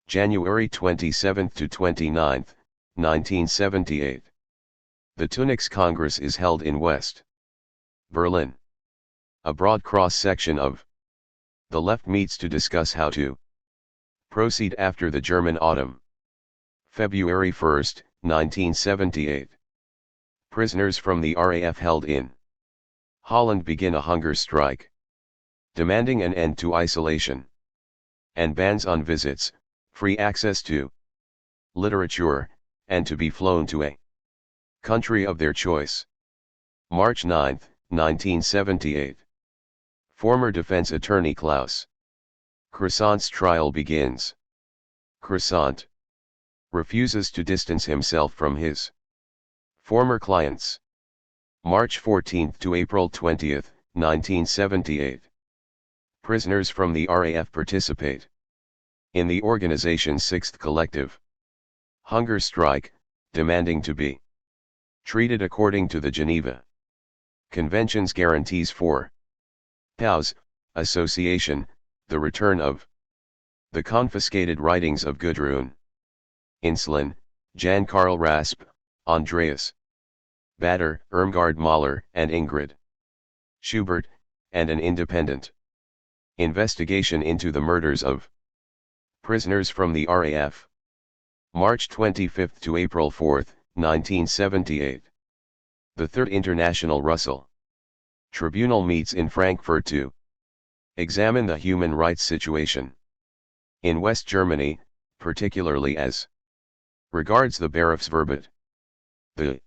January 27 to 29, 1978. The Tunix Congress is held in West Berlin. A broad cross-section of the left meets to discuss how to proceed after the German autumn. February 1, 1978. Prisoners from the RAF held in Holland begin a hunger strike, demanding an end to isolation and bans on visits, free access to literature, and to be flown to a country of their choice. March 9, 1978. Former defense attorney Klaus Croissant's trial begins. Croissant refuses to distance himself from his former clients. March 14 to April 20, 1978. Prisoners from the RAF participate in the organization's 6th collective hunger strike, demanding to be treated according to the Geneva Convention's guarantees for POWs, association, the return of the confiscated writings of Gudrun Insulin, Jan Karl Rasp, Andreas Bader, Irmgard Mahler and Ingrid Schubert, and an independent investigation into the murders of prisoners from the RAF. March 25 to April 4, 1978. The Third International Russell Tribunal meets in Frankfurt to examine the human rights situation in West Germany, particularly as regards the Berufsverbot. The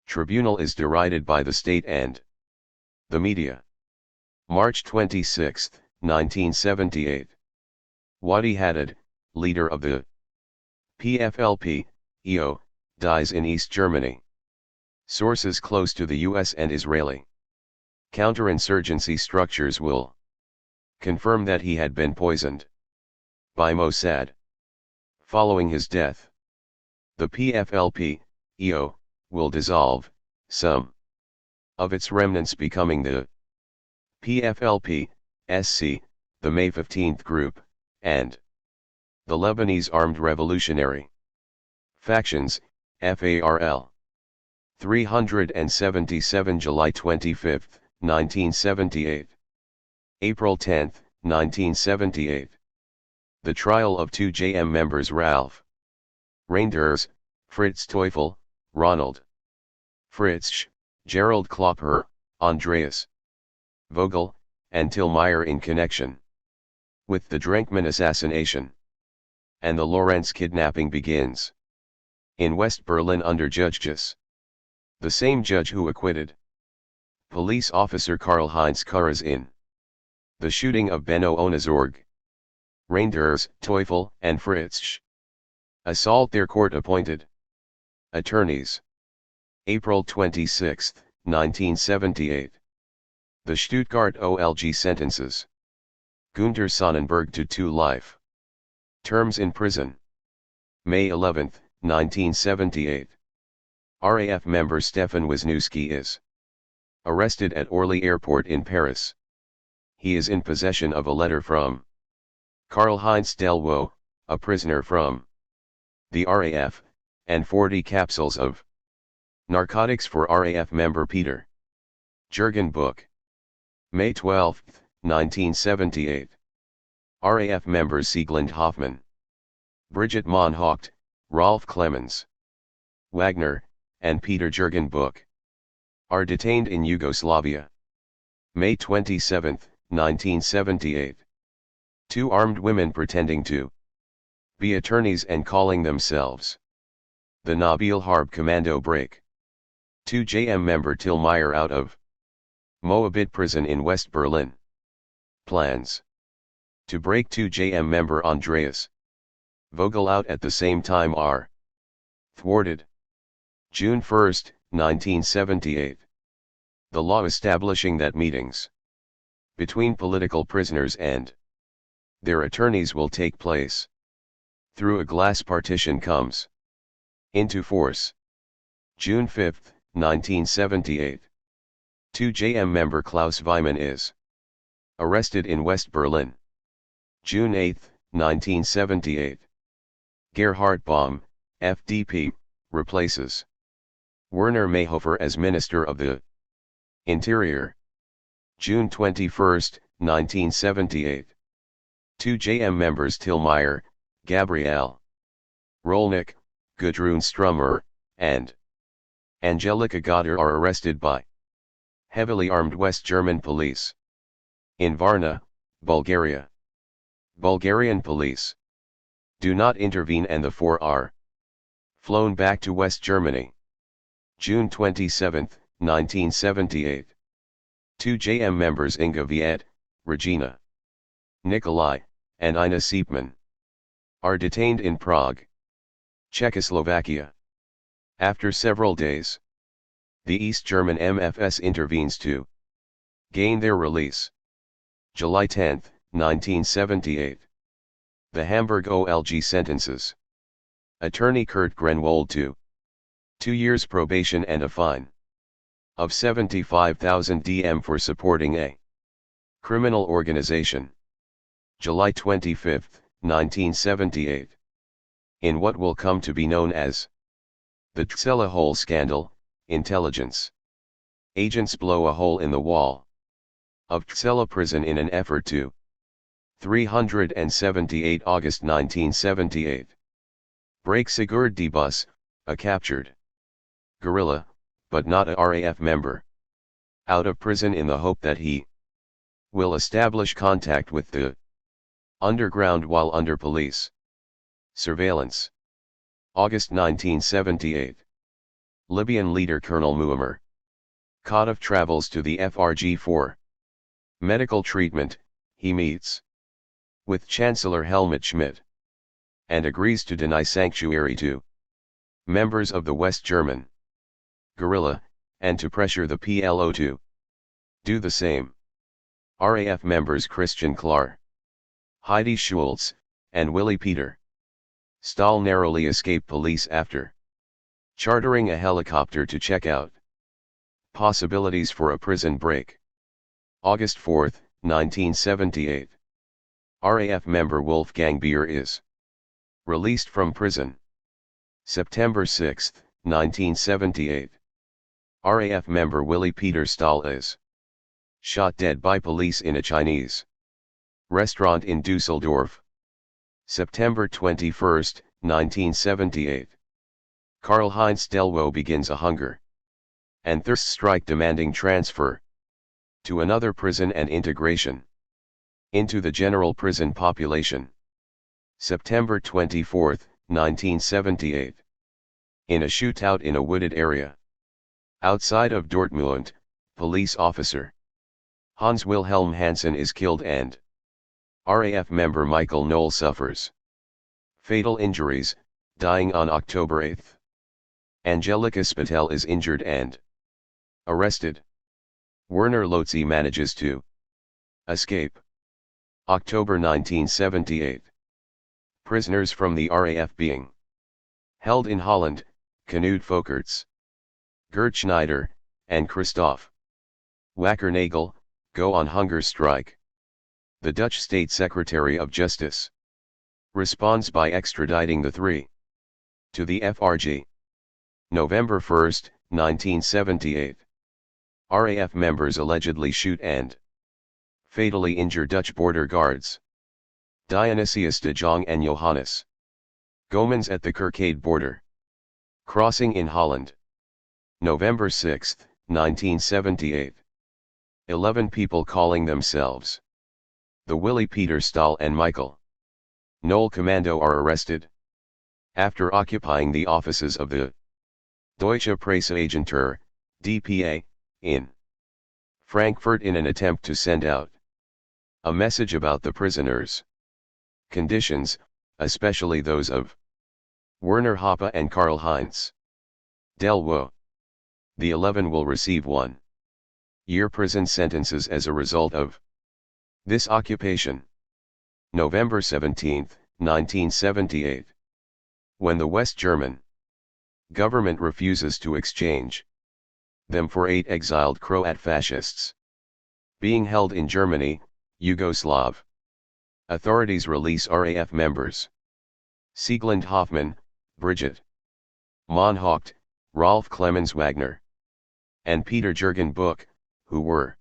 tribunal is derided by the state and the media. March 26, 1978. Wadi Haddad, leader of the PFLP, EO, dies in East Germany. Sources close to the US and Israeli counterinsurgency structures will confirm that he had been poisoned by Mossad. Following his death, the PFLP, EO, will dissolve, some of its remnants becoming the PFLP, SC, the May 15th Group, and the Lebanese Armed Revolutionary Factions, FARL. 377 July 25, 1978. April 10, 1978. The trial of two JM members Ralph Reinders, Fritz Teufel, Ronald Fritzsch, Gerald Klopper, Andreas Vogel, and Tillmeyer in connection with the Drenkman assassination and the Lorenz kidnapping begins in West Berlin under Judge Giss, the same judge who acquitted police officer Karl-Heinz Kurras in the shooting of Benno Ohnesorg. Reinders, Teufel, and Fritzsch assault their court-appointed attorneys. April 26, 1978. The Stuttgart OLG sentences Gunter Sonnenberg to 2 life terms in prison. May 11, 1978. RAF member Stefan Wisniewski is arrested at Orly Airport in Paris. He is in possession of a letter from Karl-Heinz Delvaux, a prisoner from the RAF, and 40 capsules of narcotics for RAF member Peter Jürgen Book. May 12, 1978. RAF members Sieglinde Hoffmann, Brigitte Moncourt, Rolf Clemens Wagner, and Peter Jürgen Book are detained in Yugoslavia. May 27, 1978. 2 armed women pretending to be attorneys and calling themselves the Nabil Harb Commando break 2 JM member Tillmeyer out of Moabit prison in West Berlin. Plans to break 2 JM member Andreas Vogel out at the same time are thwarted. June 1, 1978. The law establishing that meetings between political prisoners and their attorneys will take place through a glass partition comes into force. June 5, 1978. 2 JM member Klaus Weimann is arrested in West Berlin. June 8, 1978. Gerhard Baum, FDP, replaces Werner Mayhofer as Minister of the Interior. June 21, 1978. 2 JM members Tillmeyer, Gabrielle Rolnick, Gudrun Strummer, and Angelika Gotter are arrested by heavily armed West German police in Varna, Bulgaria. Bulgarian police do not intervene and the 4 are flown back to West Germany. June 27, 1978. 2 JM members Inga Viet, Regina Nikolai, and Ina Siepman are detained in Prague, Czechoslovakia. After several days, the East German MFS intervenes to gain their release. July 10, 1978. The Hamburg OLG sentences Attorney Kurt Grenwold 2 years probation and a fine of 75,000 DM for supporting a criminal organization. July 25, 1978. In what will come to be known as the Churchill hole scandal, intelligence agents blow a hole in the wall of Churchill prison in an effort to 378 August 1978. Break Sigurd D. Bus, a captured guerrilla, but not a RAF member, out of prison in the hope that he will establish contact with the underground while under police surveillance. August 1978. Libyan leader Colonel Muammar Gaddafi travels to the FRG for medical treatment. He meets with Chancellor Helmut Schmidt and agrees to deny sanctuary to members of the West German guerrilla, and to pressure the PLO to do the same. RAF members Christian Klar, Heidi Schultz, and Willy Peter Stahl narrowly escape police after chartering a helicopter to check out possibilities for a prison break. August 4, 1978. RAF member Wolfgang Beer is released from prison. September 6, 1978. RAF member Willy Peter Stahl is shot dead by police in a Chinese restaurant in Dusseldorf. September 21, 1978. Karl-Heinz Delwo begins a hunger and thirst strike demanding transfer to another prison and integration into the general prison population. September 24, 1978. In a shootout in a wooded area outside of Dortmund, police officer Hans Wilhelm Hansen is killed and RAF member Michael Knoll suffers fatal injuries, dying on October 8. Angelika Spittel is injured and arrested. Werner Lotzi manages to escape. October 1978. Prisoners from the RAF being held in Holland, Knut Folkerts, Gert Schneider, and Christoph Wackernagel, go on hunger strike. The Dutch State Secretary of Justice responds by extraditing the three to the FRG. November 1, 1978. RAF members allegedly shoot and fatally injure Dutch border guards Dionysius de Jong and Johannes Gomans at the Kirkade border crossing in Holland. November 6, 1978. 11 people calling themselves the Willy Peter Stahl and Michael Knoll Commando are arrested after occupying the offices of the Deutsche Presseagentur, DPA, in Frankfurt in an attempt to send out a message about the prisoners' conditions, especially those of Werner Hoppe and Karl-Heinz Delwo. The 11 will receive 1-year prison sentences as a result of this occupation. November 17, 1978. When the West German government refuses to exchange them for 8 exiled Croat fascists being held in Germany, Yugoslav authorities release RAF members Sieglinde Hoffmann, Brigitte Moncourt, Rolf Clemens Wagner, and Peter Jürgen Buch, who were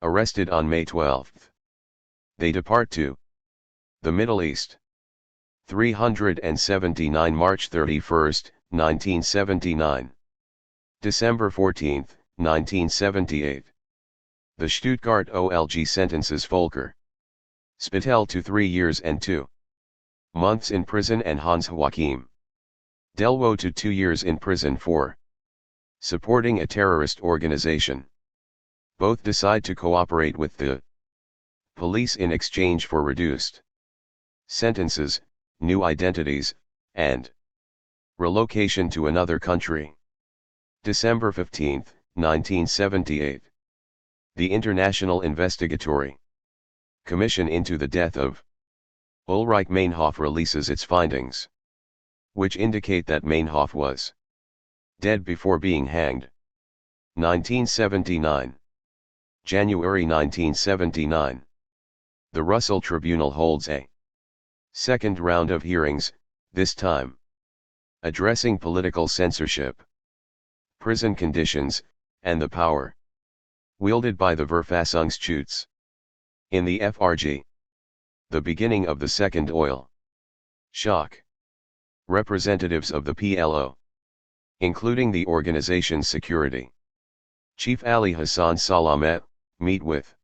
arrested on May 12. They depart to the Middle East. 379 March 31, 1979. December 14, 1978. The Stuttgart OLG sentences Volker Spittel to 3 years and 2 months in prison and Hans Joachim Delwo to 2 years in prison for supporting a terrorist organization. Both decide to cooperate with the police in exchange for reduced sentences, new identities, and relocation to another country. December 15, 1978. The International Investigatory Commission into the death of Ulrich Meinhof releases its findings. which indicate that Meinhof was dead before being hanged. 1979. January 1979. The Russell Tribunal holds a second round of hearings, this time addressing political censorship, prison conditions, and the power wielded by the Verfassungsschutz. In the FRG, the beginning of the second oil shock, representatives of the PLO, including the organization's security chief Ali Hassan Salamet, meet with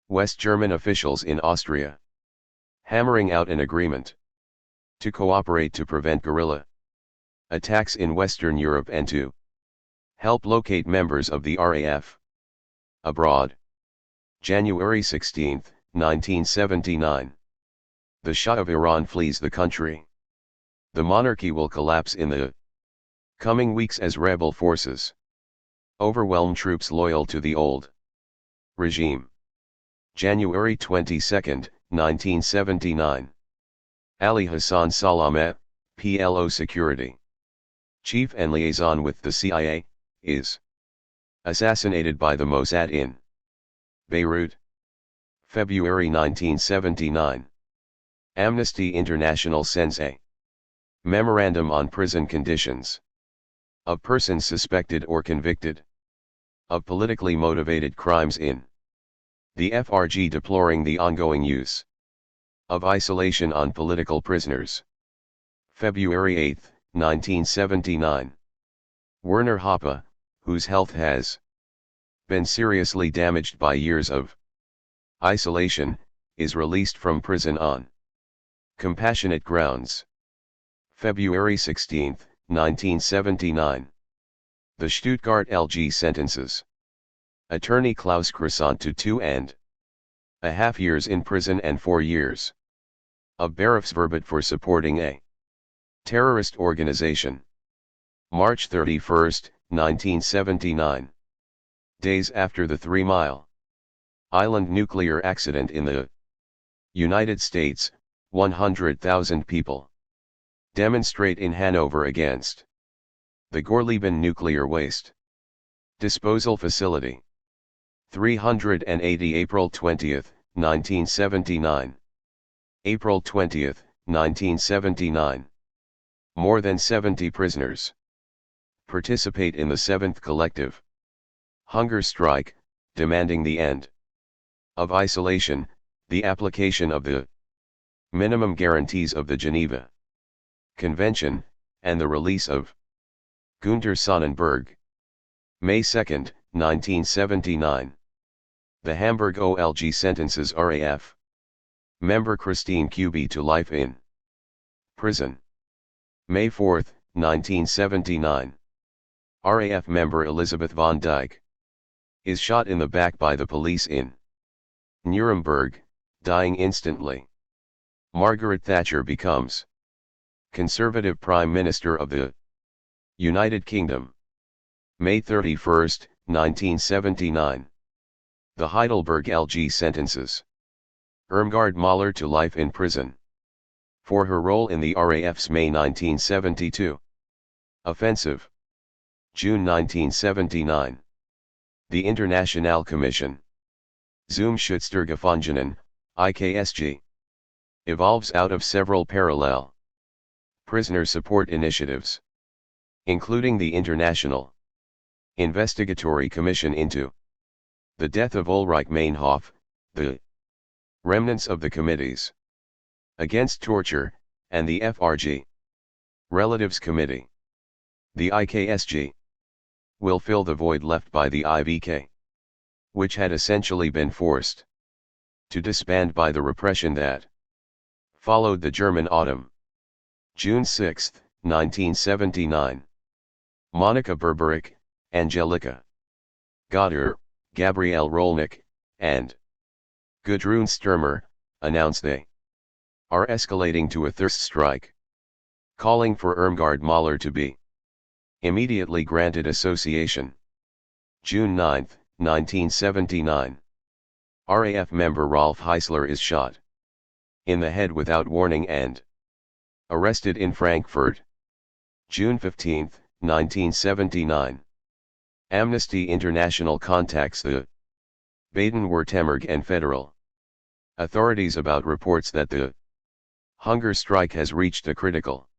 West German officials in Austria, hammering out an agreement to cooperate to prevent guerrilla attacks in Western Europe and to help locate members of the RAF abroad. January 16, 1979. The Shah of Iran flees the country. The monarchy will collapse in the coming weeks as rebel forces overwhelm troops loyal to the old regime. January 22, 1979. Ali Hassan Salamet, PLO security chief and liaison with the CIA, is assassinated by the Mossad in Beirut. February 1979. Amnesty International sends a memorandum on prison conditions of persons suspected or convicted of politically motivated crimes in the FRG, deploring the ongoing use of isolation on political prisoners. February 8, 1979. Werner Hoppe, whose health has been seriously damaged by years of isolation, is released from prison on compassionate grounds. February 16, 1979. The Stuttgart LG sentences attorney Klaus Croissant to 2.5 years in prison and 4 years of Berufsverbot for supporting a terrorist organization. March 31, 1979. Days after the 3 Mile Island nuclear accident in the United States, 100,000 people demonstrate in Hanover against the Gorleben nuclear waste disposal facility. 380 April 20, 1979. April 20, 1979. More than 70 prisoners participate in the 7th collective hunger strike, demanding the end of isolation, the application of the minimum guarantees of the Geneva Convention, and the release of Günter Sonnenberg. May 2, 1979. The Hamburg OLG sentences RAF member Christine Kuby to life in prison. May 4, 1979. RAF member Elizabeth von Dijk is shot in the back by the police in Nuremberg, dying instantly. Margaret Thatcher becomes Conservative Prime Minister of the United Kingdom. May 31, 1979. The Heidelberg LG sentences Irmgard Mahler to life in prison for her role in the RAF's May 1972 offensive. June 1979. The Internationale Commission zum Schutz der Gefangenen, IKSG, evolves out of several parallel prisoner support initiatives, including the International Investigatory Commission into the death of Ulrich Meinhof, the remnants of the committees against torture, and the FRG Relatives Committee. The IKSG will fill the void left by the IVK, which had essentially been forced to disband by the repression that followed the German Autumn. June 6, 1979. Monika Berberich, Angelika Goddard, Gabrielle Rolnick, and Gudrun Sturmer announce they are escalating to a thirst strike, calling for Irmgard Mahler to be immediately granted association. June 9, 1979. RAF member Rolf Heisler is shot in the head without warning and arrested in Frankfurt. June 15, 1979. Amnesty International contacts the Baden-Württemberg and federal authorities about reports that the hunger strike has reached a critical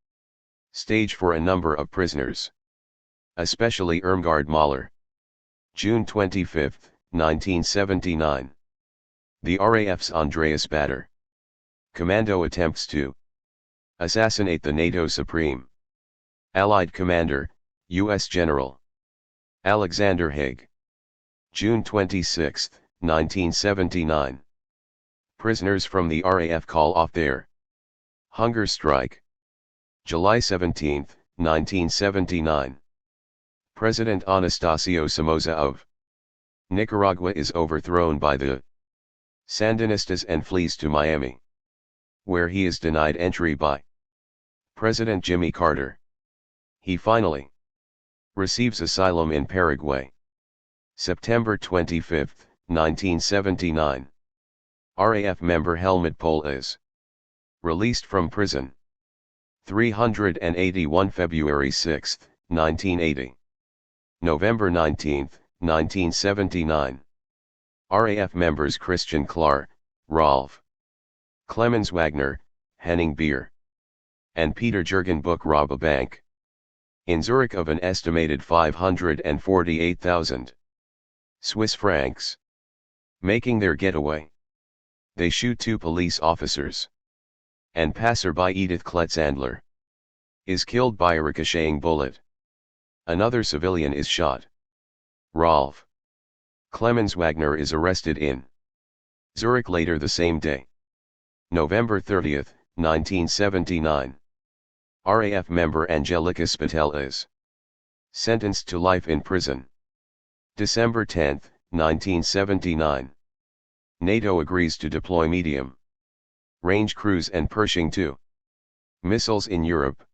stage for a number of prisoners, especially Irmgard Mahler. June 25, 1979. The RAF's Andreas Bader commando attempts to assassinate the NATO Supreme Allied Commander, U.S. General Alexander Haig. June 26, 1979. Prisoners from the RAF call off their hunger strike. July 17, 1979. President Anastasio Somoza of Nicaragua is overthrown by the Sandinistas and flees to Miami, where he is denied entry by President Jimmy Carter. He finally receives asylum in Paraguay. September 25, 1979. RAF member Helmut Pohl is released from prison. 381 February 6, 1980. November 19, 1979. RAF members Christian Klar, Rolf Clemens Wagner, Henning Beer, and Peter Jürgen Buch rob a bank in Zurich of an estimated 548,000 Swiss francs. Making their getaway, they shoot two police officers, and passerby Edith Kletzandler is killed by a ricocheting bullet. Another civilian is shot. Rolf Clemens Wagner is arrested in Zurich later the same day. November 30, 1979. RAF member Angelika Spittel is sentenced to life in prison. December 10, 1979. NATO agrees to deploy medium-range cruise and Pershing II missiles in Europe.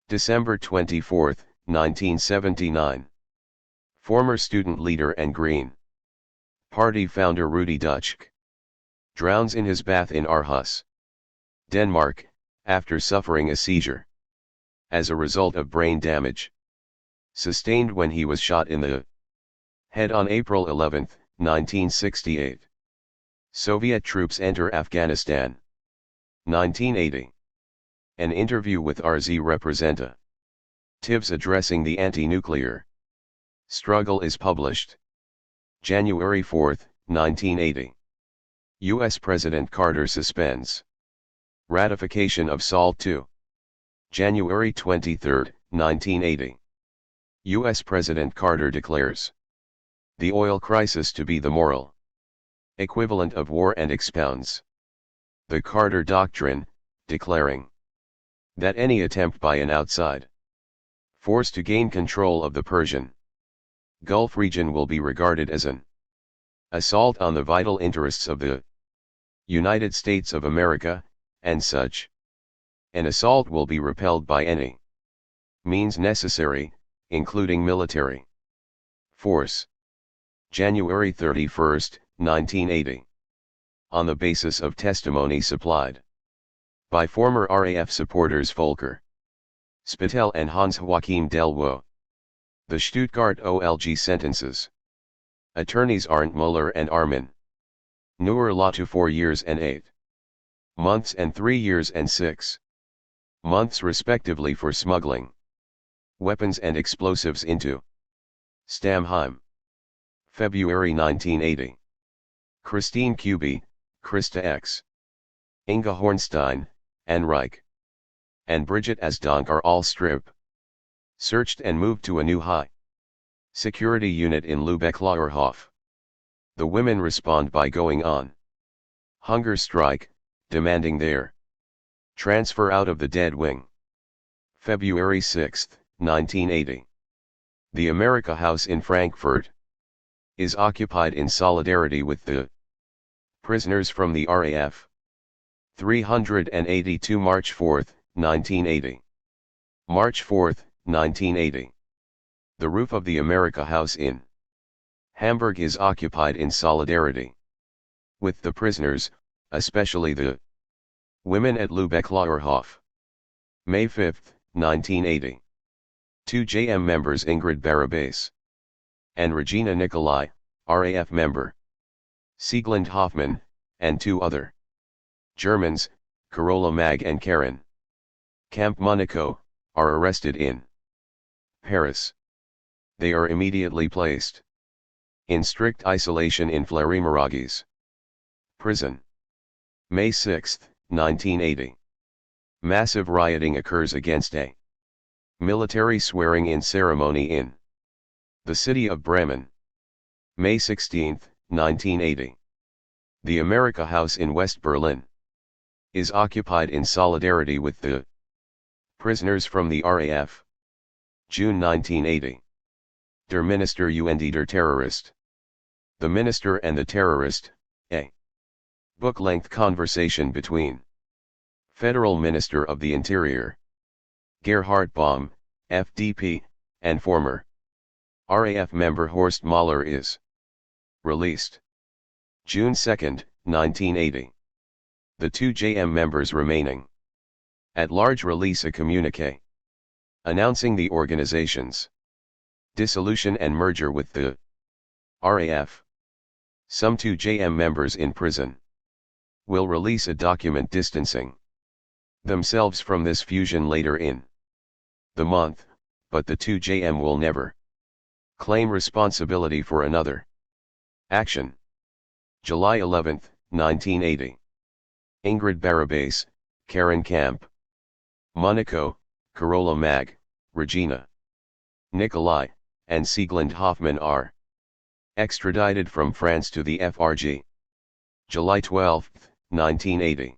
December 24, 1979. Former student leader and Green Party founder Rudy Dutschke drowns in his bath in Aarhus, Denmark, after suffering a seizure as a result of brain damage sustained when he was shot in the head on April 11, 1968. Soviet troops enter Afghanistan. 1980. An interview with RZ representatives addressing the anti-nuclear struggle is published. January 4, 1980. U.S. President Carter suspends ratification of SALT II. January 23, 1980. U.S. President Carter declares the oil crisis to be the moral equivalent of war and expounds the Carter Doctrine, declaring that any attempt by an outside force to gain control of the Persian Gulf region will be regarded as an assault on the vital interests of the United States of America, and such an assault will be repelled by any means necessary, including military force. January 31, 1980. On the basis of testimony supplied by former RAF supporters Volker Spittel and Hans-Joachim Delvaux, the Stuttgart OLG sentences attorneys Arndt Muller and Armin Nuer to 4 years and 8 months and 3 years and 6 months respectively for smuggling weapons and explosives into Stamheim. February 1980. Christine Kuby, Krista X. Inga Hornstein, Anne Reich, and Bridget Asdonk are all searched and moved to a new high security unit in Lübeck-Lauerhof. The women respond by going on hunger strike, demanding their transfer out of the dead wing. February 6, 1980. The America House in Frankfurt is occupied in solidarity with the prisoners from the RAF. 382 March 4, 1980. March 4, 1980. The roof of the America House in Hamburg is occupied in solidarity with the prisoners, especially the women at Lübeck-Lauerhof. May 5, 1980. 2 JM members Ingrid Barabas and Regina Nicolai, RAF member, Sieglinde Hoffmann, and 2 other Germans, Carola Mag and Karen Camp Monaco, are arrested in Paris. They are immediately placed in strict isolation in Fleury-Mérogis prison. May 6, 1980. Massive rioting occurs against a military swearing-in ceremony in the city of Bremen. May 16, 1980. The America House in West Berlin is occupied in solidarity with the prisoners from the RAF. June 1980. Der Minister und der Terrorist. The Minister and the Terrorist, a book-length conversation between Federal Minister of the Interior Gerhard Baum, FDP, and former RAF member Horst Mahler is released. June 2, 1980. The 2 JM members remaining at large release a communiqué announcing the organization's dissolution and merger with the RAF. Some 2 JM members in prison will release a document distancing themselves from this fusion later in the month, but the 2 JM will never claim responsibility for another action. July 11, 1980. Ingrid Barabas, Karen Camp Monaco, Carola Mag, Regina Nicolai, and Sieglinde Hoffmann are extradited from France to the FRG. July 12, 1980.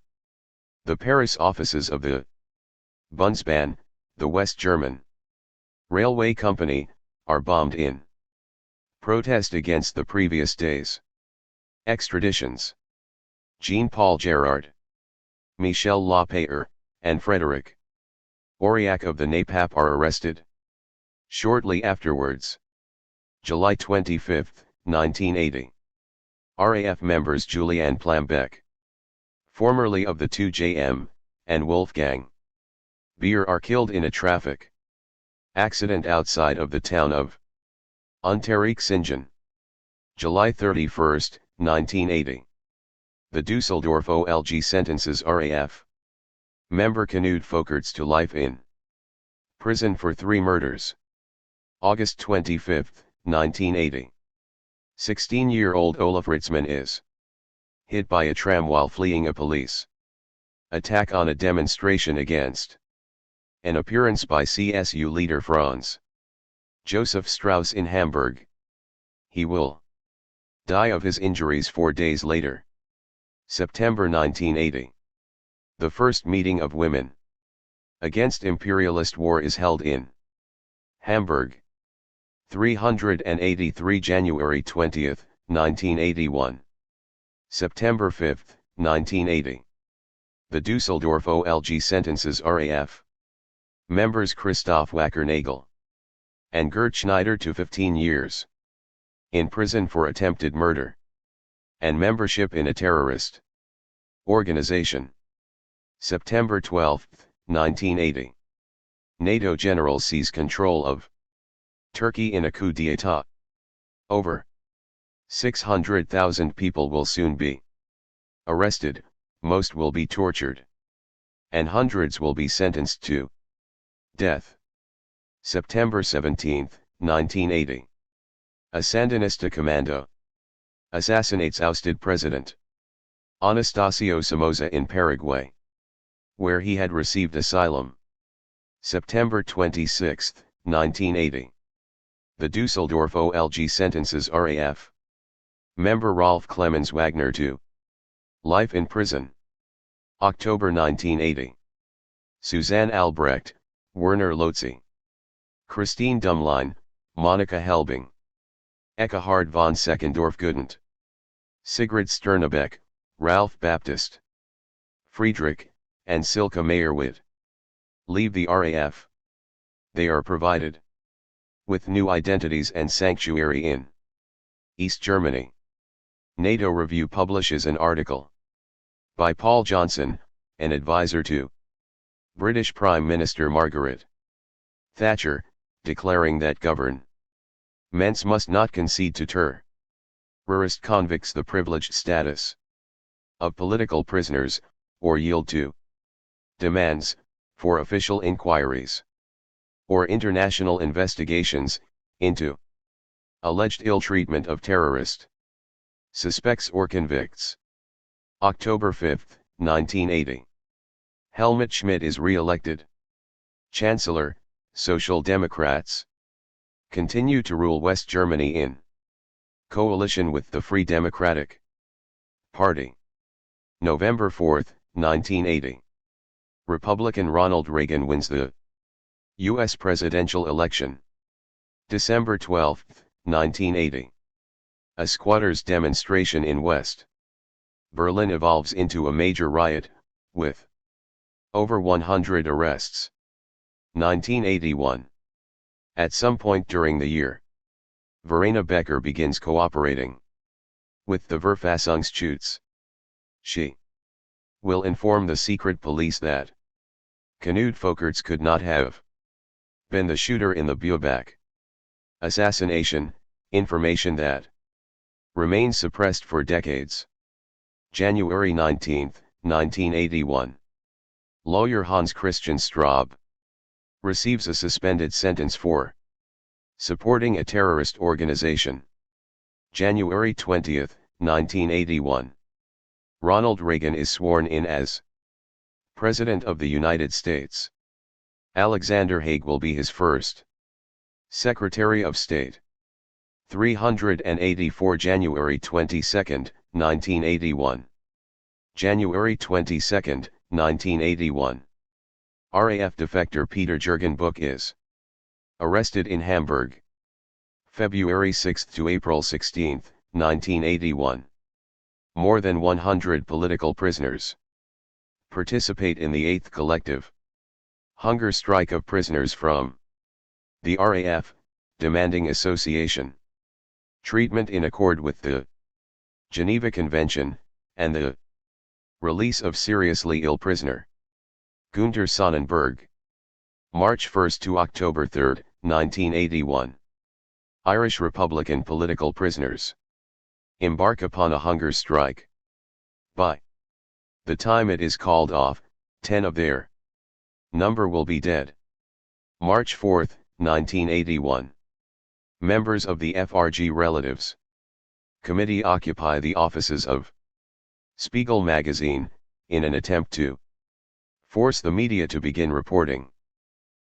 The Paris offices of the Bundesbahn, the West German railway company, are bombed in protest against the previous day's extraditions. Jean-Paul Gérard, Michel Lapeyre, and Frédéric Aurillac of the NAPAP are arrested shortly afterwards. July 25, 1980. RAF members Julian Plambeck, formerly of the 2 JM, and Wolfgang Beer are killed in a traffic accident outside of the town of Unterrichsingen. July 31, 1980. The Dusseldorf OLG sentences RAF member Knud Folkerts to life in prison for 3 murders. August 25, 1980. 16-year-old Olaf Ritzmann is hit by a tram while fleeing a police attack on a demonstration against an appearance by CSU leader Franz Joseph Strauss in Hamburg. He will die of his injuries 4 days later. September 1980. The first meeting of women against imperialist war is held in Hamburg. 383 January 20, 1981. September 5, 1980. The Dusseldorf OLG sentences RAF members Christoph Wackernagel and Gerd Schneider to 15 years in prison for attempted murder and membership in a terrorist organization. September 12, 1980. NATO general seize control of Turkey in a coup d'état. Over 600,000 people will soon be arrested, most will be tortured, and hundreds will be sentenced to death. September 17, 1980. A Sandinista commando assassinates ousted President Anastasio Somoza in Paraguay, where he had received asylum. September 26, 1980. The Dusseldorf OLG sentences RAF member Rolf Clemens Wagner to life in prison. October 1980. Suzanne Albrecht, Werner Lotze, Christine Dummlein, Monika Helbing, Ekkehard von Seckendorf-Gudent, Sigrid Sternebeck, Ralph Baptist, Friedrich, and Silke Meyerwitt leave the RAF. They are provided with new identities and sanctuary in East Germany. NATO Review publishes an article by Paul Johnson, an advisor to British Prime Minister Margaret Thatcher, declaring that governments must not concede to terrorist convicts the privileged status of political prisoners, or yield to demands for official inquiries or international investigations into alleged ill treatment of terrorist suspects or convicts. October 5, 1980. Helmut Schmidt is re-elected Chancellor. Social Democrats continue to rule West Germany in coalition with the Free Democratic Party. November 4, 1980. Republican Ronald Reagan wins the U.S. presidential election. December 12, 1980. A squatters' demonstration in West Berlin evolves into a major riot, with over 100 arrests. 1981. At some point during the year, Verena Becker begins cooperating with the Verfassungsschutz. She will inform the secret police that Knut Folkerts could not have been the shooter in the Buebach assassination, information that remains suppressed for decades. January 19, 1981. Lawyer Hans Christian Straub receives a suspended sentence for supporting a terrorist organization. January 20, 1981. Ronald Reagan is sworn in as President of the United States. Alexander Haig will be his first Secretary of State. 384. January 22, 1981. January 22, 1981. RAF defector Peter Jürgen Buch is arrested in Hamburg. February 6 to April 16, 1981. More than 100 political prisoners participate in the 8th collective hunger strike of prisoners from the RAF, demanding association treatment in accord with the Geneva Convention, and the release of seriously ill prisoner Günter Sonnenberg. March 1 to October 3, 1981. Irish Republican political prisoners embark upon a hunger strike. By the time it is called off, 10 of their number will be dead. March 4, 1981. Members of the FRG Relatives Committee occupy the offices of Spiegel magazine, in an attempt to force the media to begin reporting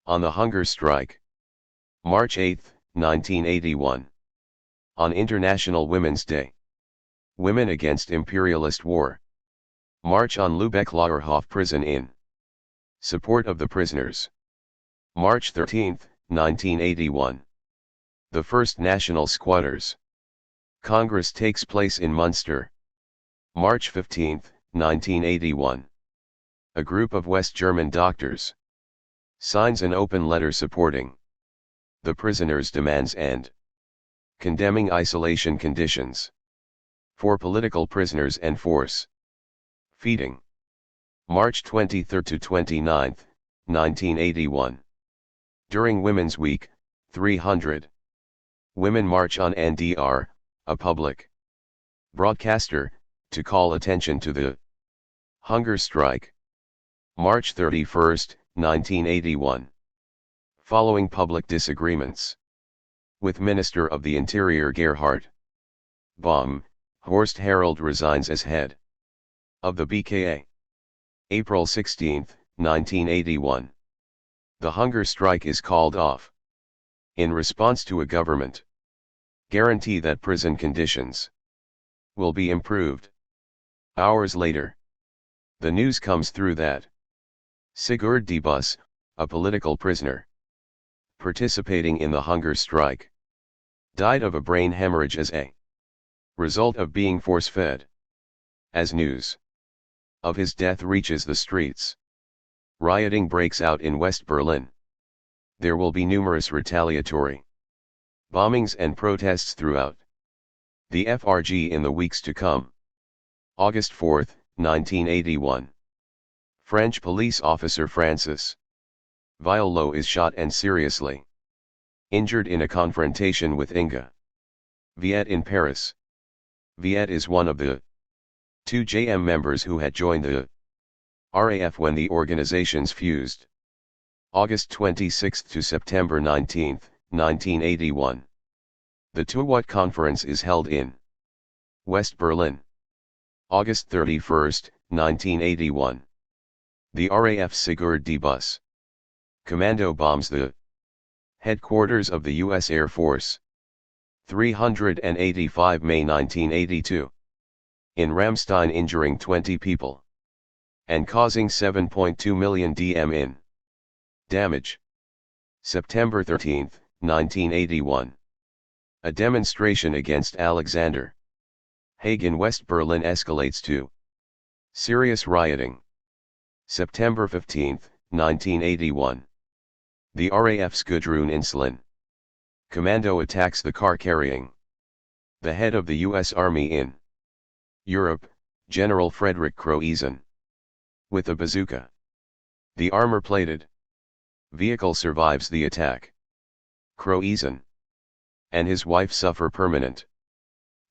on the hunger strike. March 8, 1981. On International Women's Day. Women Against Imperialist War. March on Lübeck-Lauerhof prison in support of the prisoners. March 13, 1981. The first National Squatters Congress takes place in Munster. March 15, 1981. A group of West German doctors signs an open letter supporting the prisoners' demands and condemning isolation conditions for political prisoners and force feeding. March 23 to 29, 1981. During Women's Week, 300 women march on NDR, a public broadcaster, to call attention to the hunger strike. March 31, 1981. Following public disagreements with Minister of the Interior Gerhard Baum, Horst Harold resigns as head of the BKA. April 16, 1981. The hunger strike is called off in response to a government guarantee that prison conditions will be improved. Hours later, the news comes through that Sigurd de Bus, a political prisoner participating in the hunger strike, died of a brain hemorrhage as a result of being force-fed. As news of his death reaches the streets, rioting breaks out in West Berlin. There will be numerous retaliatory bombings and protests throughout the FRG in the weeks to come. August 4, 1981. French police officer Francis Violot is shot and seriously Injured in a confrontation with Inga Viet in Paris. Viet is one of the 2 JM members who had joined the RAF when the organizations fused. August 26 to September 19, 1981. The THIRD conference is held in West Berlin. August 31, 1981. The RAF Sigurd-Bus Commando bombs the headquarters of the U.S. Air Force. 385 May 1982. In Ramstein, injuring 20 people and causing 7.2 million DM in damage. September 13, 1981. A demonstration against Alexander Haig in West Berlin escalates to serious rioting. September 15, 1981. The RAF's Gudrun Insulin Commando attacks the car carrying the head of the U.S. Army in Europe, General Frederick Croizon, with a bazooka. The armor-plated vehicle survives the attack. Croizon and his wife suffer permanent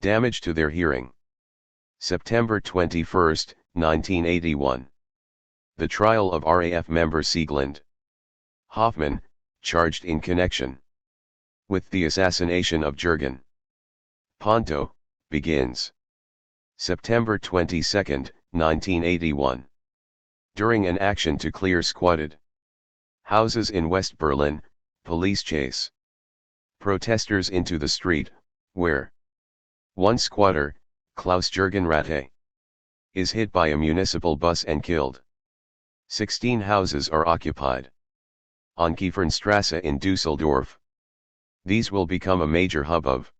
damage to their hearing. September 21, 1981. The trial of RAF member Sieglinde Hoffmann, charged in connection with the assassination of Jürgen Ponto, begins. September 22, 1981. During an action to clear squatted houses in West Berlin, police chase protesters into the street, where one squatter, Klaus-Jürgen Ratte, is hit by a municipal bus and killed. 16 houses are occupied on Kiefernstrasse in Dusseldorf. These will become a major hub of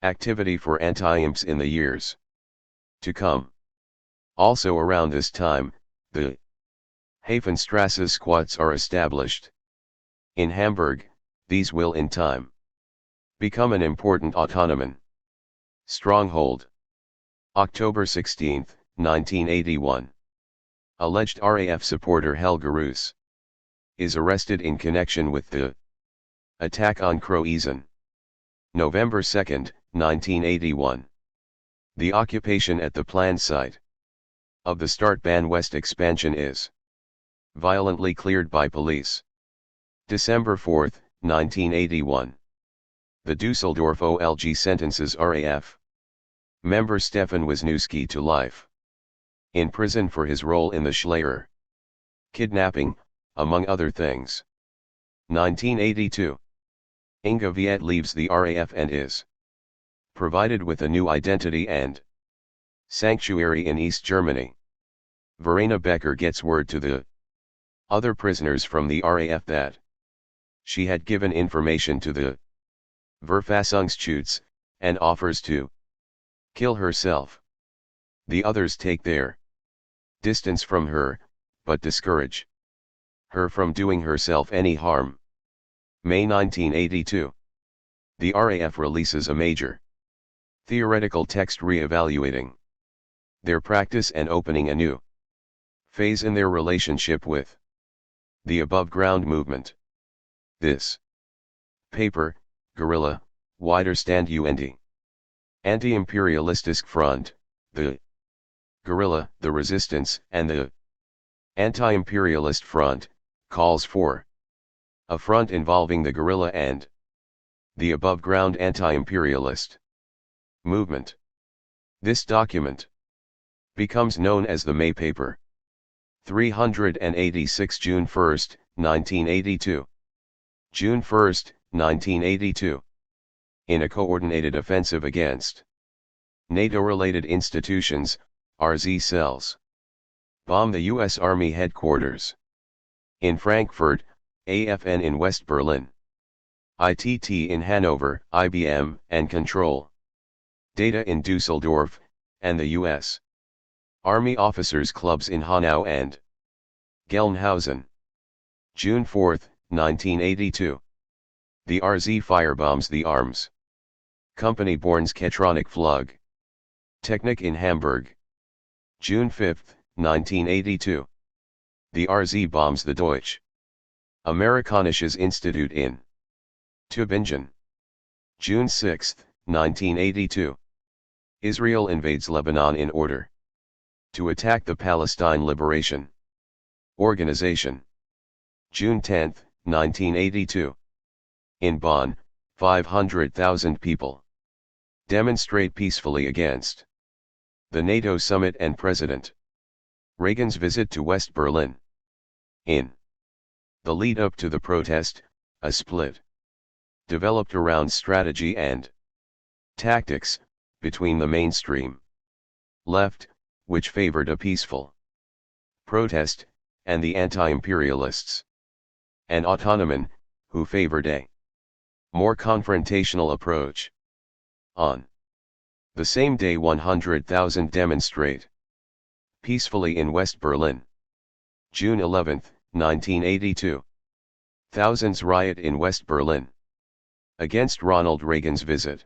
activity for anti-imps in the years to come. Also around this time, the Hafenstrasse squats are established. In Hamburg, these will in time become an important autonomous stronghold. October 16, 1981. Alleged RAF supporter Helge Roos is arrested in connection with the attack on Croizon. November 2, 1981. The occupation at the planned site of the Startbahn West expansion is violently cleared by police. December 4, 1981. The Dusseldorf OLG sentences RAF member Stefan Wisniewski to life in prison for his role in the Schleier kidnapping, among other things. 1982. Inga Viet leaves the RAF and is provided with a new identity and sanctuary in East Germany. Verena Becker gets word to the other prisoners from the RAF that she had given information to the Verfassungsschutz, and offers to kill herself. The others take their distance from her, but discourage her from doing herself any harm. May 1982. The RAF releases a major theoretical text re-evaluating their practice and opening a new phase in their relationship with the above-ground movement. This paper, Guerrilla, Widerstand und Anti-Imperialistisk Front, the Guerrilla, the Resistance, and the Anti-Imperialist Front, calls for a front involving the guerrilla and the above-ground anti-imperialist movement. This document becomes known as the May Paper. 386 June 1, 1982. June 1, 1982. In a coordinated offensive against NATO-related institutions, RZ cells bomb the U.S. Army headquarters in Frankfurt, AFN in West Berlin, ITT in Hanover, IBM and Control Data in Dusseldorf, and the U.S. Army Officers Clubs in Hanau and Gelnhausen. June 4, 1982. The RZ firebombs the Arms Company Born's Ketronic Flug Technik in Hamburg. June 5, 1982. The RZ bombs the Deutsche Amerikanisches Institut in Tübingen. June 6, 1982. Israel invades Lebanon in order to attack the Palestine Liberation Organization. June 10, 1982. In Bonn, 500,000 people demonstrate peacefully against the NATO summit and President Reagan's visit to West Berlin. In the lead-up to the protest, a split developed around strategy and tactics between the mainstream left, which favored a peaceful protest, and the anti-imperialists and autonomen, who favored a more confrontational approach. On the same day, 100,000 demonstrate peacefully in West Berlin. June 11, 1982. Thousands riot in West Berlin against Ronald Reagan's visit.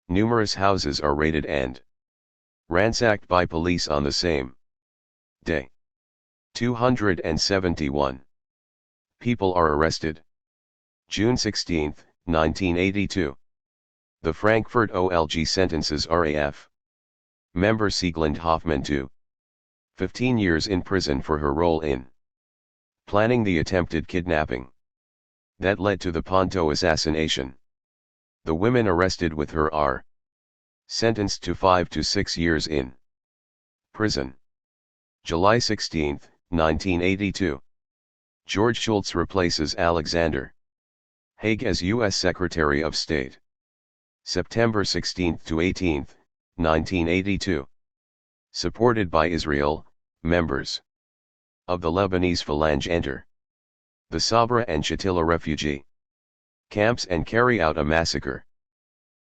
Numerous houses are raided and ransacked by police on the same day. 271 people are arrested. June 16, 1982. The Frankfurt OLG sentences RAF member Sieglinde Hoffmann to 15 years in prison for her role in planning the attempted kidnapping that led to the Ponto assassination. The women arrested with her are sentenced to 5 to 6 years in prison. July 16, 1982. George Shultz replaces Alexander Haig as U.S. Secretary of State. September 16 to 18, 1982. Supported by Israel, members of the Lebanese Phalange enter the Sabra and Shatila refugee camps and carry out a massacre.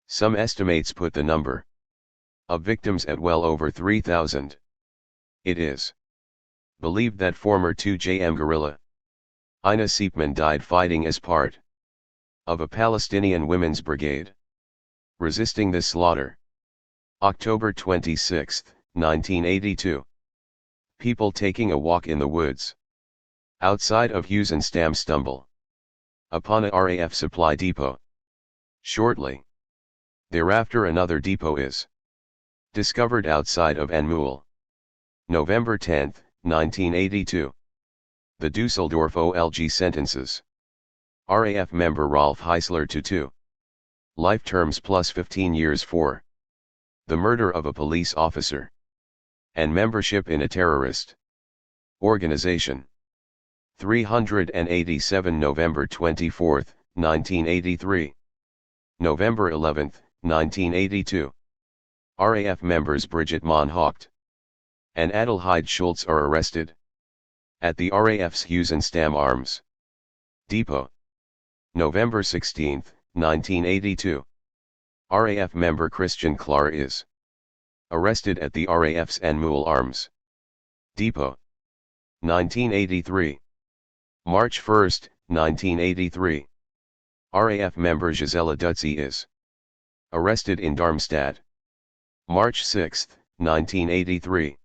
Some estimates put the number of victims at well over 3,000. It is believed that former 2JM guerrilla Ina Siepman died fighting as part of a Palestinian women's brigade resisting this slaughter. October 26, 1982. People taking a walk in the woods outside of Huisenstam stumble upon a RAF supply depot. Shortly thereafter, another depot is discovered outside of Anmul. November 10, 1982. The Dusseldorf OLG sentences RAF member Rolf Heisler to 2 life terms plus 15 years for the murder of a police officer and membership in a terrorist organization. 387 November 24, 1983. November 11, 1982. RAF members Brigitte Moncourt and Adelheid Schultz are arrested at the RAF's Huisenstam Arms Depot. November 16, 1982. RAF member Christian Klar is arrested at the RAF's Anmul Arms Depot. 1983. March 1, 1983. RAF member Gisela Dutzy is arrested in Darmstadt. March 6, 1983.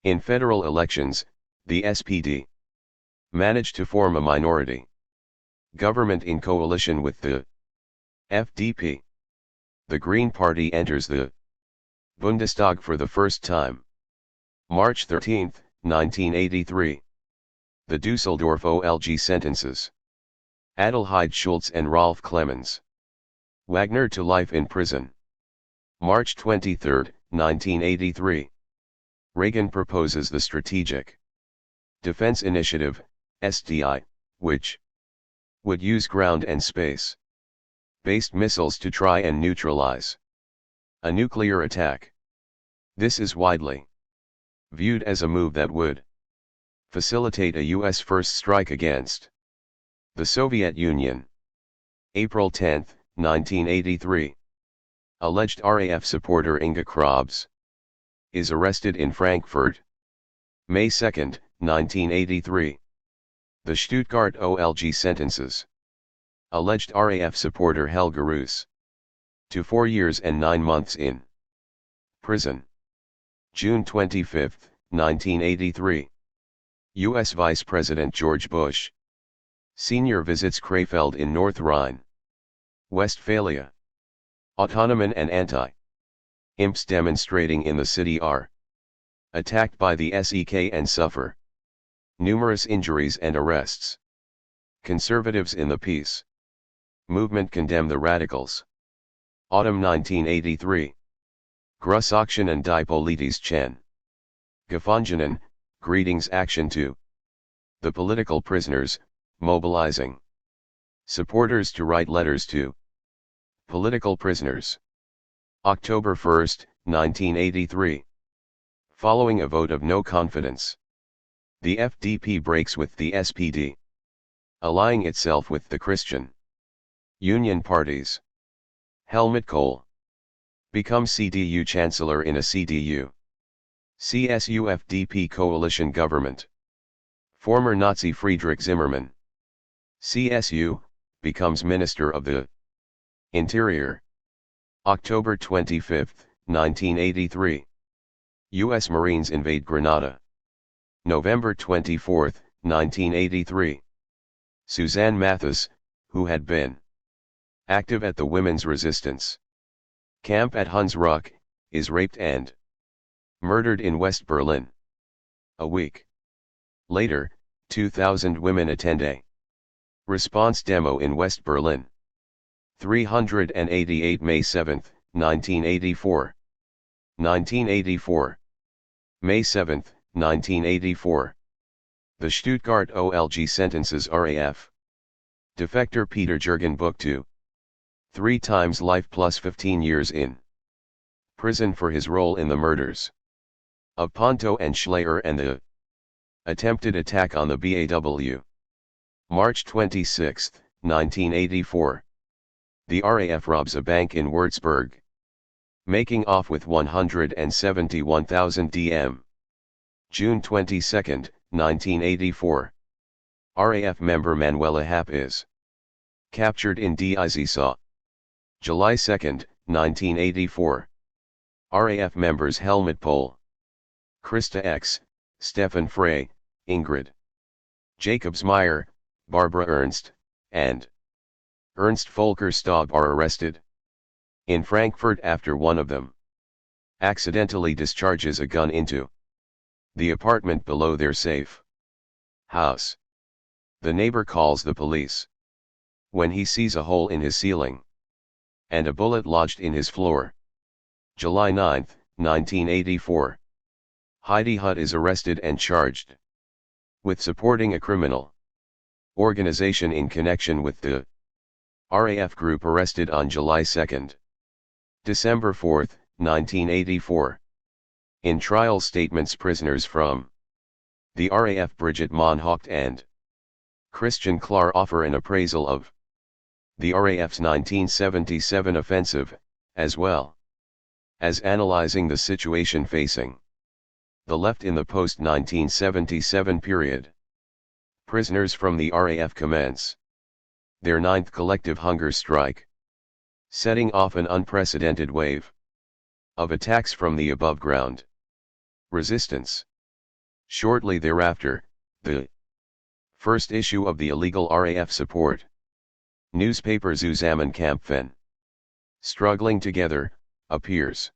In federal elections, the SPD managed to form a minority government in coalition with the FDP. The Green Party enters the Bundestag for the first time. March 13, 1983. The Dusseldorf OLG sentences Adelheid Schultz and Rolf Clemens Wagner to life in prison. March 23, 1983. Reagan proposes the Strategic Defense Initiative, SDI, which would use ground and space-based missiles to try and neutralize a nuclear attack. This is widely viewed as a move that would facilitate a U.S. first strike against the Soviet Union. April 10, 1983. Alleged RAF supporter Inga Krabs is arrested in Frankfurt. May 2, 1983. The Stuttgart OLG sentences alleged RAF supporter Helga Roos to 4 years and 9 months in prison. June 25, 1983. U.S. Vice President George Bush Sr. visits Krefeld in North Rhine. Westphalia. Autonomen and anti-imps demonstrating in the city are attacked by the SEK and suffer numerous injuries and arrests. Conservatives in the peace movement condemn the radicals. Autumn 1983. Grusaction and die Politis Chen. Gefanjenen, greetings action to the political prisoners, mobilizing supporters to write letters to political prisoners. October 1, 1983. Following a vote of no confidence, the FDP breaks with the SPD, allying itself with the Christian Union parties. Helmut Kohl becomes CDU Chancellor in a CDU CSU-FDP coalition government. Former Nazi Friedrich Zimmermann, CSU, becomes Minister of the Interior. October 25, 1983. U.S. Marines invade Grenada. November 24, 1983. Suzanne Mathis, who had been active at the women's resistance camp at Hunsrück, is raped and murdered in West Berlin. A week later, 2,000 women attend a response demo in West Berlin. 388 May 7, 1984. 1984. May 7, 1984. The Stuttgart OLG sentences RAF defector Peter Jürgen Buch to 3 times life plus 15 years in prison for his role in the murders of Ponto and Schleyer and the attempted attack on the BAW. March 26, 1984. The RAF robs a bank in Würzburg, making off with 171,000 DM. June 22, 1984. RAF member Manuela Happ is captured in Dizesa. July 2, 1984. RAF members Helmut Pohl, Christa X, Stefan Frey, Ingrid Jacobsmeyer, Barbara Ernst, and Ernst Volker Staub are arrested in Frankfurt after one of them accidentally discharges a gun into the apartment below their safe house. The neighbor calls the police when he sees a hole in his ceiling and a bullet lodged in his floor. July 9, 1984. Heidi Hutt is arrested and charged with supporting a criminal organization in connection with the RAF group arrested on July 2. December 4, 1984. In trial statements, prisoners from the RAF Brigitte Moncourt and Christian Klar offer an appraisal of the RAF's 1977 offensive, as well as analyzing the situation facing the left in the post-1977 period. Prisoners from the RAF commence their 9th collective hunger strike, setting off an unprecedented wave of attacks from the above ground resistance. Shortly thereafter, the first issue of the illegal RAF support newspaper Zusammenkämpfen, Struggling Together, appears.